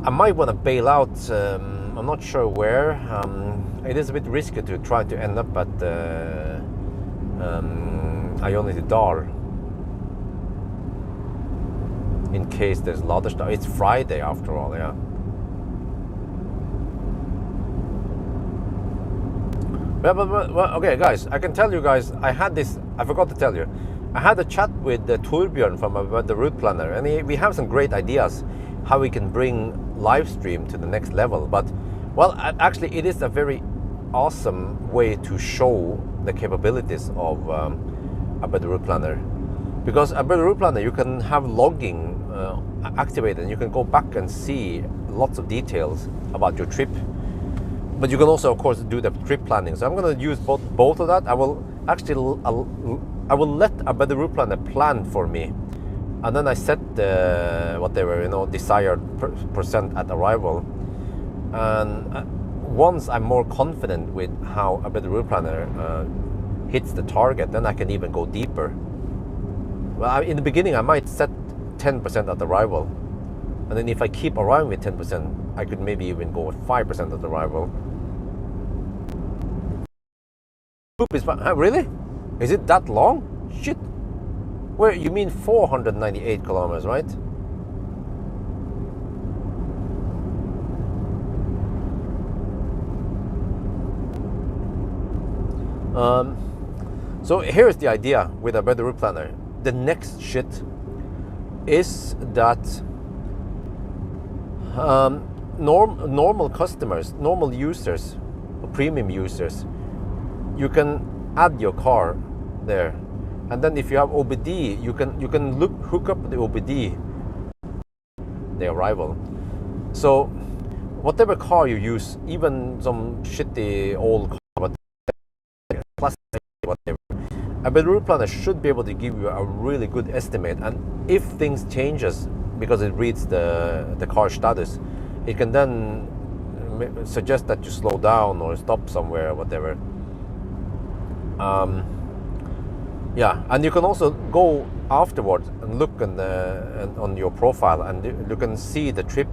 I might want to bail out. I'm not sure where. It is a bit risky to try to end up at Ionity-Dal. In case there's Ladderstad. It's Friday after all, yeah. But okay, guys, I can tell you guys, I forgot to tell you. I had a chat with Torbjörn from the Route Planner, and we have some great ideas how we can bring live stream to the next level. But, well, actually, it is a very awesome way to show the capabilities of a better Route Planner. Because a better Route Planner, you can have logging activated, and you can go back and see lots of details about your trip. But you can also, of course, do the trip planning. So I'm going to use both of that. I will actually I will let a better route planner plan for me, and then I set the whatever, you know, desired percent at arrival. And once I'm more confident with how a better route planner hits the target, then I can even go deeper. Well, in the beginning I might set 10% at arrival, and then if I keep arriving with 10%, I could maybe even go with 5% at arrival. Really? Is it that long? Shit. Where, you mean 498 kilometers, right? So here's the idea with a better route planner. The next shit is that normal customers, normal users, premium users, you can add your car there, and then if you have OBD, you can hook up the OBD, the arrival. So whatever car you use, even some shitty old car, but classic, whatever, a better route planner should be able to give you a really good estimate. And if things changes because it reads the car status, it can then suggest that you slow down or stop somewhere or whatever. Yeah, and you can also go afterwards and look on your profile, and you can see the trip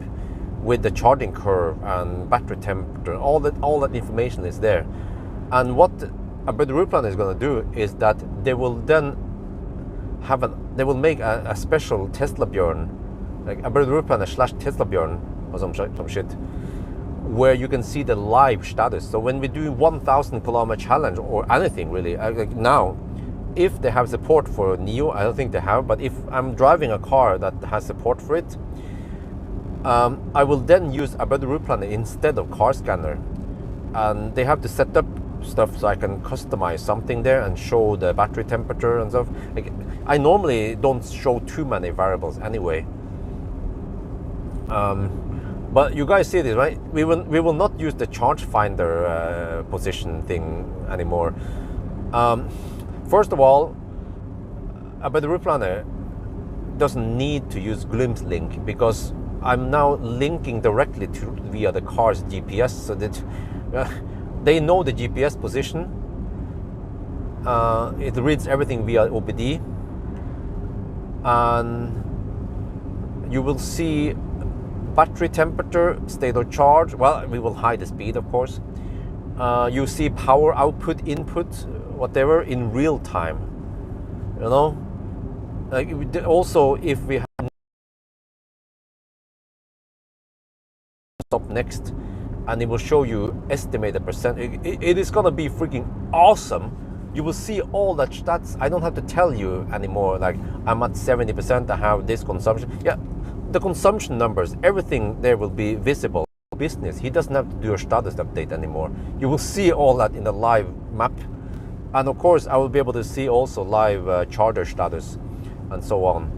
with the charging curve and battery temperature. All that information is there. And what a better route planner is going to do is that they will then make a special Tesla Björn, like a better route planner / Tesla Björn or some shit, where you can see the live status. So when we do 1,000 kilometer challenge or anything really, like now, if they have support for Nio, I don't think they have, but if I'm driving a car that has support for it, I will then use a better route planner instead of car scanner. And they have to set up stuff so I can customize something there and show the battery temperature and stuff. Like, I normally don't show too many variables anyway. But you guys see this, right? We will not use the charge finder position thing anymore. First of all, a better route planner doesn't need to use Glimpse link, because I'm now linking directly via the car's GPS, so that they know the GPS position. It reads everything via OBD, and you will see battery temperature, state of charge. Well, we will hide the speed, of course. You see power output, input, whatever in real time. You know, like also if we have stop next, and it will show you estimated percent. It is gonna be freaking awesome. You will see all that stats. I don't have to tell you anymore, like I'm at 70%, I have this consumption. Yeah, the consumption numbers, everything there will be visible. Business, he doesn't have to do a status update anymore. You will see all that in the live map. And of course, I will be able to see also live charger status and so on.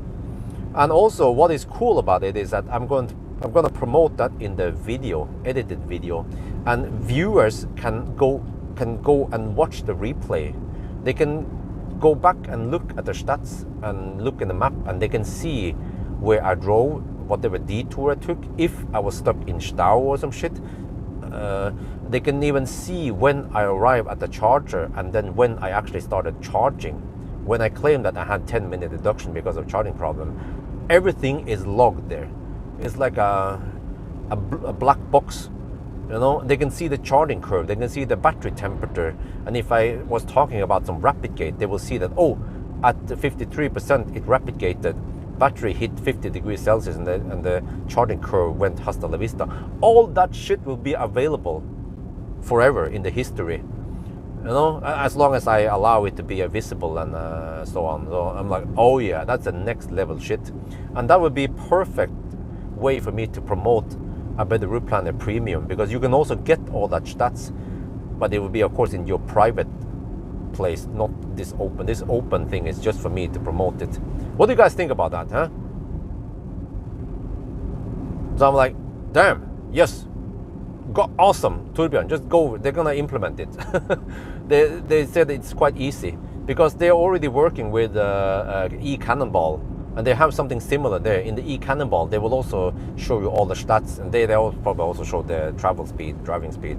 And also, what is cool about it is that I'm going to promote that in the video, edited video, and viewers can go and watch the replay. They can go back and look at the stats and look in the map, and they can see where I drove, whatever detour I took, if I was stuck in Stau or some shit. They can even see when I arrived at the charger, and then when I actually started charging. When I claimed that I had 10-minute deduction because of charging problem, everything is logged there. It's like a black box. You know, they can see the charging curve, they can see the battery temperature, and if I was talking about some rapid gate, they will see that, oh, at 53% it rapid gated, battery hit 50 degrees Celsius, and the charging curve went hasta la vista. All that shit will be available forever in the history, you know, as long as I allow it to be visible and so on. So I'm like, oh yeah, that's the next level shit. And that would be perfect way for me to promote a better route planner premium, because you can also get all that stats, but it will be of course in your private place, not this open. This open thing is just for me to promote it. What do you guys think about that, huh? So I'm like, damn, yes, awesome, Torbjörn, just go. They're gonna implement it. They said it's quite easy. because they're already working with e-cannonball, and they have something similar there. In the e-cannonball, they will also show you all the stats, and they will probably also show the travel speed, driving speed.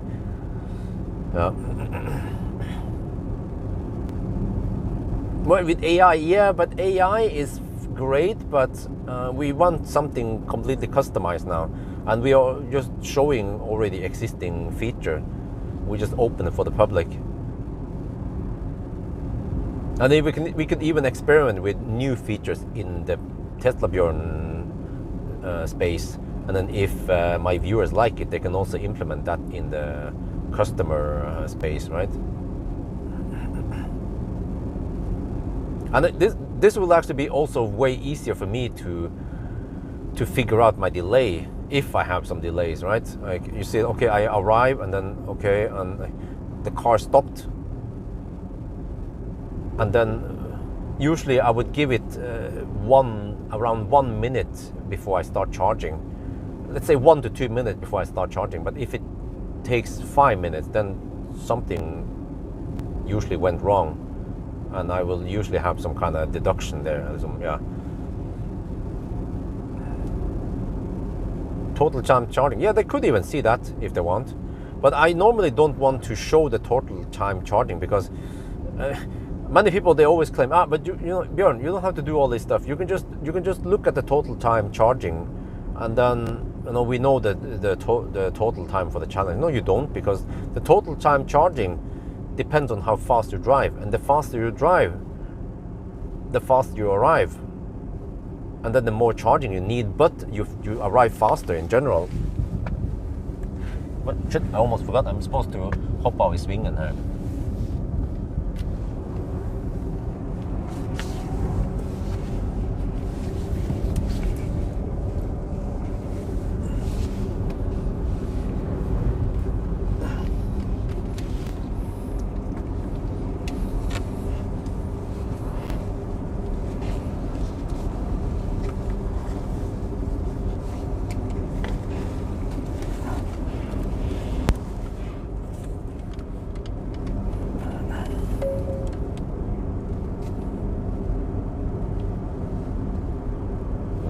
Well, with AI, yeah, but AI is great, but we want something completely customized now, and we are just showing already existing feature. We just open it for the public, and then we could even experiment with new features in the Tesla Bjorn space, and then if my viewers like it, they can also implement that in the customer space, right? And this will actually be also way easier for me to figure out my delay if I have some delays, right? Like you see, okay, I arrive, and then okay, and the car stopped, and then usually I would give it around 1 minute before I start charging. Let's say 1 to 2 minutes before I start charging. But if it takes 5 minutes, then something usually went wrong, and I will usually have some kind of deduction there. Yeah. Total time charging. Yeah, they could even see that if they want, but I normally don't want to show the total time charging because many people, they always claim, but you know, Björn, you don't have to do all this stuff. You can just look at the total time charging, and then we know that the total time for the challenge. No, you don't, because the total time charging depends on how fast you drive, and the faster you drive, the faster you arrive, and then the more charging you need, but you arrive faster in general. But shit, I almost forgot, I'm supposed to hop av I svingen här.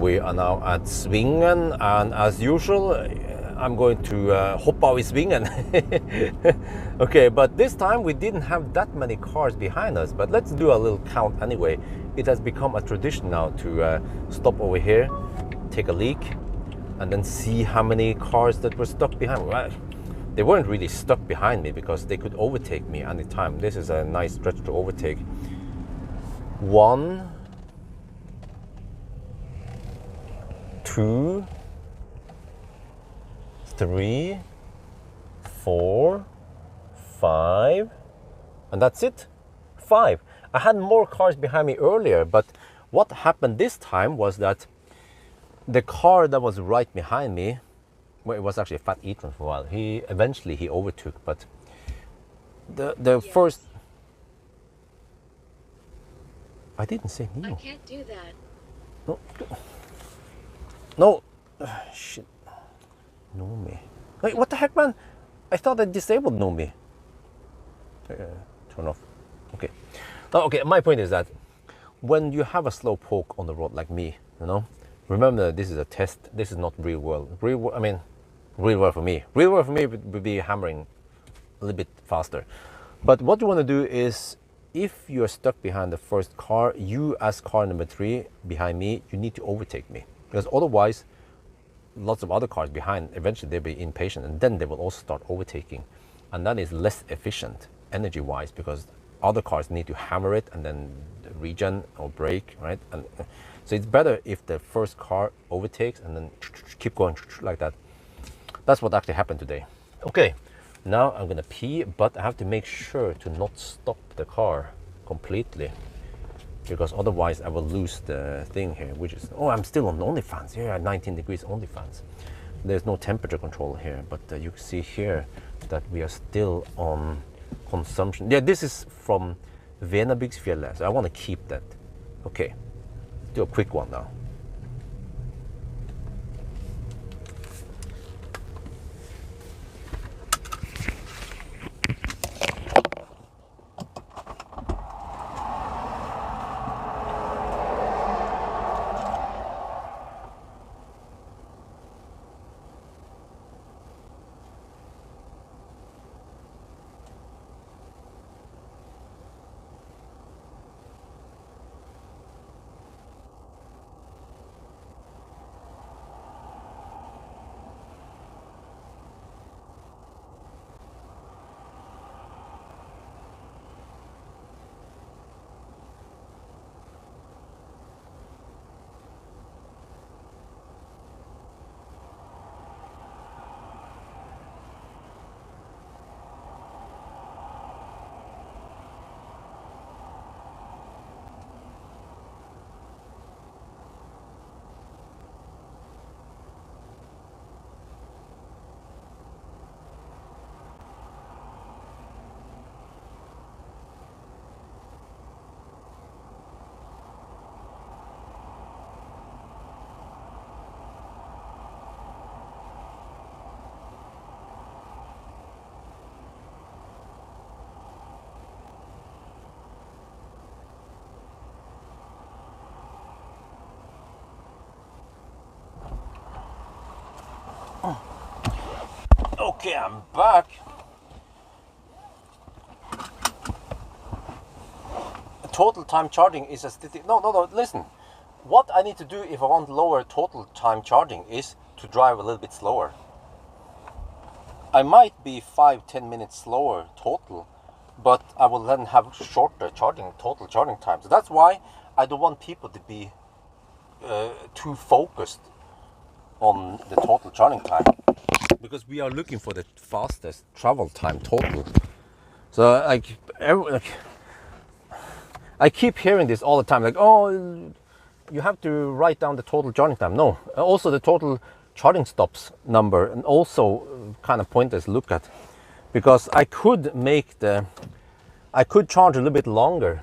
We are now at Svingen, and as usual, I'm going to hop av I svingen. Okay, but this time we didn't have that many cars behind us, but let's do a little count anyway. It has become a tradition now to stop over here, take a leak, and then see how many cars that were stuck behind. Well, they weren't really stuck behind me because they could overtake me anytime. This is a nice stretch to overtake. 1, 2, 3, 4, 5, and that's it. 5. I had more cars behind me earlier, but what happened this time was that the car that was right behind me, well, it was actually a fat e-tron for a while. He eventually overtook, but the first. I didn't say Nio. I can't do that. No. No. Shit. Nomi. Wait, what the heck, man? I thought I disabled Nomi. Turn off. Okay. Now, okay, my point is that when you have a slow poke on the road like me, remember this is a test. This is not real world. Real world for me. Real world for me would be hammering a little bit faster. But what you want to do is, if you're stuck behind the first car, you as car number 3 behind me, you need to overtake me. Because otherwise, lots of other cars behind, eventually they'll be impatient, and then they will also start overtaking. And that is less efficient energy-wise, because other cars need to hammer it and then regen or brake, right? And so it's better if the first car overtakes and then keep going like that. That's what actually happened today. Okay, now I'm gonna pee, but I have to make sure to not stop the car completely, because otherwise I will lose the thing here, which is, I'm still on OnlyFans here at 19 degrees OnlyFans. There's no temperature control here, but you can see here that we are still on consumption. Yeah, this is from Venabygdsfjellet, so I want to keep that. Okay, let's do a quick one now. Okay, I'm back. Total time charging is a statistic. No, listen. What I need to do if I want lower total time charging is to drive a little bit slower. I might be 5-10 minutes slower total, but I will then have shorter total charging time. So that's why I don't want people to be too focused on the total charging time, because we are looking for the fastest travel time total. So I keep hearing this all the time, like, oh, you have to write down the total charging time. No, also the total charging stops number, and also kind of pointless to look at, because I could charge a little bit longer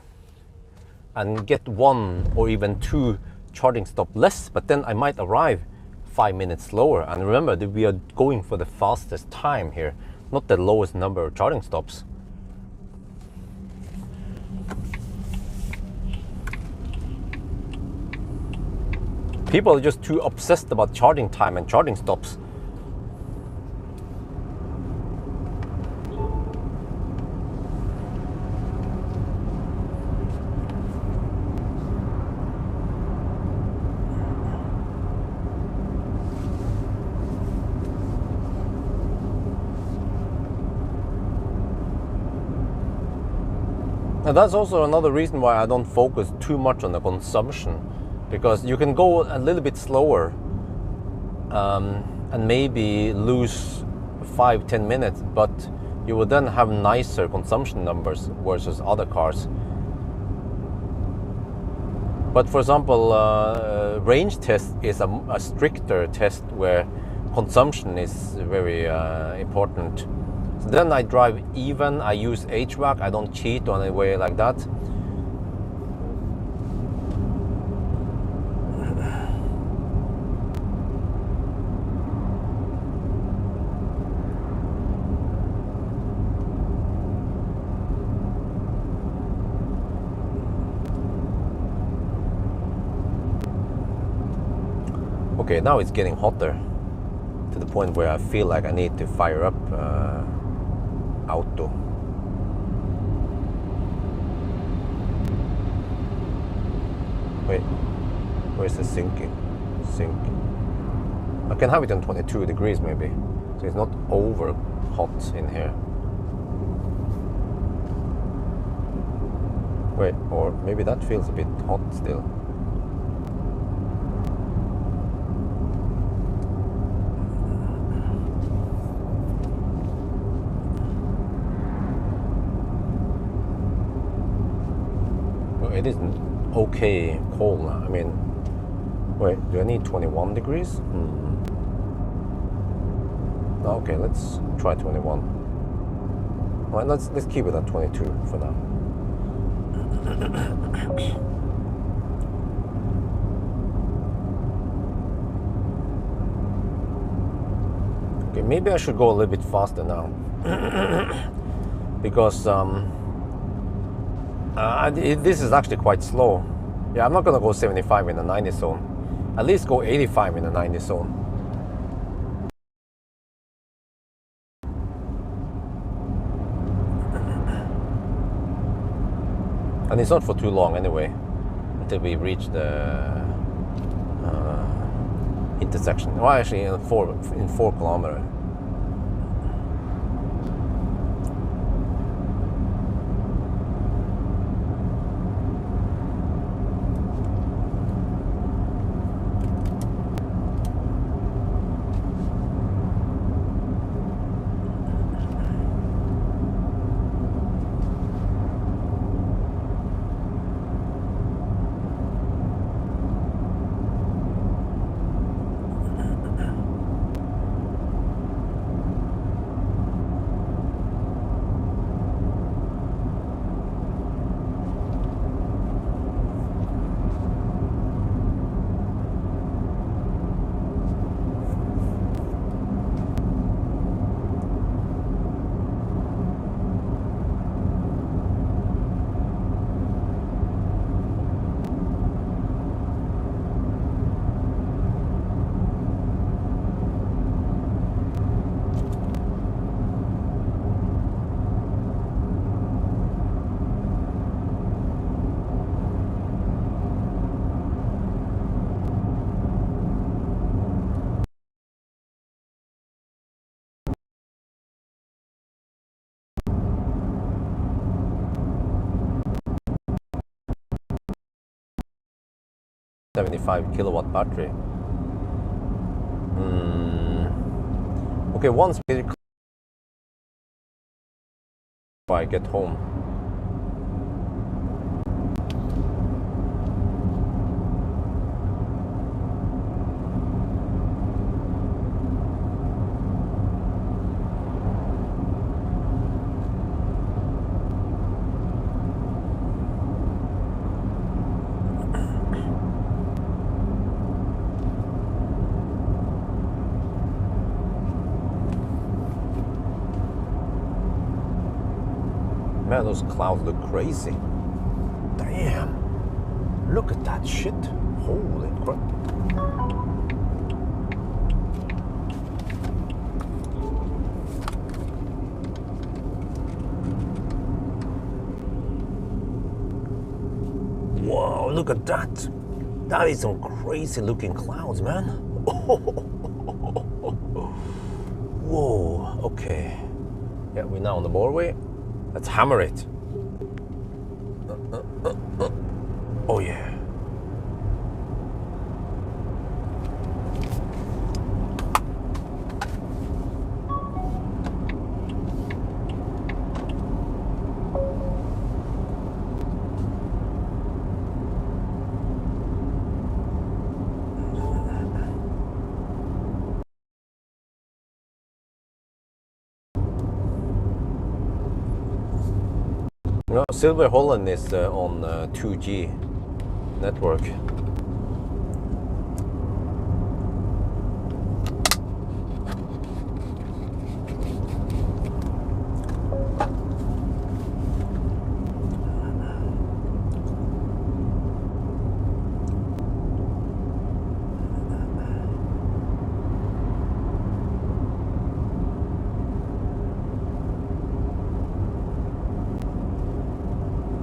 and get 1 or even 2 charging stop less, but then I might arrive 5 minutes slower. And remember that we are going for the fastest time here, not the lowest number of charging stops. People are just too obsessed about charging time and charging stops. And that's also another reason why I don't focus too much on the consumption, because you can go a little bit slower and maybe lose 5-10 minutes, but you will then have nicer consumption numbers versus other cars. But for example, range test is a stricter test where consumption is very important. So then I drive even, I use HVAC, I don't cheat on a way like that. Okay, now it's getting hotter to the point where I feel like I need to fire up auto. Wait, where's the sinking? Sink. I can have it on 22 degrees maybe, so it's not over hot in here. Wait, or maybe that feels a bit hot still. It is okay cold. I mean, wait, do I need 21 degrees? Okay, let's try 21. All right, let's keep it at 22 for now. Okay, maybe I should go a little bit faster now because this is actually quite slow. Yeah, I'm not gonna go 75 in the 90 zone. At least go 85 in the 90 zone. And it's not for too long anyway, until we reach the intersection. Well, actually, in 4 kilometers. 75 kilowatt battery. Okay, once before I get home. Man, those clouds look crazy. Damn. Look at that shit. Holy crap. Whoa, look at that. That is some crazy looking clouds, man. Whoa, okay. Yeah, we're now on the motorway. Let's hammer it. Oh yeah. No, Silver Holland is on 2G network.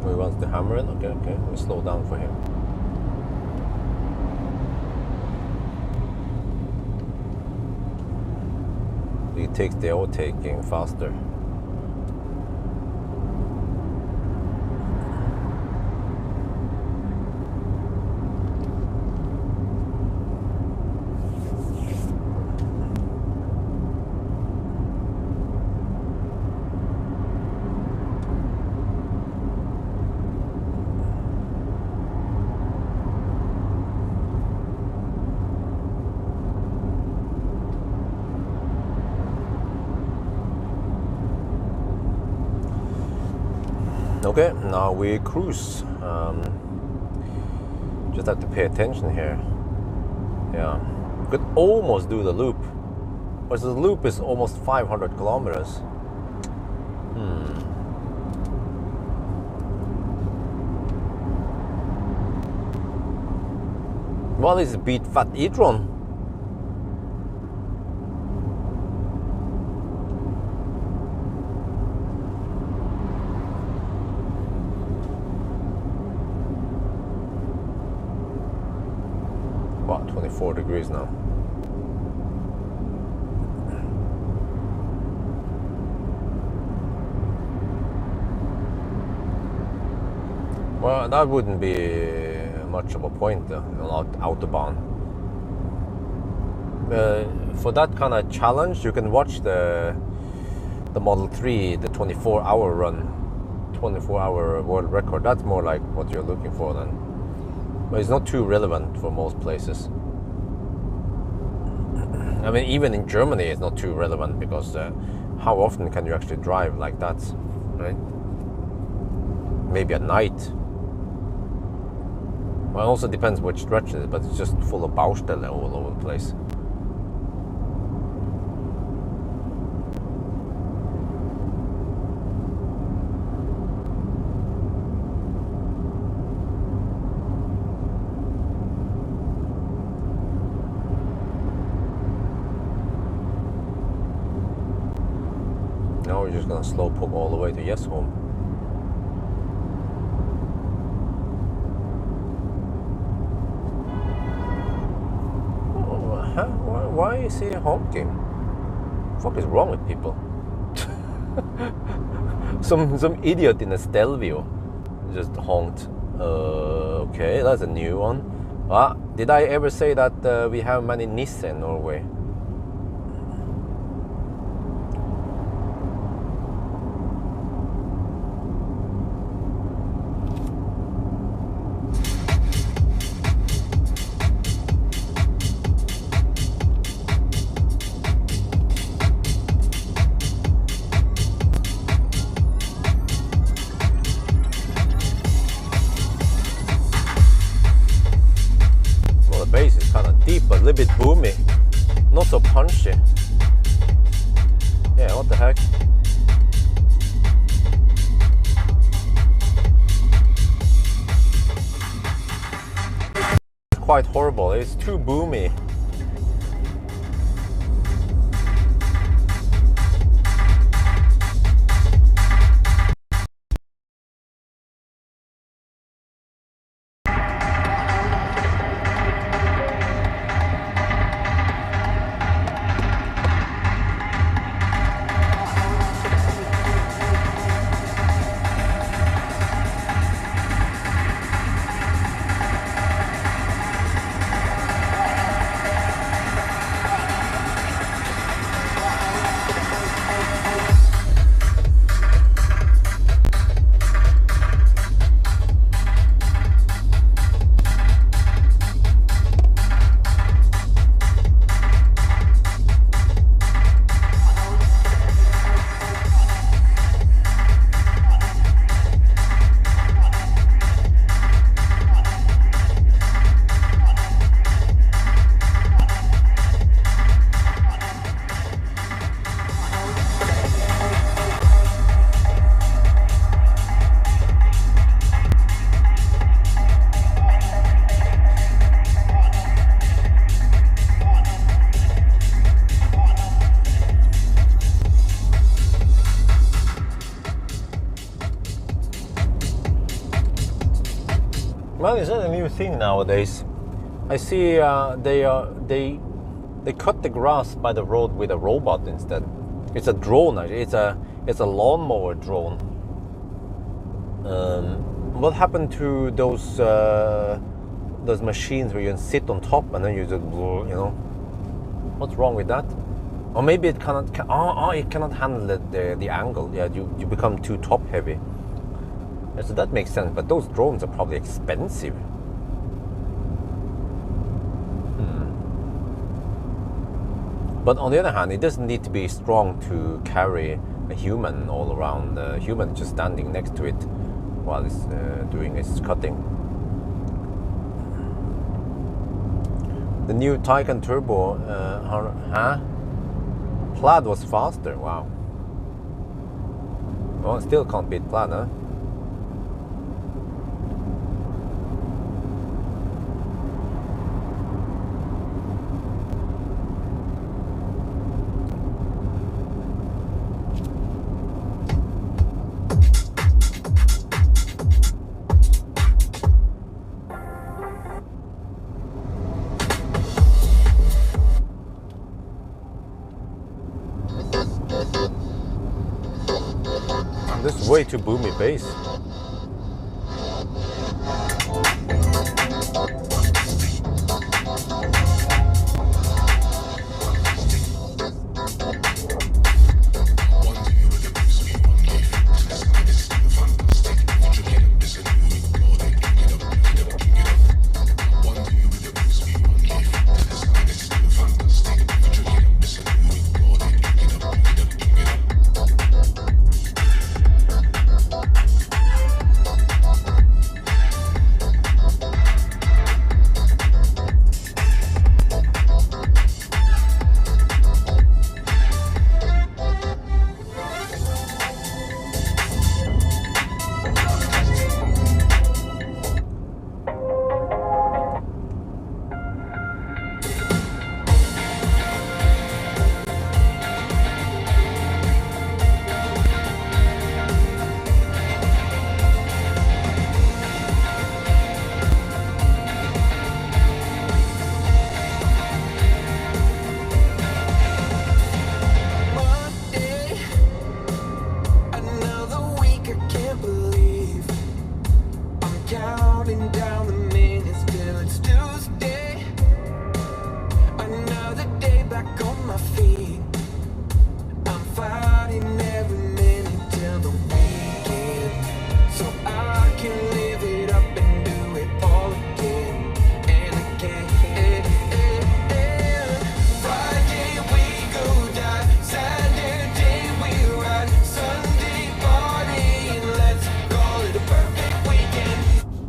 He wants to hammer it. Okay, we slow down for him. He takes the overtaking faster. Okay, now we cruise. Just have to pay attention here. Yeah, we could almost do the loop. But the loop is almost 500 kilometers. Well, it's beat Fat e-tron. About 24 degrees now. Well, that wouldn't be much of a point on Autobahn. For that kind of challenge, you can watch the Model 3, the 24-hour run, 24-hour world record. That's more like what you're looking for then. But it's not too relevant for most places. I mean, even in Germany, it's not too relevant because how often can you actually drive like that, right? Maybe at night. Well, it also depends which stretch it is, but it's just full of Baustelle all over the place. Now we're just gonna slow poke all the way to Yesholm. Oh, huh? Why is he honking? What the fuck is wrong with people? some idiot in a Stelvio just honked. Okay, that's a new one. Did I ever say that we have many Nissan in Norway? Bass is kind of deep, but a little bit boomy, not so punchy. Yeah, what the heck? It's quite horrible. It's too boomy. Well, is that a new thing nowadays? I see they cut the grass by the road with a robot instead. It's a drone. It's a lawnmower drone. What happened to those machines where you can sit on top and then you just, you know, what's wrong with that? Or maybe it cannot. It cannot handle the angle. Yeah, you become too top heavy. So that makes sense, but those drones are probably expensive. But on the other hand, it doesn't need to be strong to carry a human all around. The human just standing next to it while it's doing its cutting. The new Taycan Turbo, Plaid was faster. Wow. Well, it still can't beat Plaid, huh? This is way too boomy bass.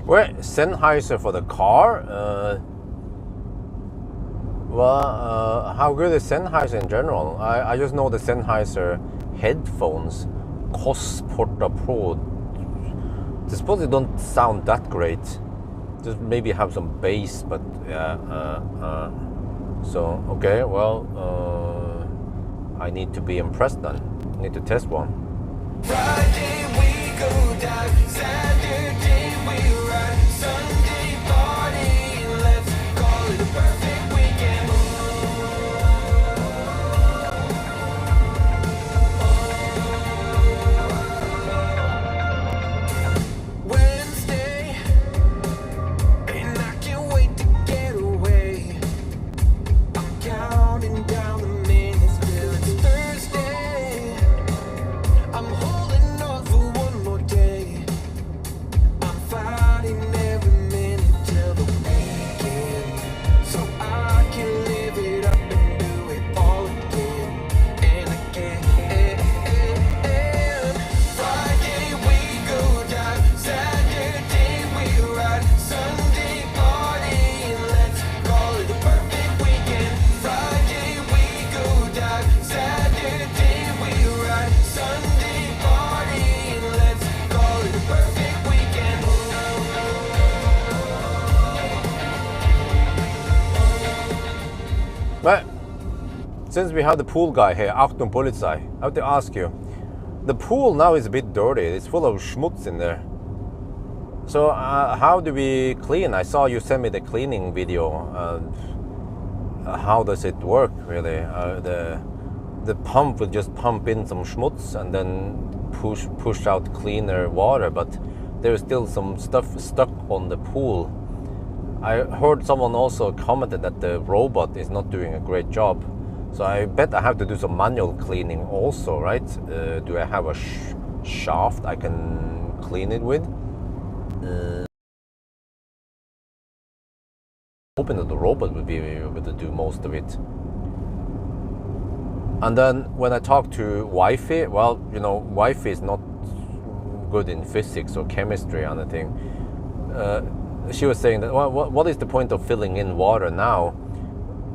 Well, Sennheiser for the car. How good is Sennheiser in general? I just know the Sennheiser headphones, COS Porta Pro. I suppose they don't sound that great. Just maybe have some bass, but yeah. So okay, well, I need to be impressed then. I need to test one. Friday we go dive, Saturday we ride, Sunday party, let's call it a perfect weekend. Wednesday, and I can't wait to get away. I'm counting down the minutes till it's Thursday. I'm holding on for one more day. I'm fighting every minute till the weekend, so I can live it up and do it all again and again. Friday we go dive, Saturday we ride, Sunday party, let's call it a perfect weekend. Friday we go dive, Saturday we ride, Sunday party, let's call it a perfect weekend. But since we have the pool guy here, Achtung Polizei, I have to ask you. The pool now is a bit dirty. It's full of schmutz in there. So how do we clean? I saw you send me the cleaning video. How does it work really? The pump will just pump in some schmutz and then push out cleaner water, but there's still some stuff stuck on the pool. I heard someone also commented that the robot is not doing a great job. So I bet I have to do some manual cleaning also, right? Do I have a shaft I can clean it with? Hoping that the robot would be able to do most of it. And then when I talk to wifey, well, you know, wifey is not good in physics or chemistry or anything. She was saying that, well, what is the point of filling in water now,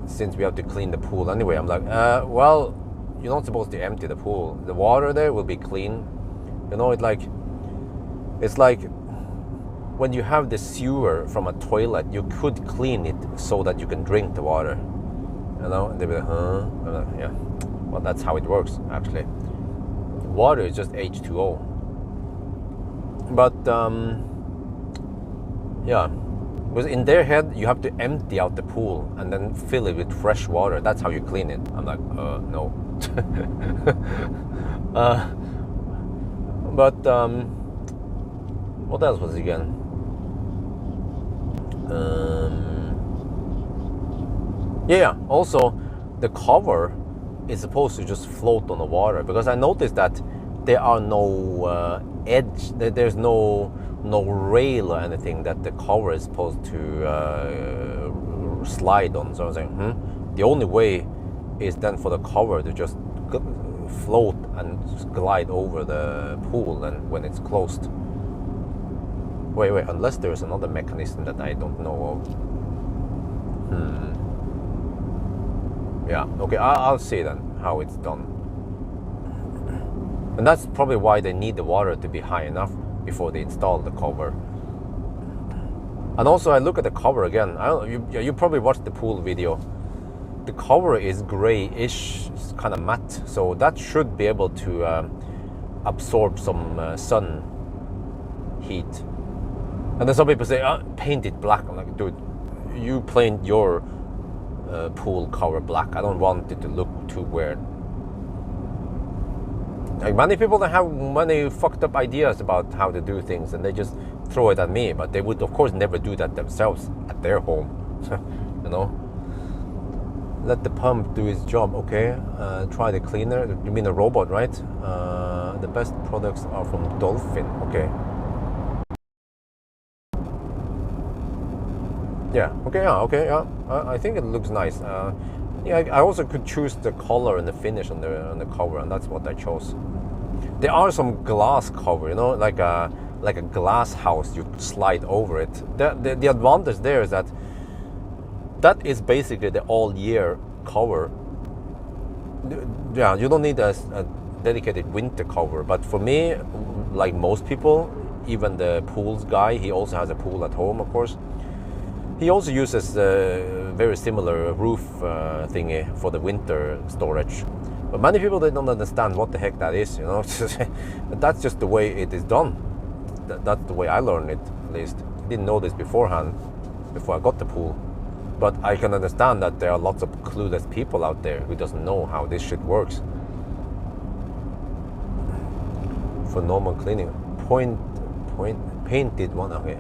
since we have to clean the pool anyway? I'm like, well, you're not supposed to empty the pool. The water there will be clean. You know, it's like when you have the sewer from a toilet, you could clean it so that you can drink the water. You know, and they'll be like, huh? I'm like, yeah. Well, that's how it works, actually. Water is just H2O. But, yeah. Because in their head, you have to empty out the pool and then fill it with fresh water. That's how you clean it. I'm like, no. But, what else was it again? Yeah, also, the cover is supposed to just float on the water, because I noticed that there are no edge, there's no rail or anything that the cover is supposed to slide on. So I was like, the only way is then for the cover to just float and glide over the pool and when it's closed. Wait, unless there's another mechanism that I don't know of. Yeah, okay, I'll see then how it's done. And that's probably why they need the water to be high enough before they install the cover. And also I look at the cover again. You probably watched the pool video. The cover is grayish, it's kind of matte, so that should be able to absorb some sun heat. And then some people say, paint it black. I'm like, dude, you paint your pool cover black. I don't want it to look too weird. Like, many people, they have many fucked up ideas about how to do things, and they just throw it at me, but they would of course never do that themselves at their home. You know, let the pump do its job. Okay, try the cleaner. You mean a robot, right? The best products are from Dolphin. Okay. Yeah. Okay. Yeah. Okay. Yeah. I think it looks nice. Yeah. I also could choose the color and the finish on the cover, and that's what I chose. There are some glass cover, you know, like like a glass house, you slide over it. The advantage there is that is basically the all year cover. Yeah, you don't need a dedicated winter cover, but for me, like most people, even the pools guy, he also has a pool at home, of course. He also uses a very similar roof thingy for the winter storage. But many people, they don't understand what the heck that is, you know. That's just the way it is done. That's the way I learned it, at least. I didn't know this beforehand, before I got the pool. But I can understand that there are lots of clueless people out there who doesn't know how this shit works. For normal cleaning, painted one. Okay.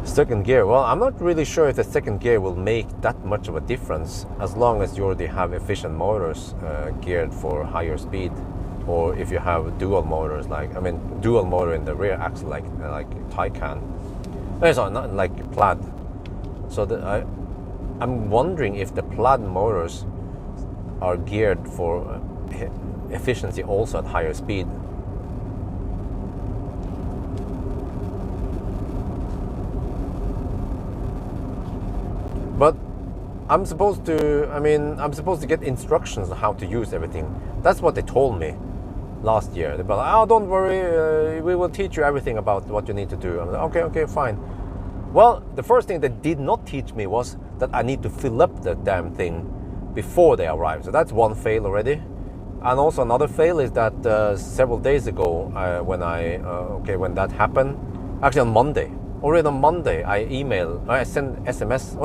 Second gear. Well, I'm not really sure if the second gear will make that much of a difference, as long as you already have efficient motors geared for higher speed, or if you have dual motors, dual motor in the rear axle, like Taycan. Sorry, not like Plaid. So I'm wondering if the Plaid motors are geared for efficiency also at higher speed. But I'm supposed to get instructions on how to use everything. That's what they told me last year. They were like, oh, don't worry, we will teach you everything about what you need to do. I'm like, okay, fine. Well, the first thing they did not teach me was that I need to fill up the damn thing before they arrive. So that's one fail already. And also another fail is that several days ago, when that happened, actually on Monday, already on Monday, I sent SMS,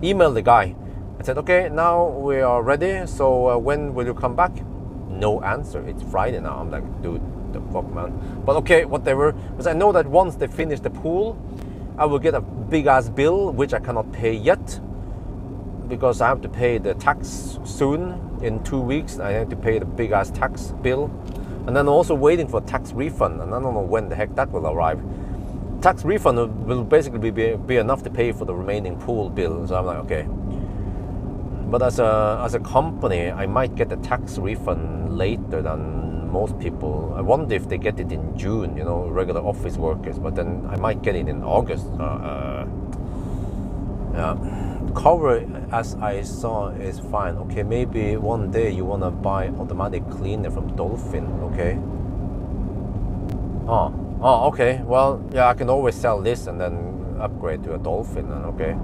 email the guy. I said, okay, now we are ready, so when will you come back? No answer. It's Friday now. I'm like, dude, the fuck, man. But okay, whatever. Because I know that once they finish the pool, I will get a big ass bill, which I cannot pay yet, because I have to pay the tax soon. In 2 weeks, I have to pay the big ass tax bill. And then also waiting for tax refund, and I don't know when the heck that will arrive. Tax refund will basically be enough to pay for the remaining pool bill. So I'm like, okay. But as a company, I might get the tax refund later than most people. I wonder if they get it in June, you know, regular office workers. But then I might get it in August. Cover, as I saw, is fine. Okay, maybe one day you wanna buy automatic cleaner from Dolphin. Okay. Oh, okay. Well, yeah, I can always sell this and then upgrade to a Dolphin. And okay.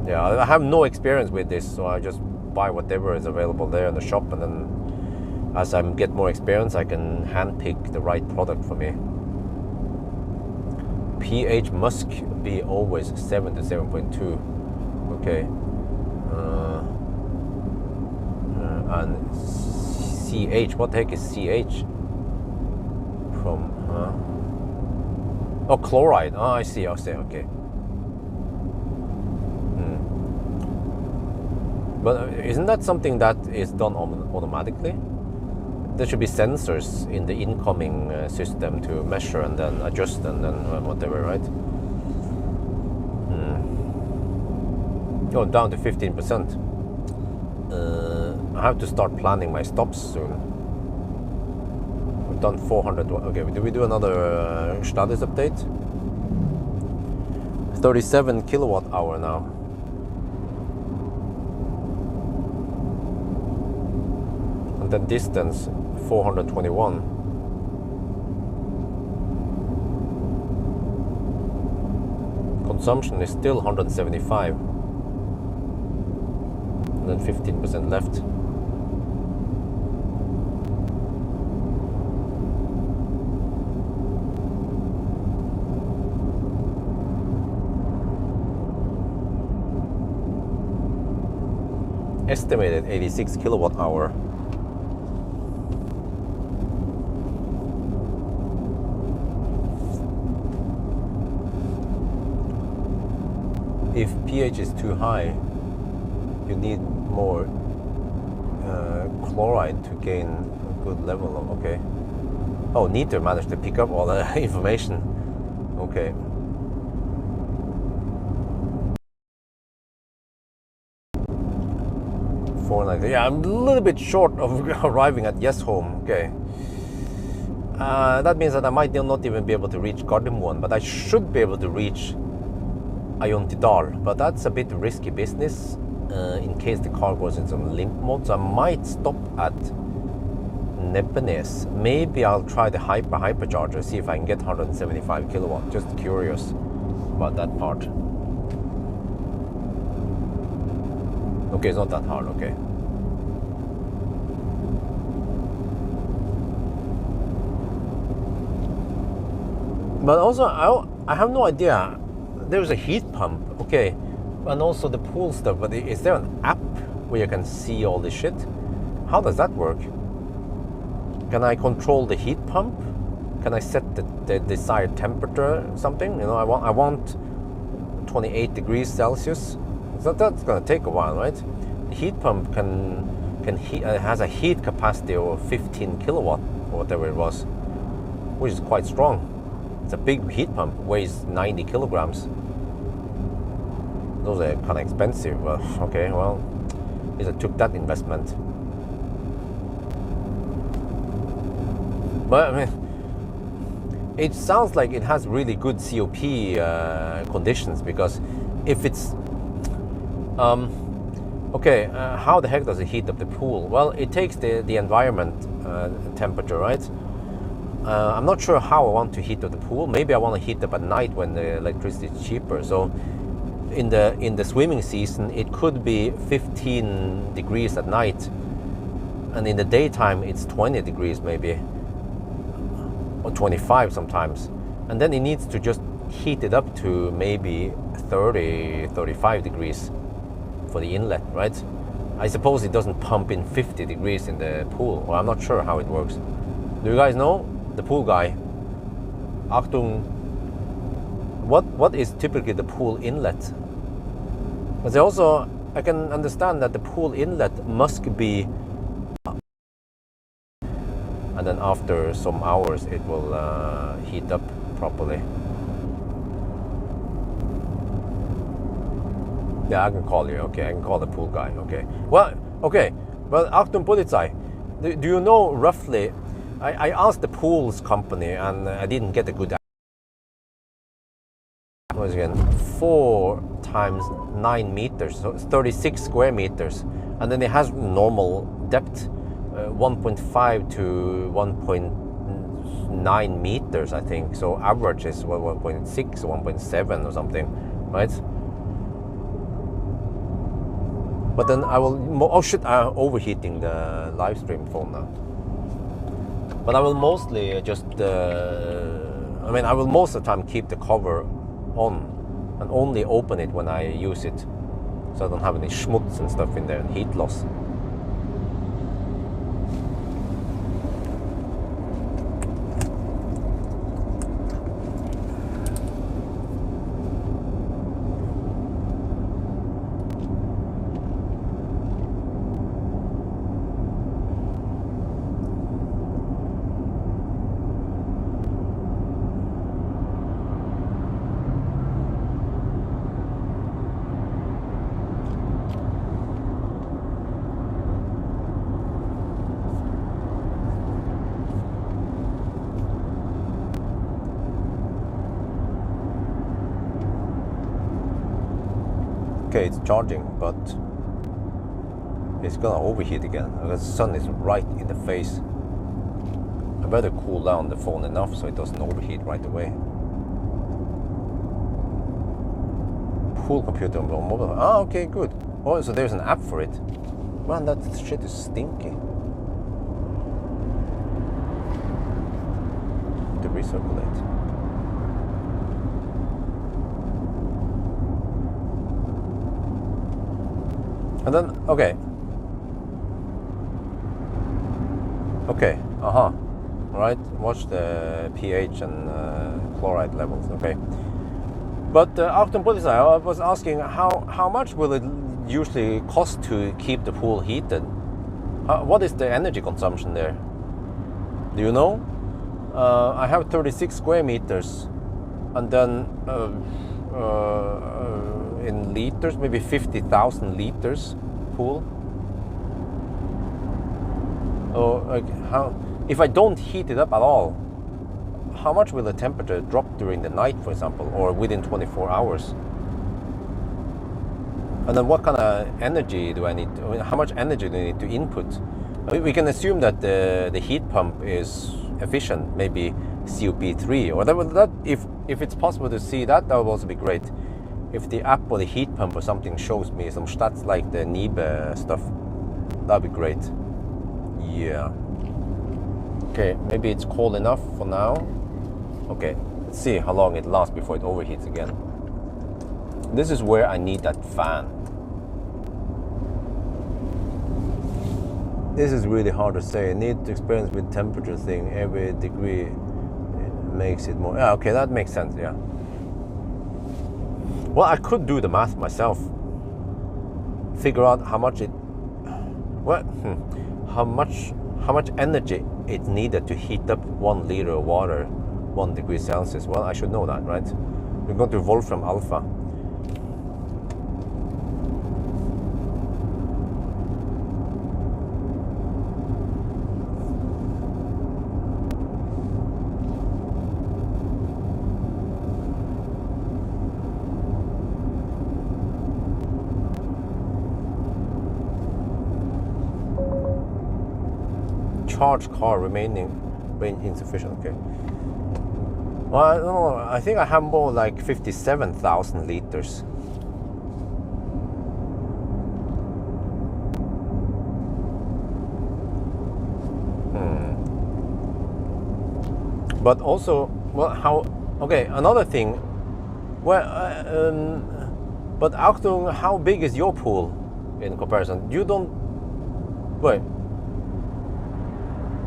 Yeah, I have no experience with this, so I just buy whatever is available there in the shop, and then as I get more experience, I can handpick the right product for me. pH must be always 7 to 7.2. Okay. And CH, what the heck is CH? From, oh, chloride. Oh, I see, okay. But isn't that something that is done automatically? There should be sensors in the incoming system to measure and then adjust and then whatever, right? Oh, down to 15%. I have to start planning my stops soon. We've done 400. Okay, do we do another status update? 37 kilowatt hour now. And then distance 421. Consumption is still 175. And then 15% left. Estimated 86 kilowatt hour. If pH is too high, you need more chloride to gain a good level of, okay. Oh, Nito managed to pick up all the information. Okay. 490. Yeah, I'm a little bit short of arriving at Yes Home. Okay. That means that I might not even be able to reach Gardermoen, but I should be able to reach Ayuntidal. But that's a bit risky business in case the car goes in some limp mode. So I might stop at Nebbenes. Maybe I'll try the hypercharger, see if I can get 175 kilowatt. Just curious about that part. Okay, it's not that hard. Okay. But also, I have no idea. There's a heat pump, okay, and also the pool stuff. But is there an app where you can see all this shit? How does that work? Can I control the heat pump? Can I set the desired temperature or something? You know, I want 28 degrees Celsius. So that's gonna take a while, right? The heat pump can heat, has a heat capacity of 15 kilowatt or whatever it was, which is quite strong. It's a big heat pump, weighs 90 kilograms. Those are kind of expensive. Well, okay, well, at least I took that investment. But I mean, it sounds like it has really good COP conditions, because if it's okay, how the heck does it heat up the pool? Well, it takes the environment temperature, right? I'm not sure how I want to heat up the pool. Maybe I want to heat up at night when the electricity is cheaper. So in the swimming season, it could be 15 degrees at night, and in the daytime it's 20 degrees maybe, or 25 sometimes. And then it needs to just heat it up to maybe 30, 35 degrees for the inlet, right? I suppose it doesn't pump in 50 degrees in the pool, or I'm not sure how it works. Do you guys know? The pool guy. Achtung. What is typically the pool inlet? But also, I can understand that the pool inlet must be, and then after some hours it will heat up properly. Yeah, I can call you. Okay, I can call the pool guy. Okay. Well, okay. Well, Achtung Polizei. Do you know roughly? I asked the pools company and I didn't get a good answer. What is it again? 4 times 9 meters, so it's 36 square meters. And then it has normal depth, 1.5 to 1.9 meters, I think. So average is 1.6 or 1.7 or something, right? But then I will, oh shit, I'm overheating the live stream phone now. But I will mostly just, I mean, I will most of the time keep the cover on and only open it when I use it, so I don't have any schmutz and stuff in there and heat loss. Okay, it's charging, but it's gonna overheat again because the sun is right in the face. I better cool down the phone enough so it doesn't overheat right away. Pool computer on mobile. Ah, okay, good. Oh, so there's an app for it. Man, that shit is stinky. To recirculate. And then, okay. Okay, right, watch the pH and chloride levels, okay. But Achtung Polizei, I was asking how much will it usually cost to keep the pool heated? What is the energy consumption there? Do you know? I have 36 square meters, and then in liters, maybe 50,000 liters pool. Or like how, if I don't heat it up at all, how much will the temperature drop during the night, for example, or within 24 hours? And then what kind of energy do I need? I mean, how much energy do I need to input? I mean, we can assume that the heat pump is efficient, maybe COP3, or that if it's possible to see that, that would also be great. If the app or the heat pump or something shows me some stats like the NIBE stuff, that'd be great. Yeah. Okay, maybe it's cold enough for now. Okay, let's see how long it lasts before it overheats again. This is where I need that fan. This is really hard to say. I need to experience with temperature thing. Every degree it makes it more. Yeah, okay, that makes sense. Yeah. Well, I could do the math myself. Figure out how much it. What? How much energy it needed to heat up 1 liter of water, 1 degree Celsius. Well, I should know that, right? We're going to Wolfram Alpha. Charge car remaining range insufficient. Okay. Well, I don't know. I think I have more like 57,000 liters. But also, well, how? Okay, another thing. Well, but Achtung, how big is your pool in comparison? You don't. Wait.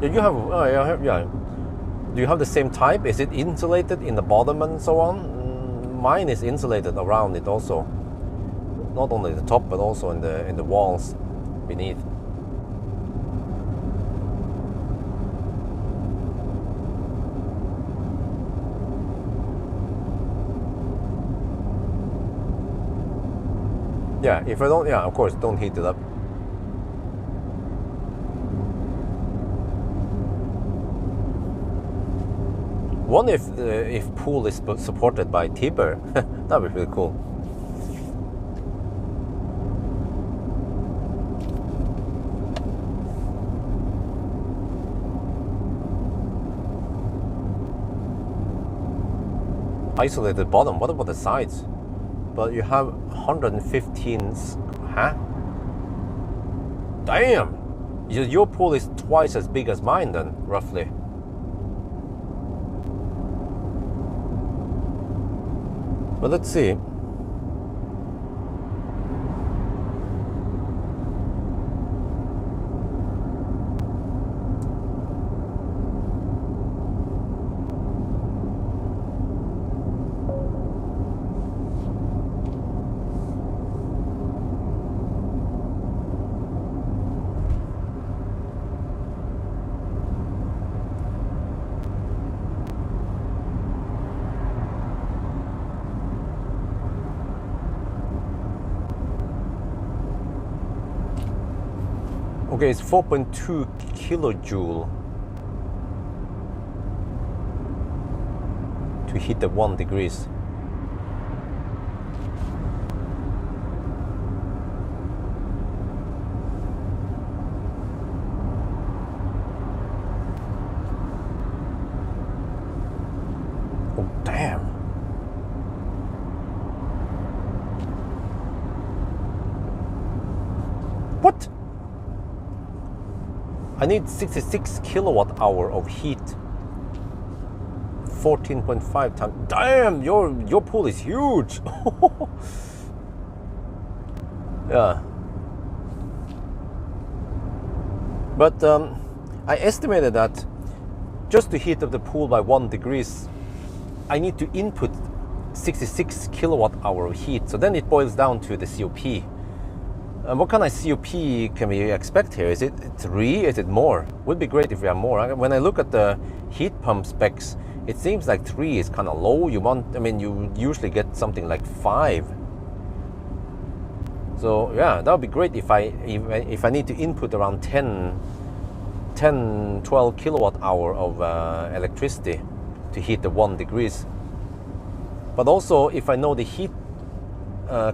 You have, yeah. Do you have the same type? Is it insulated in the bottom and so on? Mine is insulated around it also, not only the top but also in the walls beneath. Yeah, if I don't, yeah, of course, don't heat it up. One if pool is supported by Tiber, that'd be really cool. Isolated bottom. What about the sides? But you have 115. Huh? Damn! Your pool is twice as big as mine then, roughly. But let's see. Okay, it's 4.2 kilojoule to heat the 1 degrees. Oh, damn. What? I need 66 kilowatt hour of heat. 14.5 times. Damn, your pool is huge. Yeah. But I estimated that just to heat up the pool by 1 degrees, I need to input 66 kilowatt hour of heat. So then it boils down to the COP. What kind of COP can we expect here? Is it 3? Is it more? Would be great if we have more. When I look at the heat pump specs, it seems like 3 is kind of low. You usually get something like 5. So yeah, that would be great if I need to input around 10 10-12 kilowatt hour of electricity to heat the 1 degrees. But also, if I know the heat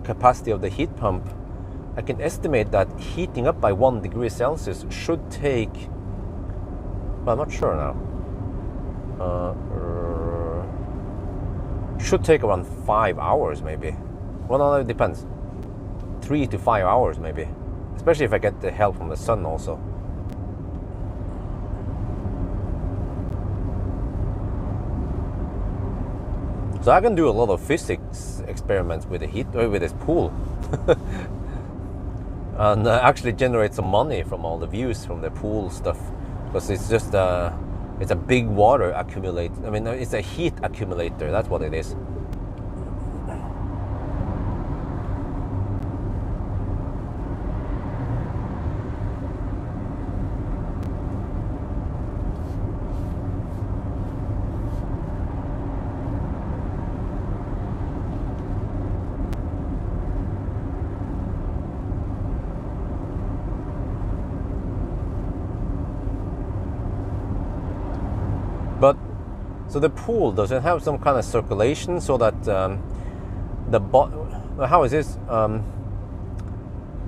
capacity of the heat pump, I can estimate that heating up by 1 degree Celsius should take, well, I'm not sure now, should take around 5 hours maybe. Well, no, it depends. 3 to 5 hours maybe, especially if I get the help from the sun also. So I can do a lot of physics experiments with the heat, with this pool, and actually generate some money from all the views from the pool stuff, because it's just it's a big water accumulator. I mean, it's a heat accumulator. That's what it is. But so the pool, does it have some kind of circulation so that how is this?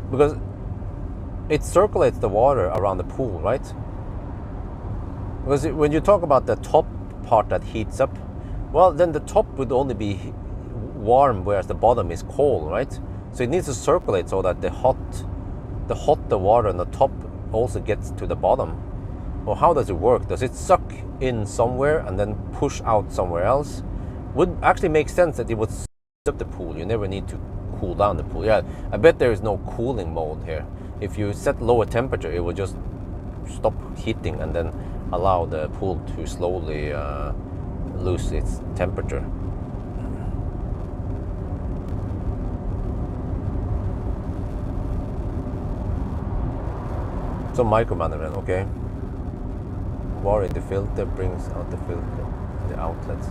Because it circulates the water around the pool, right? Because when you talk about the top part that heats up, well, then the top would only be warm, whereas the bottom is cold, right? So it needs to circulate so that the hotter water on the top also gets to the bottom. Or how does it work? Does it suck in somewhere and then push out somewhere else? Would actually make sense that it would suck up the pool. You never need to cool down the pool. Yeah, I bet there is no cooling mode here. If you set lower temperature, it will just stop heating and then allow the pool to slowly lose its temperature. Some micromanagement, okay. Water in the filter brings out the filter, the outlets.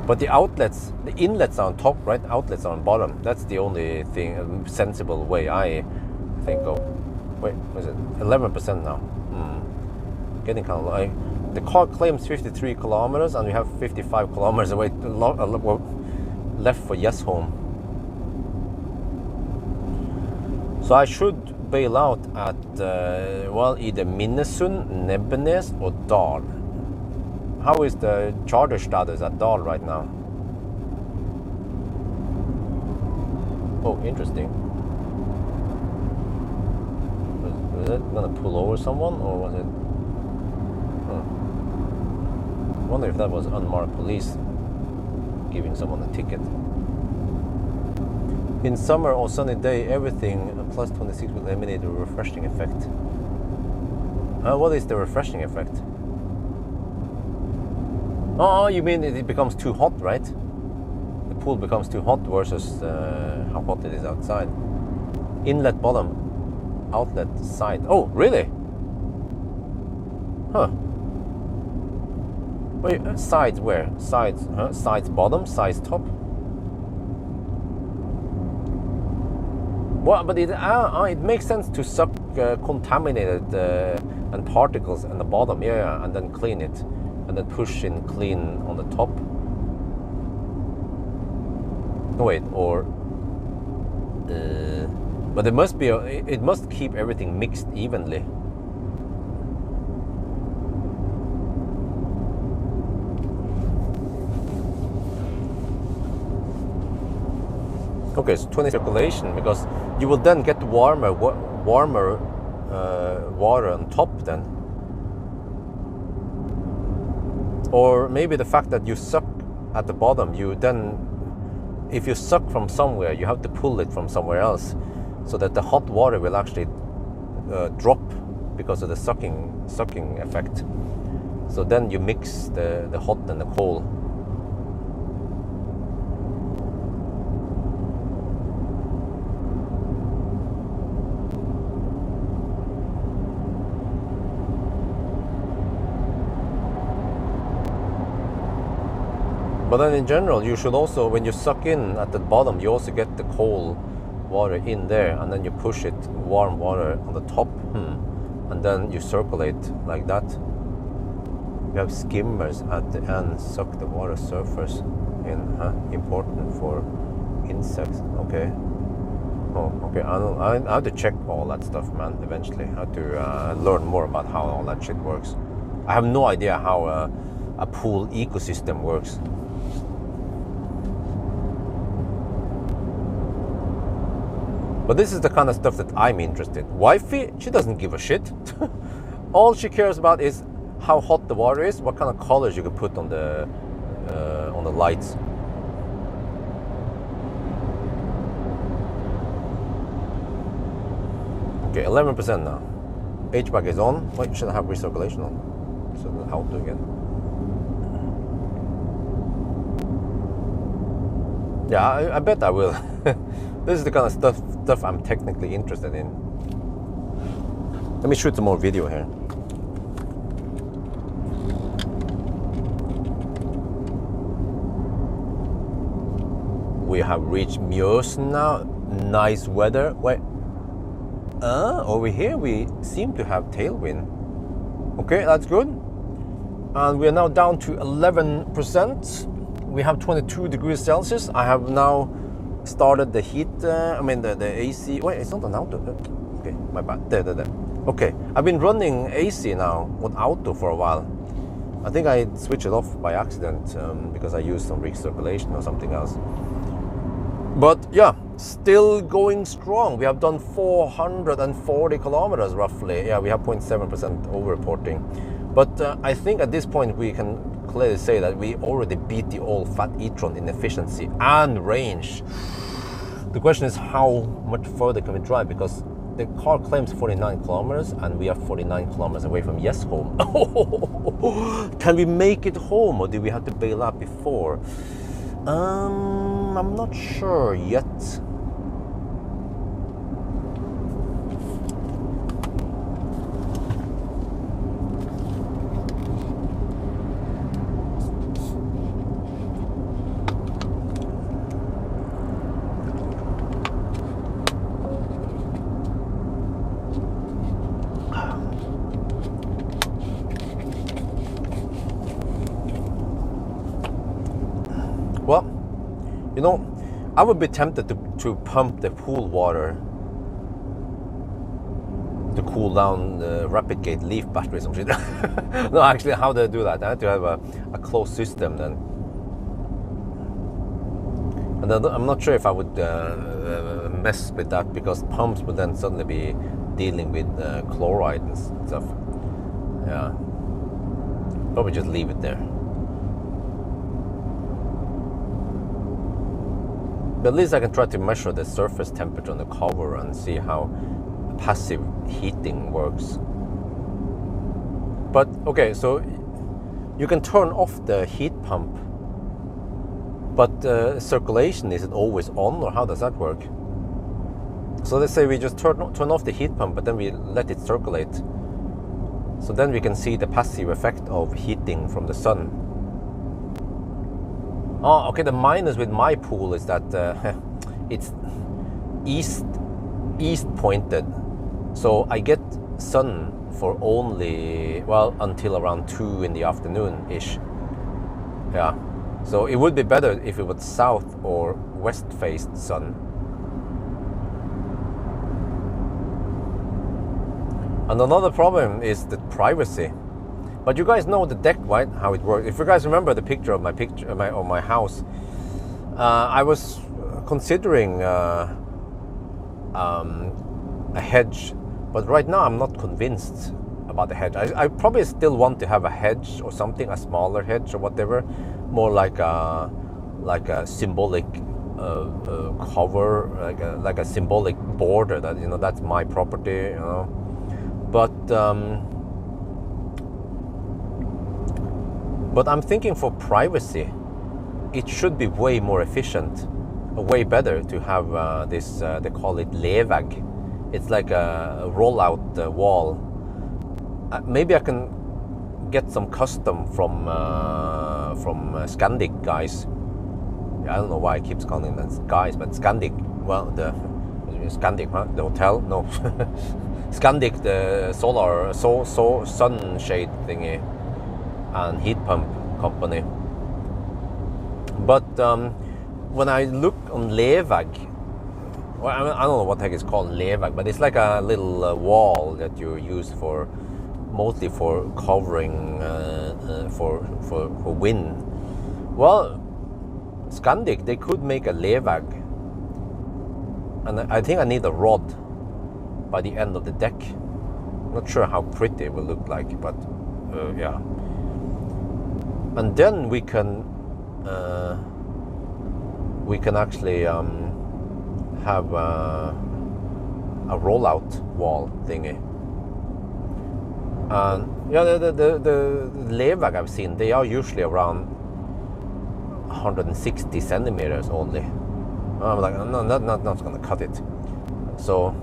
But the outlets, the inlets are on top, right? Outlets are on bottom. That's the only thing, a sensible way I think of. Wait, what is it? 11% now. Getting kind of low. The car claims 53 kilometers and we have 55 kilometers away left for Yes Home. So I should bail out at well, either Minnesund, Nebbenes or Dal. How is the charter status at Dal right now? Oh, interesting. Was it gonna pull over someone, or was it? I wonder if that was unmarked police giving someone a ticket. In summer or sunny day, everything plus 26 will eliminate the refreshing effect. What is the refreshing effect? Oh, you mean it becomes too hot, right? The pool becomes too hot versus how hot it is outside. Inlet bottom, outlet side. Oh, really? Huh. Wait, sides where? Sides, huh? Sides bottom, sides top? Well, but it makes sense to suck contaminated and particles in the bottom, yeah, and then clean it, and then push in clean on the top. No, wait, or but it must be it must keep everything mixed evenly. Okay, so 20 circulation, because you will then get warmer water on top then. Or maybe the fact that you suck at the bottom, you then, if you suck from somewhere, you have to pull it from somewhere else, so that the hot water will actually drop because of the sucking effect. So then you mix the hot and the cold. But then in general, you should also, when you suck in at the bottom, you also get the cold water in there, and then you push it, warm water on the top. and then you circulate like that. We have skimmers at the end, suck the water surface in. Important for insects. Okay. Oh, okay. I have to check all that stuff, man. Eventually, I have to learn more about how all that shit works. I have no idea how a pool ecosystem works. But this is the kind of stuff that I'm interested. Wifey, she doesn't give a shit. All she cares about is how hot the water is, what kind of colors you can put on the lights. Okay, 11% now. HVAC is on. Wait, should I have recirculation on? So out again. Yeah, I bet I will. This is the kind of stuff I'm technically interested in. Let me shoot some more video here. We have reached Mjøsen now. Nice weather. Wait. Over here we seem to have tailwind. Okay, that's good. And we are now down to 11%. We have 22 degrees Celsius. I have now started the heat, the AC. Wait, it's not an auto. Okay, my bad. There. Okay, I've been running AC now with auto for a while. I think I switched it off by accident because I used some recirculation or something else. But yeah, still going strong. We have done 440 kilometers roughly. Yeah, we have 0.7% over-reporting. But I think at this point we can clearly say that we already beat the old Fat e-tron in efficiency and range. The question is how much further can we drive, because the car claims 49 kilometers and we are 49 kilometers away from Yes home. Can we make it home, or do we have to bail out before? I'm not sure yet. Well, you know, I would be tempted to pump the pool water to cool down the rapid gate leaf battery or some shit. No, actually, how do I do that? I have to have a closed system then. And I'm not sure if I would mess with that, because pumps would then suddenly be dealing with chloride and stuff. Yeah. Probably just leave it there. But at least I can try to measure the surface temperature on the cover and see how passive heating works. But okay, so you can turn off the heat pump, but circulation, is it always on, or how does that work? So let's say we just turn off the heat pump, but then we let it circulate. So then we can see the passive effect of heating from the sun. Oh, okay, the minus with my pool is that it's east pointed. So I get sun for only, well, until around 2 in the afternoon-ish. Yeah. So it would be better if it was south or west-faced sun. And another problem is the privacy. But you guys know the deck, right? How it works. If you guys remember the picture of my house, I was considering a hedge, but right now I'm not convinced about the hedge. I probably still want to have a hedge or something, a smaller hedge or whatever, more like a symbolic cover, like a symbolic border that, you know, that's my property, you know. But I'm thinking for privacy, it should be way more efficient, way better to have this, they call it levegg. It's like a rollout wall. Maybe I can get some custom from Scandic guys. I don't know why I keep calling them guys, but Scandic, well, the Scandic, huh? The hotel, no. Scandic, the solar sunshade thingy and heat pump company. But when I look on Levag, well, I don't know what the heck it's called, Levag, but it's like a little wall that you use for mostly for covering for wind. Well, Scandic, they could make a Levag, and I think I need a rod by the end of the deck. I'm not sure how pretty it will look like, but yeah. And then we can actually have a rollout wall thingy. And yeah, the Levag I've seen, they are usually around 160 centimeters only. I'm like, no, not gonna cut it. So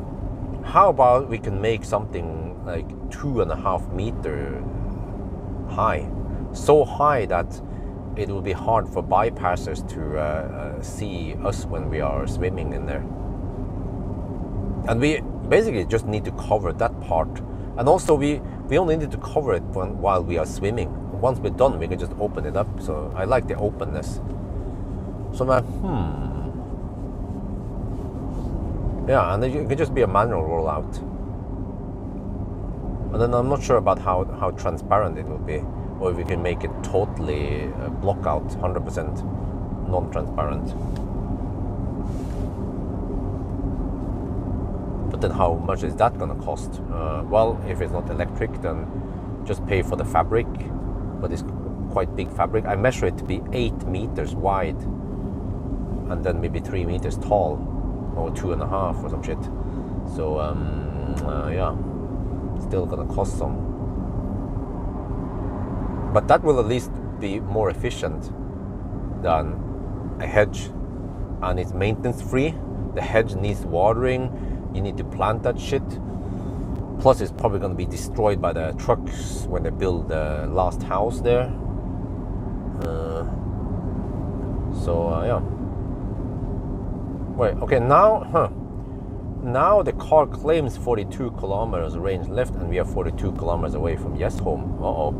how about we can make something like 2.5 meter high, so high that it will be hard for bypassers to see us when we are swimming in there. And we basically just need to cover that part. And also we only need to cover it while we are swimming. Once we're done, we can just open it up. So I like the openness. So I'm like, yeah, and it can just be a manual rollout. And then I'm not sure about how transparent it will be, or if we can make it totally block out, 100% non-transparent. But then how much is that gonna cost? Well, if it's not electric, then just pay for the fabric, but it's quite big fabric. I measure it to be 8 meters wide, and then maybe 3 meters tall, or 2.5 or some shit. So yeah, still gonna cost some. But that will at least be more efficient than a hedge, and it's maintenance free. The hedge needs watering, you need to plant that shit. Plus it's probably going to be destroyed by the trucks when they build the last house there. Yeah. Wait, okay, now the car claims 42 kilometers range left, and we are 42 kilometers away from Yes Home. Uh-oh.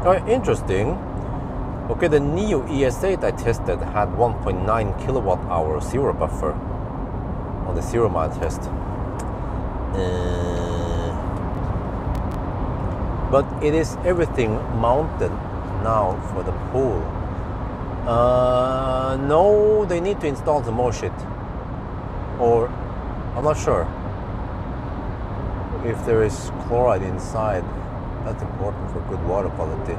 Oh, interesting. Okay, the Nio ES8 I tested had 1.9 kilowatt hour zero buffer on the 0 mile test. But it is everything mounted now for the pool. No, they need to install some more shit. Or, I'm not sure if there is chloride inside. That's important for good water quality.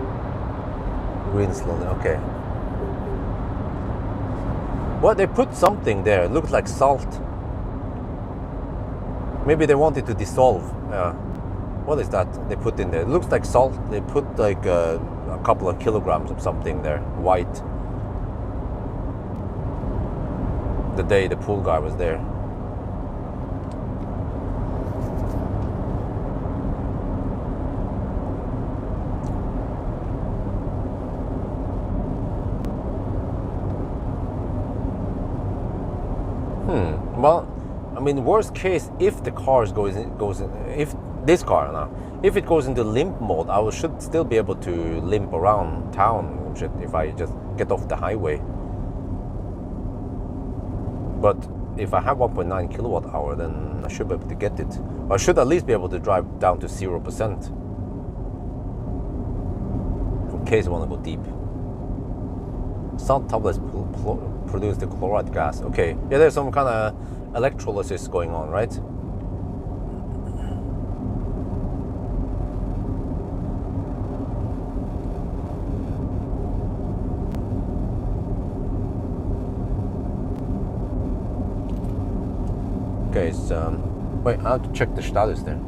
Green slowly, okay. Well, they put something there. It looks like salt. Maybe they want it to dissolve. Yeah. What is that they put in there? It looks like salt. They put like a couple of kilograms of something there, white. The day the pool guy was there. Well, I mean, worst case, if the car goes in, if this car now, if it goes into limp mode, I should still be able to limp around town and shit if I just get off the highway. But if I have 1.9 kilowatt hour, then I should be able to get it. Or I should at least be able to drive down to 0%. In case I want to go deep. Salt tablets produce the chloride gas. Okay, yeah, there's some kind of electrolysis going on, right? Okay, so wait, I have to check the status there.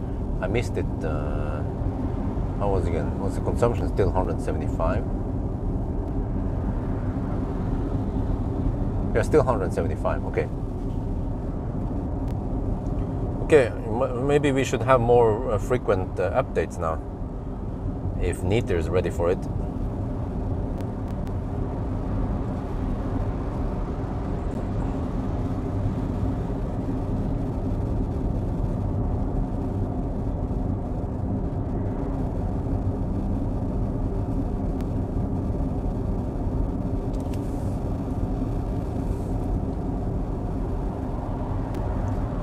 I missed it. How was it again? Was the consumption still 175? Yeah, still 175. Okay. Okay, maybe we should have more frequent updates now. If Nio is ready for it.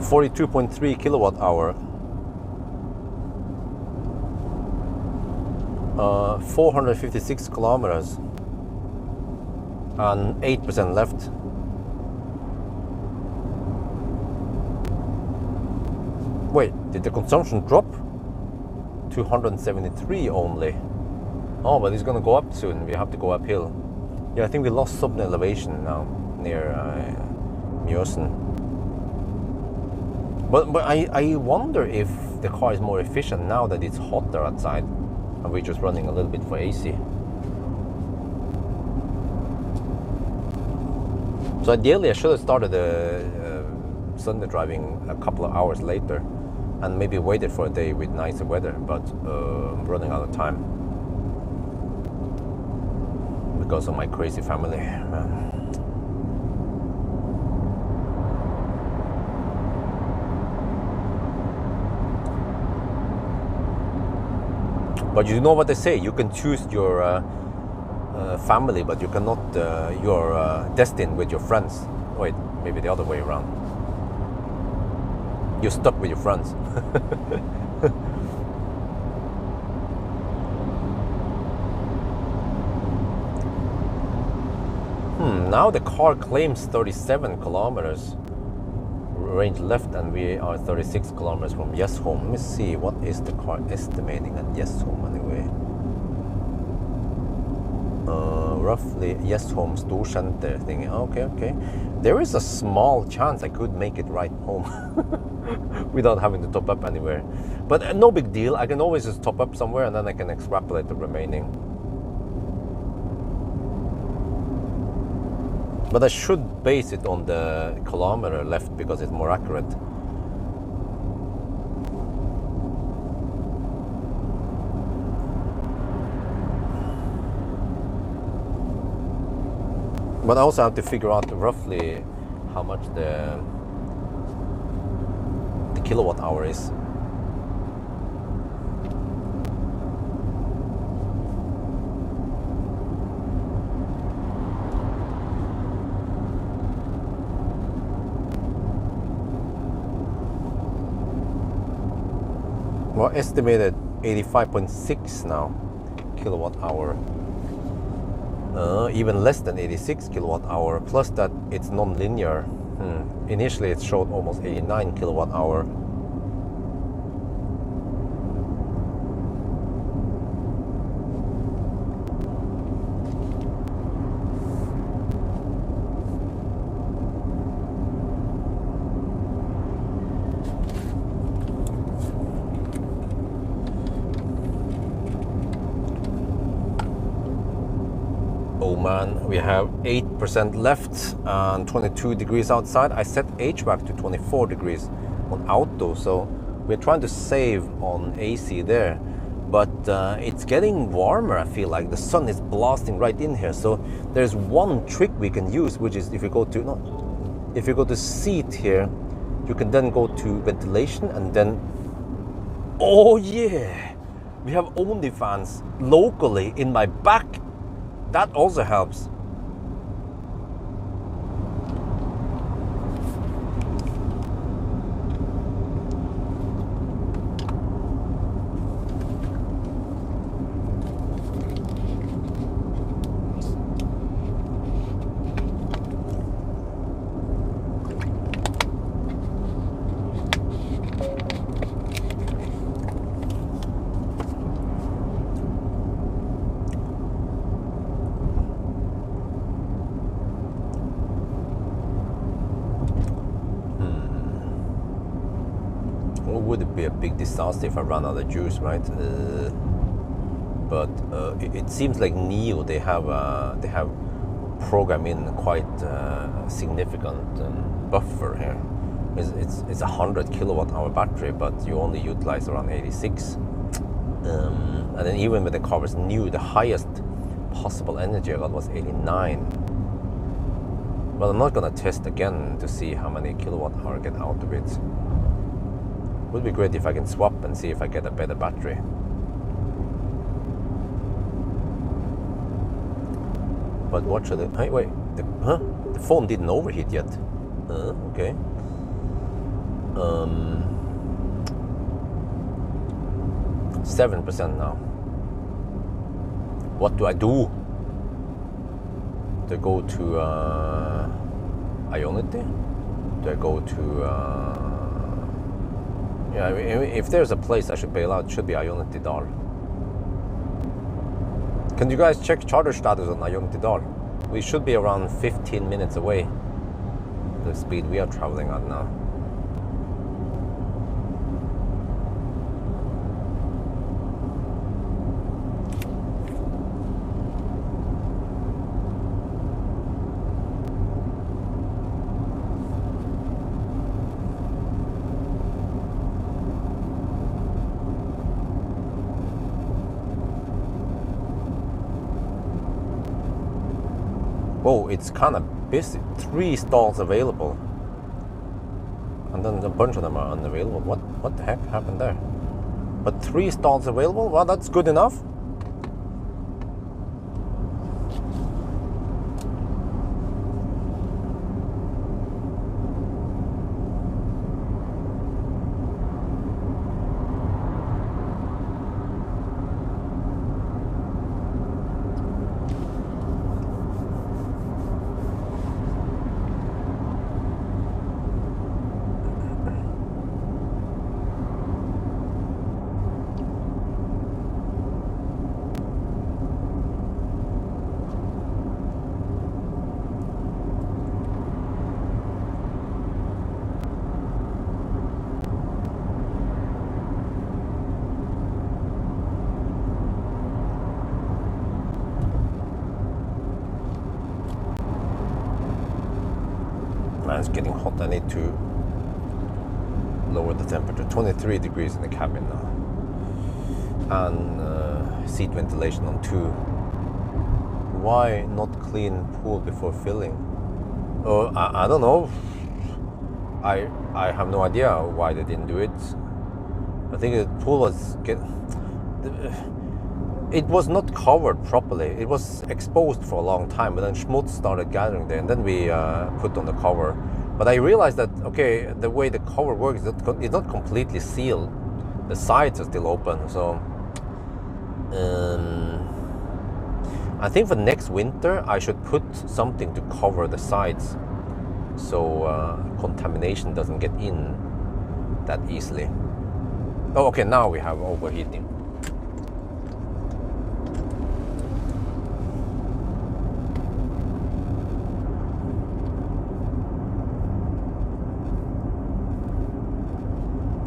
$42.3 kilowatt hour. 456 kilometers and 8% left. Wait, did the consumption drop? 273 only. Oh, but it's gonna go up soon. We have to go uphill. Yeah, I think we lost some elevation now near Mjøsen. But I wonder if the car is more efficient now that it's hotter outside and we're just running a little bit for AC. So ideally I should have started Sunday driving a couple of hours later and maybe waited for a day with nicer weather, but I'm running out of time because of my crazy family, man. But you know what they say, you can choose your family, but you cannot, you're destined with your friends. Wait, maybe the other way around. You're stuck with your friends. Now the car claims 37 kilometers range left and we are 36 kilometers from Yes Home. Let me see, what is the car estimating at Yes Home anyway? Roughly Yes Home Storsenter thing. Okay. There is a small chance I could make it right home without having to top up anywhere. But no big deal. I can always just top up somewhere and then I can extrapolate the remaining. But I should base it on the kilometer left because it's more accurate. But I also have to figure out roughly how much the kilowatt hour is. Well, estimated 85.6 now kilowatt hour. Even less than 86 kilowatt hour, plus that it's non-linear. Initially it showed almost 89 kilowatt hour. We have 8% left and 22 degrees outside. I set HVAC to 24 degrees on auto, so we're trying to save on AC there. But it's getting warmer, I feel like. The sun is blasting right in here. So there's one trick we can use, which is if you go to seat here, you can then go to ventilation and then, oh yeah, we have OnlyFans locally in my back. That also helps. would be a big disaster if I run out of juice, right? But it seems like Nio, they have programmed in quite significant buffer here. It's a 100 kilowatt hour battery, but you only utilize around 86. And then even with the covers new, the highest possible energy I got was 89. Well, I'm not gonna test again to see how many kilowatt hour I get out of it. Would be great if I can swap and see if I get a better battery. But what should I... Hey, wait. The phone didn't overheat yet. Okay. 7% now. What do I do? Do I go to Ionity? Do I go to... yeah, if there's a place I should bail out, it should be Ionity Dal. Can you guys check charter status on Ionity Dal? We should be around 15 minutes away, the speed we are traveling at now. Oh, it's kind of busy. 3 stalls available, and then a bunch of them are unavailable. What the heck happened there? But 3 stalls available? Well, that's good enough. Man, it's getting hot. I need to lower the temperature. 23 degrees in the cabin now. And seat ventilation on 2. Why not clean pool before filling? Oh, I don't know. I have no idea why they didn't do it. I think the pool was it was not covered properly. It was exposed for a long time, but then schmutz started gathering there, and then we put on the cover. But I realized that, okay, the way the cover works, it's not completely sealed. The sides are still open, so I think for next winter I should put something to cover the sides, so contamination doesn't get in that easily. Oh, okay, now we have overheating.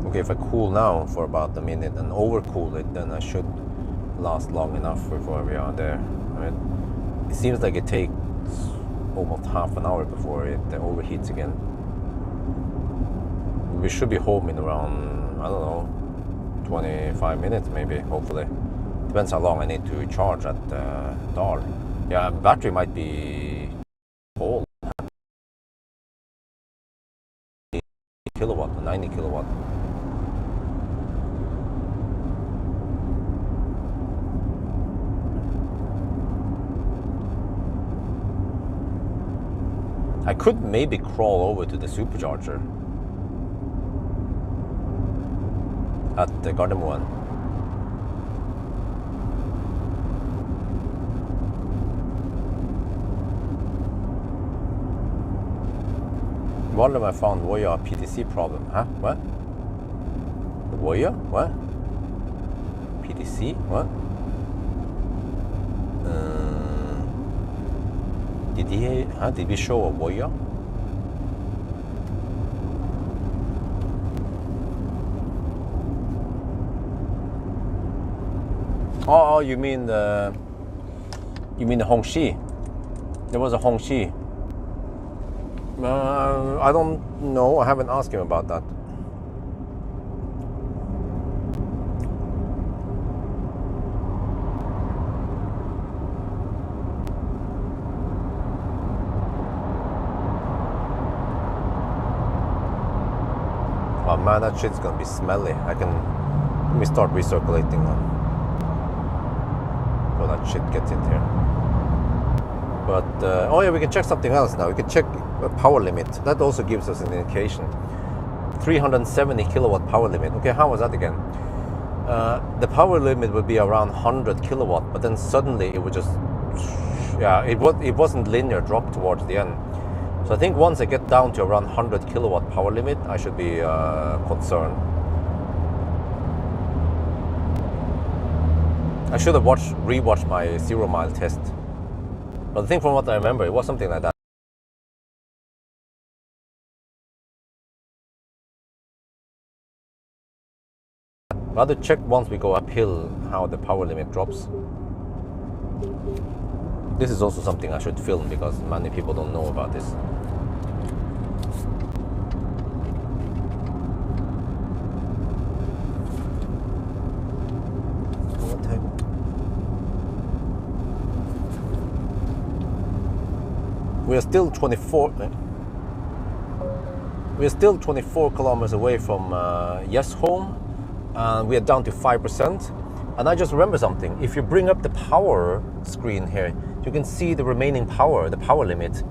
Okay, if I cool now for about a minute and overcool it, then I should last long enough before we are there. I mean, it seems like it takes almost half an hour before it overheats again. We should be home in around, I don't know, 25 minutes maybe, hopefully. Depends how long I need to charge at Dal. Yeah, battery might be old. kilowatt, 90 kilowatt. I could maybe crawl over to the supercharger at the Gardermoen. Waldemar found Voya PTC problem. Huh? What? Voya? What? PTC? What? Did we show a Voya? Oh, you mean the Hongxi? There was a Hongxi. I don't know. I haven't asked him about that. Oh man, that shit's gonna be smelly. Let me start recirculating now. Before that shit gets in here. But, oh yeah, we can check something else now. We can check power limit. That also gives us an indication. 370 kilowatt power limit. Okay, how was that again? The power limit would be around 100 kilowatt, but then suddenly it would just, yeah, it wasn't linear drop towards the end. So I think once I get down to around 100 kilowatt power limit, I should be concerned. I should have rewatched my 0 mile test. But I think from what I remember, it was something like that. Rather check once we go uphill how the power limit drops. This is also something I should film because many people don't know about this. We are still 24 kilometers away from Yes Home, and we are down to 5%. And I just remember something. If you bring up the power screen here, you can see the remaining power, the power limit.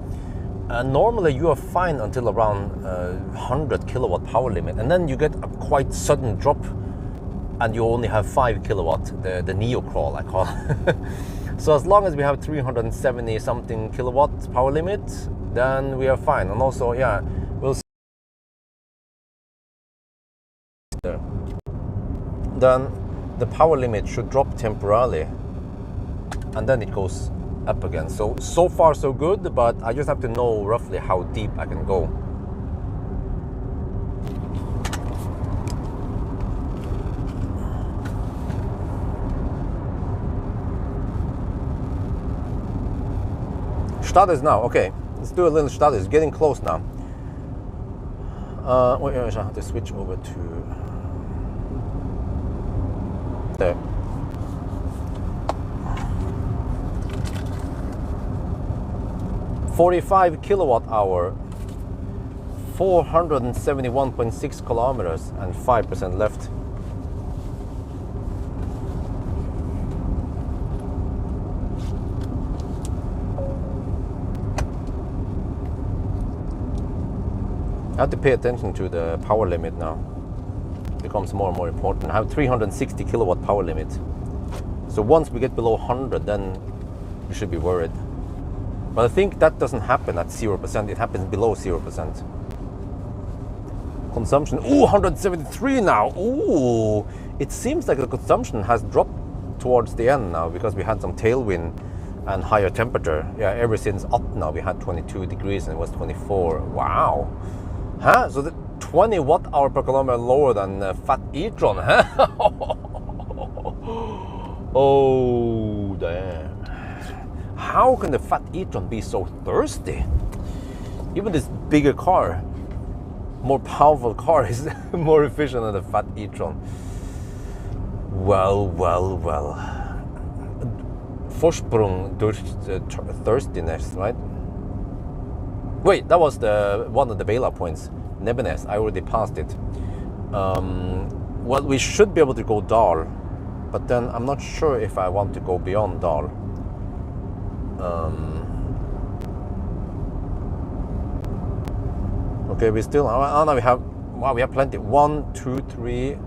Normally you are fine until around 100 kilowatt power limit, and then you get a quite sudden drop, and you only have 5 kilowatt, the Nio crawl I call it. So as long as we have 370 something kilowatt power limit, then we are fine. And also, yeah, we'll see there. Then the power limit should drop temporarily, and then it goes up again. So far so good, but I just have to know roughly how deep I can go. Status now, okay. Let's do a little status. It's getting close now. Wait, I have to switch over to there. $45 kilowatt hour, 471.6 kilometers, and 5% left. I have to pay attention to the power limit now. It becomes more and more important. I have 360 kilowatt power limit. So once we get below 100, then we should be worried. But I think that doesn't happen at 0%. It happens below 0%. Consumption, ooh, 173 now. Ooh, it seems like the consumption has dropped towards the end now because we had some tailwind and higher temperature. Yeah, ever since now we had 22 degrees and it was 24. Wow. Huh? So the 20 watt hour per kilometer lower than Fat e-tron, huh? Oh, damn. How can the Fat e-tron be so thirsty? Even this bigger car, more powerful car, is more efficient than the Fat e-tron. Well. Vorsprung durch thirstiness, right? Wait, that was one of the bailout points. Nebbenes, I already passed it. Well, we should be able to go Dal, but then I'm not sure if I want to go beyond Dal. Okay, we still. Oh no, we have. Wow, we have plenty. 1, 2, 3,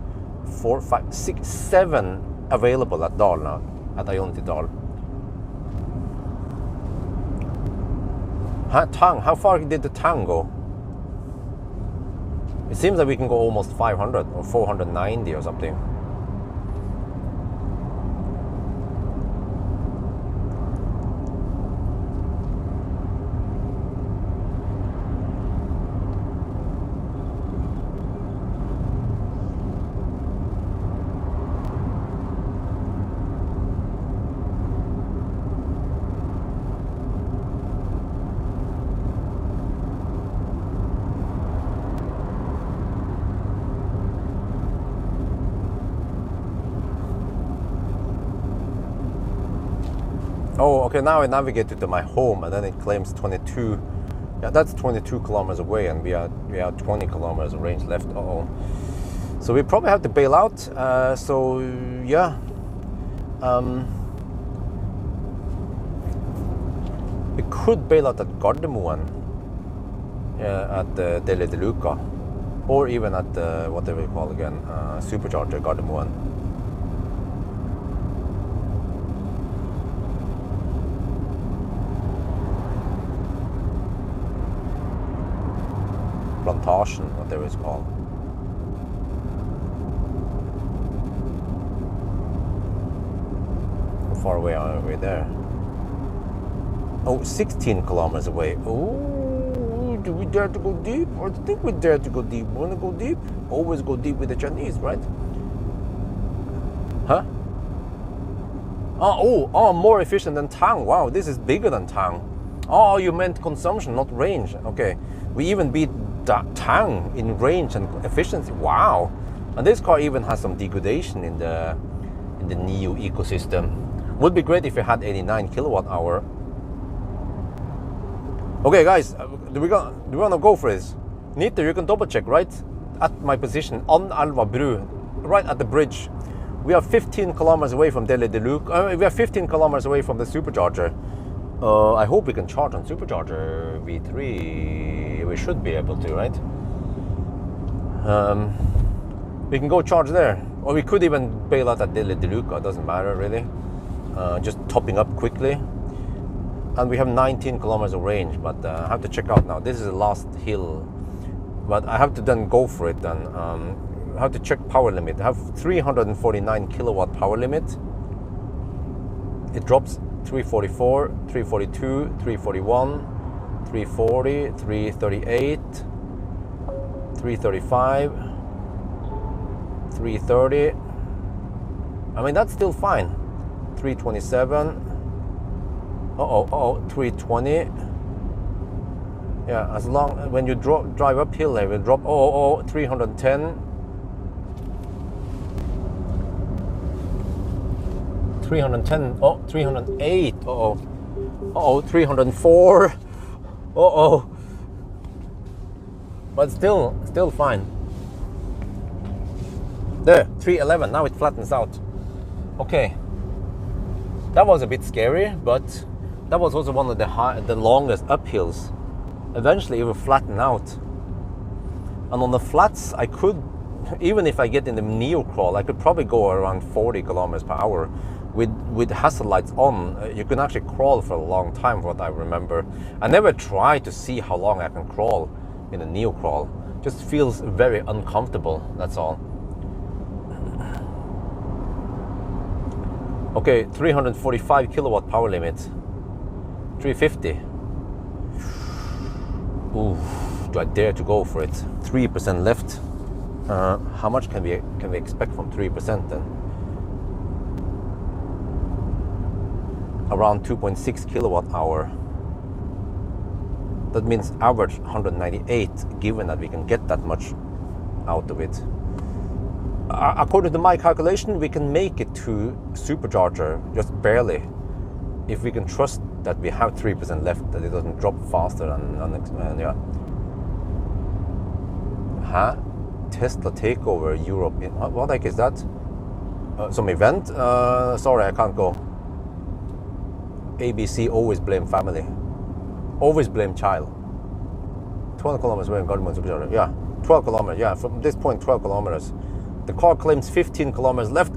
4, 5, 6, 7 available at Dal now. At Ionity Dal. Tang, how far did the Tang go? It seems that we can go almost 500 or 490 or something. Oh, okay, now I navigated to my home and then it claims 22. Yeah, that's 22 kilometers away and we have 20 kilometers of range left. Uh-oh. So we probably have to bail out. So, yeah. We could bail out at Gardermoen, at the Deli de Luca, or even at the, whatever you call again, Supercharger Gardermoen. Plantation, whatever it's called. How far away are we there? Oh, 16 kilometers away. Oh, do we dare to go deep? I think we dare to go deep. Want to go deep? Always go deep with the Chinese, right? Huh? Oh, more efficient than Tang. Wow, this is bigger than Tang. Oh, you meant consumption, not range. Okay, we even beat Tang in range and efficiency. Wow, and this car even has some degradation in the Nio ecosystem. Would be great if it had 89 kilowatt hour. Okay, guys, do we want to go for this? Nito, you can double check right at my position on Alva Bru, right at the bridge. We are 15 kilometers away from Deli de Luca. We are 15 kilometers away from the supercharger. I hope we can charge on supercharger V3. We should be able to, right? We can go charge there, or we could even bail out at Deli de Luca. It doesn't matter really. Just topping up quickly. And we have 19 kilometers of range, but I have to check out now. This is the last hill, but I have to then go for it. Then I have to check power limit. I have 349 kilowatt power limit. It drops 344, 342, 341, 340, 338, 335, 330. I mean, that's still fine. 327. 320. Yeah, as long when you drive uphill, it will drop. 310. 310. 308. 304. But still fine. There, 311. Now it flattens out. Okay. That was a bit scary, but that was also one of the longest uphills. Eventually it will flatten out. And on the flats, I could, even if I get in the Neo crawl, I could probably go around 40 kilometers per hour. With hazard lights on, you can actually crawl for a long time, what I remember. I never tried to see how long I can crawl in a Neo crawl. Just feels very uncomfortable, that's all. Okay, 345 kilowatt power limit. 350. Ooh, do I dare to go for it? 3% left. How much can we expect from 3% then? Around 2.6 kilowatt hour. That means average 198, given that we can get that much out of it. According to my calculation, we can make it to supercharger just barely, if we can trust that we have 3% left, that it doesn't drop faster and yeah. Tesla takeover Europe. What the heck is that? Some event? Sorry, I can't go. ABC always blame family, always blame child. 12 kilometers away in Gardermoen supercharger. Yeah, 12 kilometers. Yeah, from this point, 12 kilometers. The car claims 15 kilometers left.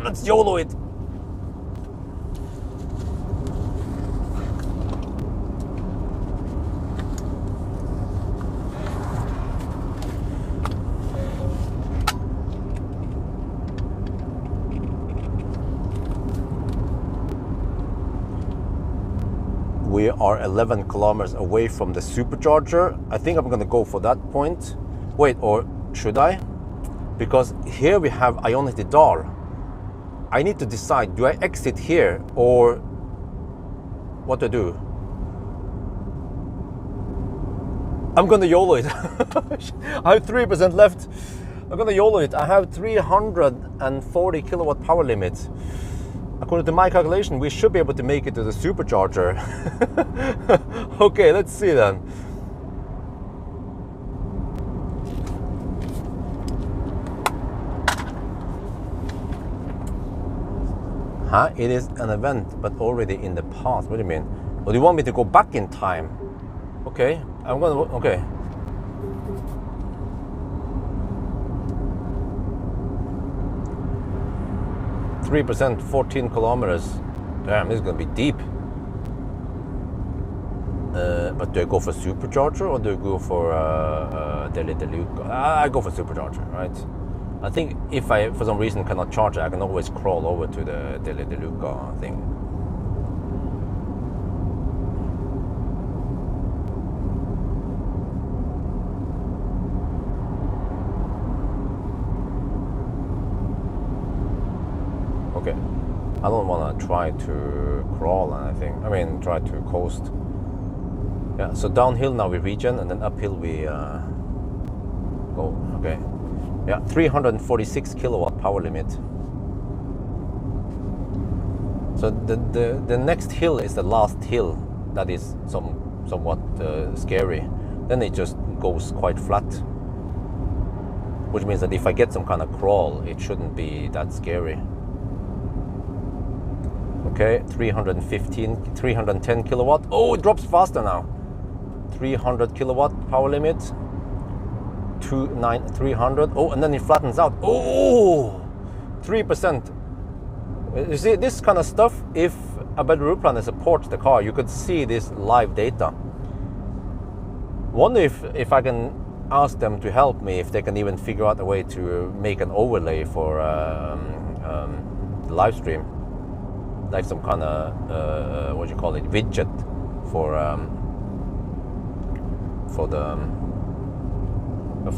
Let's YOLO it. We are 11 kilometers away from the supercharger. I think I'm gonna go for that point. Wait, or should I? Because here we have Ionity Dar. I need to decide, do I exit here or what to do? I'm gonna YOLO it. I have 3% left. I'm gonna YOLO it. I have 340 kilowatt power limit. According to my calculation, we should be able to make it to the supercharger. Okay, let's see then. Huh? It is an event, but already in the past. What do you mean? Oh, do you want me to go back in time? Okay, I'm gonna. Okay. %, 14 kilometers. Damn, this is gonna be deep. But do I go for supercharger or do I go for Deli de Luca? I go for supercharger, right? I think if I, for some reason, cannot charge it, I can always crawl over to the Deli de Luca thing. Okay, I don't want to try to crawl anything. I mean, try to coast. Yeah, so downhill now we regen, and then uphill we go. Okay. Yeah, 346 kilowatt power limit. So the next hill is the last hill. That is somewhat scary. Then it just goes quite flat, which means that if I get some kind of crawl, it shouldn't be that scary. Okay, 310 kilowatt. Oh, it drops faster now. 300 kilowatt power limit. 300. Oh, and then it flattens out. Oh, 3%. You see this kind of stuff. If a better route planner supports the car, you could see this live data. Wonder if I can ask them to help me, if they can even figure out a way to make an overlay for the live stream, like some kind of what do you call it, widget for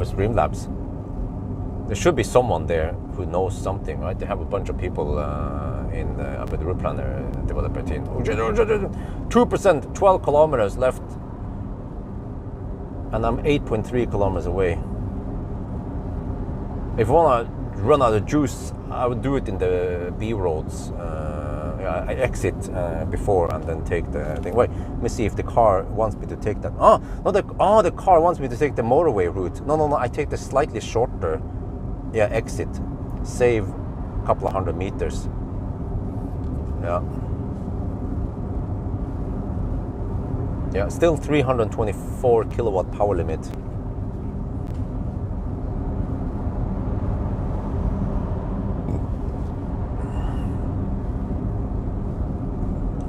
Streamlabs. There should be someone there who knows something, right? They have a bunch of people in the route planner developer team. 2%, 12 kilometers left, and I'm 8.3 kilometers away. If I want to run out of juice, I would do it in the B roads. I exit before and then take the thing. Wait, let me see if the car wants me to take that. Oh, no, the car wants me to take the motorway route. No, I take the slightly shorter, exit. Save a couple of 100 meters. Yeah, still 324 kilowatt power limit.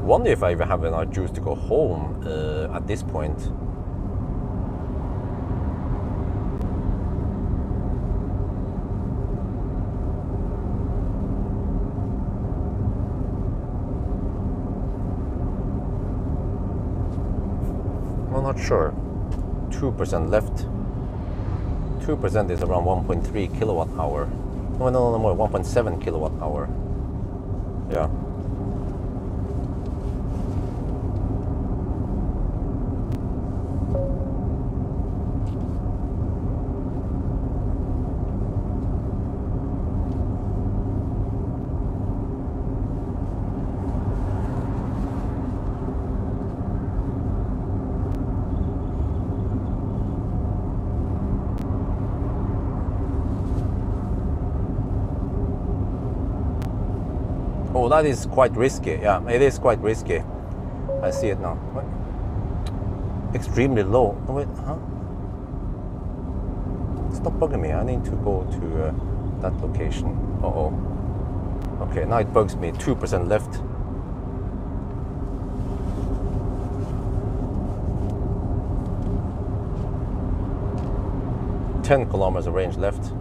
Wonder if I even have enough juice to go home at this point. I'm not sure. 2% left. 2% is around 1.3 kilowatt hour. No more, 1.7 kilowatt hour. Yeah. Oh, that is quite risky. Yeah, it is quite risky. I see it now. What? Extremely low. Oh, wait, huh? Stop bugging me. I need to go to that location. Uh-oh. Okay, now it bugs me. 2% left. $10 kilometers of range left.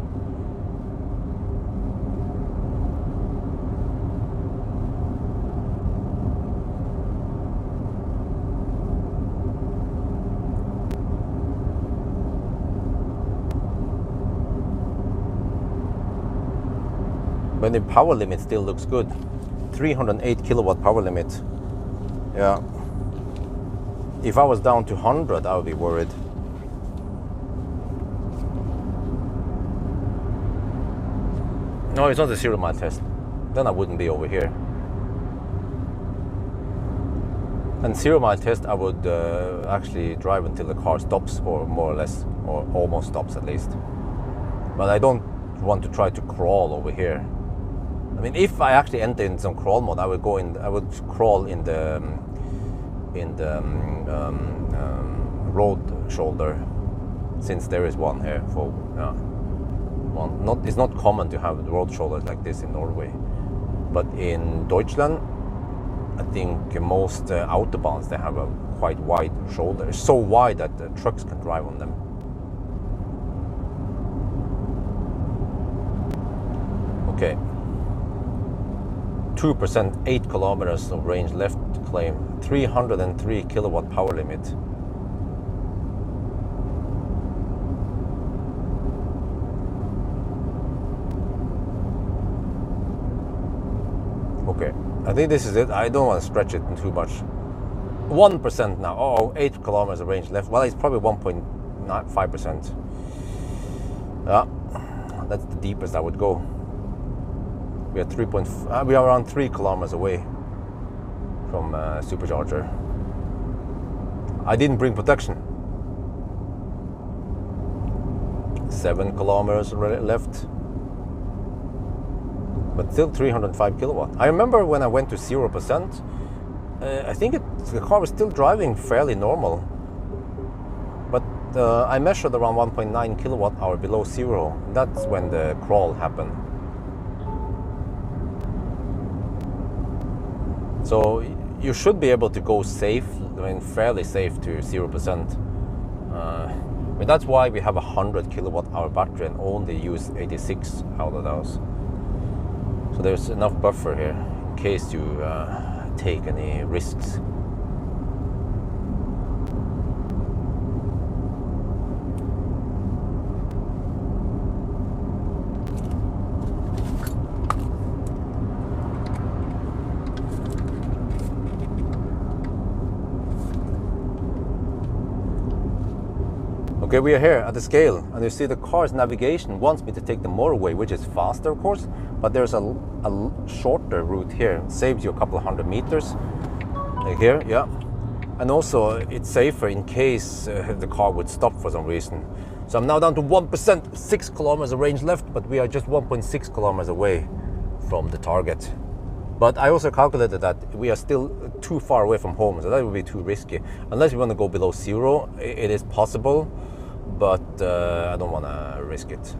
But the power limit still looks good. 308 kilowatt power limit. Yeah. If I was down to 100, I would be worried. No, it's not a 0 mile test. Then I wouldn't be over here. And 0 mile test, I would actually drive until the car stops, or more or less, or almost stops at least. But I don't want to try to crawl over here. I mean, if I actually enter in some crawl mode, I would go in. I would crawl in the road shoulder, since there is one here. For it's not common to have road shoulders like this in Norway, but in Deutschland, I think most autobahns, they have a quite wide shoulder. It's so wide that the trucks can drive on them. Okay. 2%, 8 kilometers of range left to claim. 303 kilowatt power limit. Okay, I think this is it. I don't want to stretch it too much. 1% now. Oh, 8 kilometers of range left. Well, it's probably 1.5%. Yeah, that's the deepest I would go. We are we are around 3 kilometers away from supercharger. I didn't bring protection. 7 kilometers left, but still 305 kilowatt. I remember when I went to 0%, I think the car was still driving fairly normal, but I measured around 1.9 kilowatt hour below zero. That's when the crawl happened. So you should be able to go safe, I mean fairly safe to 0%. But that's why we have a 100 kilowatt hour battery and only use 86 out of those. So there's enough buffer here in case you take any risks. Okay, we are here at the scale, and you see the car's navigation wants me to take the motorway, which is faster, of course, but there's a shorter route here. It saves you a couple of 100 meters. Here, yeah. And also, it's safer in case the car would stop for some reason. So I'm now down to 1%, 6 kilometers of range left, but we are just 1.6 kilometers away from the target. But I also calculated that we are still too far away from home, so that would be too risky. Unless you want to go below zero, it is possible, but I don't want to risk it.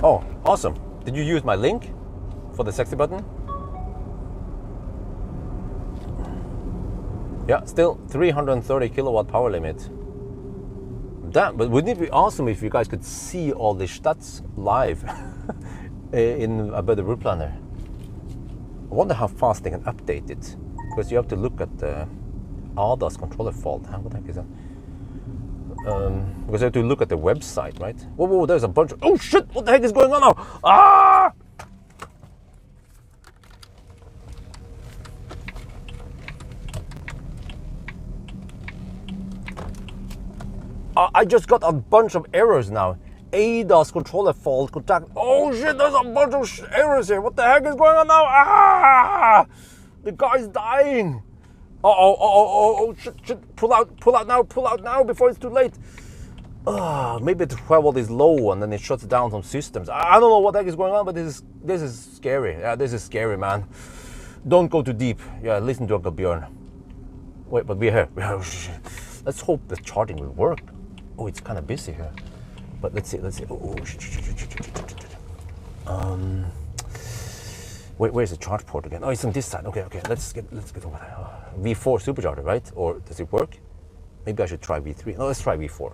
Oh, awesome. Did you use my link for the sexy button? Yeah, still 330 kilowatt power limit. Damn, but wouldn't it be awesome if you guys could see all the stats live in about the route planner? I wonder how fast they can update it, because you have to look at the ADAS controller fault. What the heck is that? Because you have to look at the website, right? Whoa, whoa, there's a bunch of... Oh shit, what the heck is going on now? Ah! I just got a bunch of errors now. ADAS controller fault, contact. Oh shit, there's a bunch of errors here. What the heck is going on now? Ah! The guy's dying. Oh, shit. Pull out now before it's too late. Maybe the travel is low and then it shuts down some systems. I don't know what the heck is going on, but this is scary. Yeah, this is scary, man. Don't go too deep. Yeah, listen to Uncle Björn. Wait, but we're here. Let's hope the charging will work. Oh, it's kind of busy here. But let's see. Oh, wait, where's the charge port again? Oh, it's on this side. Okay. Let's get over there. V4 supercharger, right? Or does it work? Maybe I should try V3. No, let's try V4.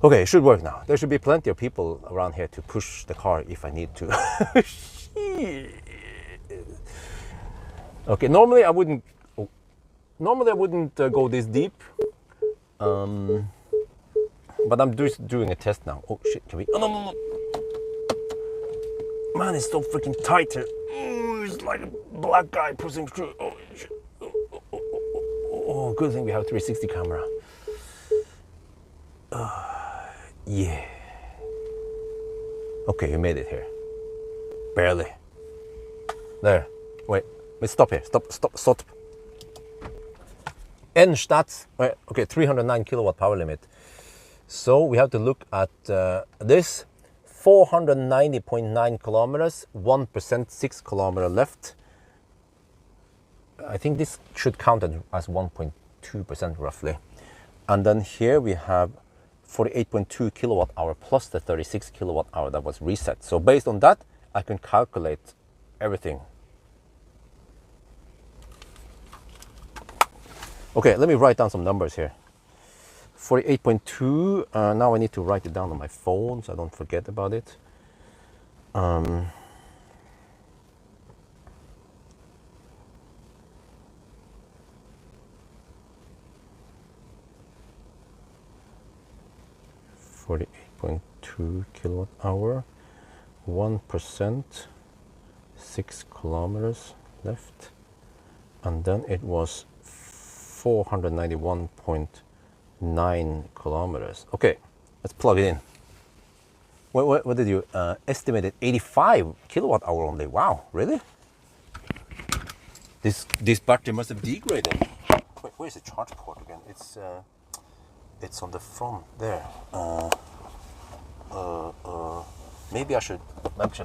Okay, it should work now. There should be plenty of people around here to push the car if I need to. Okay, normally I wouldn't go this deep. But I'm just doing a test now. Oh shit, can we? Oh, no. Man, it's so freaking tight here. It's like a black guy pushing through. Oh shit. Oh, good thing we have 360 camera. Yeah. Okay, you made it here. Barely. There. Wait. Stop here. Stop. Endstadt. Wait. Okay, 309 kilowatt power limit. So we have to look at this. 490.9 kilometers, 1%, 6 kilometer left. I think this should count as 1.2% roughly. And then here we have 48.2 kilowatt hour plus the 36 kilowatt hour that was reset. So based on that, I can calculate everything. Okay, let me write down some numbers here. 48.2, now I need to write it down on my phone so I don't forget about it. 48.2 kilowatt hour, 1%, 6 kilometers left, and then it was 491.9 kilometers. Okay, let's plug it in. What did you estimate it? 85 kilowatt hour only. Wow, really? This battery must have degraded. Wait, where's the charge port again? It's on the front there. Maybe I should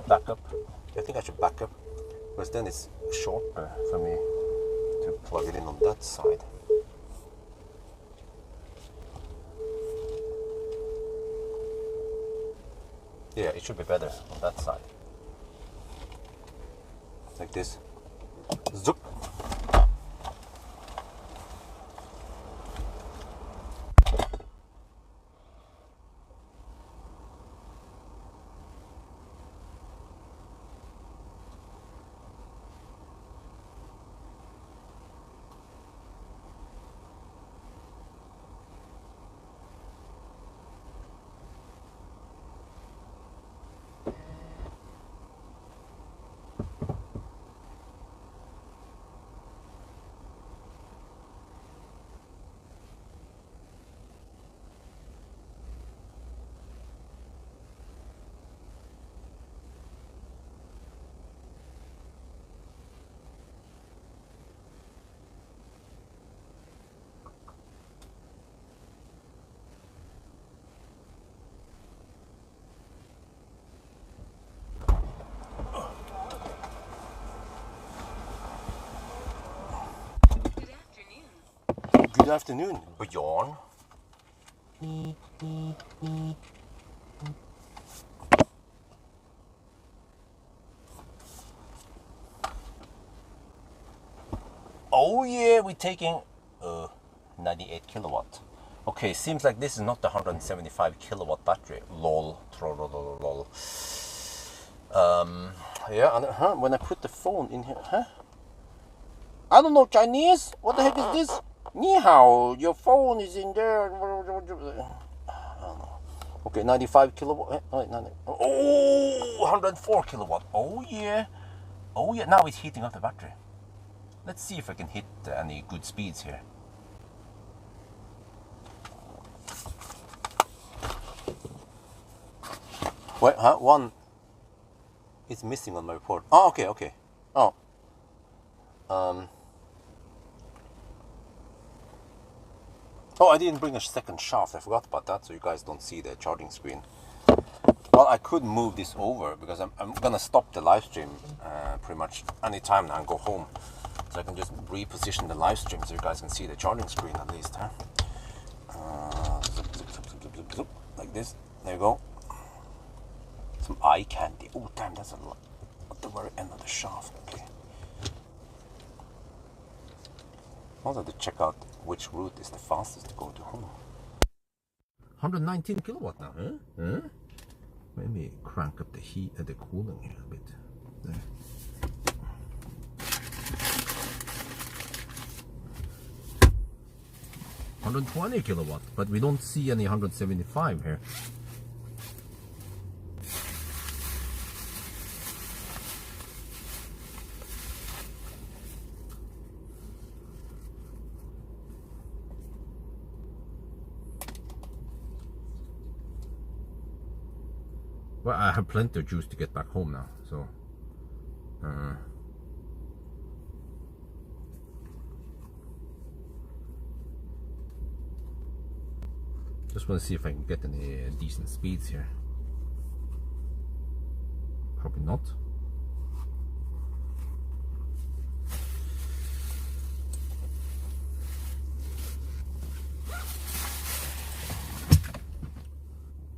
back up. I think I should back up, because then it's shorter for me to plug it in on that side. Yeah, it should be better on that side. Like this. Zoop. Good afternoon, Bjorn. Oh yeah, we're taking 98 kilowatt. Okay, seems like this is not the 175 kilowatt battery. Lol. Lol. Yeah, and when I put the phone in here, I don't know Chinese. What the heck is this? Ni hao, your phone is in there. I don't know. Okay, 95 kilowatt. Oh, 104 kilowatt. Oh yeah. Now it's heating up the battery. Let's see if I can hit any good speeds here. Wait, one. It's missing on my report. Oh, okay. Oh. Oh, I didn't bring a second shaft. I forgot about that, so you guys don't see the charging screen. Well, I could move this over because I'm gonna stop the live stream pretty much any time now and go home, so I can just reposition the live stream so you guys can see the charging screen at least. Zip, like this. There you go. Some eye candy. Oh damn, that's a lot at the very end of the shaft. Okay. Also to check out which route is the fastest to go to home. 119 kilowatt now, huh? Maybe crank up the heat and the cooling here a bit. There. $120 kilowatt, but we don't see any 175 here. Well, I have plenty of juice to get back home now, so just want to see if I can get any decent speeds here. Probably not.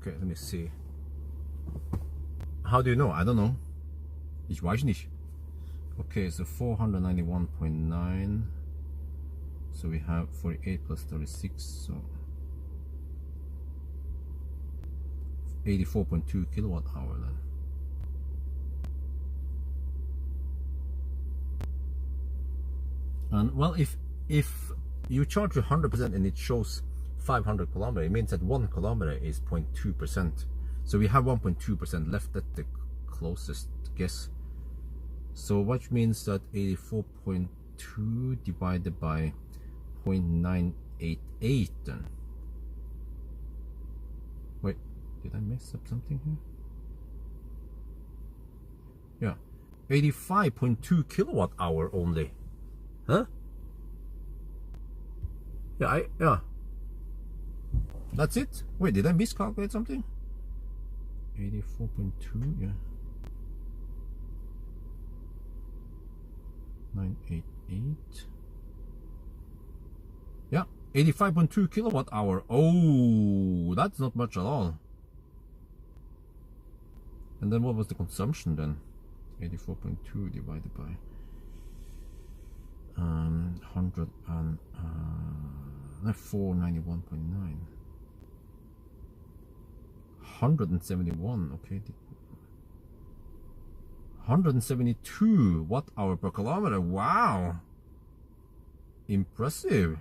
Okay, let me see. How do you know? I don't know. Ich weiß nicht. Okay, so 491.9. So we have 48 plus 36, so 84.2 kilowatt hour then. And well, if you charge 100% and it shows 500 kilometers, it means that 1 kilometer is 0.2%. So we have 1.2% left at the closest guess. So which means that 84.2 divided by 0.988 then. Wait, did I mess up something here? Yeah, 85.2 kilowatt hour only. Huh? Yeah, that's it. Wait, did I miscalculate something? 84.2, yeah. 988. Yeah, 85.2 kilowatt hour. Oh, that's not much at all. And then what was the consumption then? 84.2 divided by 100 and 491.9. 171, okay. 172 watt hour per kilometer. Wow, impressive.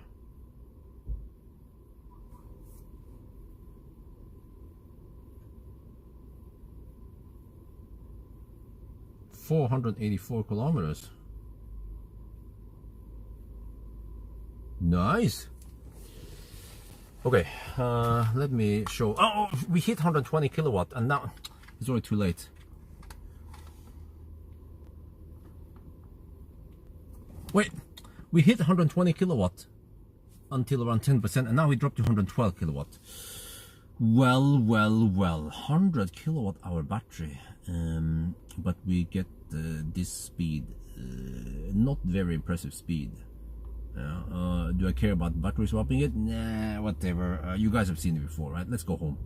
$484 kilometers. Nice. Okay, let me show. Oh, we hit 120 kilowatt, and now it's already too late. Wait, we hit 120 kilowatt until around 10%, and now we dropped to 112 kilowatt. Well, 100 kilowatt hour battery, but we get this speed, not very impressive speed. Do I care about battery swapping it? Nah, whatever. You guys have seen it before, right? Let's go home.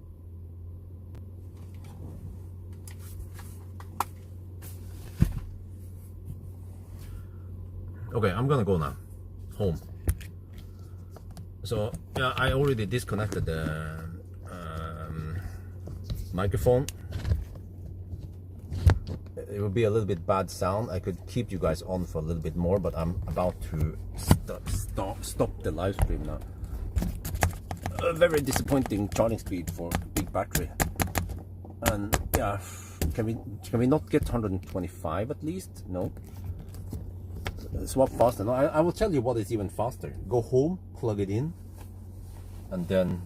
Okay, I'm gonna go now. Home. So, yeah, I already disconnected the microphone. It would be a little bit bad sound. I could keep you guys on for a little bit more, but I'm about to stop the live stream now. A very disappointing charging speed for a big battery. And yeah, can we not get 125 at least? No. Swap faster. No, I will tell you what is even faster. Go home, plug it in, and then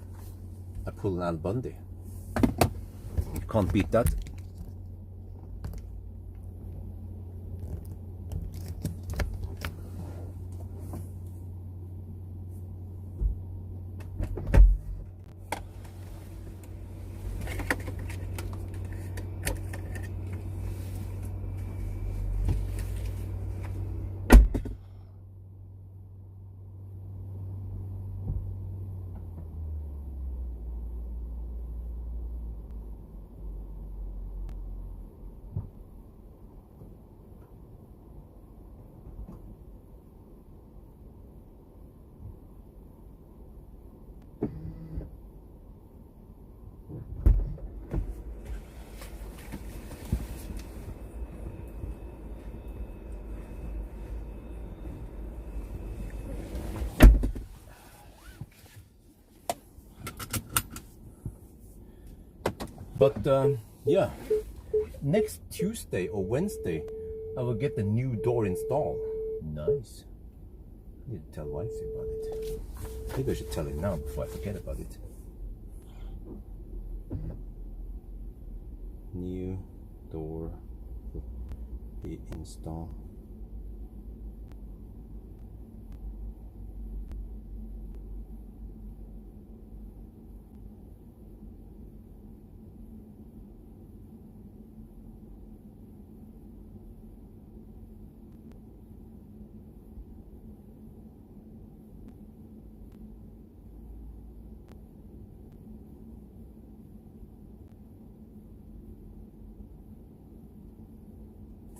I pull an Al Bundy. You can't beat that. But yeah, next Tuesday or Wednesday, I will get the new door installed. Nice. I need to tell Wifey about it. Maybe I should tell him now before I forget about it. new door will be installed.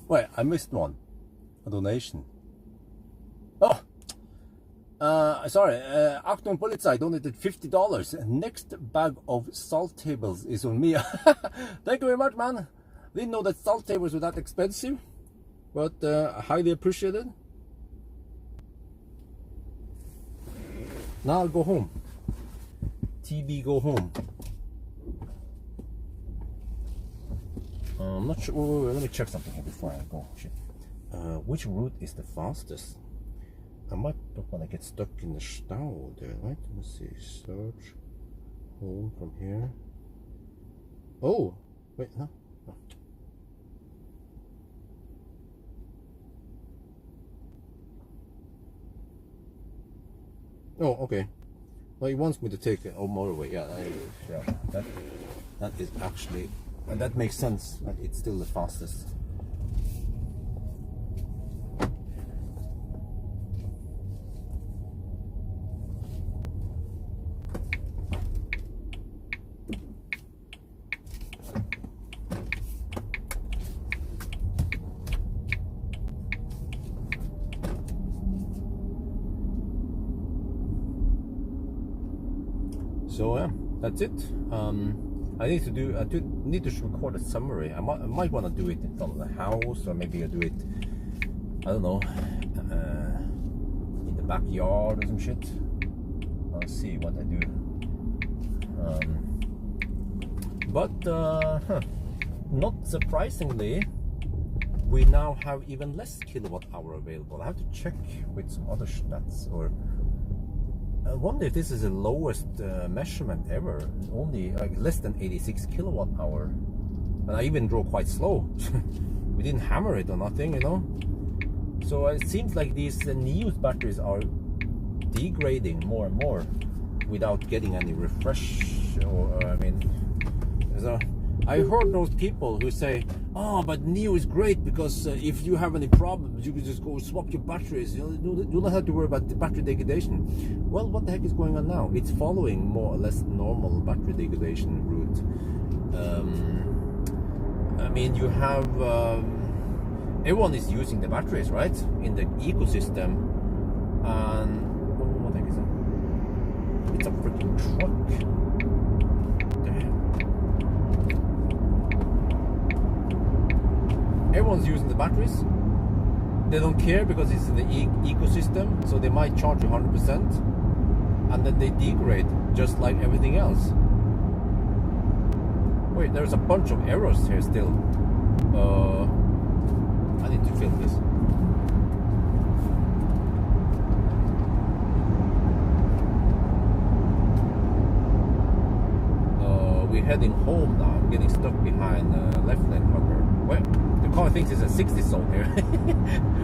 Wait, I missed one. A donation. Oh! Sorry, Achtung Polizei donated $50. Next bag of salt tables is on me. Thank you very much, man. Didn't know that salt tables were that expensive, but highly appreciated. Now I'll go home. TB, go home. I'm not sure. Wait, let me check something here before I go. Shit. Which route is the fastest? I might not want to get stuck in the stau there, right? Let me see. Search home from here. Oh, wait, no. No. Oh, okay. Well, he wants me to take a motorway. Yeah, that is actually. And that makes sense, but it's still the fastest. So yeah, that's it. I need to record a summary. I might want to do it in front of the house, or maybe I'll do it, I don't know, in the backyard or some shit. I'll see what I do. Not surprisingly, we now have even less kilowatt hour available. I have to check with some other stats, or I wonder if this is the lowest measurement ever. Only like less than 86 kilowatt hour, and I even drove quite slow. We didn't hammer it or nothing, you know. So it seems like these Nio batteries are degrading more and more without getting any refresh. Or I mean, so I heard those people who say, "Oh, but Nio is great because if you have any problems, you can just go swap your batteries. You don't have to worry about the battery degradation." Well, what the heck is going on now? It's following more or less normal battery degradation route. I mean, you have everyone is using the batteries, right, in the ecosystem, and what the heck is that? It's a freaking truck. Everyone's using the batteries. They don't care because it's in the ecosystem, so they might charge you 100%, and then they degrade just like everything else. Wait, there's a bunch of errors here still. I need to film this. We're heading home now. I'm getting stuck behind left lane hugger. Wait, the car thinks it's a 60 zone here.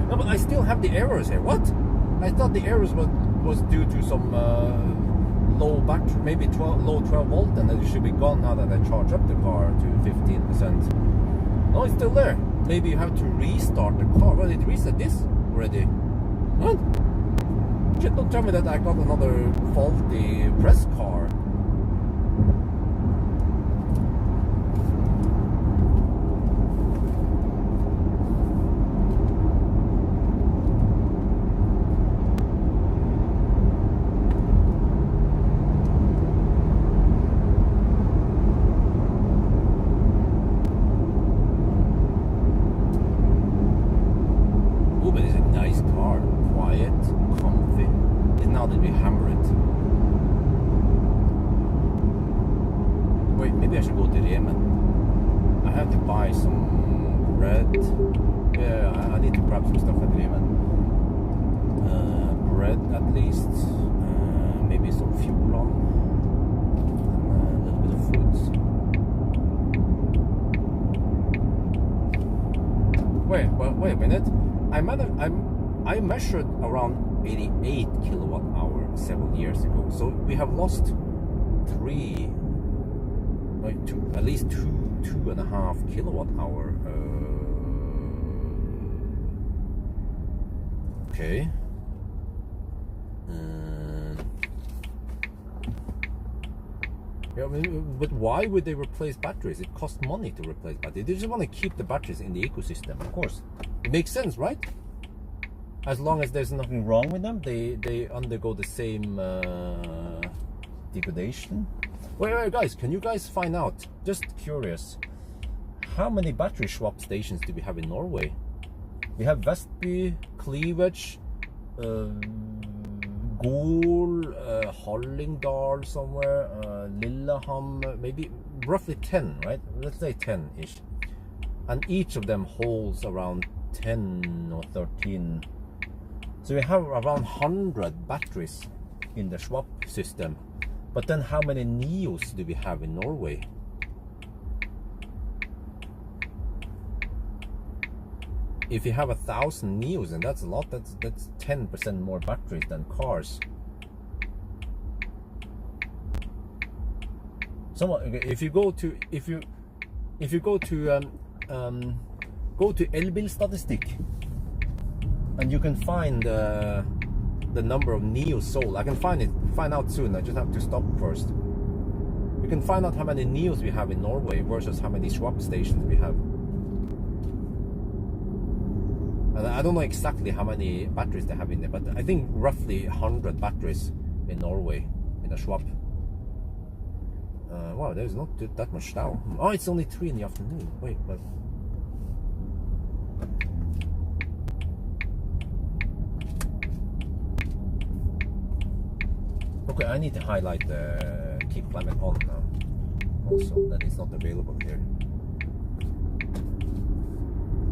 No, but I still have the errors here. What? I thought the errors was due to some low battery, maybe low 12 volt, and then it should be gone now that I charge up the car to 15%. No, it's still there. Maybe you have to restart the car. Well, it reset this already. What? Shit, don't tell me that I got another faulty press car. wait a minute. I measured around 88 kilowatt hour several years ago. So we have lost at least 2.5 kilowatt hour. Okay. Yeah, but why would they replace batteries? It costs money to replace batteries. They just want to keep the batteries in the ecosystem, of course. It makes sense, right? As long as there's nothing wrong with them, they undergo the same degradation. Wait, guys, can you guys find out? Just curious, how many battery swap stations do we have in Norway? We have Vestby, Cleavage, Gol, Hallingdal somewhere, Lillehammer, maybe roughly 10, right? Let's say 10-ish. And each of them holds around 10 or 13. So we have around 100 batteries in the swap system. But then how many Nios do we have in Norway? If you have 1,000 Nios, and that's a lot, that's 10% more batteries than cars. So if you go to Elbilstatistikk, and you can find the number of Nios sold. I can find out soon. I just have to stop first. You can find out how many Nios we have in Norway versus how many swap stations we have. And I don't know exactly how many batteries they have in there, but I think roughly 100 batteries in Norway in a swap. Wow, there's not that much now. Oh, it's only 3 in the afternoon. Wait, but okay, I need to highlight the keep climate on now. Also, that is not available here.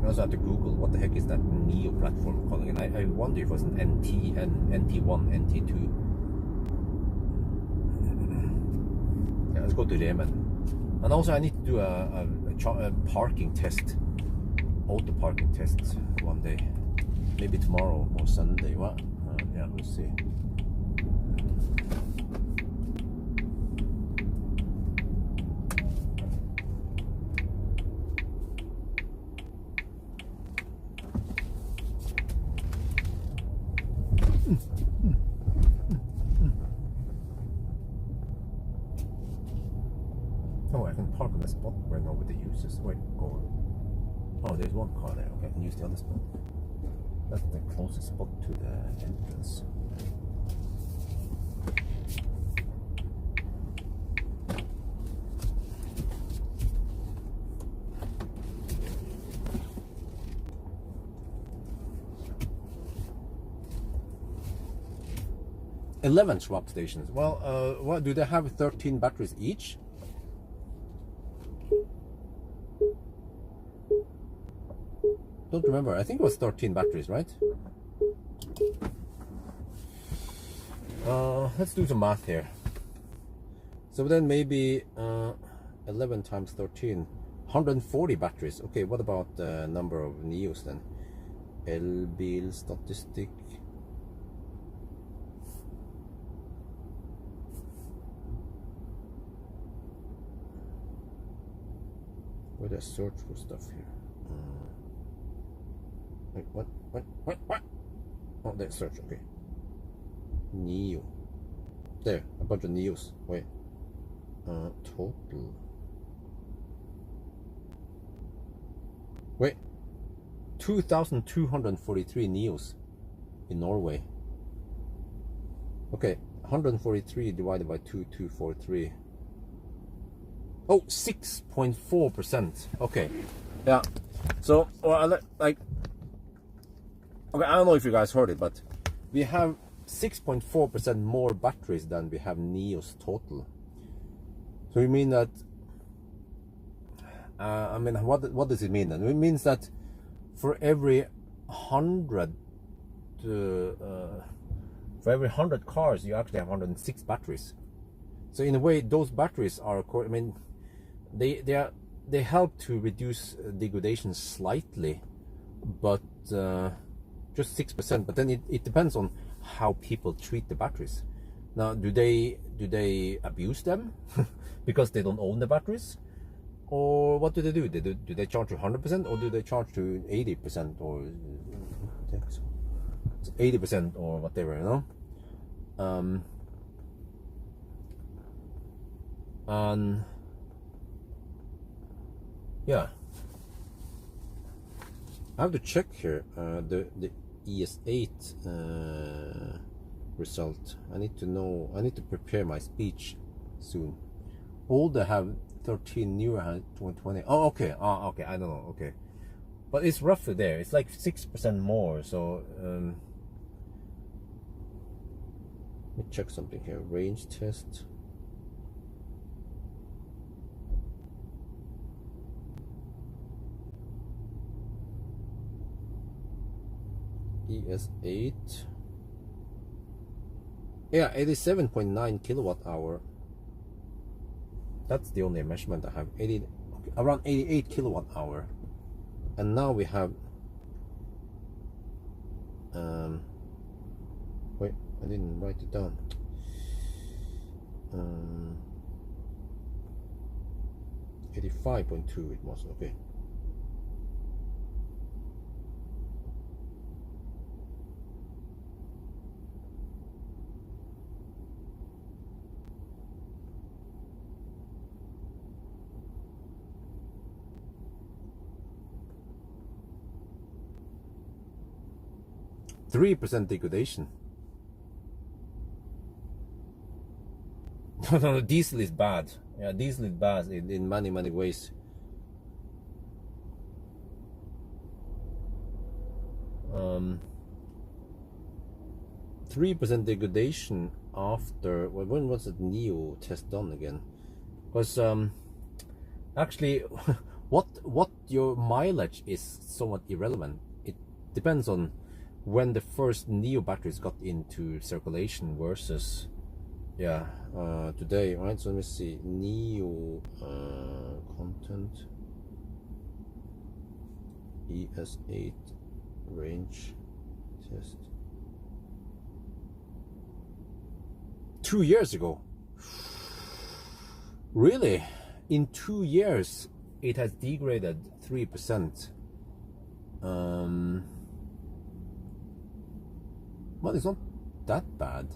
I also have to Google what the heck is that Nio platform calling it. I wonder if it was an NT1, NT2. Yeah, let's go to Remen. And also I need to do a parking test, auto parking test one day. Maybe tomorrow or Sunday. What? Yeah, we'll see. Oh, I can park on the spot where nobody uses. Wait, go. Oh, there's one car there. Okay, I can use the other spot. That's the closest spot to the entrance. "11 swap stations." Well, what do they have? 13 batteries each? Don't remember. I think it was 13 batteries, right? Let's do some math here. So then maybe 11 times 13, 140 batteries. Okay, what about the number of Nios then? Elbilstatistikk. Where do I search for stuff here? Wait, what? Oh, there's search, okay. Nio. There, a bunch of Nios. Wait. Total. Wait. 2,243 Nios in Norway. Okay, 143 divided by 2,243. Oh, 6.4%. Okay, yeah. So, like, okay, I don't know if you guys heard it, but we have 6.4% more batteries than we have Nios total. So we mean that, I mean, what does it mean then? It means that for every 100 cars, you actually have 106 batteries. So in a way, those batteries are, I mean, they help to reduce degradation slightly, but just 6%. But then it depends on how people treat the batteries. Now, do they abuse them because they don't own the batteries, or what do they do? Do they charge you 100%, or do they charge to 80%, or I think so. It's 80% or whatever, you know? And yeah, I have to check here the ES8 result. I need to know. I need to prepare my speech soon. Older have 13, newer have 20. Oh, okay. Okay. I don't know. Okay, but it's roughly there. It's like 6% more. So let me check something here. Range test. ES8. Yeah, 87.9 kilowatt hour. That's the only measurement I have. Around 88 kilowatt hour. And now we have wait, I didn't write it down. 85.2 it was, okay. %3 degradation. No, diesel is bad. Yeah, diesel is bad in many ways. 3% degradation after. Well, when was the Nio test done again? Because actually, what your mileage is somewhat irrelevant. It depends on when the first Nio batteries got into circulation versus today, right? So let me see. Nio content ES8 range test 2 years ago. Really? In 2 years it has degraded 3%. Well, it's not that bad.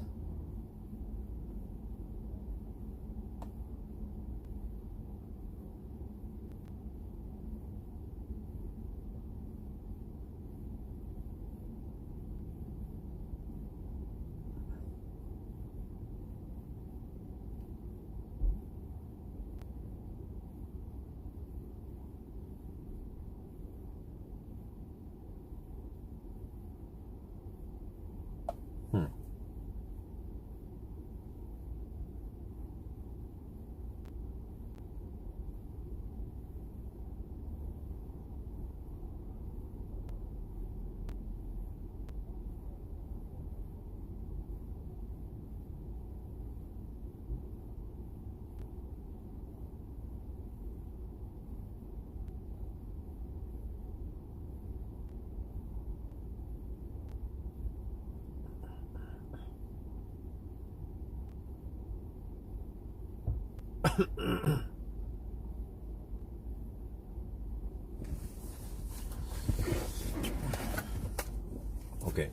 Okay.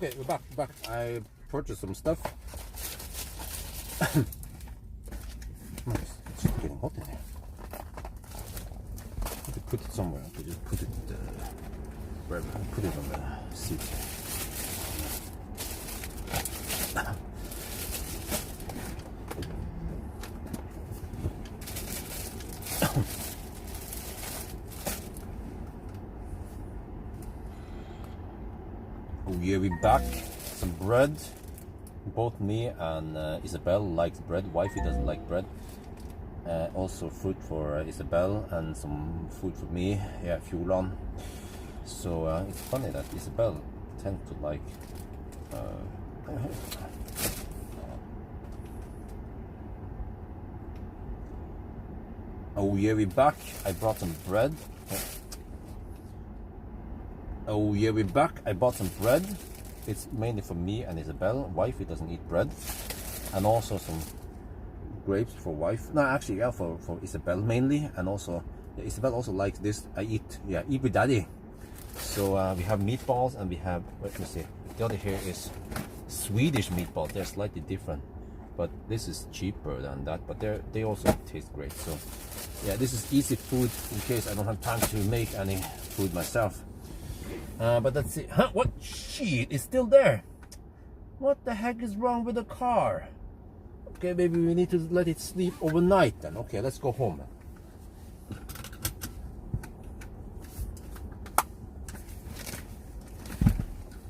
Okay, we're back. I purchased some stuff. It's getting hot in here. I have to put it somewhere. I could just put it wherever. Put it on the seat. Oh yeah, we're back. Some bread. Both me and Isabel likes bread. Wifey doesn't like bread. Also fruit for Isabel and some food for me. Yeah, Fjolan. So it's funny that Isabel tends to like. Oh yeah, we're back. I brought some bread. Oh yeah, we're back. I bought some bread. It's mainly for me and Isabel. Wifey doesn't eat bread. And also some grapes for wife. No, actually, yeah, for Isabel mainly. And also, yeah, Isabel also likes this. I eat with daddy. So we have meatballs and we have, let me see. The other here is Swedish meatballs. They're slightly different. But this is cheaper than that. But they also taste great. So yeah, this is easy food in case I don't have time to make any food myself. But let's see. Huh? What? Shit, it's still there. What the heck is wrong with the car? Okay, maybe we need to let it sleep overnight then. Okay, let's go home.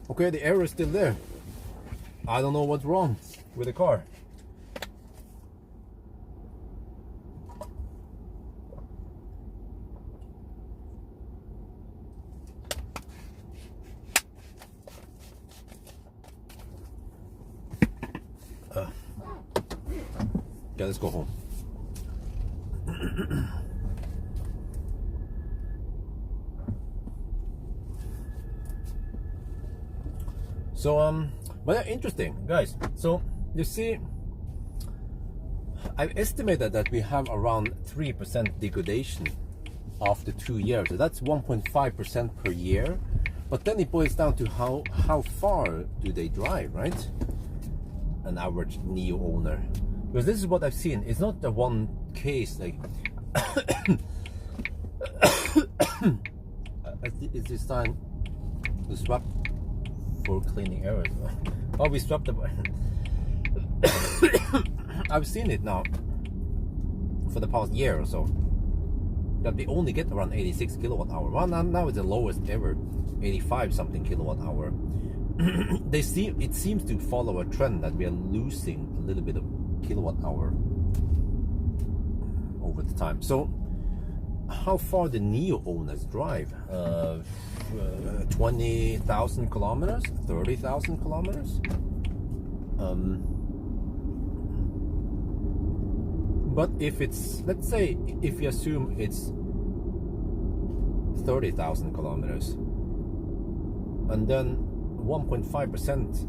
Okay, the error is still there. I don't know what's wrong with the car. Okay, let's go home. So but yeah, interesting guys. So you see, I've estimated that we have around 3% degradation after 2 years. So that's 1.5% per year. But then it boils down to how far do they drive, right? An average Nio owner. Because this is what I've seen. It's not the one case like it's this time to swap for cleaning errors. Oh, we swapped the I've seen it now for the past year or so that we only get around 86 kilowatt hour. Well, now it's the lowest ever, 85 something kilowatt hour. It seems to follow a trend that we are losing a little bit of kilowatt hour over the time. So how far the Nio owners drive? 20,000 kilometers, 30,000 kilometers. But if it's, let's say, if you assume it's 30,000 kilometers, and then 1.5%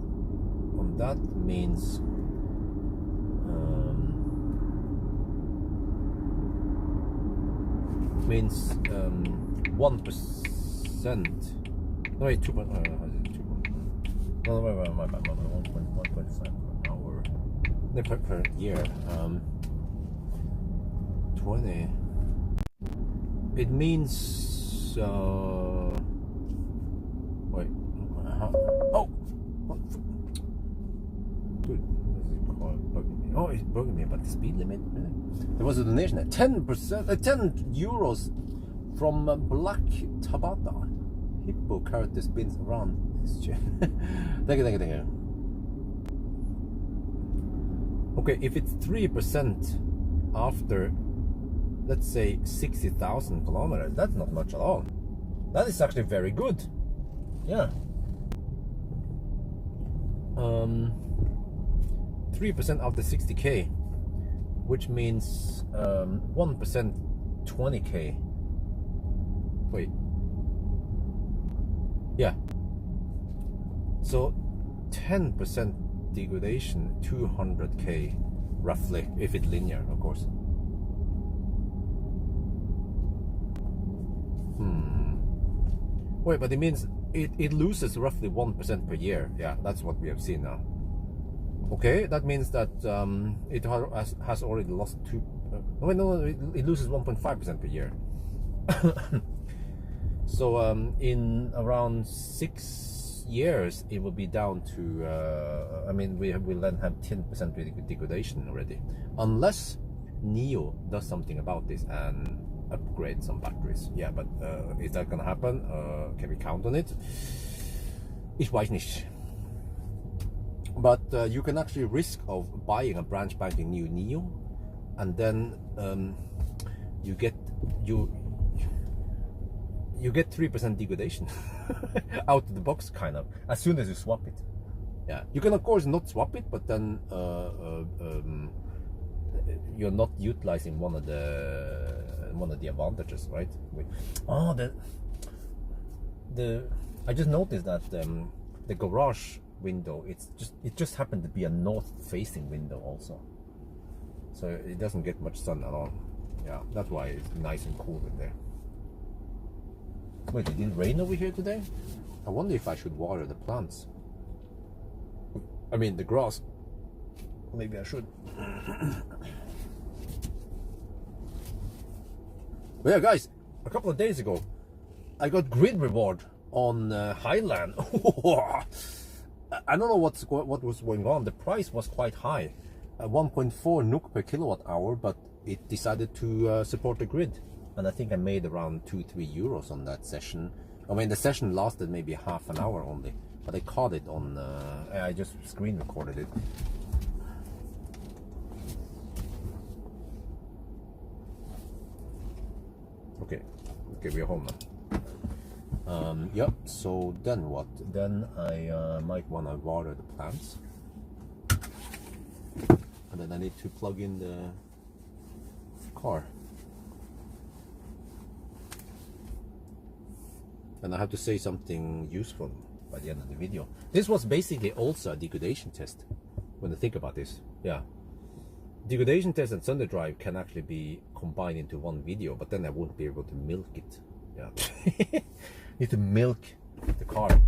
on that means means 1%. No wait, 2. No, wait, my bad. 1.5 per hour per year. 20. It means wait. Oh, what? Dude, bugging me. Oh, it's bugging me about the speed limit. There was a donation at 10%, 10 euros from Black Tabata. Hippo character spins around this chair. Thank you. Okay, if it's 3% after, let's say, 60,000 kilometers, that's not much at all. That is actually very good. Yeah. 3% after 60k, which means 1% 20k. Wait. Yeah. So 10% degradation, 200k roughly, if it's linear, of course. Wait, but it means it loses roughly 1% per year. Yeah, that's what we have seen now. Okay, that means that it has already lost it loses 1.5% per year. So in around 6 years, it will be down to, I mean, we'll then have 10% degradation already, unless Nio does something about this and upgrade some batteries. Yeah, but is that gonna happen? Can we count on it? Ich weiß nicht. But you can actually risk of buying a brand spanking new Nio, and then you get 3% degradation out of the box, kind of, as soon as you swap it. Yeah, you can of course not swap it, but then you're not utilizing one of the advantages, right? I just noticed that the garage window, it just happened to be a north-facing window also, so it doesn't get much sun at all. Yeah, that's why it's nice and cool in there. Wait, it didn't rain over here today? I wonder if I should water the plants. I mean, the grass. Maybe I should. But yeah, guys, a couple of days ago, I got grid reward on Highland. I don't know what was going on. The price was quite high, 1.4 NOK per kilowatt hour, but it decided to support the grid. And I think I made around 2-3 euros on that session. I mean, the session lasted maybe half an hour only, but I caught it on, I just screen recorded it. Okay, we're home now. Yep, so then what? Then I might want to water the plants. And then I need to plug in the car. And I have to say something useful by the end of the video. This was basically also a degradation test, when you think about this. Yeah, degradation test and Sunday drive can actually be combined into one video, but then I won't be able to milk it. Yeah, need to milk the car.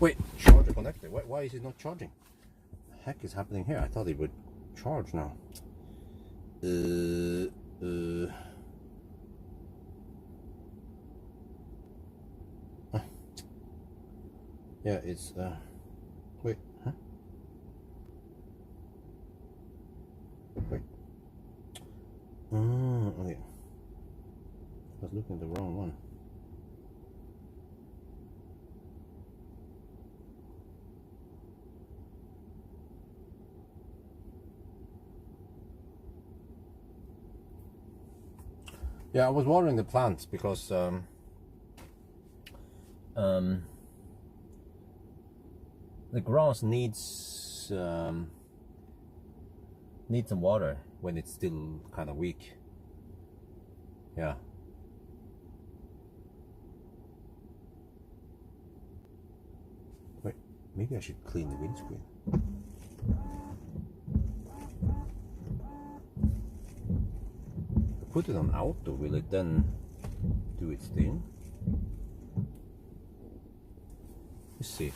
Wait, charger connected. Why is it not charging? The heck is happening here? I thought it would charge now. Yeah, it's wait, huh? Wait. Okay. I was looking at the wrong one. Yeah, I was watering the plants because the grass needs some water when it's still kind of weak. Yeah. Wait, maybe I should clean the windscreen. Put it on auto, will it then do its thing? Let's see.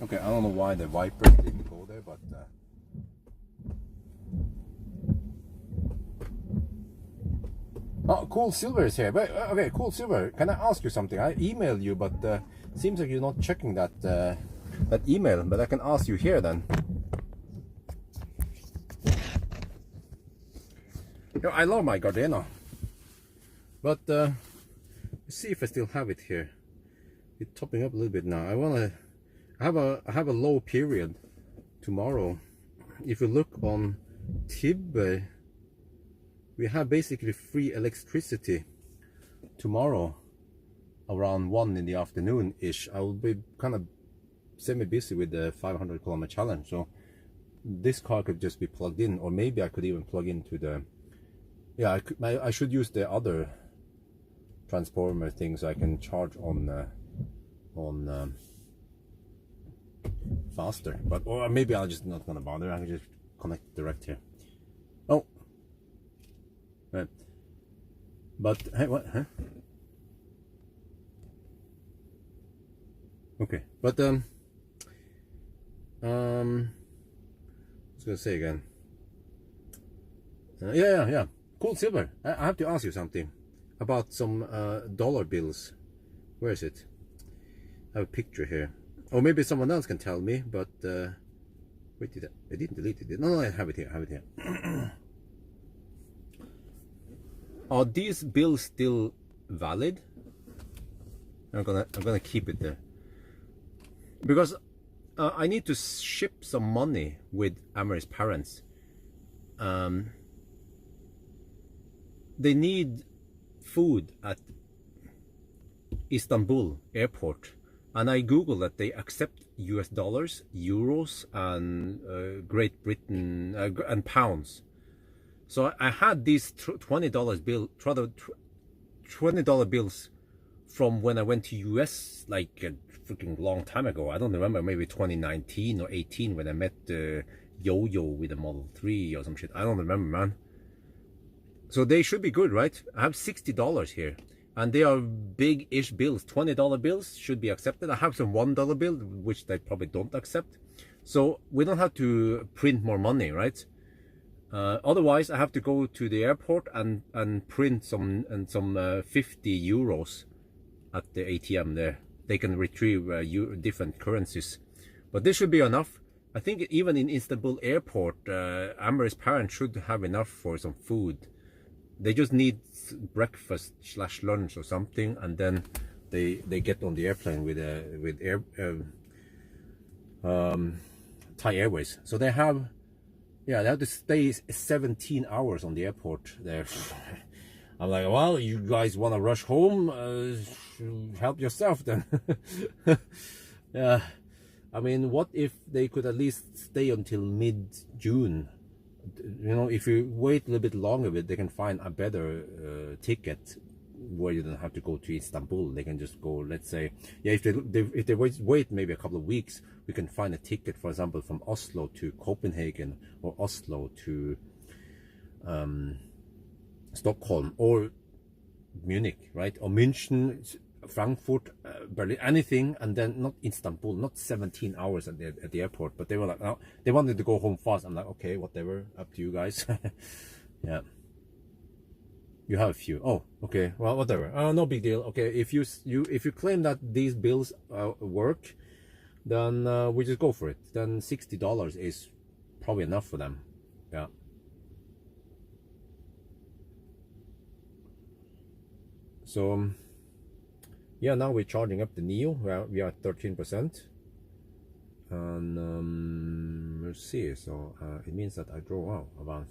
Okay, I don't know why the wipers didn't go there, but oh, Cool Silver is here. But, okay, Cool Silver, can I ask you something? I emailed you, but seems like you're not checking that that email. But I can ask you here then. You know, I love my Gardena, but let's see if I still have it here. It's topping up a little bit now. I have a low period tomorrow. If you look on Tibber, we have basically free electricity tomorrow around 1 in the afternoon ish. I will be kind of semi busy with the 500-kilometer challenge, so this car could just be plugged in, or maybe I could even plug into the, yeah, I should use the other transformer thing so I can charge on faster. But or maybe I'll just not gonna bother. I can just connect direct here. Oh, right. But hey, what? Huh? Okay, but I was gonna say again. Yeah. Cool Silver. I have to ask you something about some dollar bills. Where is it? I have a picture here. Or maybe someone else can tell me, but wait, I didn't delete it. No, I have it here. Are these bills still valid? I'm gonna keep it there because I need to ship some money with Amory's parents. They need food at Istanbul airport, And I googled that they accept US dollars, euros, and Great Britain and pounds. So I had these $20 bills from when I went to US like a freaking long time ago. I don't remember, maybe 2019 or 18 when I met Yo-Yo with a Model 3 or some shit. I don't remember, man. So they should be good, right? I have $60 here. And they are big-ish bills. $20 bills should be accepted. I have some $1 bill, which they probably don't accept. So we don't have to print more money, right? Otherwise, I have to go to the airport and print some 50 euros at the ATM there. They can retrieve different currencies. But this should be enough. I think even in Istanbul airport, Amber's parents should have enough for some food. They just need breakfast / lunch or something, and then they get on the airplane with Thai Airways. So they have, yeah, they have to stay 17 hours on the airport there. I'm like, well, you guys want to rush home? Help yourself then. Yeah, I mean, what if they could at least stay until mid-June? You know, if you wait a little bit longer, they can find a better ticket where you don't have to go to Istanbul. They can just go, let's say, yeah, if they wait maybe a couple of weeks, we can find a ticket, for example, from Oslo to Copenhagen, or Oslo to Stockholm, or Munich, right? Or München, Frankfurt, Berlin, anything, and then not Istanbul, not 17 hours at the airport. But they were like, no, they wanted to go home fast. I'm like, okay, whatever, up to you guys. Yeah, you have a few. Oh, okay, well, whatever. No big deal. Okay, if you claim that these bills work, then we just go for it. Then $60 is probably enough for them. Yeah. So yeah, now we're charging up the Nio. We are at 13%, and let's see. So it means that I drove around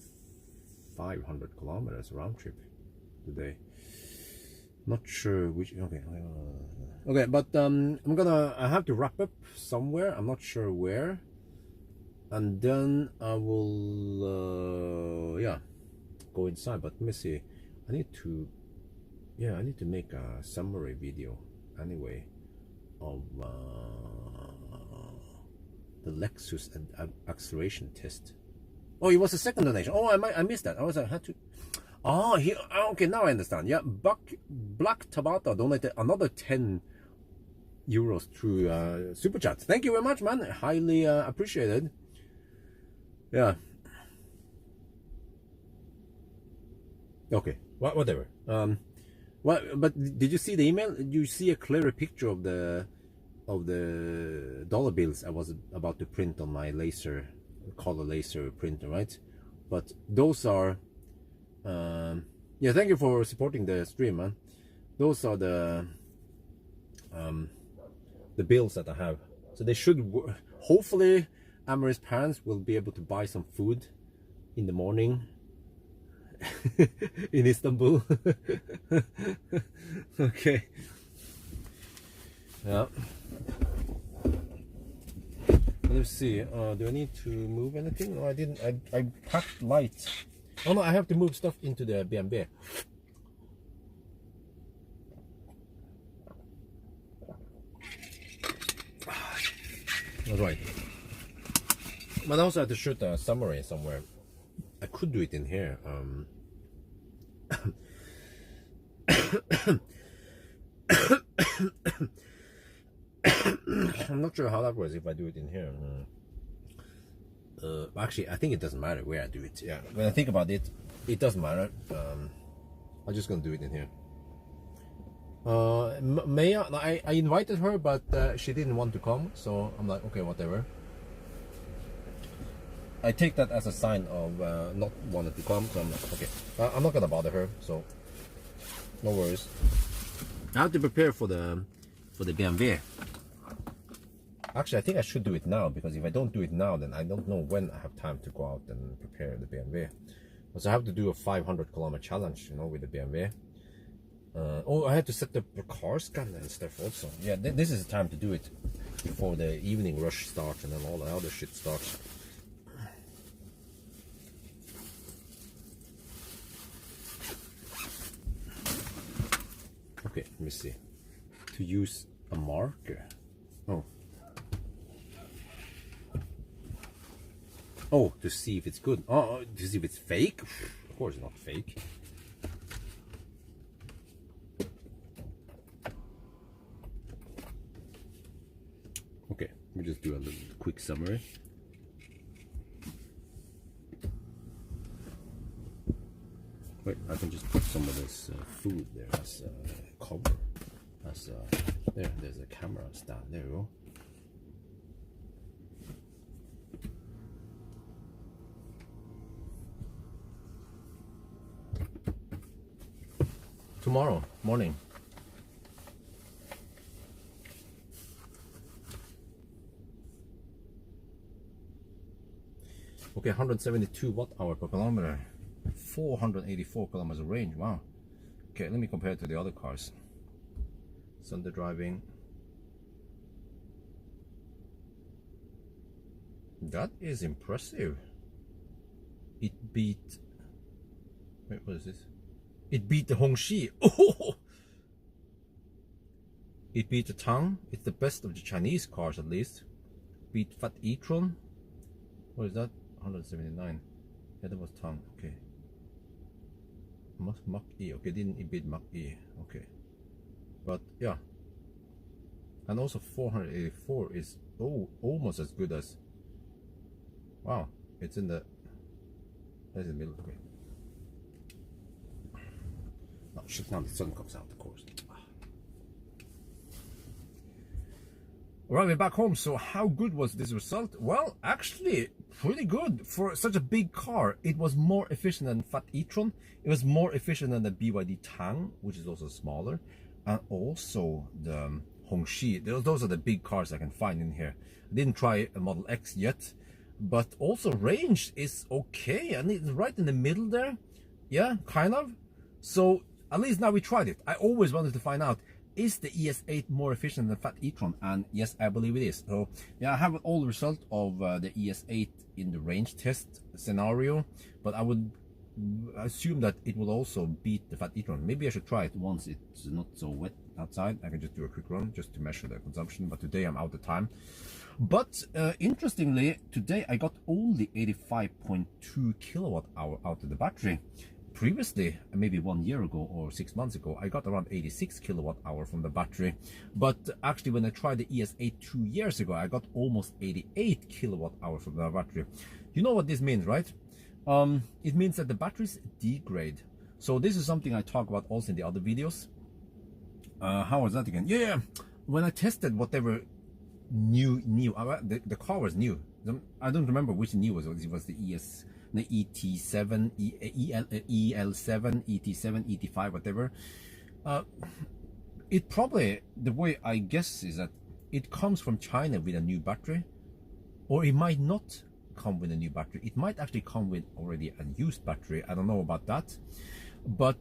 500 kilometers round trip today. Not sure which. Okay, but I have to wrap up somewhere. I'm not sure where, and then I will yeah, go inside. But let me see. I need to make a summary video anyway of the Lexus and acceleration test. Oh, it was a second donation. Oh, I missed that. I had to. Oh, okay, now I understand. Yeah, Black Tabata donated another 10 euros through Super Chat. Thank you very much, man. Highly appreciated. Yeah. Okay, whatever. Well, but did you see the email? Did you see a clearer picture of the dollar bills I was about to print on my color laser printer, right? But those are, yeah, thank you for supporting the stream, man. Those are the bills that I have. So they should, hopefully, Amary's parents will be able to buy some food in the morning. In Istanbul. Okay. Yeah. Let's see. Do I need to move anything? No, I didn't. I packed light. Oh no, I have to move stuff into the B&B. That's right. But I also have to shoot a summary somewhere. I could do it in here. I'm not sure how that works if I do it in here. Actually, I think it doesn't matter where I do it. Yeah, when I think about it, it doesn't matter. I'm just gonna do it in here. Maya, I invited her, but she didn't want to come, so I'm like, okay, whatever. I take that as a sign of not wanting to come, so I'm like, okay, I'm not gonna bother her, so no worries. I have to prepare for the BMW. Actually, I think I should do it now, because if I don't do it now, then I don't know when I have time to go out and prepare the BMW. So I have to do a 500 kilometer challenge, you know, with the BMW. Oh, I had to set up the car scanner and stuff also. Yeah, this is the time to do it before the evening rush starts and then all the other shit starts. Okay, let me see. To use a marker. Oh, to see if it's good. Oh, to see if it's fake? Of course it's not fake. Okay, we'll just do a little quick summary. Wait, I can just put some of this food there as a cover. There's a camera stand. There you go. Tomorrow morning. Okay, 172 watt-hour per kilometer, 484 kilometers of range. Wow. Okay, let me compare it to the other cars. Sunday driving. That is impressive. It beat. Wait, what is this? It beat the Hongxi. Oh! It beat the Tang. It's the best of the Chinese cars, at least. Beat Fat e-tron. What is that? 179. Yeah, that was Tang. Okay. Mach E. Okay, didn't it beat Mach E? Okay. But yeah. And also 484 is almost as good as. Wow. It's in the. That's in the middle. Okay. Oh shit, now the sun comes out, of course. Alright, we're back home. So how good was this result? Well, actually, pretty good. For such a big car, it was more efficient than Fat e-tron. It was more efficient than the BYD Tang, which is also smaller. And also the Hongxi. Those are the big cars I can find in here. I didn't try a Model X yet. But also range is okay. And it's right in the middle there. Yeah, kind of. So at least now we tried it. I always wanted to find out, is the ES8 more efficient than Fat e-tron? And yes, I believe it is. So yeah, I have all the result of the ES8 in the range test scenario, but I would assume that it will also beat the Fat e-tron. Maybe I should try it once it's not so wet outside. I can just do a quick run just to measure the consumption, but today I'm out of time. But interestingly, today I got only 85.2 kilowatt hour out of the battery. Previously, maybe 1 year ago or 6 months ago, I got around 86 kilowatt hour from the battery. But actually, when I tried the ES8 2 years ago, I got almost 88 kilowatt hour from the battery. You know what this means, right? It means that the batteries degrade. So this is something I talk about also in the other videos. How was that again? Yeah, when I tested whatever new, the car was new. I don't remember which new was. It was the ET7, EL7, ET7, ET5, whatever. It probably, the way I guess is that it comes from China with a new battery, or it might not come with a new battery. It might actually come with already a used battery. I don't know about that. But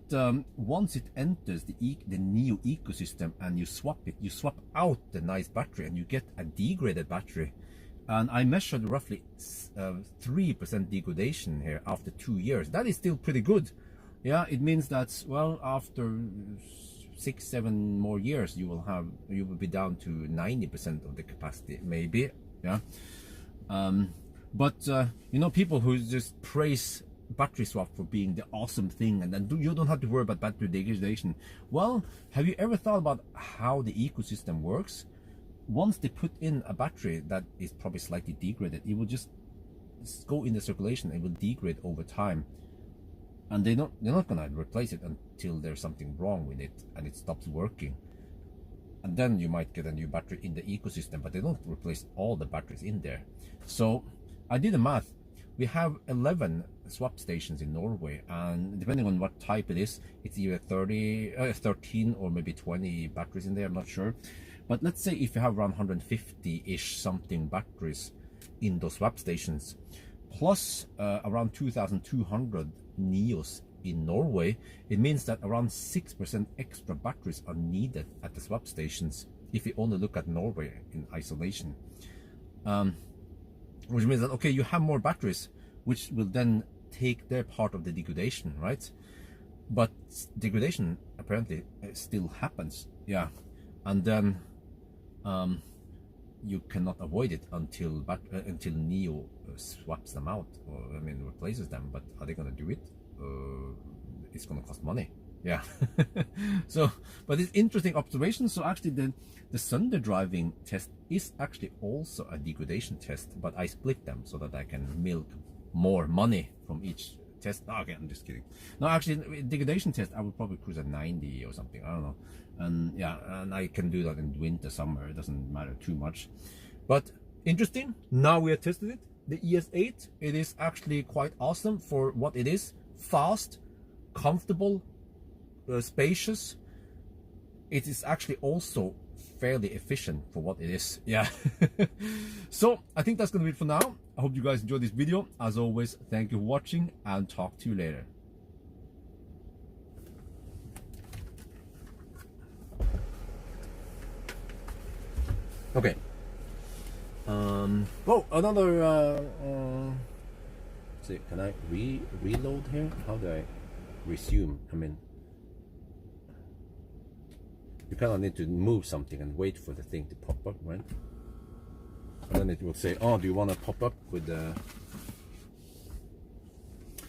once it enters the Nio ecosystem and you swap it, you swap out the nice battery and you get a degraded battery. And I measured roughly 3% degradation here after 2 years. That is still pretty good. Yeah, it means that, well, after 6-7 more years, you will be down to 90% of the capacity, maybe. Yeah. But you know, people who just praise battery swap for being the awesome thing, and then you don't have to worry about battery degradation. Well, have you ever thought about how the ecosystem works? Once they put in a battery that is probably slightly degraded, it will just go in the circulation and will degrade over time. And they're not gonna replace it until there's something wrong with it and it stops working. And then you might get a new battery in the ecosystem, but they don't replace all the batteries in there. So I did the math. We have 11 swap stations in Norway, and depending on what type it is, it's either 13 or maybe 20 batteries in there, I'm not sure. But let's say if you have around 150-ish something batteries in those swap stations, plus around 2,200 Nios in Norway, it means that around 6% extra batteries are needed at the swap stations if you only look at Norway in isolation. Which means that, okay, you have more batteries, which will then take their part of the degradation, right? But degradation apparently still happens, yeah. And then you cannot avoid it until Nio swaps them out, or I mean replaces them. But are they gonna do it? It's gonna cost money, yeah. So, but it's interesting observation. So actually, the Sunday driving test is actually also a degradation test, but I split them so that I can milk more money from each test. Oh, okay, I'm just kidding. No, actually, degradation test I would probably cruise at 90 or something. I don't know. And yeah, and I can do that in winter, summer. It doesn't matter too much. But interesting. Now we have tested it. The ES8. It is actually quite awesome for what it is. Fast, comfortable, spacious. It is actually also fairly efficient for what it is, yeah. So I think that's gonna be it for now. I hope you guys enjoyed this video. As always, thank you for watching, and talk to you later. Okay. Oh, another see, can I reload here? How do I resume? I mean, you kind of need to move something and wait for the thing to pop up, right? And then it will say, oh, do you want to pop up with the...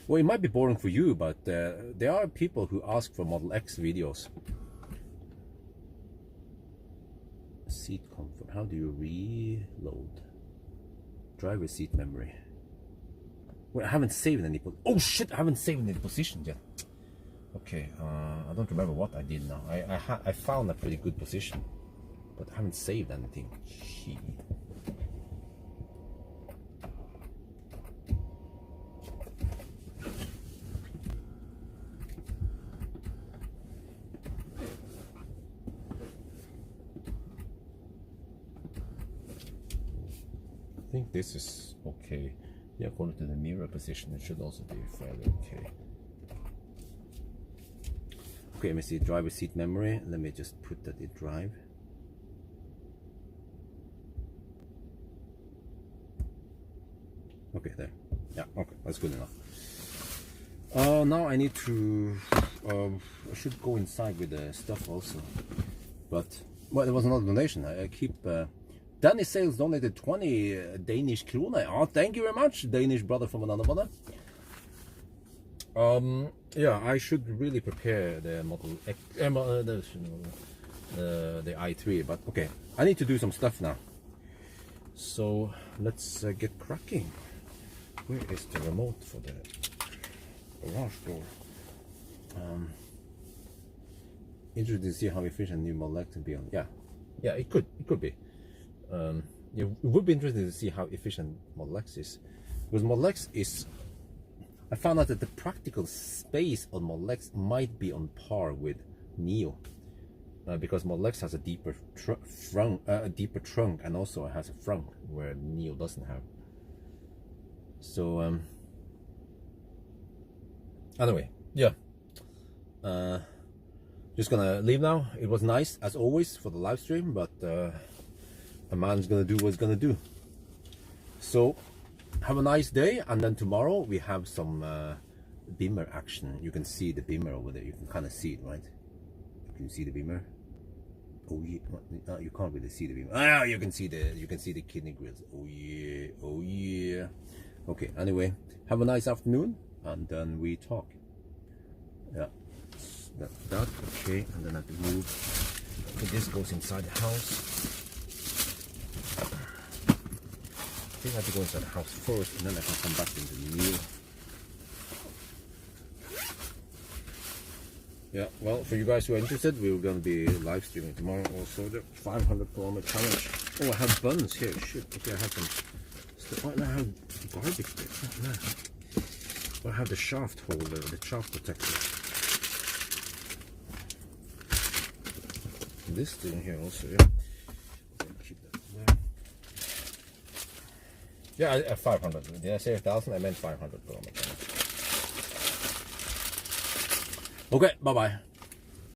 Well, it might be boring for you, but there are people who ask for Model X videos. Seat comfort. How do you reload? Driver seat memory. Well, I haven't saved any... Oh shit, I haven't saved any positions yet. Okay, I don't remember what I did now. I found a pretty good position, but I haven't saved anything. Gee. I think this is okay. Yeah, according to the mirror position, it should also be fairly okay. Okay, let me see, driver seat memory. Let me just put that in drive. Okay, there. Yeah, okay, that's good enough. Now I need to, I should go inside with the stuff also. But, well, there was another donation. I keep, Danny Sales donated 20 Danish kroner. Oh, thank you very much, Danish brother from another mother. Yeah, I should really prepare the Model X, the i3, but okay, I need to do some stuff now. So let's get cracking. Where is the remote for the garage door? Interested to see how efficient new Model X can be on. Yeah, it could be. Yeah, it would be interesting to see how efficient Model X is, because Model X is. I found out that the practical space on Model X might be on par with Nio, because Model X has a deeper trunk, and also it has a front where Nio doesn't have. So anyway, yeah. Just gonna leave now. It was nice as always for the live stream, but a man's gonna do what he's gonna do. So. Have a nice day, and then tomorrow we have some Beamer action. You can see the Beamer over there. You can kind of see it, right? Can you see the Beamer? Oh yeah, no, you can't really see the Beamer. Ah, you can see the kidney grills. Oh yeah, oh yeah. Okay. Anyway, have a nice afternoon, and then we talk. Yeah, that okay, and then I have to move. Okay, this goes inside the house. I think I have to go inside the house first, and then I can come back into the new. Yeah, well, for you guys who are interested, we're going to be live streaming tomorrow also the 500-kilometer challenge. Oh, I have buns here. Shit. Okay, I have some stuff. Oh, I have garbage there. Oh, no. Oh, I have the shaft holder, the shaft protector. This thing here also, yeah. Yeah, 500. Did I say 1,000? I meant 500 kilometers. Okay, bye bye.